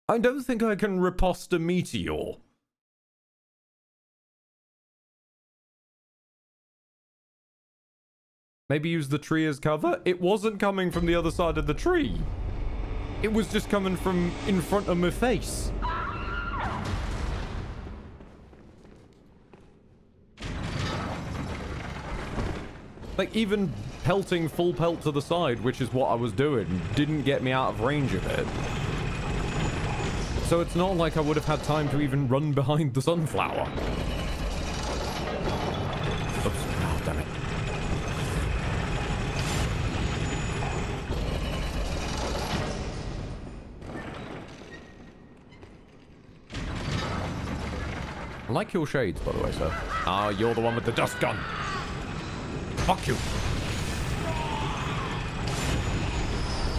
I don't think I can riposte a meteor. Maybe use the tree as cover? It wasn't coming from the other side of the tree. It was just coming from in front of my face. Like, even pelting full pelt to the side, which is what I was doing, didn't get me out of range of it. So it's not like I would have had time to even run behind the sunflower. Oops. Oh, damn it. I like your shades, by the way, sir. Ah, you're the one with the dust gun. Fuck you.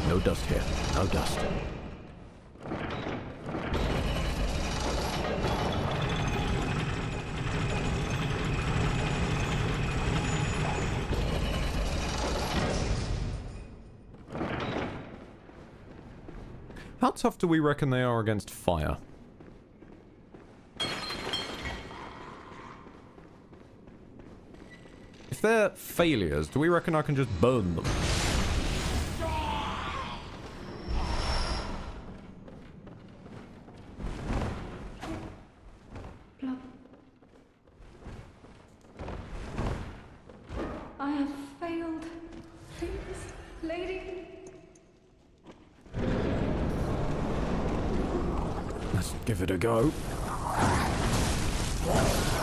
No dust here. No dust. How tough do we reckon they are against fire? If they're failures, do we reckon I can just burn them? Blood. I have failed. Please, lady. Let's give it a go.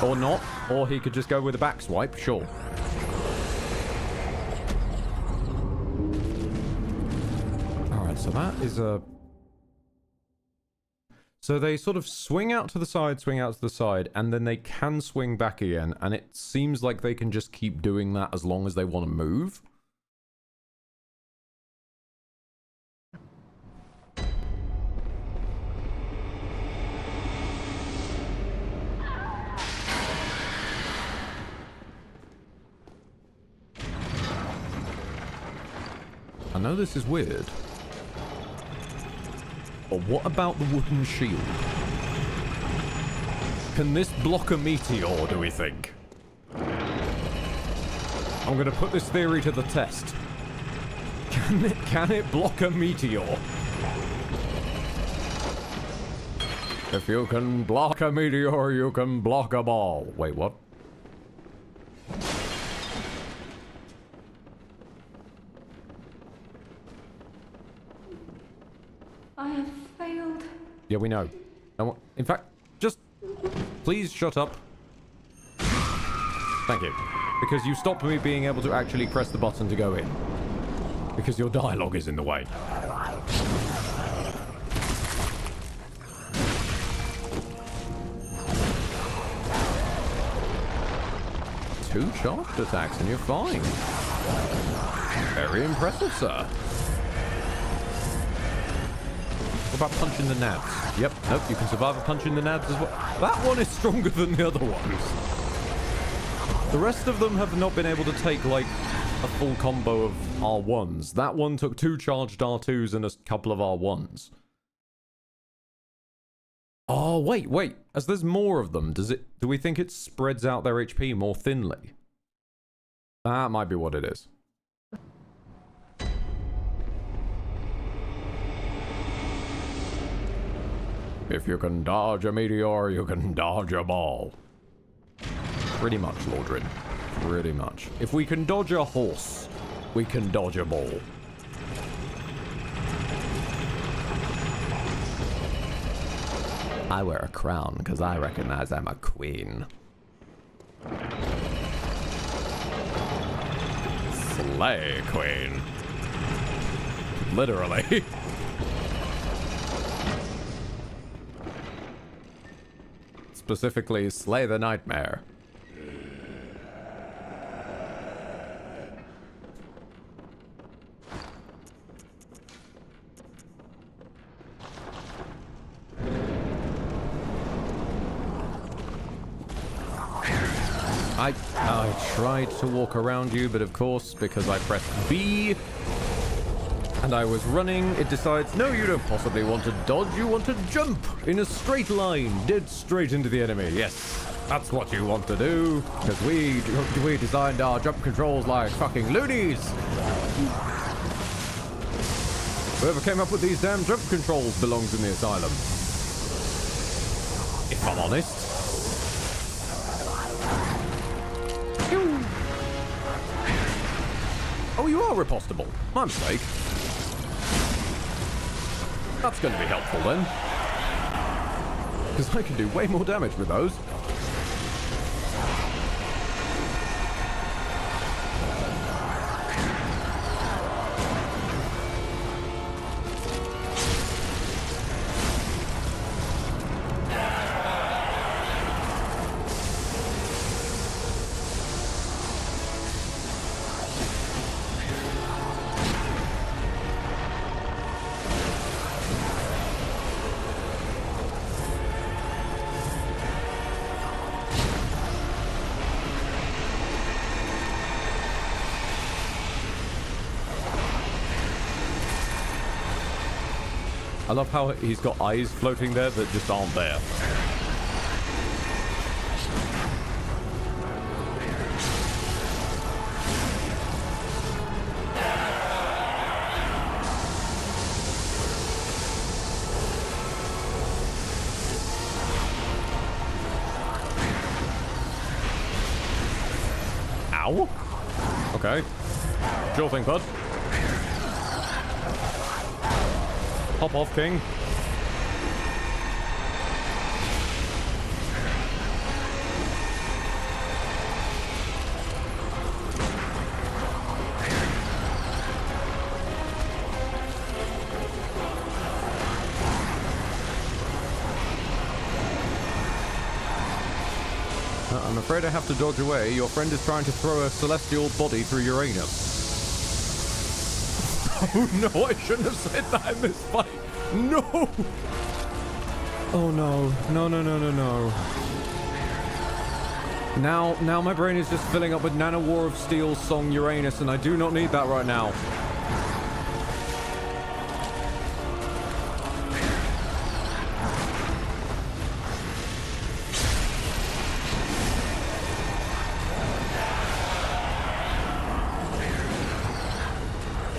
Or not. Or he could just go with a back swipe, sure. Alright, so that is a... So they sort of swing out to the side, and then they can swing back again, and it seems like they can just keep doing that as long as they want to move. I know this is weird. But what about the wooden shield? Can this block a meteor, do we think? I'm gonna put this theory to the test. Can it block a meteor? If you can block a meteor, you can block a ball. Wait, what? I have failed. Yeah, we know. In fact, just please shut up. Thank you. Because you stopped me being able to actually press the button to go in. Because your dialogue is in the way. Two charged attacks and you're fine. Very impressive, sir. What about punching the nads? Yep, nope, you can survive a punch in the nads as well. That one is stronger than the other ones. The rest of them have not been able to take, like, a full combo of R1s. That one took 2 charged R2s and a couple of R1s. Oh, wait. As there's more of them, do we think it spreads out their HP more thinly? That might be what it is. If you can dodge a meteor, you can dodge a ball. Pretty much, Lordrin. Pretty much. If we can dodge a horse, we can dodge a ball. I wear a crown because I recognize I'm a queen. Slay, queen. Literally. Specifically, slay the nightmare. I tried to walk around you, but of course, because I pressed B and I was running, it decides, no, you don't possibly want to dodge, you want to jump in a straight line, dead straight into the enemy. Yes, that's what you want to do, because we designed our jump controls like fucking loonies. Whoever came up with these damn jump controls belongs in the asylum. If I'm honest. Oh, you are repostable. My mistake. That's going to be helpful then. Because I can do way more damage with those. I love how he's got eyes floating there that just aren't there. Ow. Okay. Sure thing, bud. Hop off, King. I'm afraid I have to dodge away. Your friend is trying to throw a celestial body through Uranus. Oh no, I shouldn't have said that in this fight. No! Oh no. No, no, no, no, no. Now my brain is just filling up with Nano War of Steel song Uranus, and I do not need that right now.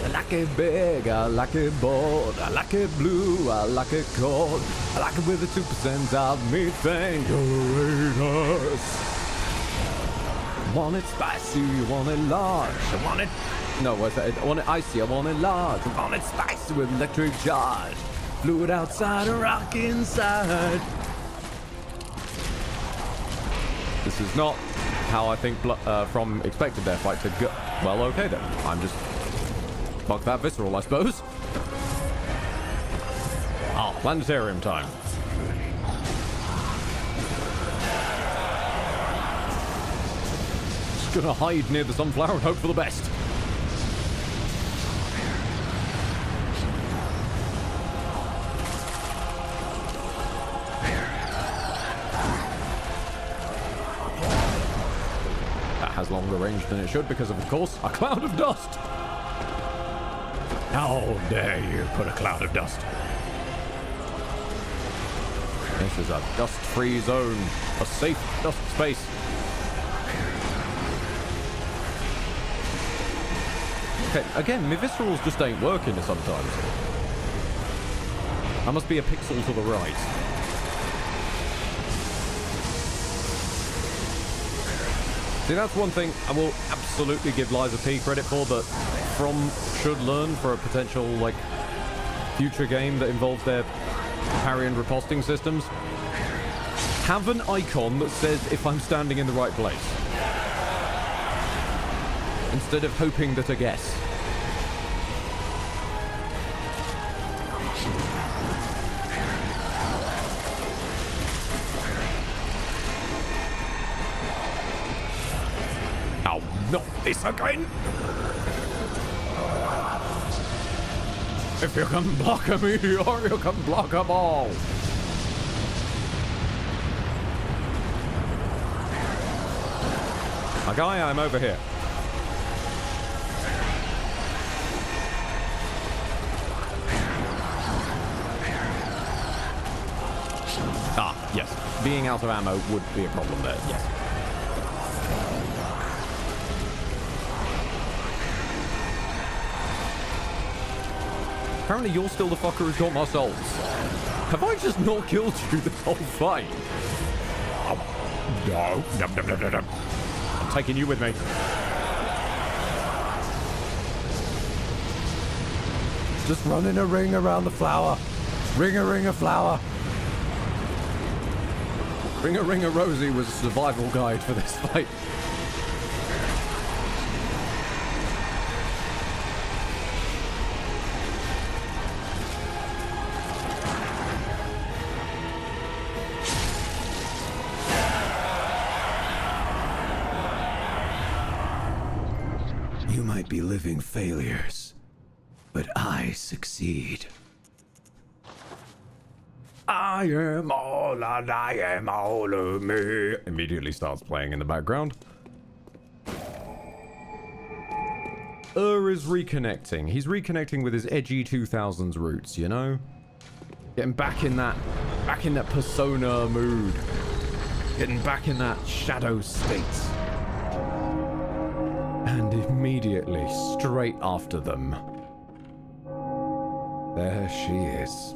I like it big, I like it bold, I like it blue, I like it cold, I like it with a 2% of methane. Uranus. Want it spicy, want it large, I want it... No, what's that? I want it icy, I want it large, I want it spicy with electric charge. Fluid outside, a rock inside. This is not how I think From expected their fight to go. Well, okay then. I'm just... Fuck that visceral, I suppose. Ah, planetarium time. Just gonna hide near the sunflower and hope for the best. That has longer range than it should because of course, a cloud of dust. How dare you put a cloud of dust? This is a dust-free zone, a safe dust space. Okay, again, my viscerals just ain't working sometimes. I must be a pixel to the right. See, that's one thing I will absolutely give Liza P credit for, that From should learn for a potential, like, future game that involves their parry and riposting systems. Have an icon that says if I'm standing in the right place, instead of hoping that I guess. Oh, not this again! If you can block a meteor, you can block a ball. My guy, I'm over here. Ah, yes. Being out of ammo would be a problem there, yes. Apparently you're still the fucker who's got my souls. Have I just not killed you this whole fight? Oh, no. No. I'm taking you with me. Just running a ring around the flower. Ring a flower. Ring a Rosie was a survival guide for this fight. You might be living failures, but I succeed. I am all and I am all of me. Immediately starts playing in the background. Is reconnecting. He's reconnecting with his edgy 2000s roots, you know? Getting back in that persona mood. Getting back in that shadow state. And immediately, straight after them, there she is.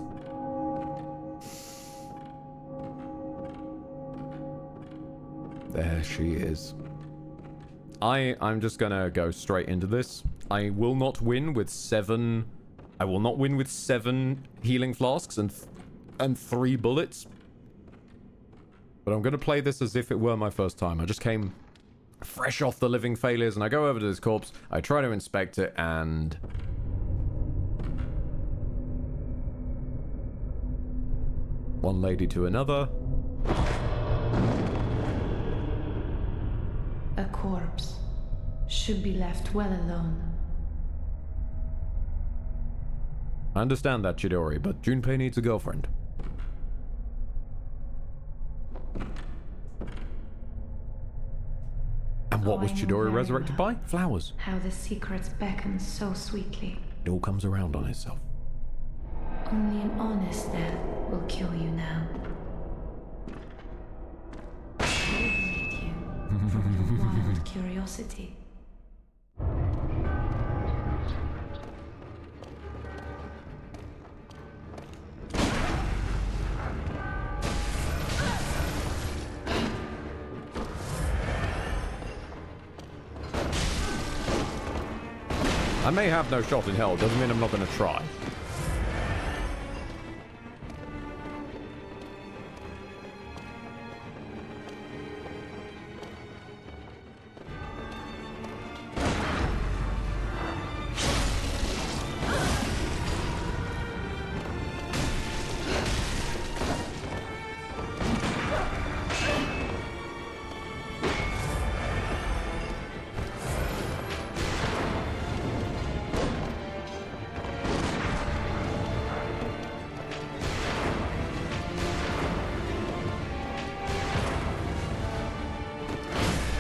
There she is. I'm just gonna go straight into this. I will not win with 7 healing flasks and 3 bullets. But I'm gonna play this as if it were my first time. I just came fresh off the living failures and I go over to this corpse. I try to inspect it and one lady to another. A corpse should be left well alone. I understand that, Chidori, but Junpei needs a girlfriend. And what was Chidori resurrected by? Flowers. How the secrets beckon so sweetly. It all comes around on itself. Only an honest death will kill you now. Liberate you from your wild curiosity. I may have no shot in hell, doesn't mean I'm not going to try.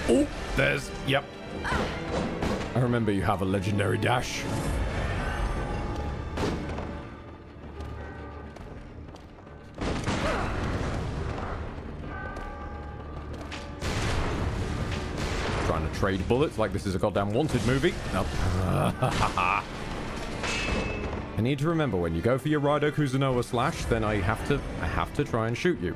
Oh, there's... Yep. I remember you have a legendary dash. Trying to trade bullets like this is a goddamn Wanted movie. Nope. I need to remember when you go for your Raido Kuzunoa slash, then I have to try and shoot you.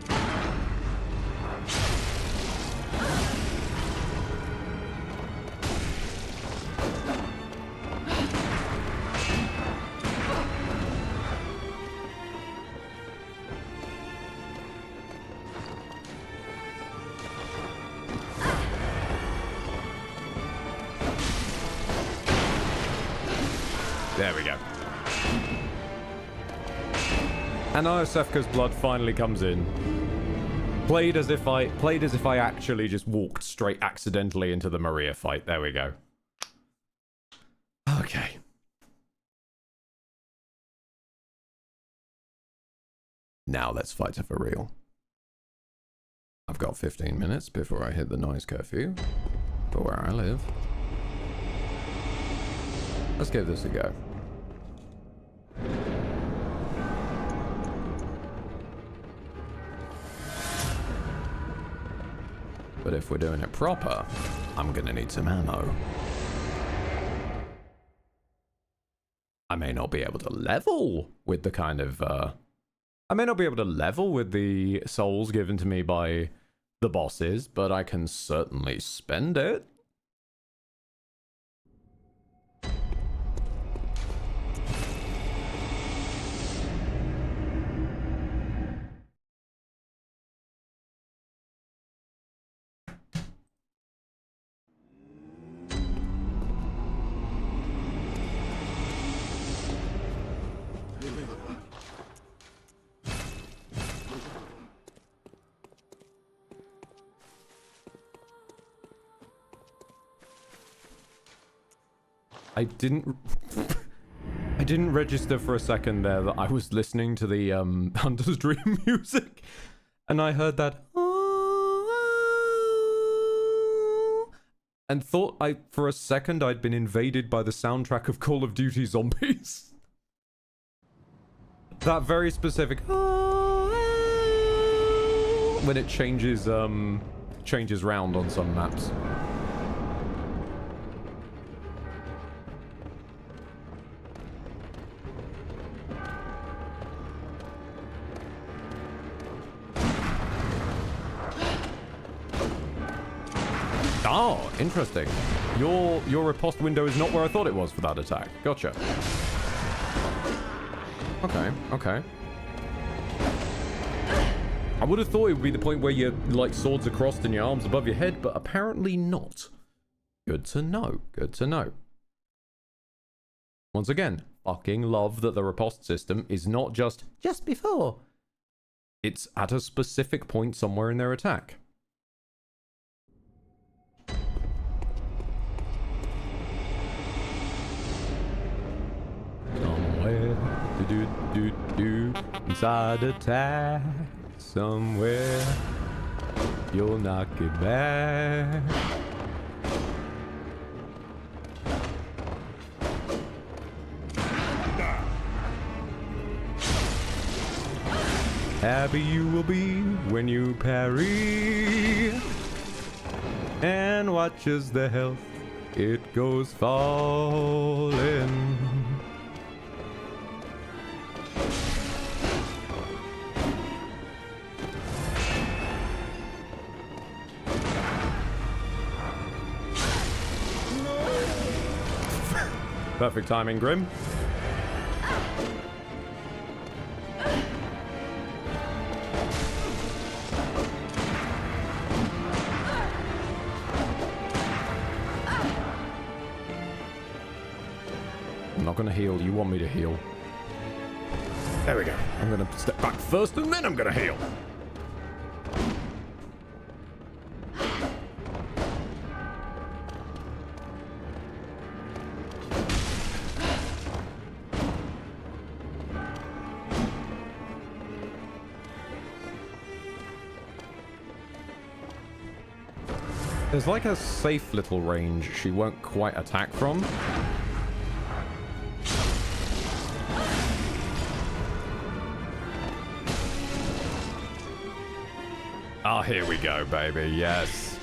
There we go. And Iosefka's blood finally comes in. Played as if I actually just walked straight accidentally into the Maria fight. There we go. Okay. Now let's fight her for real. I've got 15 minutes before I hit the noise curfew. for where I live. Let's give this a go. But if we're doing it proper, I'm gonna need some ammo. I may not be able to level with the kind of, I may not be able to level with the souls given to me by the bosses, but I can certainly spend it. I didn't register for a second there that I was listening to the Hunter's Dream music, and I heard that and thought for a second I'd been invaded by the soundtrack of Call of Duty Zombies. That very specific when it changes round on some maps. Oh, interesting. Your riposte window is not where I thought it was for that attack. Gotcha. Okay, okay. I would have thought it would be the point where your like swords are crossed and your arms above your head, but apparently not. Good to know. Good to know. Once again, fucking love that the riposte system is not just before. It's at a specific point somewhere in their attack. Somewhere, inside attack, somewhere, you'll knock it back. Happy you will be when you parry, and watch as the health, it goes falling. Perfect timing, Grim. I'm not gonna heal. You want me to heal. There we go. I'm gonna step back first and then I'm gonna heal. There's like a safe little range she won't quite attack from. Oh, here we go, baby. Yes.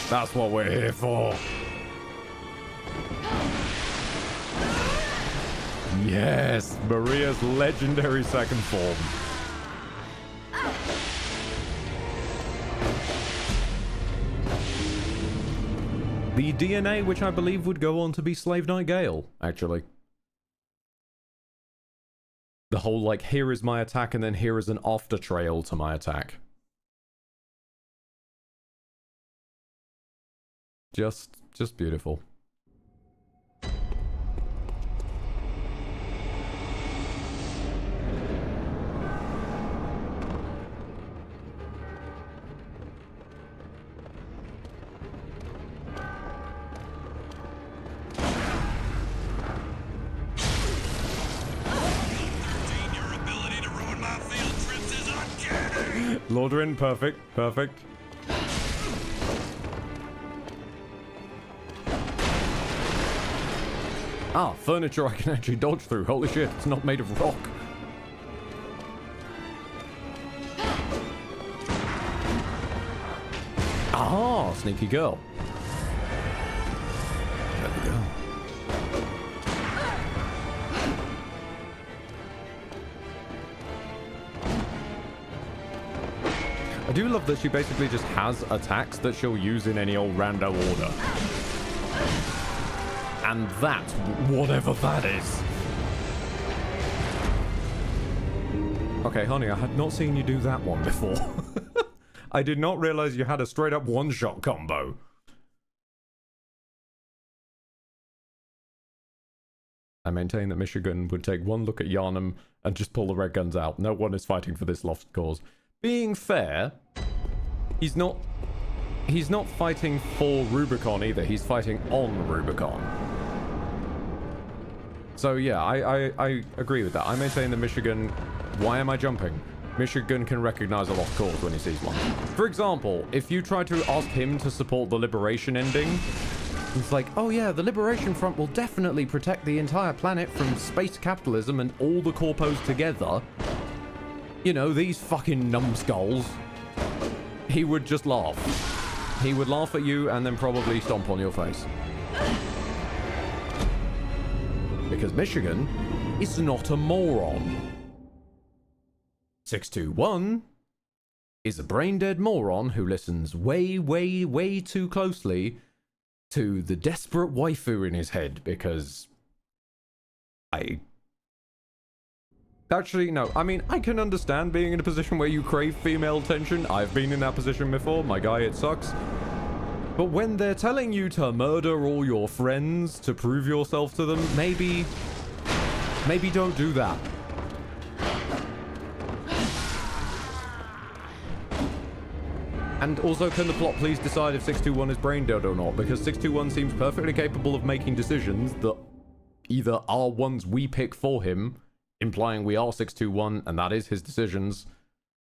That's what we're here for. Yes, Maria's legendary second form. The DNA, which I believe would go on to be Slave Knight Gale, actually. The whole, like, here is my attack, and then here is an after trail to my attack. Just beautiful. Lordrin, perfect, perfect. Ah, furniture I can actually dodge through. Holy shit, it's not made of rock. Ah, sneaky girl. There we go. I do love that she basically just has attacks that she'll use in any old rando order. And that's whatever that is. Okay, honey, I had not seen you do that one before. I did not realize you had a straight up one-shot combo. I maintain that Michigan would take one look at Yharn and just pull the red guns out. No one is fighting for this lost cause. Being fair, he's not fighting for Rubicon either. He's fighting on Rubicon. So yeah, I agree with that. I maintain that Michigan... Why am I jumping? Michigan can recognize a lost cause when he sees one. For example, if you try to ask him to support the Liberation ending, it's like, oh yeah, the Liberation Front will definitely protect the entire planet from space capitalism and all the corpos together. You know, these fucking numbskulls. He would just laugh. He would laugh at you and then probably stomp on your face. Because Michigan is not a moron. 621 is a brain-dead moron who listens way, way, way too closely to the desperate waifu in his head because Actually, no. I mean, I can understand being in a position where you crave female attention. I've been in that position before. My guy, it sucks. But when they're telling you to murder all your friends to prove yourself to them, maybe don't do that. And also, can the plot please decide if 621 is brain dead or not? Because 621 seems perfectly capable of making decisions that either are ones we pick for him, implying we are 621, and that is his decisions.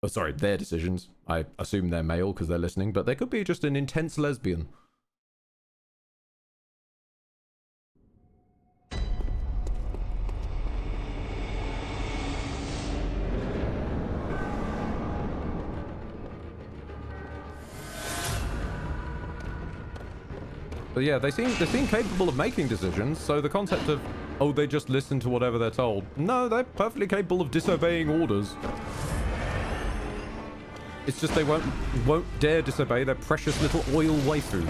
Oh, sorry, their decisions. I assume they're male because they're listening, but they could be just an intense lesbian. But yeah, they seem capable of making decisions, so the concept of, oh, they just listen to whatever they're told. No, they're perfectly capable of disobeying orders. It's just they won't dare disobey their precious little oil waifu.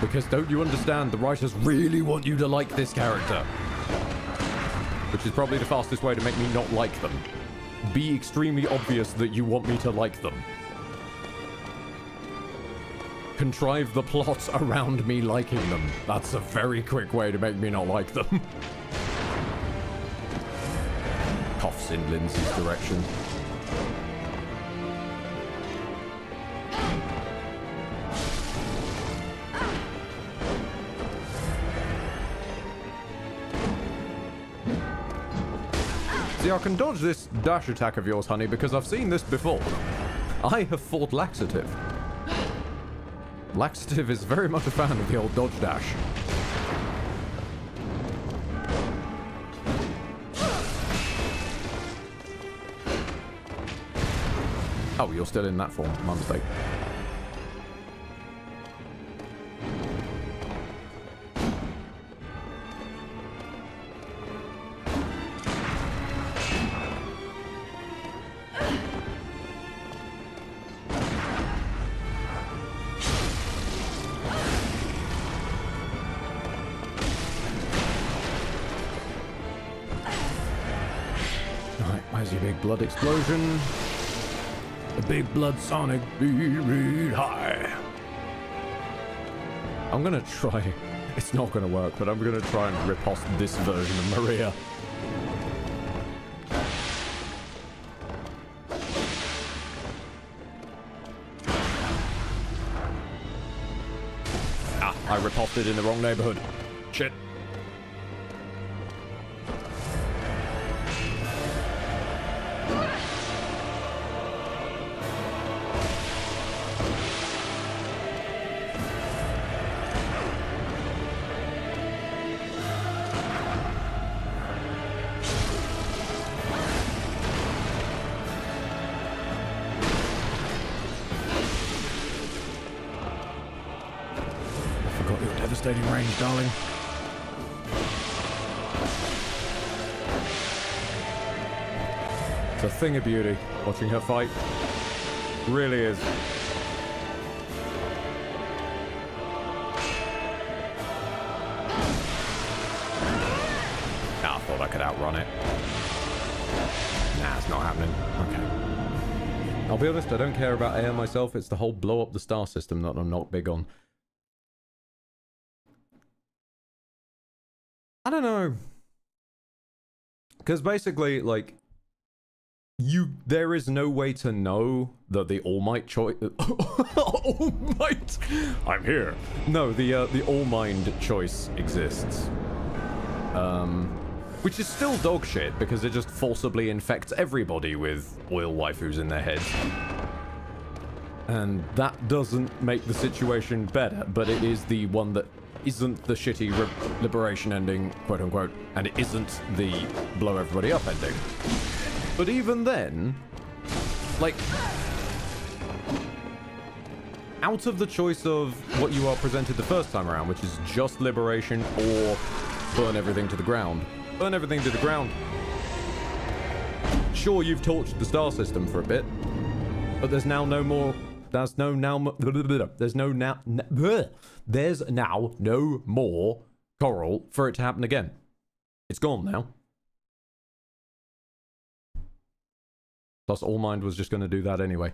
Because don't you understand, the writers really want you to like this character. Which is probably the fastest way to make me not like them. Be extremely obvious that you want me to like them. Contrive the plot around me liking them. That's a very quick way to make me not like them. Coughs in Lindsay's direction. See, I can dodge this dash attack of yours, honey, because I've seen this before. I have fought Laxative. Laxative is very much a fan of the old dodge dash. Oh, you're still in that form. My mistake. Blood explosion. A big blood sonic beat high. I'm gonna try. It's not gonna work, but I'm gonna try and rip off this version of Maria. Ah, I ripped it in the wrong neighborhood. Shit. devastating range, darling. It's a thing of beauty watching her fight. Really is. Nah, I thought I could outrun it. Nah, it's not happening. Okay. I'll be honest, I don't care about air myself. It's the whole blow up the star system that I'm not big on. I don't know. Because basically, like, there is no way to know that the All Might choice. All Might. I'm here. No, the All Mind choice exists. Which is still dog shit because it just forcibly infects everybody with oil waifus in their heads. And that doesn't make the situation better, but it is the one that isn't the shitty liberation ending, quote unquote, and it isn't the blow everybody up ending. But even then, like, out of the choice of what you are presented the first time around, which is just liberation or burn everything to the ground. Burn everything to the ground. Sure, you've torched the star system for a bit, but there's now no more. There's now no more coral for it to happen again. It's gone now. Plus, All Mind was just going to do that anyway.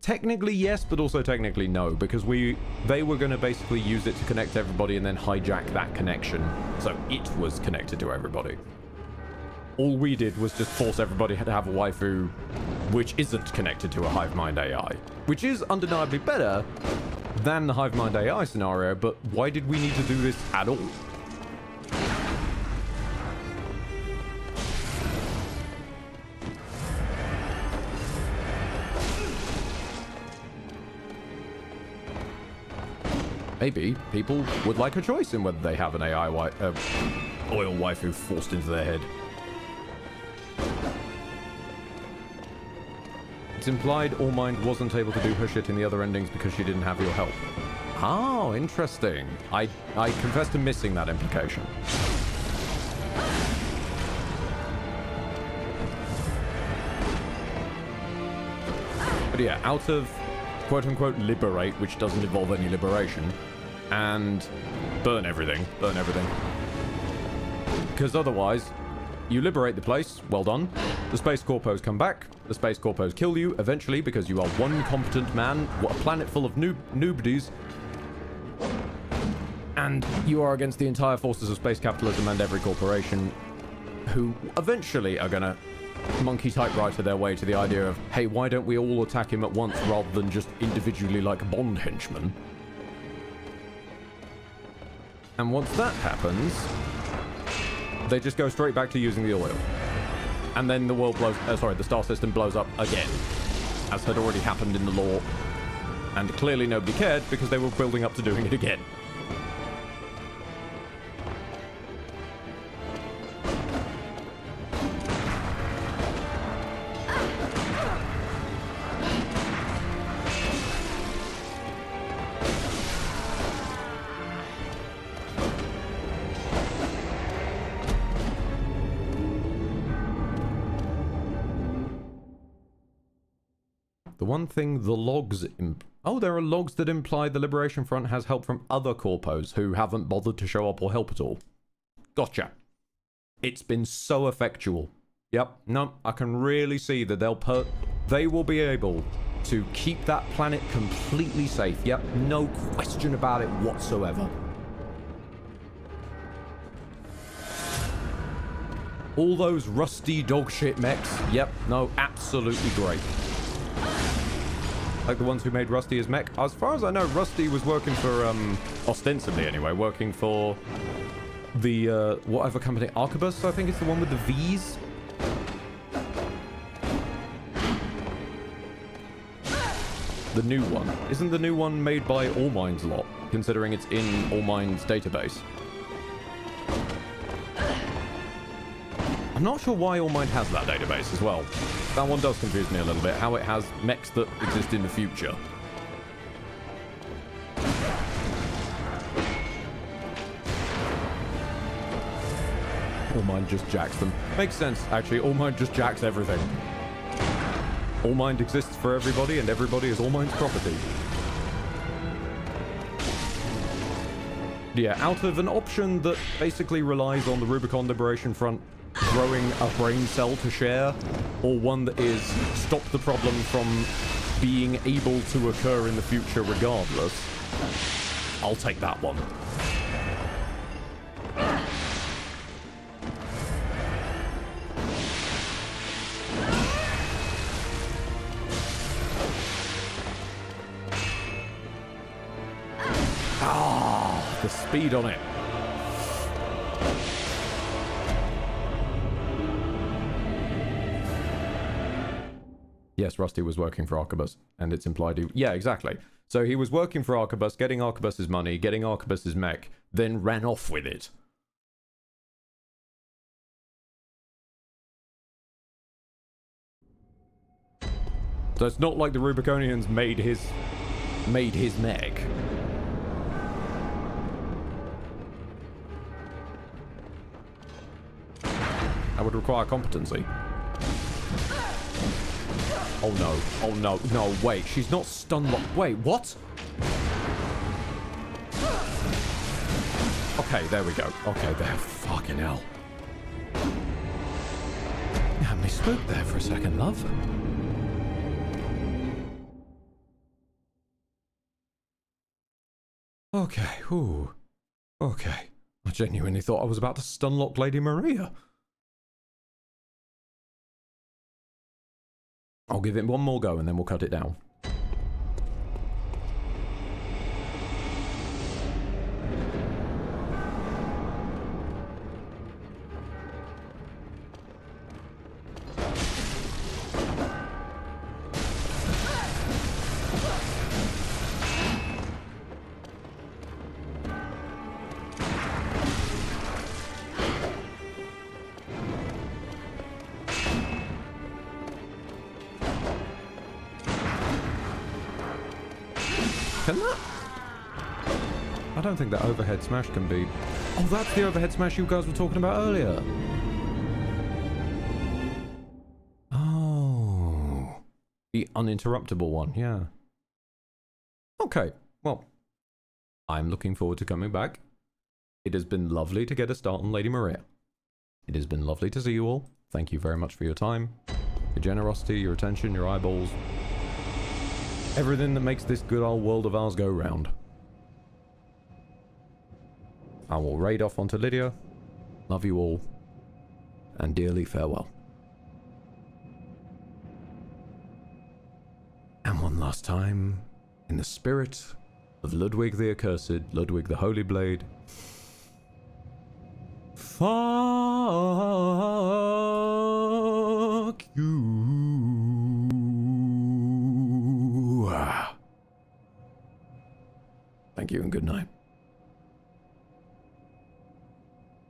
Technically, yes, but also technically no, because they were going to basically use it to connect everybody and then hijack that connection, so it was connected to everybody. All we did was just force everybody to have a waifu which isn't connected to a hive mind AI, which is undeniably better than the hive mind AI scenario, but why did we need to do this at all? Maybe people would like a choice in whether they have an AI oil waifu forced into their head. It's implied All Mind wasn't able to do her shit in the other endings because she didn't have your help. Oh, interesting. I confess to missing that implication. But yeah, out of quote-unquote liberate, which doesn't involve any liberation, and burn everything. Because otherwise, you liberate the place, well done. The Space Corpos come back, the Space Corpos kill you eventually because you are one competent man, a planet full of noobdies, and you are against the entire forces of space capitalism and every corporation who eventually are gonna monkey typewriter their way to the idea of, hey, why don't we all attack him at once rather than just individually like Bond henchmen? And once that happens, they just go straight back to using the oil. And then the world blows, the star system blows up again, as had already happened in the lore. And clearly nobody cared because they were building up to doing it again. The one thing the logs... Oh, there are logs that imply the Liberation Front has help from other corpos who haven't bothered to show up or help at all. Gotcha. It's been so effectual. Yep, no, I can really see that they will be able to keep that planet completely safe. Yep, no question about it whatsoever. All those rusty dogshit mechs, yep, no, absolutely great. Like the ones who made Rusty as mech. As far as I know, Rusty was working for, ostensibly anyway, working for the, whatever company, Arquebus, I think it's the one with the V's. The new one. Isn't the new one made by All Mind's lot, considering it's in All Mind's database? I'm not sure why All Mind has that database as well. That one does confuse me a little bit, how it has mechs that exist in the future. Allmind just jacks them. Makes sense, actually. Allmind just jacks everything. Allmind exists for everybody, and everybody is Allmind's property. Yeah, out of an option that basically relies on the Rubicon Liberation Front growing a brain cell to share, or one that is stop the problem from being able to occur in the future regardless, I'll take that one. Ah, the speed on it. Yes, Rusty was working for Arquebus, and it's implied he... Yeah, exactly. So he was working for Arquebus, getting Arquebus's money, getting Arquebus's mech, then ran off with it. So it's not like the Rubiconians made his mech. That would require competency. Oh no. Oh no. No, wait. She's not stun locked. Wait, what? Okay, there we go. Okay, there. Fucking hell. You had me spooked there for a second, love. Okay, ooh. Okay. I genuinely thought I was about to stunlock Lady Maria. I'll give it one more go and then we'll cut it down. Can that? I don't think that overhead smash can be... Oh, that's the overhead smash you guys were talking about earlier. Oh. The uninterruptible one, yeah. Okay, well. I'm looking forward to coming back. It has been lovely to get a start on Lady Maria. It has been lovely to see you all. Thank you very much for your time, your generosity, your attention, your eyeballs. Everything that makes this good old world of ours go round. I will raid off onto Lydia. Love you all. And dearly farewell. And one last time, in the spirit of Ludwig the Accursed, Ludwig the Holy Blade. Fuck you. Thank you and good night.